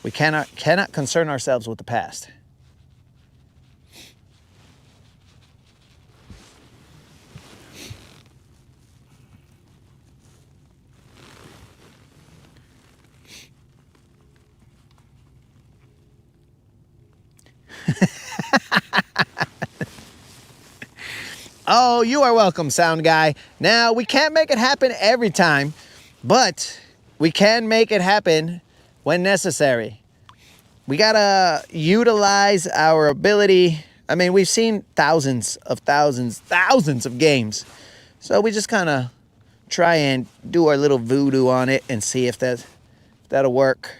we cannot concern ourselves with the past. Oh, you are welcome, Sound Guy. Now, we can't make it happen every time, but we can make it happen when necessary. We gotta utilize our ability. I mean, we've seen thousands of games. So we just kind of try and do our little voodoo on it and see if that'll work.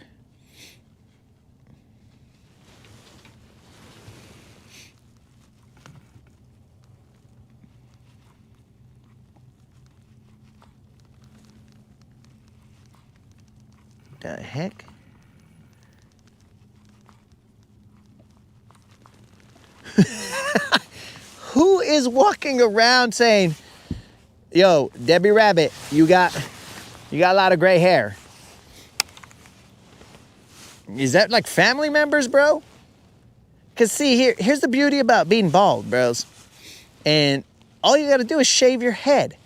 The heck? Who is walking around saying, yo, Debbie Rabbit, you got a lot of gray hair? Is that like family members, bro? Because see, here's the beauty about being bald, bros. And all you got to do is shave your head.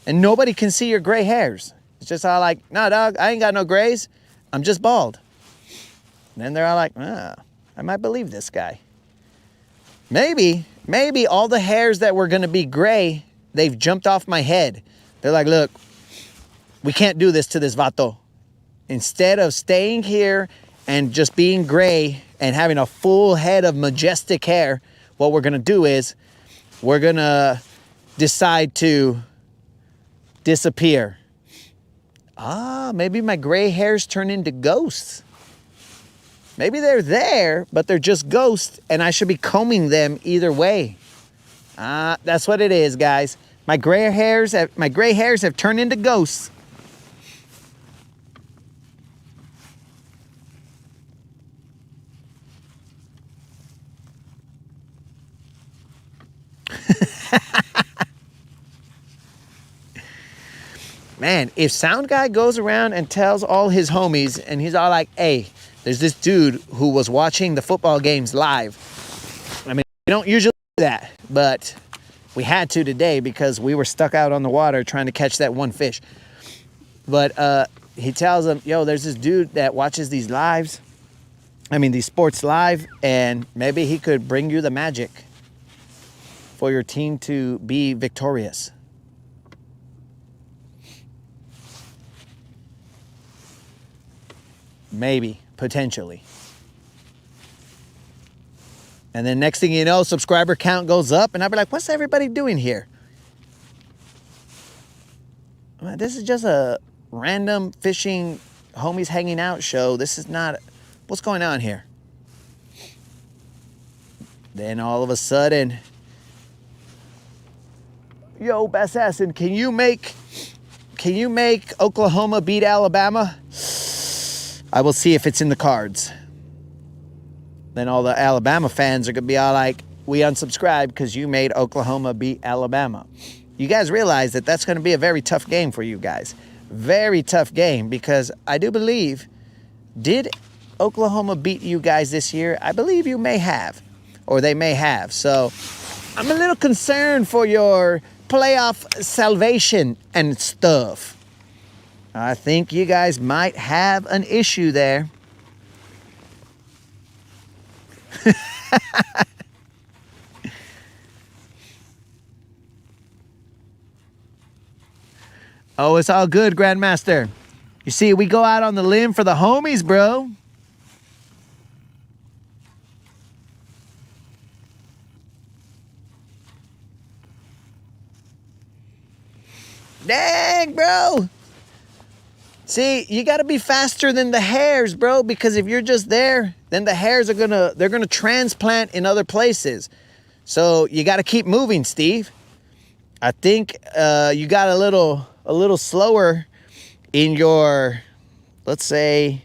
And nobody can see your gray hairs. It's just all like, nah, dog, I ain't got no grays. I'm just bald. And then they're all like, I might believe this guy. Maybe maybe all the hairs that were going to be gray, they've jumped off my head. They're like, look, we can't do this to this vato. Instead of staying here and just being gray and having a full head of majestic hair, what we're going to do is we're going to decide to disappear. Maybe my gray hairs turn into ghosts. Maybe they're there, but they're just ghosts, and I should be combing them either way. That's what it is, guys. My gray hairs have turned into ghosts. Man, if Sound Guy goes around and tells all his homies, and he's all like, hey, there's this dude who was watching the football games live. I mean, we don't usually do that, but we had to today because we were stuck out on the water trying to catch that one fish. But he tells them, yo, there's this dude that watches these sports live, and maybe he could bring you the magic for your team to be victorious. Maybe, potentially. And then next thing you know, subscriber count goes up, and I'll be like, what's everybody doing here? Well, this is just a random fishing, homies hanging out show. This is not, what's going on here? Then all of a sudden, yo, Bassassin, can you make Oklahoma beat Alabama? I will see if it's in the cards. Then all the Alabama fans are going to be all like, we unsubscribe because you made Oklahoma beat Alabama. You guys realize that that's going to be a very tough game for you guys. Very tough game, because I do believe, did Oklahoma beat you guys this year? I believe you may have, or they may have. So I'm a little concerned for your playoff salvation and stuff. I think you guys might have an issue there. Oh, it's all good, Grandmaster. You see, we go out on the limb for the homies, bro. Dang, bro. See, you got to be faster than the hairs, bro, because if you're just there, then the hairs are they're going to transplant in other places. So you got to keep moving, Steve. I think you got a little slower in your, let's say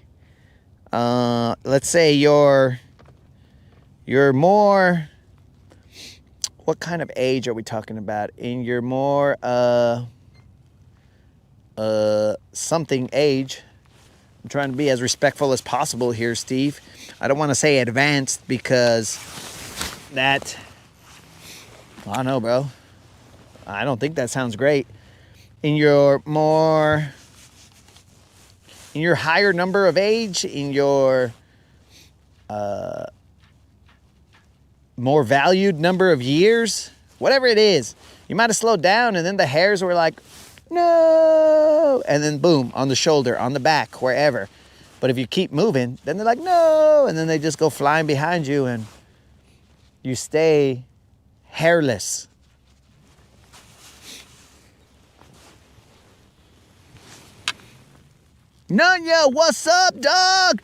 you're more, what kind of age are we talking about? In your more something age. I'm trying to be as respectful as possible here, Steve. I don't want to say advanced, because that, I don't know, bro. I don't think that sounds great. In your higher number of age, in your more valued number of years, whatever it is, you might have slowed down, and then the hairs were like, no, and then boom, on the shoulder, on the back, wherever. But if you keep moving, then they're like, no, and then they just go flying behind you, and you stay hairless. Nunya, what's up, dog?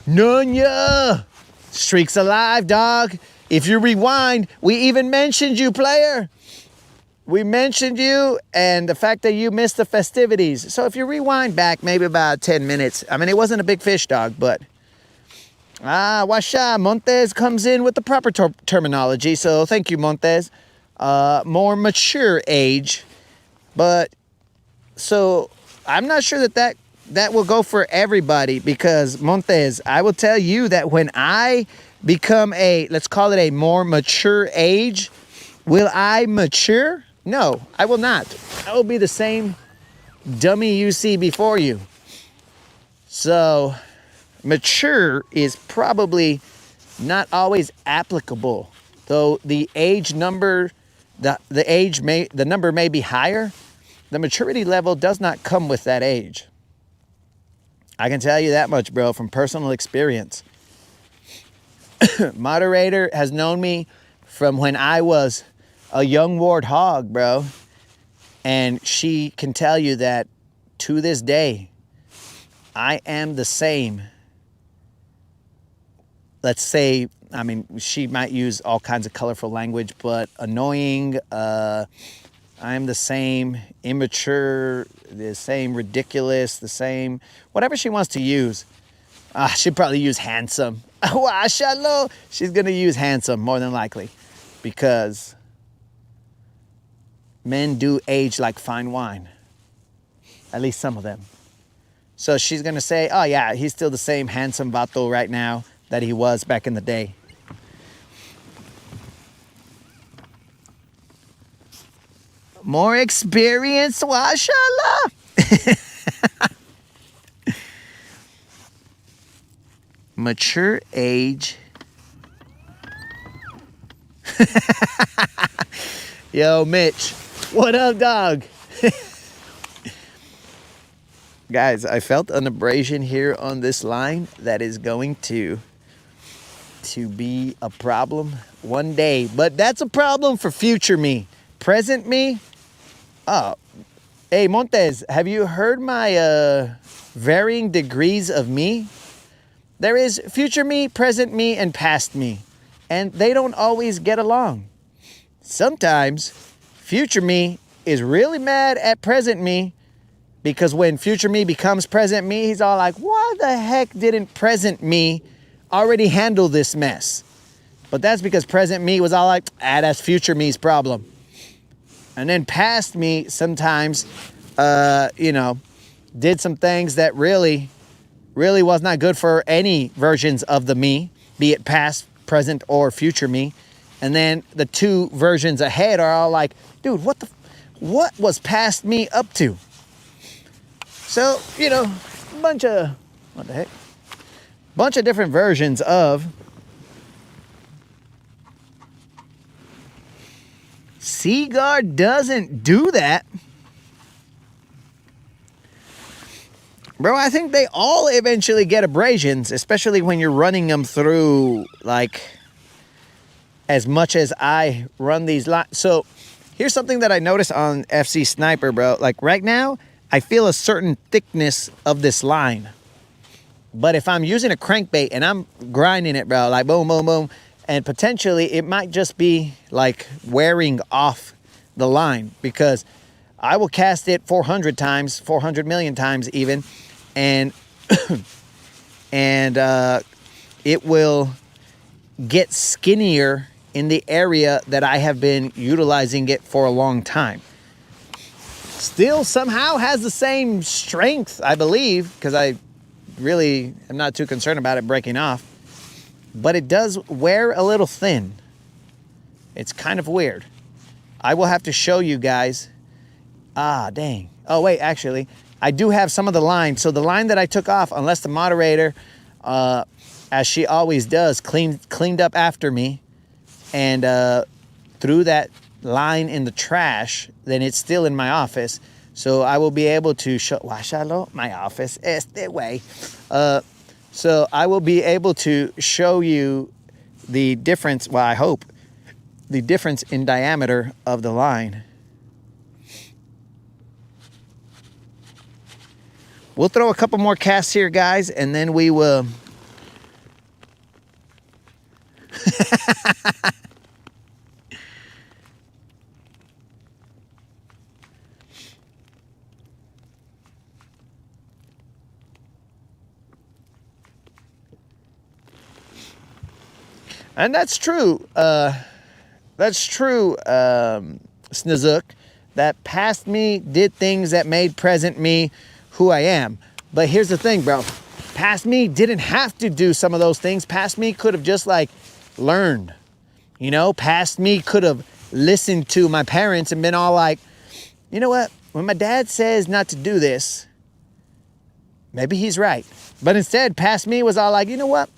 Nunya, streak's alive, dog. If you rewind, we even mentioned you, player. We mentioned you and the fact that you missed the festivities. So if you rewind back maybe about 10 minutes, I mean, it wasn't a big fish, dog, but Washa, Montes comes in with the proper terminology. So thank you, Montes. More mature age. But so I'm not sure that will go for everybody, because Montes, I will tell you that when I become let's call it a more mature age, will I mature? No, I will not. I will be the same dummy you see before you. So, mature is probably not always applicable though the age number, the number may be higher, the maturity level does not come with that age. I can tell you that much, bro, from personal experience. Moderator has known me from when I was a young warthog, bro. And she can tell you that to this day, I am the same. Let's say, I mean, she might use all kinds of colorful language, but annoying, I'm the same, immature, the same ridiculous, the same, whatever she wants to use. She'd probably use handsome. She's going to use handsome more than likely, because men do age like fine wine. At least some of them. So she's going to say, oh yeah, he's still the same handsome vato right now that he was back in the day. More experience, mashallah. Mature age. Yo, Mitch. What up, dog? Guys, I felt an abrasion here on this line that is going to be a problem one day. But that's a problem for future me. Present me? Oh, hey, Montes, have you heard my varying degrees of me? There is future me, present me, and past me. And they don't always get along. Sometimes future me is really mad at present me, because when future me becomes present me, he's all like, why the heck didn't present me already handle this mess? But that's because present me was all like, that's future me's problem. And then past me sometimes, did some things that really was not good for any versions of the me, be it past, present, or future me. And then the two versions ahead are all like, dude, what was past me up to? So, bunch of different versions of Seaguar doesn't do that. Bro, I think they all eventually get abrasions, especially when you're running them through, like, as much as I run these lines. So, here's something that I noticed on FC Sniper, bro. Like, right now, I feel a certain thickness of this line. But if I'm using a crankbait and I'm grinding it, bro, like boom, boom, boom, and potentially it might just be like wearing off the line, because I will cast it 400 times, 400 million times even, and it will get skinnier in the area that I have been utilizing it for a long time. Still somehow has the same strength, I believe, because I really am not too concerned about it breaking off. But it does wear a little thin. It's kind of weird. I will have to show you guys. Dang. Oh, wait, actually, I do have some of the line. So the line that I took off, unless the moderator, as she always does, cleaned up after me and threw that line in the trash, then it's still in my office. So I will be able to show, my office is the way. So I will be able to show you the difference, well, I hope, the difference in diameter of the line. We'll throw a couple more casts here, guys, and then we will... And that's true. Snazuk. That past me did things that made present me who I am. But here's the thing, bro. Past me didn't have to do some of those things. Past me could have just like learned. Past me could have listened to my parents and been all like, you know what? When my dad says not to do this, maybe he's right. But instead, past me was all like, you know what?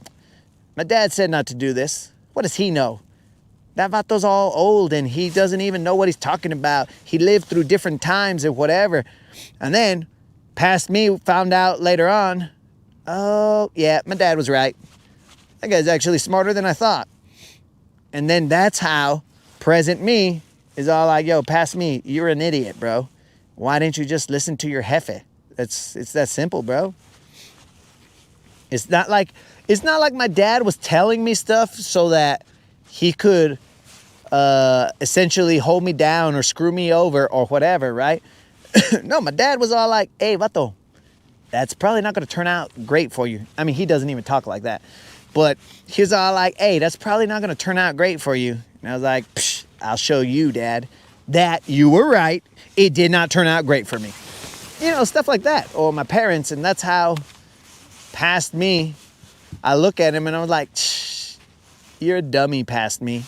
My dad said not to do this. What does he know? That vato's all old and he doesn't even know what he's talking about. He lived through different times or whatever. And then, past me, found out later on, oh, yeah, my dad was right. That guy's actually smarter than I thought. And then that's how present me is all like, yo, past me, you're an idiot, bro. Why didn't you just listen to your jefe? It's that simple, bro. It's not like my dad was telling me stuff so that he could essentially hold me down or screw me over or whatever, right? No, my dad was all like, hey, vato, that's probably not going to turn out great for you. I mean, he doesn't even talk like that. But he was all like, hey, that's probably not going to turn out great for you. And I was like, psh, I'll show you, Dad, that you were right. It did not turn out great for me. You know, stuff like that. Or my parents, and that's how past me, I look at him and I was like, you're a dummy past me.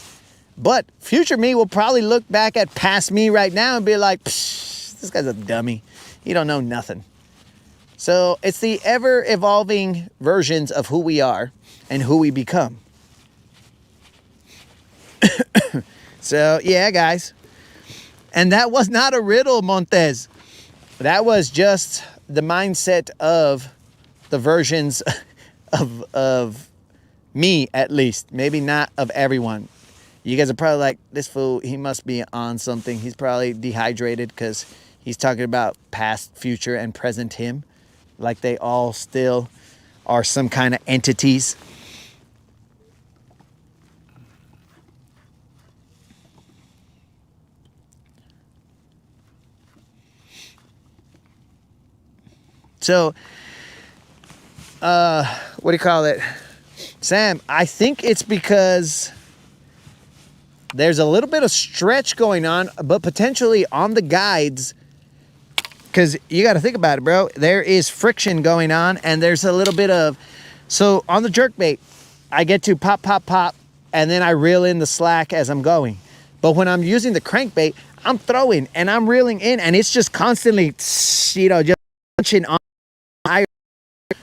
But future me will probably look back at past me right now and be like, this guy's a dummy. He don't know nothing. So it's the ever-evolving versions of who we are and who we become. So, yeah, guys. And that was not a riddle, Montez. That was just the mindset of the versions of me, at least. Maybe not of everyone. You guys are probably like, this fool, he must be on something. He's probably dehydrated because he's talking about past, future, and present him. Like they all still are some kind of entities. So, what do you call it? Sam, I think it's because there's a little bit of stretch going on, but potentially on the guides, because you got to think about it, bro. There is friction going on, and there's a little bit of... So, on the jerkbait, I get to pop, pop, pop, and then I reel in the slack as I'm going. But when I'm using the crankbait, I'm throwing, and I'm reeling in, and it's just constantly, you know, just punching on.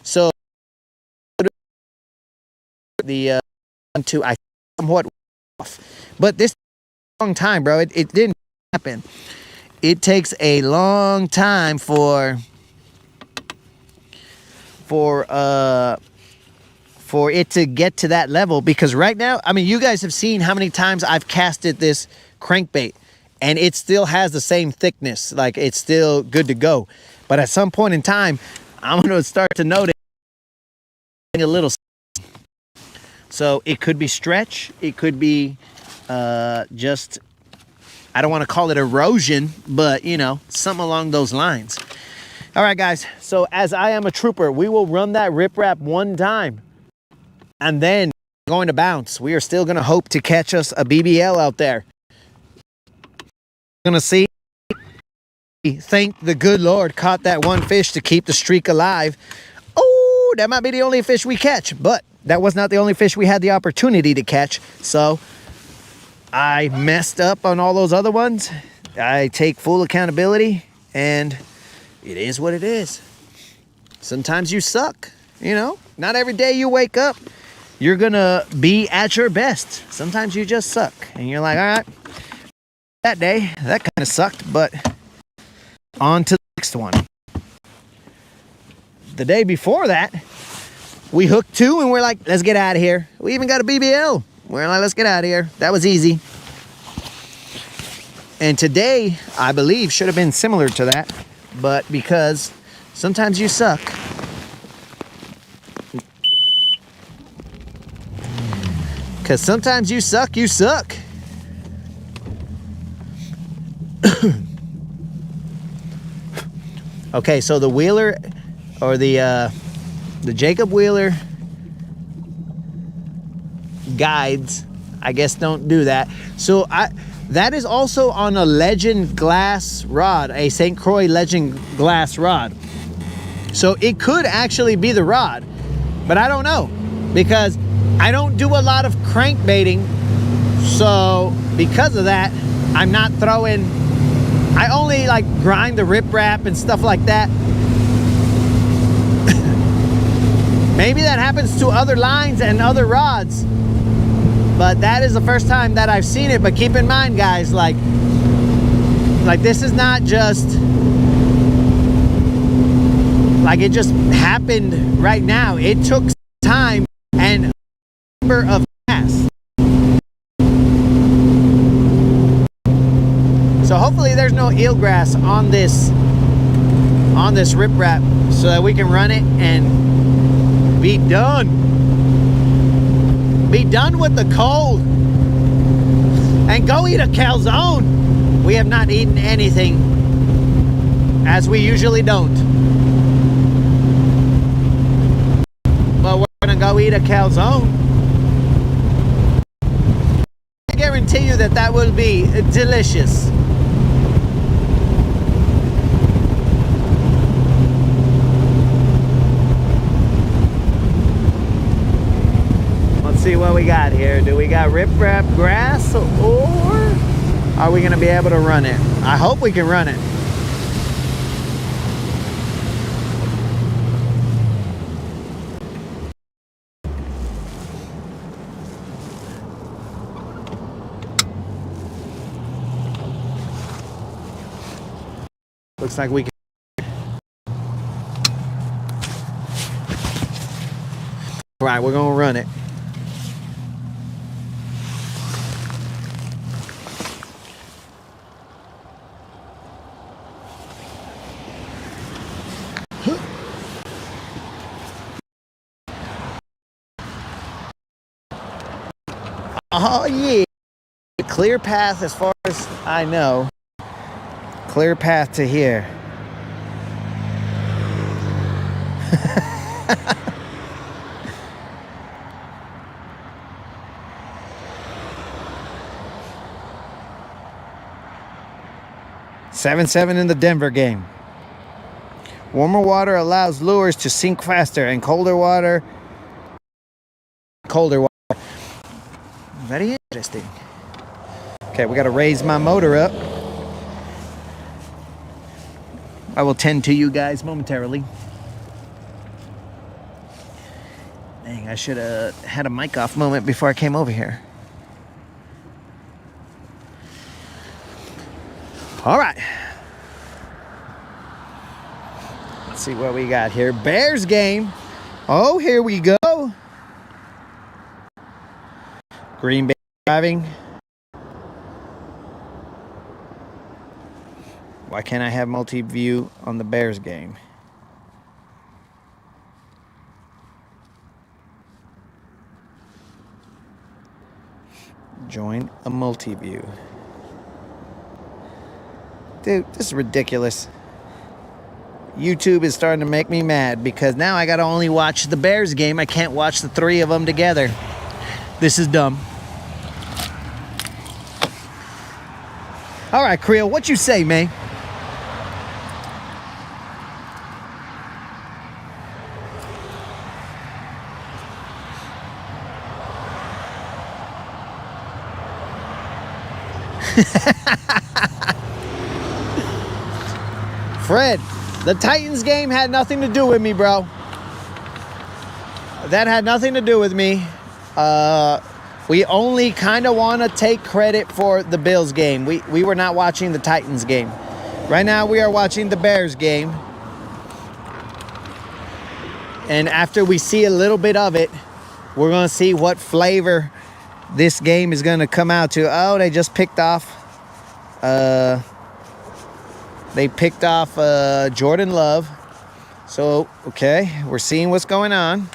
So the two I somewhat off, but this long time, bro. It didn't happen. It takes a long time for it to get to that level, because right now, I mean, you guys have seen how many times I've casted this crankbait and it still has the same thickness. Like, it's still good to go. But at some point in time, I'm going to start to notice a little. So it could be stretch. It could be just, I don't want to call it erosion, but, you know, something along those lines. All right, guys. So as I am a trooper, we will run that riprap one time. And then going to bounce. We are still going to hope to catch us a BBL out there. Going to see. Thank the good Lord caught that one fish to keep the streak alive. Oh, that might be the only fish we catch, but that was not the only fish we had the opportunity to catch. So I messed up on all those other ones. I take full accountability, and it is what it is. Sometimes you suck, you know. Not every day you wake up, you're gonna be at your best. Sometimes you just suck, and you're like, all right, that day, that kind of sucked, but on to the next one. The day before that, we hooked two and we're like, let's get out of here. We even got a BBL. We're like, let's get out of here. That was easy. And today, I believe, should have been similar to that. But because sometimes you suck. Because sometimes you suck, you suck. Okay, so the Wheeler, or the Jacob Wheeler guides, I guess, don't do that. So that is also on a Legend glass rod, a St. Croix Legend glass rod. So it could actually be the rod, but I don't know, because I don't do a lot of crankbaiting. So because of that, I'm not throwing. I only like grind the riprap and stuff like that. Maybe that happens to other lines and other rods, But that is the first time that I've seen it. But keep in mind, guys, like this is not just like it just happened right now. It took time and a number of gas. So hopefully there's no eelgrass on this riprap so that we can run it and be done. Be done with the cold and go eat a calzone. We have not eaten anything, as we usually don't. But we're gonna go eat a calzone. I guarantee you that that will be delicious. See what we got here. Do we got riprap grass, or are we gonna be able to run it? I hope we can run it. Looks like we can. All right, we're gonna run it. Oh yeah, clear path as far as I know. Clear path to here. (7-7) in the Denver game. Warmer water allows lures to sink faster, and colder water. Very interesting. Okay, we got to raise my motor up. I will tend to you guys momentarily. Dang, I should have had a mic off moment before I came over here. All right. Let's see what we got here. Bears game. Oh, here we go. Green Bay driving. Why can't I have multi-view on the Bears game? Join a multi-view. Dude, this is ridiculous. YouTube is starting to make me mad because now I gotta only watch the Bears game. I can't watch the three of them together. This is dumb. All right, Creel, what you say, man? Fred, the Titans game had nothing to do with me, bro. That had nothing to do with me. We only kind of want to take credit for the Bills game. We were not watching the Titans game. Right now we are watching the Bears game. And after we see a little bit of it, we're going to see what flavor this game is going to come out to. Oh, they just picked off Jordan Love. So, okay, we're seeing what's going on.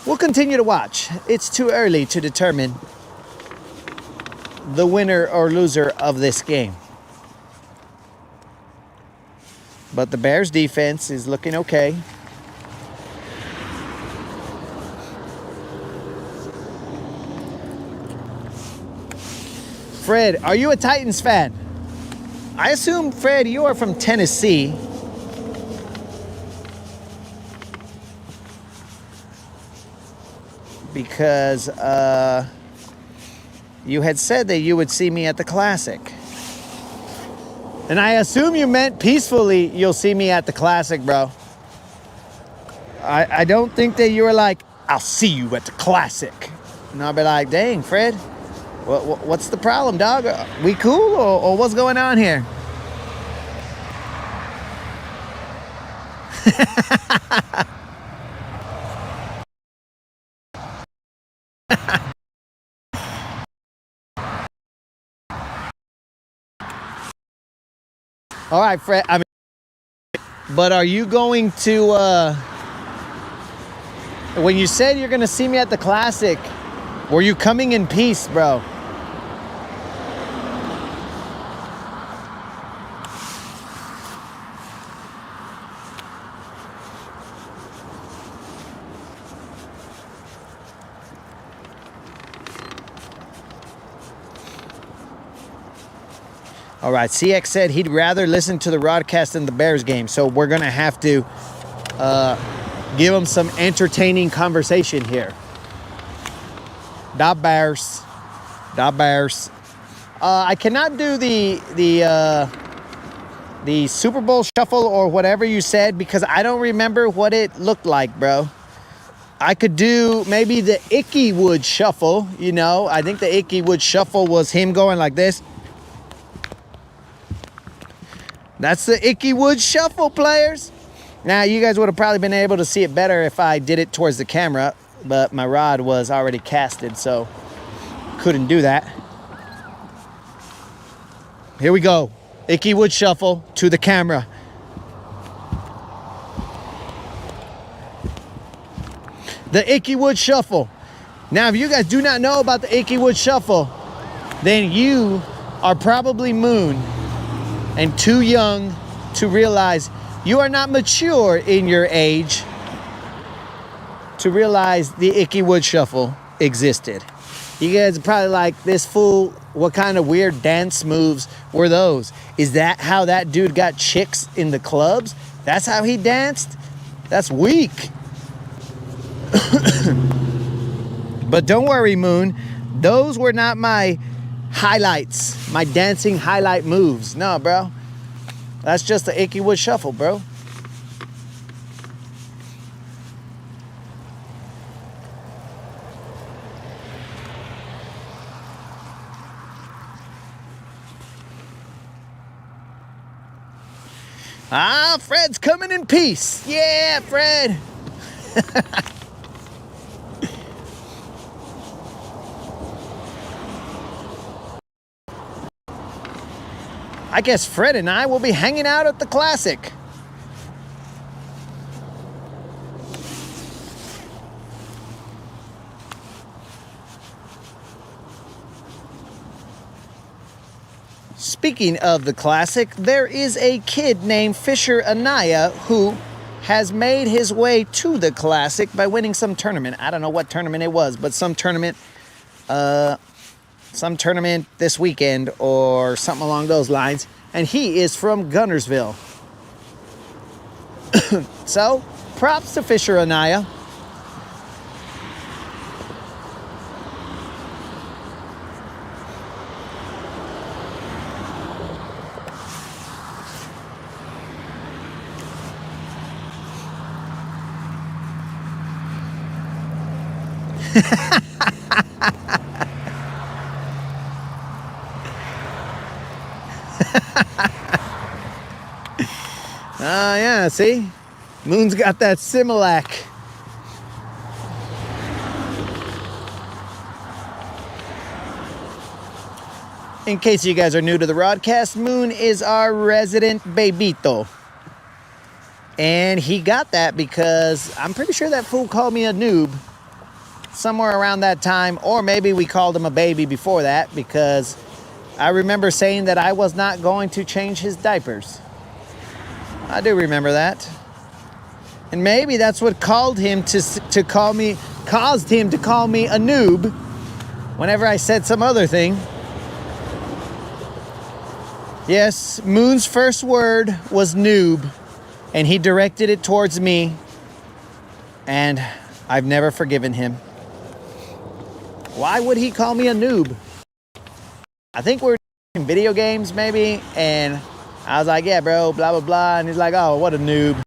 We'll continue to watch. It's too early to determine the winner or loser of this game. But the Bears defense is looking okay. Fred, are you a Titans fan? I assume, Fred, you are from Tennessee. Because you had said that you would see me at the Classic. And I assume you meant peacefully you'll see me at the Classic, bro. I don't think that you were like, I'll see you at the Classic. And I'll be like, dang, Fred, what's the problem, dog? We cool or what's going on here? All right, Fred. But are you going to, when you said you're going to see me at the Classic, were you coming in peace, bro? All right, CX said he'd rather listen to the broadcast than the Bears game, so we're going to have to give him some entertaining conversation here. Da Bears. Da Bears. I cannot do the Super Bowl shuffle or whatever you said because I don't remember what it looked like, bro. I could do maybe the Icky Wood shuffle, you know. I think the Icky Wood shuffle was him going like this. That's the Icky Wood shuffle, players. Now, you guys would have probably been able to see it better if I did it towards the camera, but my rod was already casted, so couldn't do that. Here we go. Icky Wood shuffle to the camera. The Icky Wood shuffle. Now, if you guys do not know about the Icky Wood shuffle, then you are probably Moon and too young to realize you are not mature in your age to realize the Icky Wood shuffle existed. You guys are probably like, this fool, what kind of weird dance moves were those? Is that how that dude got chicks in the clubs? That's how he danced? That's weak. But don't worry, Moon. Those were not my highlights, my dancing highlight moves. No, bro. That's just the Icky Wood shuffle, bro. Ah, Fred's coming in peace. Yeah, Fred. I guess Fred and I will be hanging out at the Classic. Speaking of the Classic, there is a kid named Fisher Anaya who has made his way to the Classic by winning some tournament. I don't know what tournament it was, but some tournament this weekend or something along those lines. And he is from Guntersville. So, props to Fisher Anaya. Yeah, see? Moon's got that Similac. In case you guys are new to the broadcast, Moon is our resident babyito. And he got that because I'm pretty sure that fool called me a noob somewhere around that time, or maybe we called him a baby before that, because I remember saying that I was not going to change his diapers. I do remember that. And maybe that's what caused him to call me a noob whenever I said some other thing. Yes, Moon's first word was noob, and he directed it towards me, and I've never forgiven him. Why would he call me a noob? I think we're in video games maybe, and I was like, yeah, bro, blah, blah, blah. And he's like, oh, what a noob.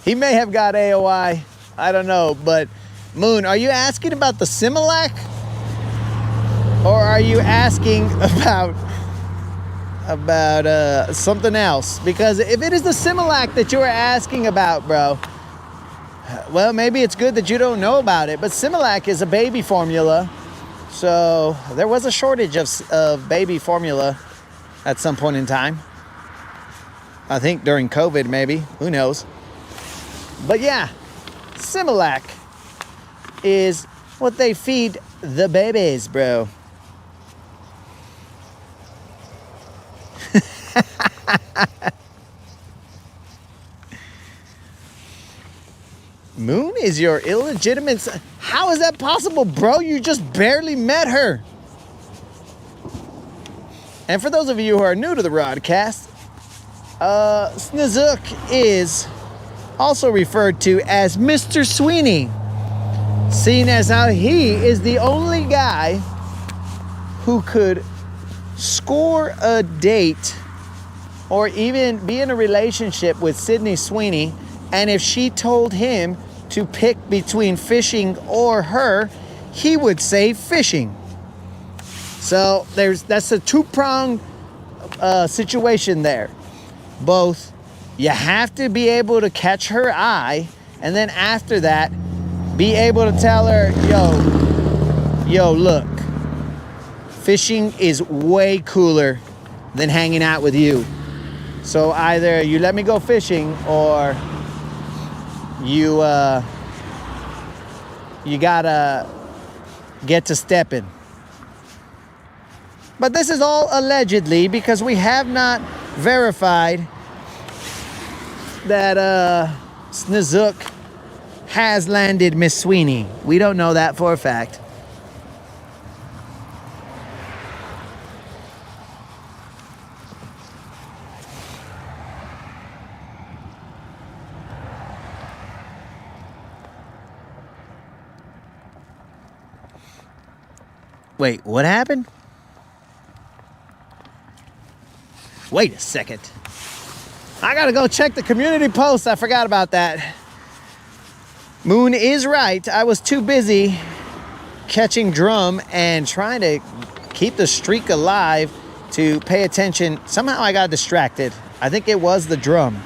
He may have got AOI. I don't know. But, Moon, are you asking about the Similac? Or are you asking about something else? Because if it is the Similac that you are asking about, bro, well, maybe it's good that you don't know about it. But Similac is a baby formula. So there was a shortage of baby formula at some point in time. I think during COVID, maybe. Who knows? But yeah, Similac is what they feed the babies, bro. Moon is your illegitimate son. How is that possible, bro? You just barely met her. And for those of you who are new to the broadcast, Snizook is also referred to as Mr. Sweeney, seeing as how he is the only guy who could score a date or even be in a relationship with Sydney Sweeney, and if she told him to pick between fishing or her, he would say fishing. So that's a two-pronged situation there. Both, you have to be able to catch her eye, and then after that, be able to tell her, yo, look, fishing is way cooler than hanging out with you. So either you let me go fishing, or you gotta get to stepping. But this is all allegedly, because we have not verified that Snizook has landed Miss Sweeney. We don't know that for a fact. Wait, what happened? Wait a second. I gotta go check the community post. I forgot about that. Moon is right. I was too busy catching drum and trying to keep the streak alive to pay attention. Somehow I got distracted. I think it was the drum.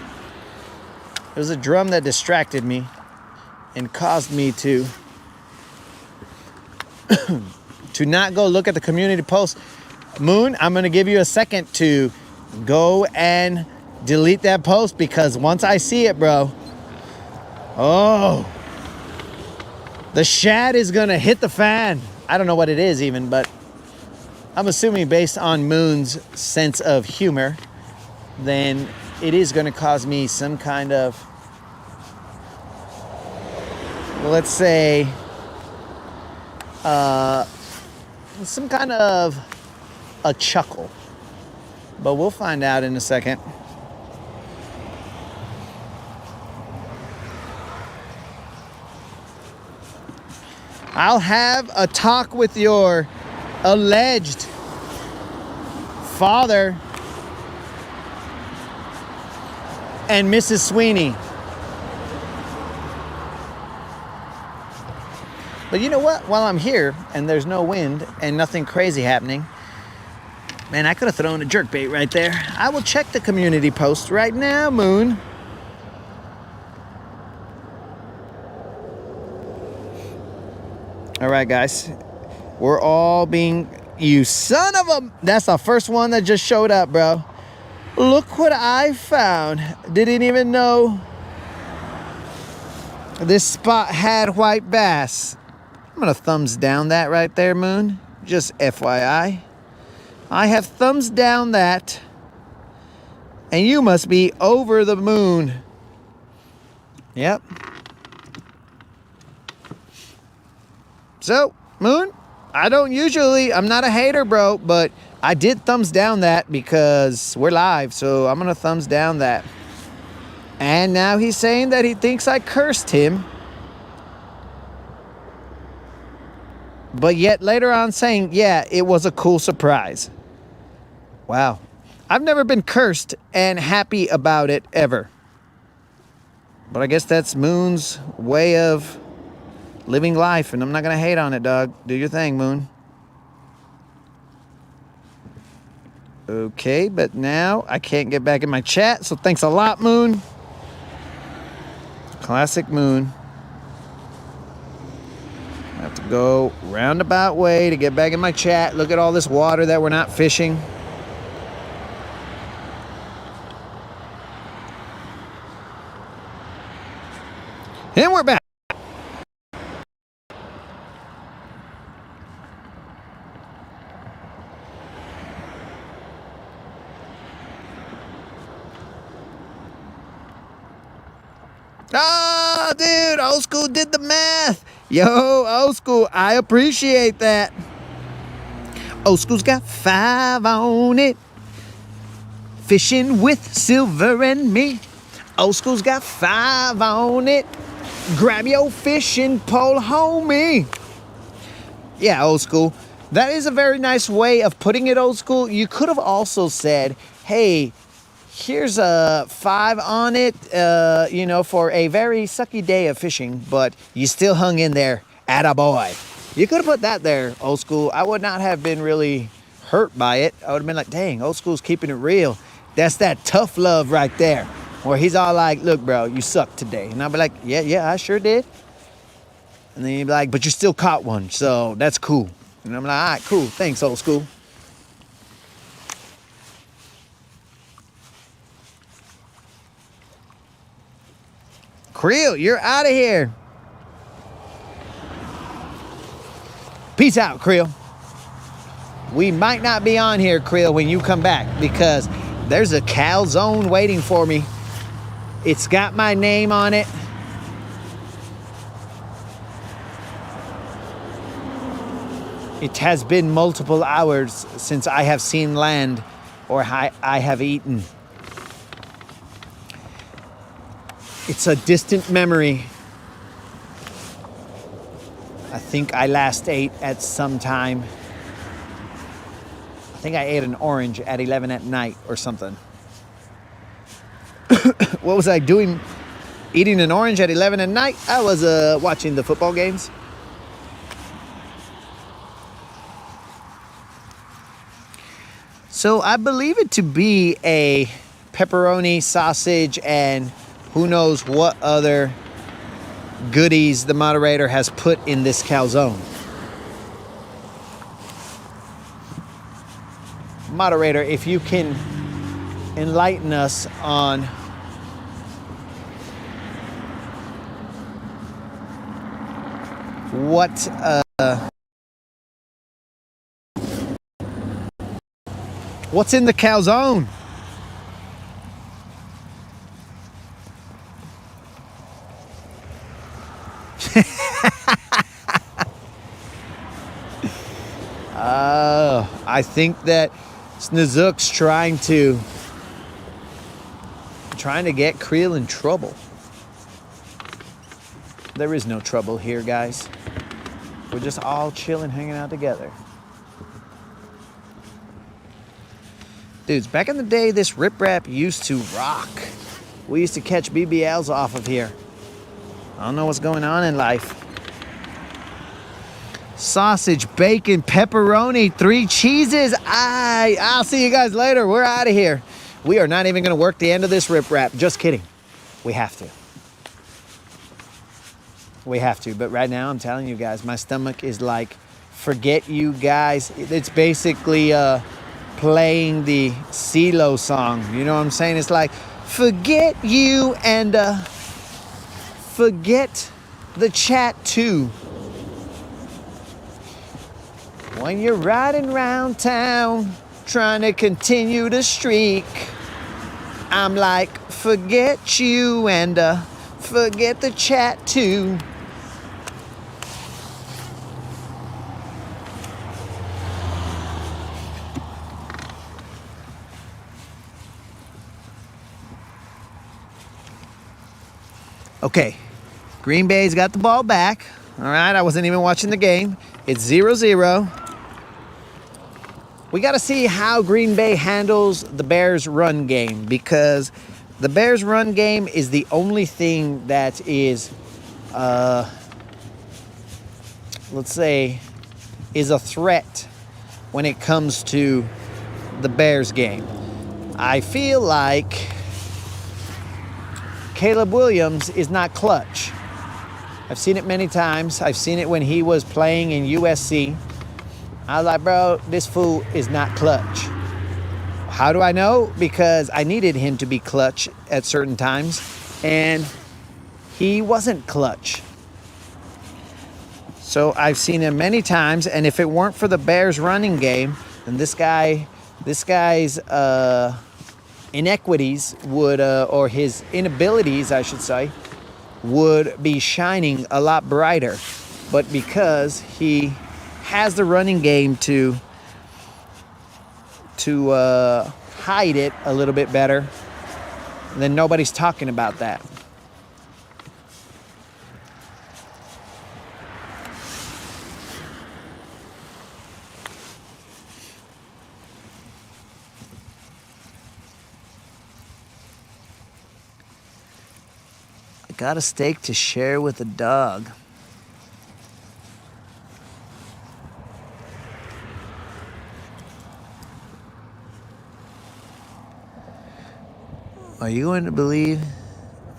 It was a drum that distracted me and caused me to to not go look at the community post. Moon, I'm gonna give you a second to go and delete that post, because once I see it, bro, oh, the shad is gonna hit the fan. I don't know what it is even, but I'm assuming based on Moon's sense of humor, then it is gonna cause me some kind of, let's say, some kind of a chuckle. But we'll find out in a second. I'll have a talk with your alleged father and Mrs. Sweeney. But you know what? While I'm here and there's no wind and nothing crazy happening, man, I could have thrown a jerkbait right there. I will check the community post right now, Moon. All right, guys. We're all being... You son of a... That's the first one that just showed up, bro. Look what I found. Didn't even know this spot had white bass. I'm going to thumbs down that right there, Moon. Just FYI. I have thumbs down that. And you must be over the moon. Yep. So, Moon, I'm not a hater, bro, but I did thumbs down that because we're live, so I'm going to thumbs down that. And now he's saying that he thinks I cursed him. But yet later on saying, yeah, it was a cool surprise. Wow. I've never been cursed and happy about it ever. But I guess that's Moon's way of living life, and I'm not going to hate on it, dog. Do your thing, Moon. Okay, but now I can't get back in my chat, so thanks a lot, Moon. Classic Moon. I have to go roundabout way to get back in my chat. Look at all this water that we're not fishing. And we're back. Ah, dude, Old School did the math. Yo, Old School, I appreciate that. Old School's got 5 on it. Fishing with Silver and me. Old School's got 5 on it. Grab your fishing pole, homie. Yeah, Old School. That is a very nice way of putting it, Old School. You could have also said, hey, here's a 5 on it, you know, for a very sucky day of fishing, but you still hung in there. Attaboy. You could have put that there, Old School. I would not have been really hurt by it. I would have been like, dang, Old School's keeping it real. That's that tough love right there. Where he's all like, look, bro, you sucked today. And I'll be like, yeah, I sure did. And then he'd be like, but you still caught one, so that's cool. And I'm like, all right, cool. Thanks, Old School. Creel, you're out of here. Peace out, Creel. We might not be on here, Creel, when you come back, because there's a calzone waiting for me. It's got my name on it. It has been multiple hours since I have seen land or I have eaten. It's a distant memory. I think I last ate at some time. I think I ate an orange at 11 at night or something. What was I doing? Eating an orange at 11 at night? I was watching the football games. So I believe it to be a pepperoni, sausage, and who knows what other goodies the moderator has put in this calzone. Moderator, if you can enlighten us on what's in the calzone? I think that Snozook's trying to get Creel in trouble. There is no trouble here, guys. We're just all chilling, hanging out together. Dudes, back in the day, this riprap used to rock. We used to catch BBLs off of here. I don't know what's going on in life. Sausage, bacon, pepperoni, 3 cheeses. I'll see you guys later. We're out of here. We are not even going to work the end of this riprap. Just kidding. We have to. We have to. But right now, I'm telling you guys, my stomach is like, forget you guys. It's basically playing the CeeLo song. You know what I'm saying? It's like, forget you and forget the chat too. When you're riding around town, trying to continue the streak, I'm like, forget you and forget the chat too. Okay, Green Bay's got the ball back. All right, I wasn't even watching the game. It's 0-0. We got to see how Green Bay handles the Bears' run game, because The Bears' run game is the only thing that is, let's say, is a threat when it comes to the Bears game. I feel like Caleb Williams is not clutch. I've seen it many times. I've seen it when he was playing in USC. I was like, bro, this fool is not clutch. How do I know? Because I needed him to be clutch at certain times, and he wasn't clutch. So I've seen him many times, and if it weren't for the Bears running game, then this guy's inequities would, or his inabilities, I should say, would be shining a lot brighter. But because he has the running game to hide it a little bit better, then nobody's talking about that. I got a steak to share with the dog. Are you going to believe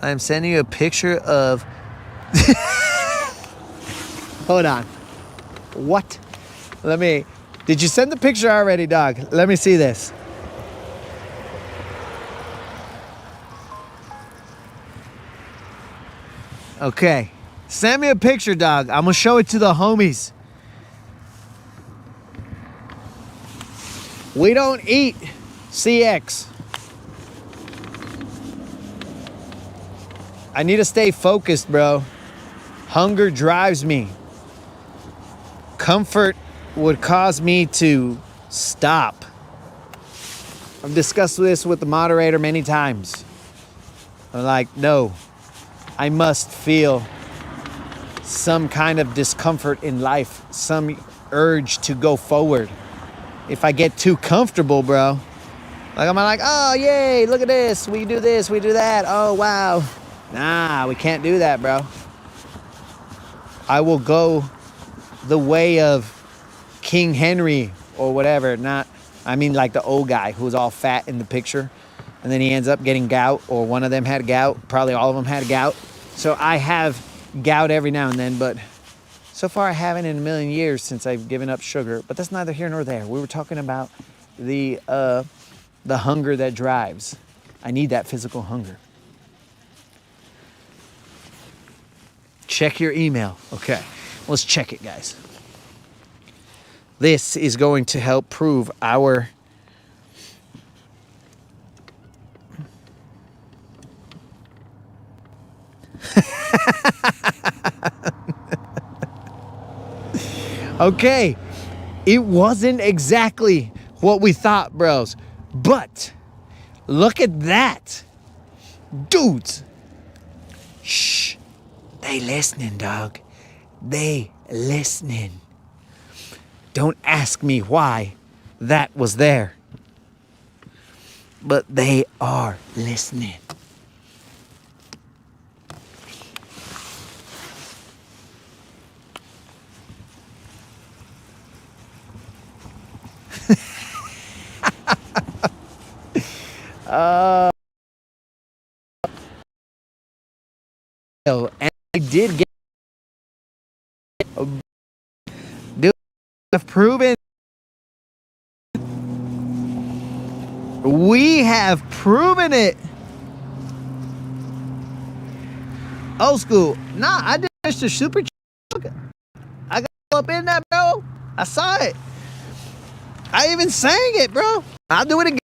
I'm sending you a picture of... Hold on. What? Did you send the picture already, dog? Let me see this. Okay. Send me a picture, dog. I'm going to show it to the homies. We don't eat CX. I need to stay focused, bro. Hunger drives me. Comfort would cause me to stop. I've discussed this with the moderator many times. I'm like, no, I must feel some kind of discomfort in life, some urge to go forward. If I get too comfortable, bro, like I'm like, oh, yay, look at this, we do that, oh, wow. Nah, we can't do that, bro. I will go the way of King Henry or whatever. Like the old guy who was all fat in the picture. And then he ends up getting gout, or one of them had gout. Probably all of them had gout. So I have gout every now and then, but so far I haven't in a million years since I've given up sugar. But that's neither here nor there. We were talking about the hunger that drives. I need that physical hunger. Check your email. Okay, let's check it, guys. This is going to help prove our okay, it wasn't exactly what we thought, bros, but look at that. Dudes, shh. They listening, dog. They listening. Don't ask me why that was there. But they are listening. And I did get... Dude, I've proven... We have proven it. Old school. Nah, I did Mr. Super. I got up in that, bro. I saw it. I even sang it, bro. I'll do it again.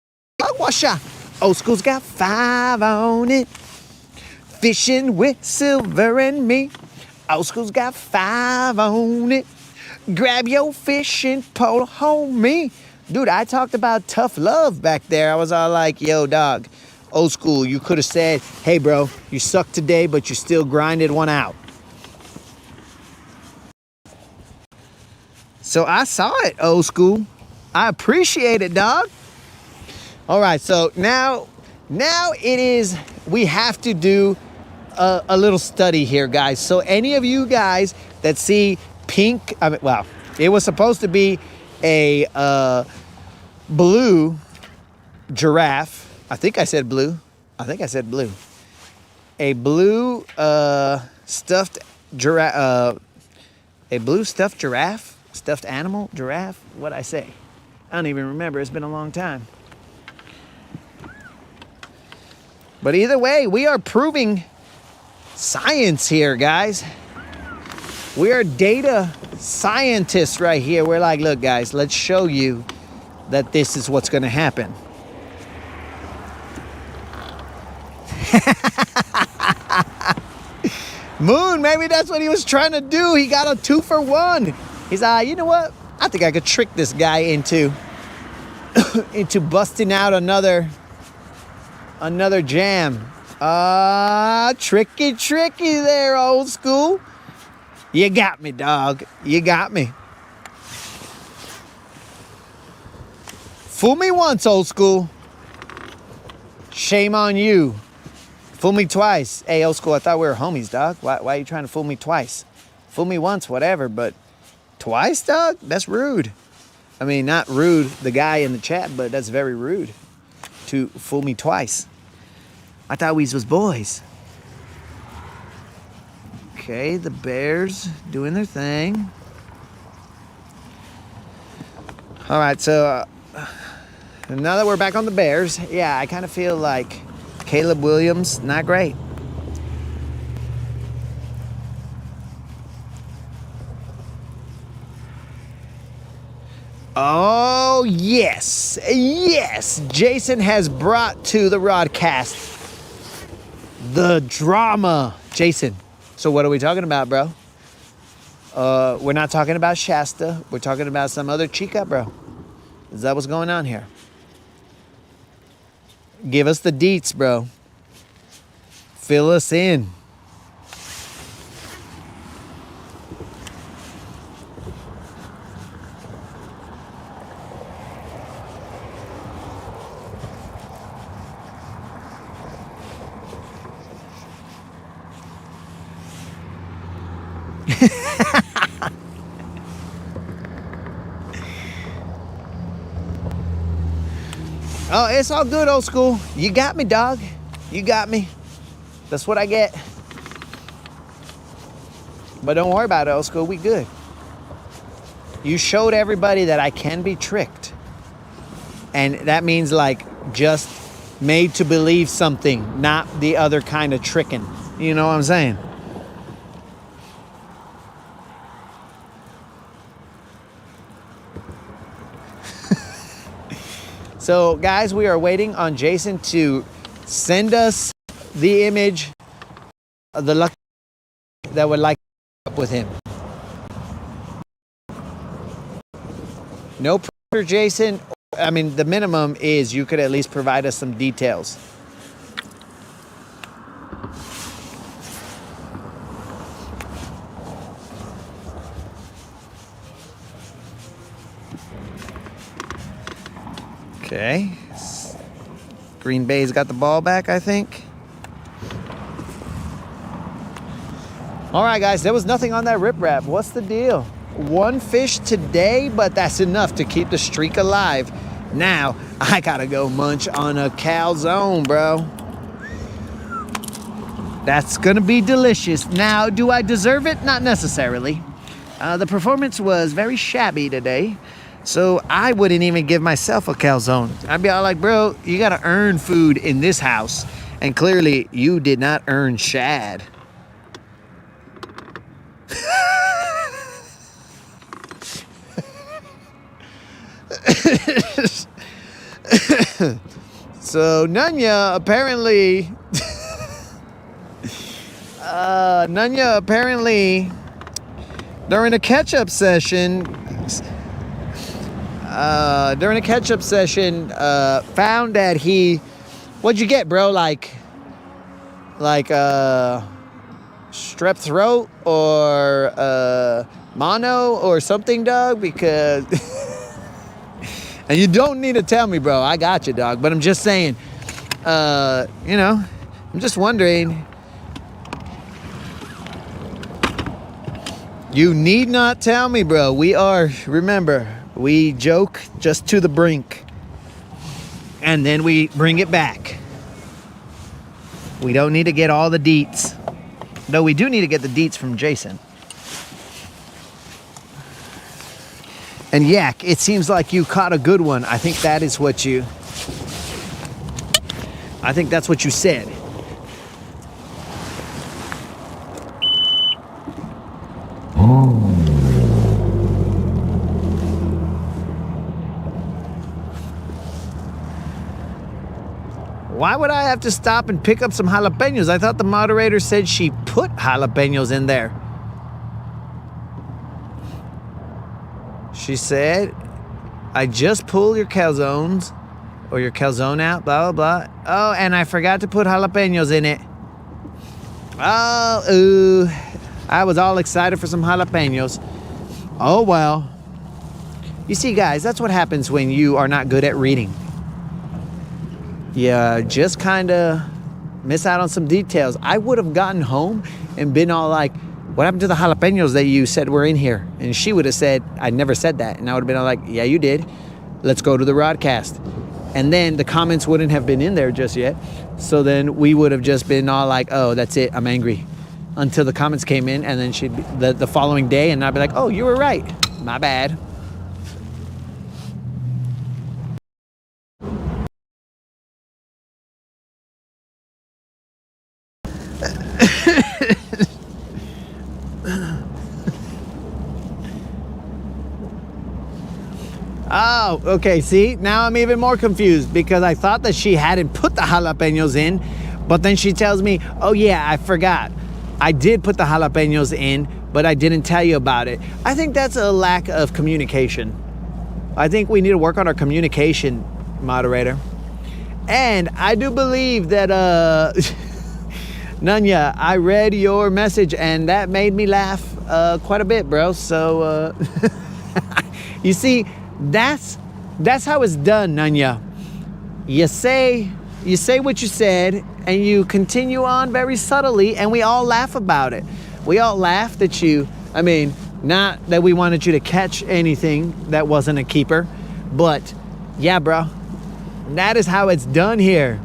Watch out. Old school's got 5 on it. Fishing with Silver and me. Old school's got 5 on it. Grab your fishing pole, homie. Dude, I talked about tough love back there. I was all like, yo, dog, old school, you could have said, hey, bro, you suck today, but you still grinded one out. So I saw it, old school. I appreciate it, dog. All right, so now Now we have to do a little study here, guys. So any of you guys that see pink, well, it was supposed to be a blue giraffe. I think I said blue. A blue stuffed giraffe. A blue stuffed giraffe? Stuffed animal? Giraffe? What'd I say? I don't even remember. It's been a long time. But either way, we are proving science here, guys. We are data scientists right here. We're like, look, guys, let's show you that this is what's going to happen. Moon, maybe that's what he was trying to do. He got a 2-for-1. He's like, you know what? I think I could trick this guy into busting out another jam. Tricky there, old school. You got me, dog. You got me. Fool me once, old school. Shame on you. Fool me twice. Hey, old school, I thought we were homies, dog. Why are you trying to fool me twice? Fool me once, whatever, but twice, dog? That's rude. I mean, not rude, the guy in the chat, but that's very rude to fool me twice. I thought we was boys. Okay, the Bears doing their thing. All right, so now that we're back on the Bears, yeah, I kind of feel like Caleb Williams, not great. Oh, yes. Yes. Jason has brought to the broadcast the drama. Jason, so what are we talking about, bro? We're not talking about Shasta. We're talking about some other chica, bro. Is that what's going on here? Give us the deets, bro. Fill us in. Oh, it's all good, old school. You got me, dog. You got me. That's what I get. But don't worry about it, old school. We good. You showed everybody that I can be tricked. And that means like just made to believe something, not the other kind of tricking. You know what I'm saying? So, guys, we are waiting on Jason to send us the image of the lucky that would like up with him. No pressure, Jason. I mean, the minimum is you could at least provide us some details. Okay. Green Bay's got the ball back, I think. All right, guys, there was nothing on that riprap. What's the deal? One fish today, but that's enough to keep the streak alive. Now, I gotta go munch on a calzone, bro. That's gonna be delicious. Now, do I deserve it? Not necessarily. The performance was very shabby today. So I wouldn't even give myself a calzone. I'd be all like, bro, you gotta earn food in this house. And clearly, you did not earn shad. So Nunya apparently during a catch-up session found that what'd you get, bro? Like strep throat or mono or something, dog? Because and you don't need to tell me, bro. I got you, dog. But I'm just saying, You know, I'm just wondering. You need not tell me, bro. Remember, we joke just to the brink. And then we bring it back. We don't need to get all the deets. Though we do need to get the deets from Jason. And Yak, it seems like you caught a good one. I think that is what you... I think that's what you said. Why would I have to stop and pick up some jalapenos? I thought the moderator said she put jalapenos in there. She said, I just pulled your calzones or your calzone out, blah, blah, blah. Oh, and I forgot to put jalapenos in it. Oh, ooh. I was all excited for some jalapenos. Oh, well. You see, guys, that's what happens when you are not good at reading. You just kind of miss out on some details. I would have gotten home and been all like, what happened to the jalapenos that you said were in here? And she would have said, I never said that. And I would have been all like, yeah, you did. Let's go to the broadcast. And then the comments wouldn't have been in there just yet. So then we would have just been all like, oh, that's it, I'm angry. Until the comments came in, and then she'd be the following day, and I'd be like, oh, you were right. My bad. Oh, okay, see? Now I'm even more confused because I thought that she hadn't put the jalapenos in, but then she tells me, oh yeah, I forgot. I did put the jalapenos in, but I didn't tell you about it. I think that's a lack of communication. I think we need to work on our communication, moderator. And I do believe that, Nanya, I read your message and that made me laugh quite a bit, bro. So, you see, that's how it's done, Nanya. You say what you said and you continue on very subtly and we all laugh about it. We all laughed at you. I mean, not that we wanted you to catch anything that wasn't a keeper, but yeah, bro, that is how it's done here.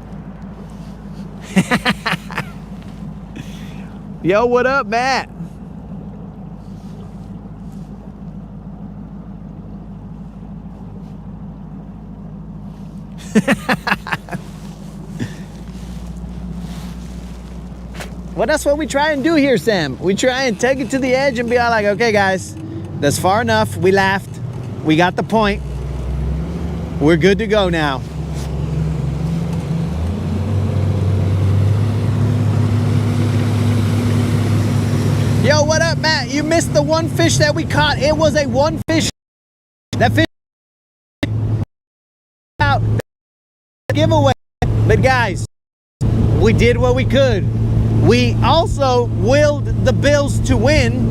Yo, what up, Matt? Well, that's what we try and do here, Sam. We try and take it to the edge and be all like, okay, guys, that's far enough. We laughed. We got the point. We're good to go now. Yo, what up, Matt? You missed the one fish that we caught. It was a one fish. That fish out giveaway. But guys, we did what we could. We also willed the Bills to win.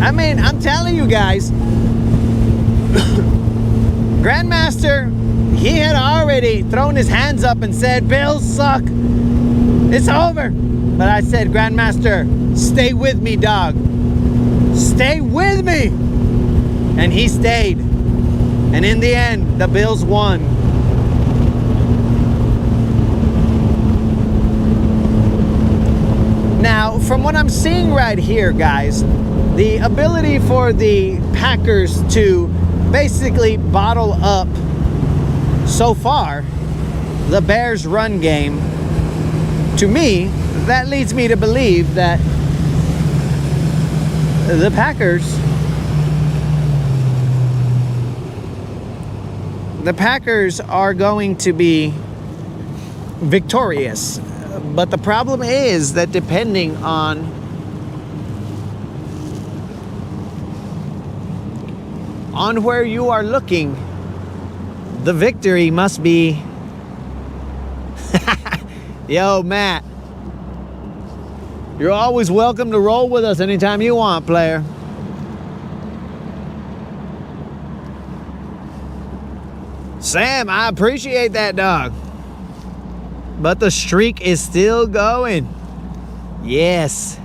I mean, I'm telling you guys, Grandmaster, he had already thrown his hands up and said, Bills suck. It's over. But I said, Grandmaster, stay with me, dog. Stay with me. And he stayed. And in the end, the Bills won. Now, from what I'm seeing right here, guys, the ability for the Packers to basically bottle up, so far, the Bears' run game, to me, that leads me to believe that the Packers are going to be victorious. But the problem is that depending on where you are looking, the victory must be... Yo, Matt, you're always welcome to roll with us anytime you want, player. Sam, I appreciate that, dog. But the streak is still going. Yes.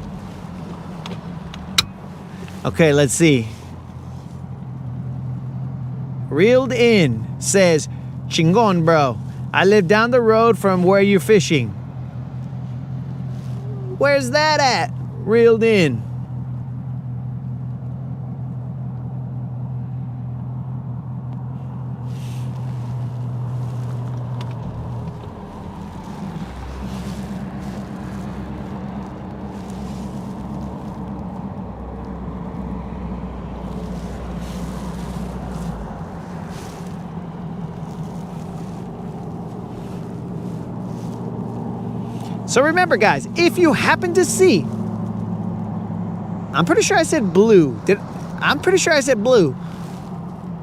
Okay, let's see. Reeled In says, Chingon, bro. I live down the road from where you're fishing. Where's that at? Reeled In. So remember, guys, if you happen to see, I'm pretty sure I said blue. I'm pretty sure I said blue,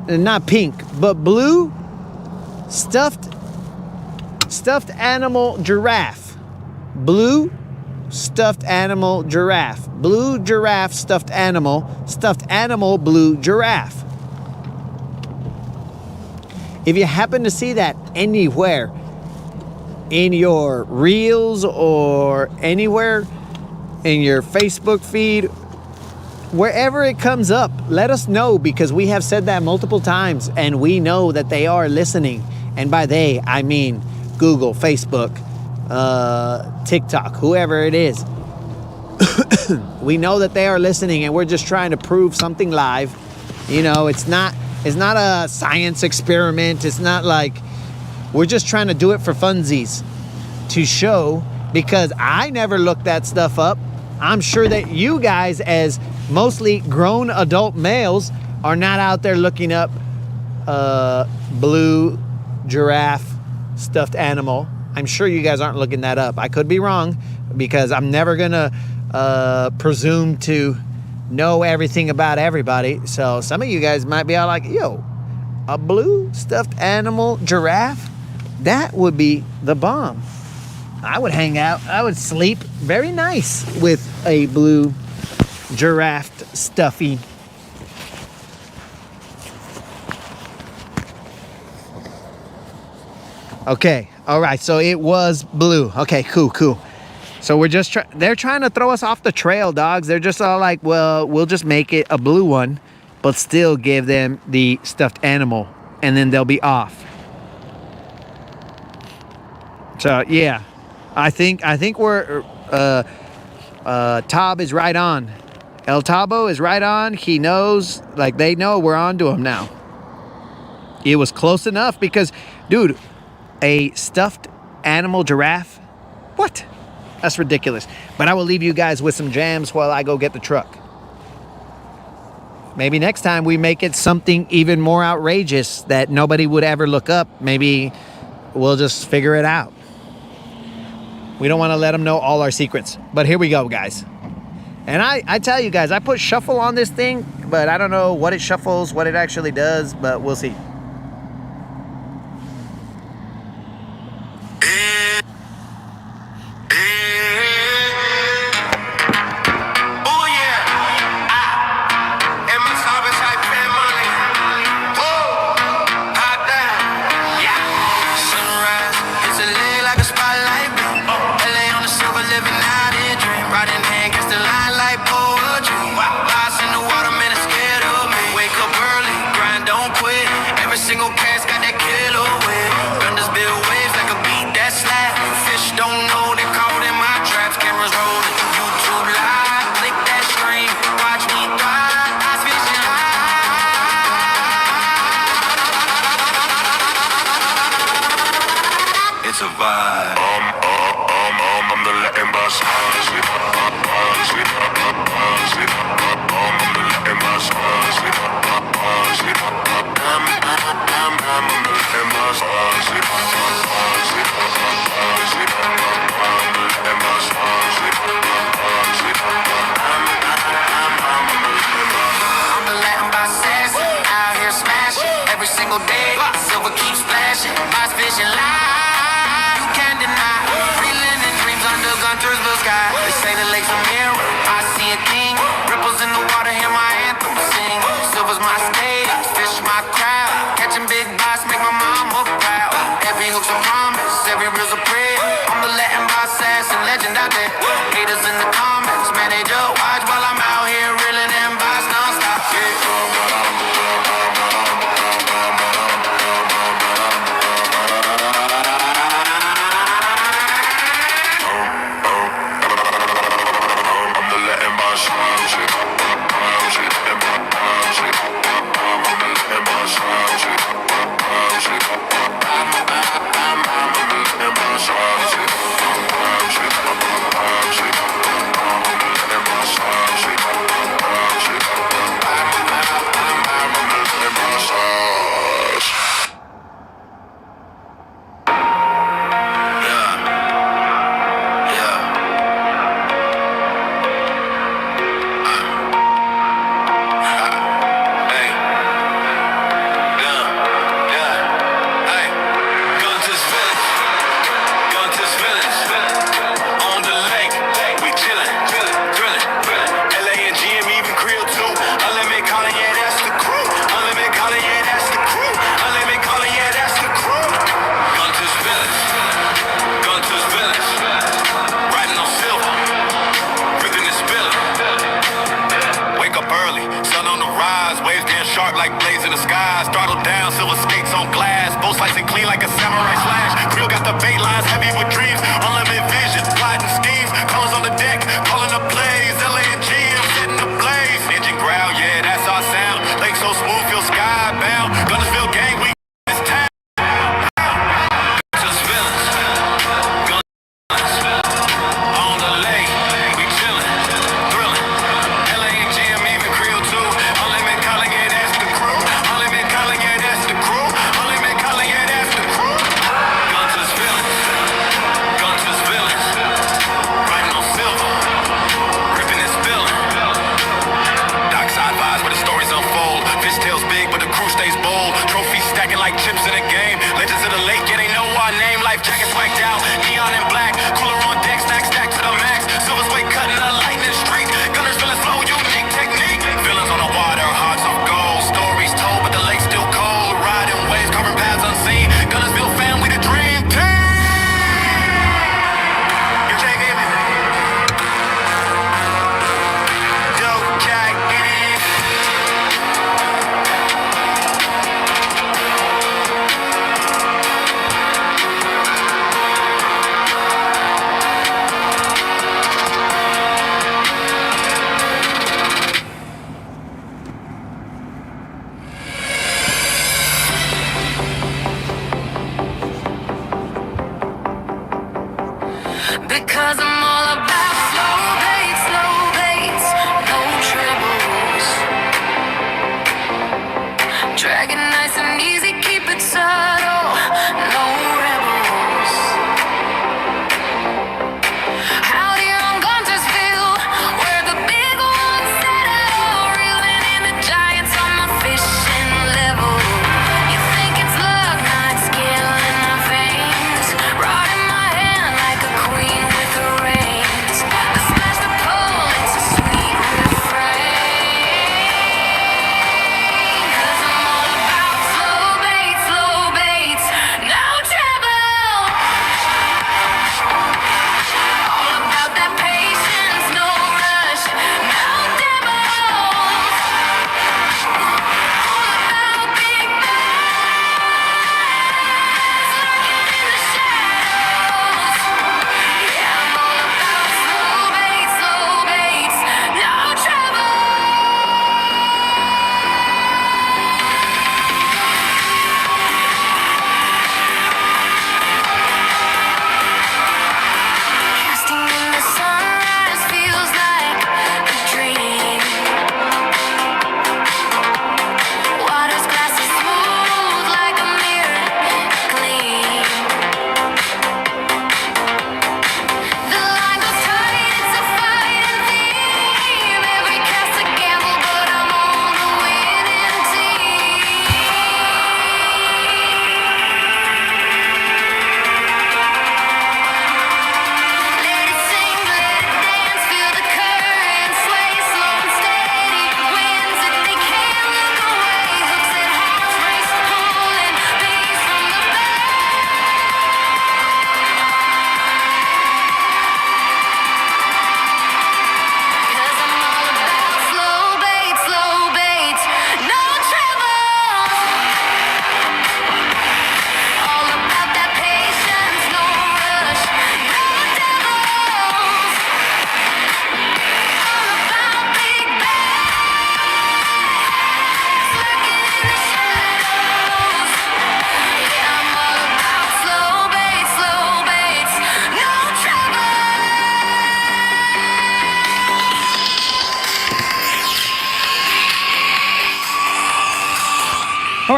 and not pink, but blue stuffed animal giraffe. Blue stuffed animal giraffe. Blue giraffe stuffed animal blue giraffe. If you happen to see that anywhere in your reels or anywhere in your Facebook feed, wherever it comes up, let us know, because we have said that multiple times and we know that they are listening. And by they, I mean Google, Facebook, TikTok, whoever it is. We know that they are listening, and we're just trying to prove something live. You know, it's not a science experiment. It's not like, we're just trying to do it for funsies, to show, because I never looked that stuff up. I'm sure that you guys, as mostly grown adult males, are not out there looking up blue giraffe stuffed animal. I'm sure you guys aren't looking that up. I could be wrong, because I'm never gonna presume to know everything about everybody. So some of you guys might be all like, yo, a blue stuffed animal giraffe? That would be the bomb. I would hang out, I would sleep very nice with a blue giraffe stuffy. Okay, all right, so it was blue. Okay, cool. So we're just they're trying to throw us off the trail, dogs. They're just all like, well, we'll just make it a blue one, but still give them the stuffed animal, and then they'll be off. So yeah, I think we're Tob is right on. El Tabo is right on. He knows, like, they know we're on to him now. It was close enough, because, dude, a stuffed animal giraffe? What? That's ridiculous. But I will leave you guys with some jams while I go get the truck. Maybe next time we make it something even more outrageous that nobody would ever look up. Maybe we'll just figure it out. We don't want to let them know all our secrets. But here we go, guys. And I tell you guys, I put shuffle on this thing, but I don't know what it shuffles, what it actually does, but we'll see. Single cast got that killer wave. Guntersville waves like a beat that slap. Fish don't know they caught in my traps. Cameras rolling, YouTube live. Click that screen, watch me thrive. I fishing live. It's a vibe. I'm the Latin boss. Every single day, silver keeps flashing. My vision live, you can't deny. Feeling in dreams under Guntersville sky. They say the lake's a mirror, I see a king. Ripples in the water, hear my anthem sing. Silver's my stage, fish my crowd. Catching big bites make my mama bread. I'm the Latin boss assassin, legend out there. Haters in the comments, man, they just watch while I'm out here reeling them boss non-stop. Sharp like blades in the skies, throttle down, silver skates on glass, both slicing clean like a samurai slash. Crew got the bait lines, heavy with dreams, unlimited vision, plotting schemes, callers on the deck, calling the plays, LA and GM setting the blaze. Engine growl, yeah, that's our sound. Lake so smooth, feel skybound. Guntersville gang, we this town. Just villains, on the lake, we chillin', thrillin'. LA and GM even Creole too. Unlimited calling, yeah, that's the crew. Unlimited calling, yeah, that's the crew. Unlimited calling, yeah, that's the crew. Gunter's villains, riding on silver, ripping and spilling. Dockside vibes where the stories unfold. Fishtails big, but the crew stays bold. Trophies stacking like chips in a game. Legends of the lake, yeah, they know our name. Life jackets whacked out, neon and black. Cooler on deck, snack stacked to the max. Silver's way cutting the lightning streak. Gunners feeling slow, unique technique. Villains on the water, hearts of gold. Stories told, but the lake's still cold. Riding waves, carving paths unseen. Guntersville family, the dream team. You take it. Dope jack, get it. Because I'm all about slow beats, no trebles. Drag it nice and easy, keep it subtle, no rebels. Out here on Guntersville, where the big ones settle, reeling in the giants on my fishing level. You think it's luck, not skill in my veins, rod in my hand like a queen with the reins. The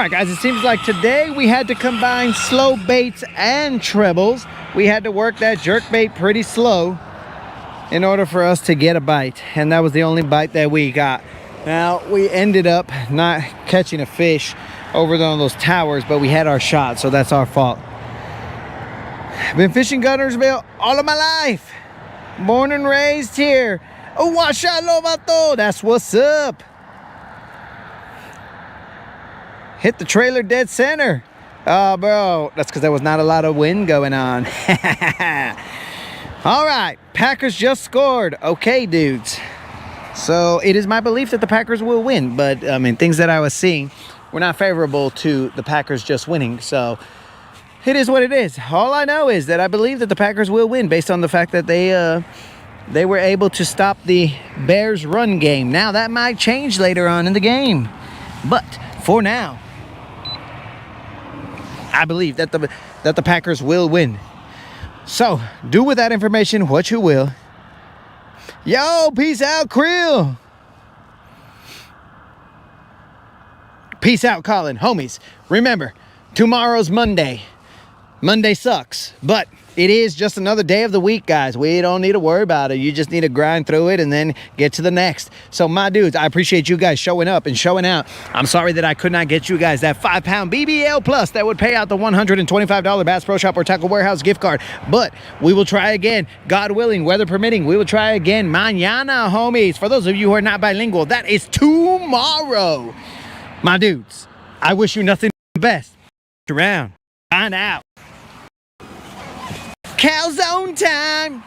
right, guys, it seems like today we had to combine slow baits and trebles. We had to work that jerk bait pretty slow in order for us to get a bite, and that was the only bite that we got. Now, we ended up not catching a fish over on those towers, but we had our shot, so that's our fault. I've been fishing Guntersville all of my life. Born and raised here. Oh, Washalovato, that's what's up. Hit the trailer dead center. Oh, bro, that's because there was not a lot of wind going on. All right, Packers just scored. Okay, dudes. So it is my belief that the Packers will win, but I mean, things that I was seeing were not favorable to the Packers just winning. So it is what it is. All I know is that I believe that the Packers will win based on the fact that they were able to stop the Bears' run game. Now, that might change later on in the game, but for now, I believe that the Packers will win. So, do with that information what you will. Yo, peace out, Krill. Peace out, Colin. Homies, remember, tomorrow's Monday. Monday sucks, but it is just another day of the week, guys. We don't need to worry about it. You just need to grind through it and then get to the next. So, my dudes, I appreciate you guys showing up and showing out. I'm sorry that I could not get you guys that 5-pound BBL Plus that would pay out the $125 Bass Pro Shop or Tackle Warehouse gift card. But we will try again, God willing, weather permitting. We will try again mañana, homies. For those of you who are not bilingual, that is tomorrow. My dudes, I wish you nothing but the best. Around. Find out. Calzone time.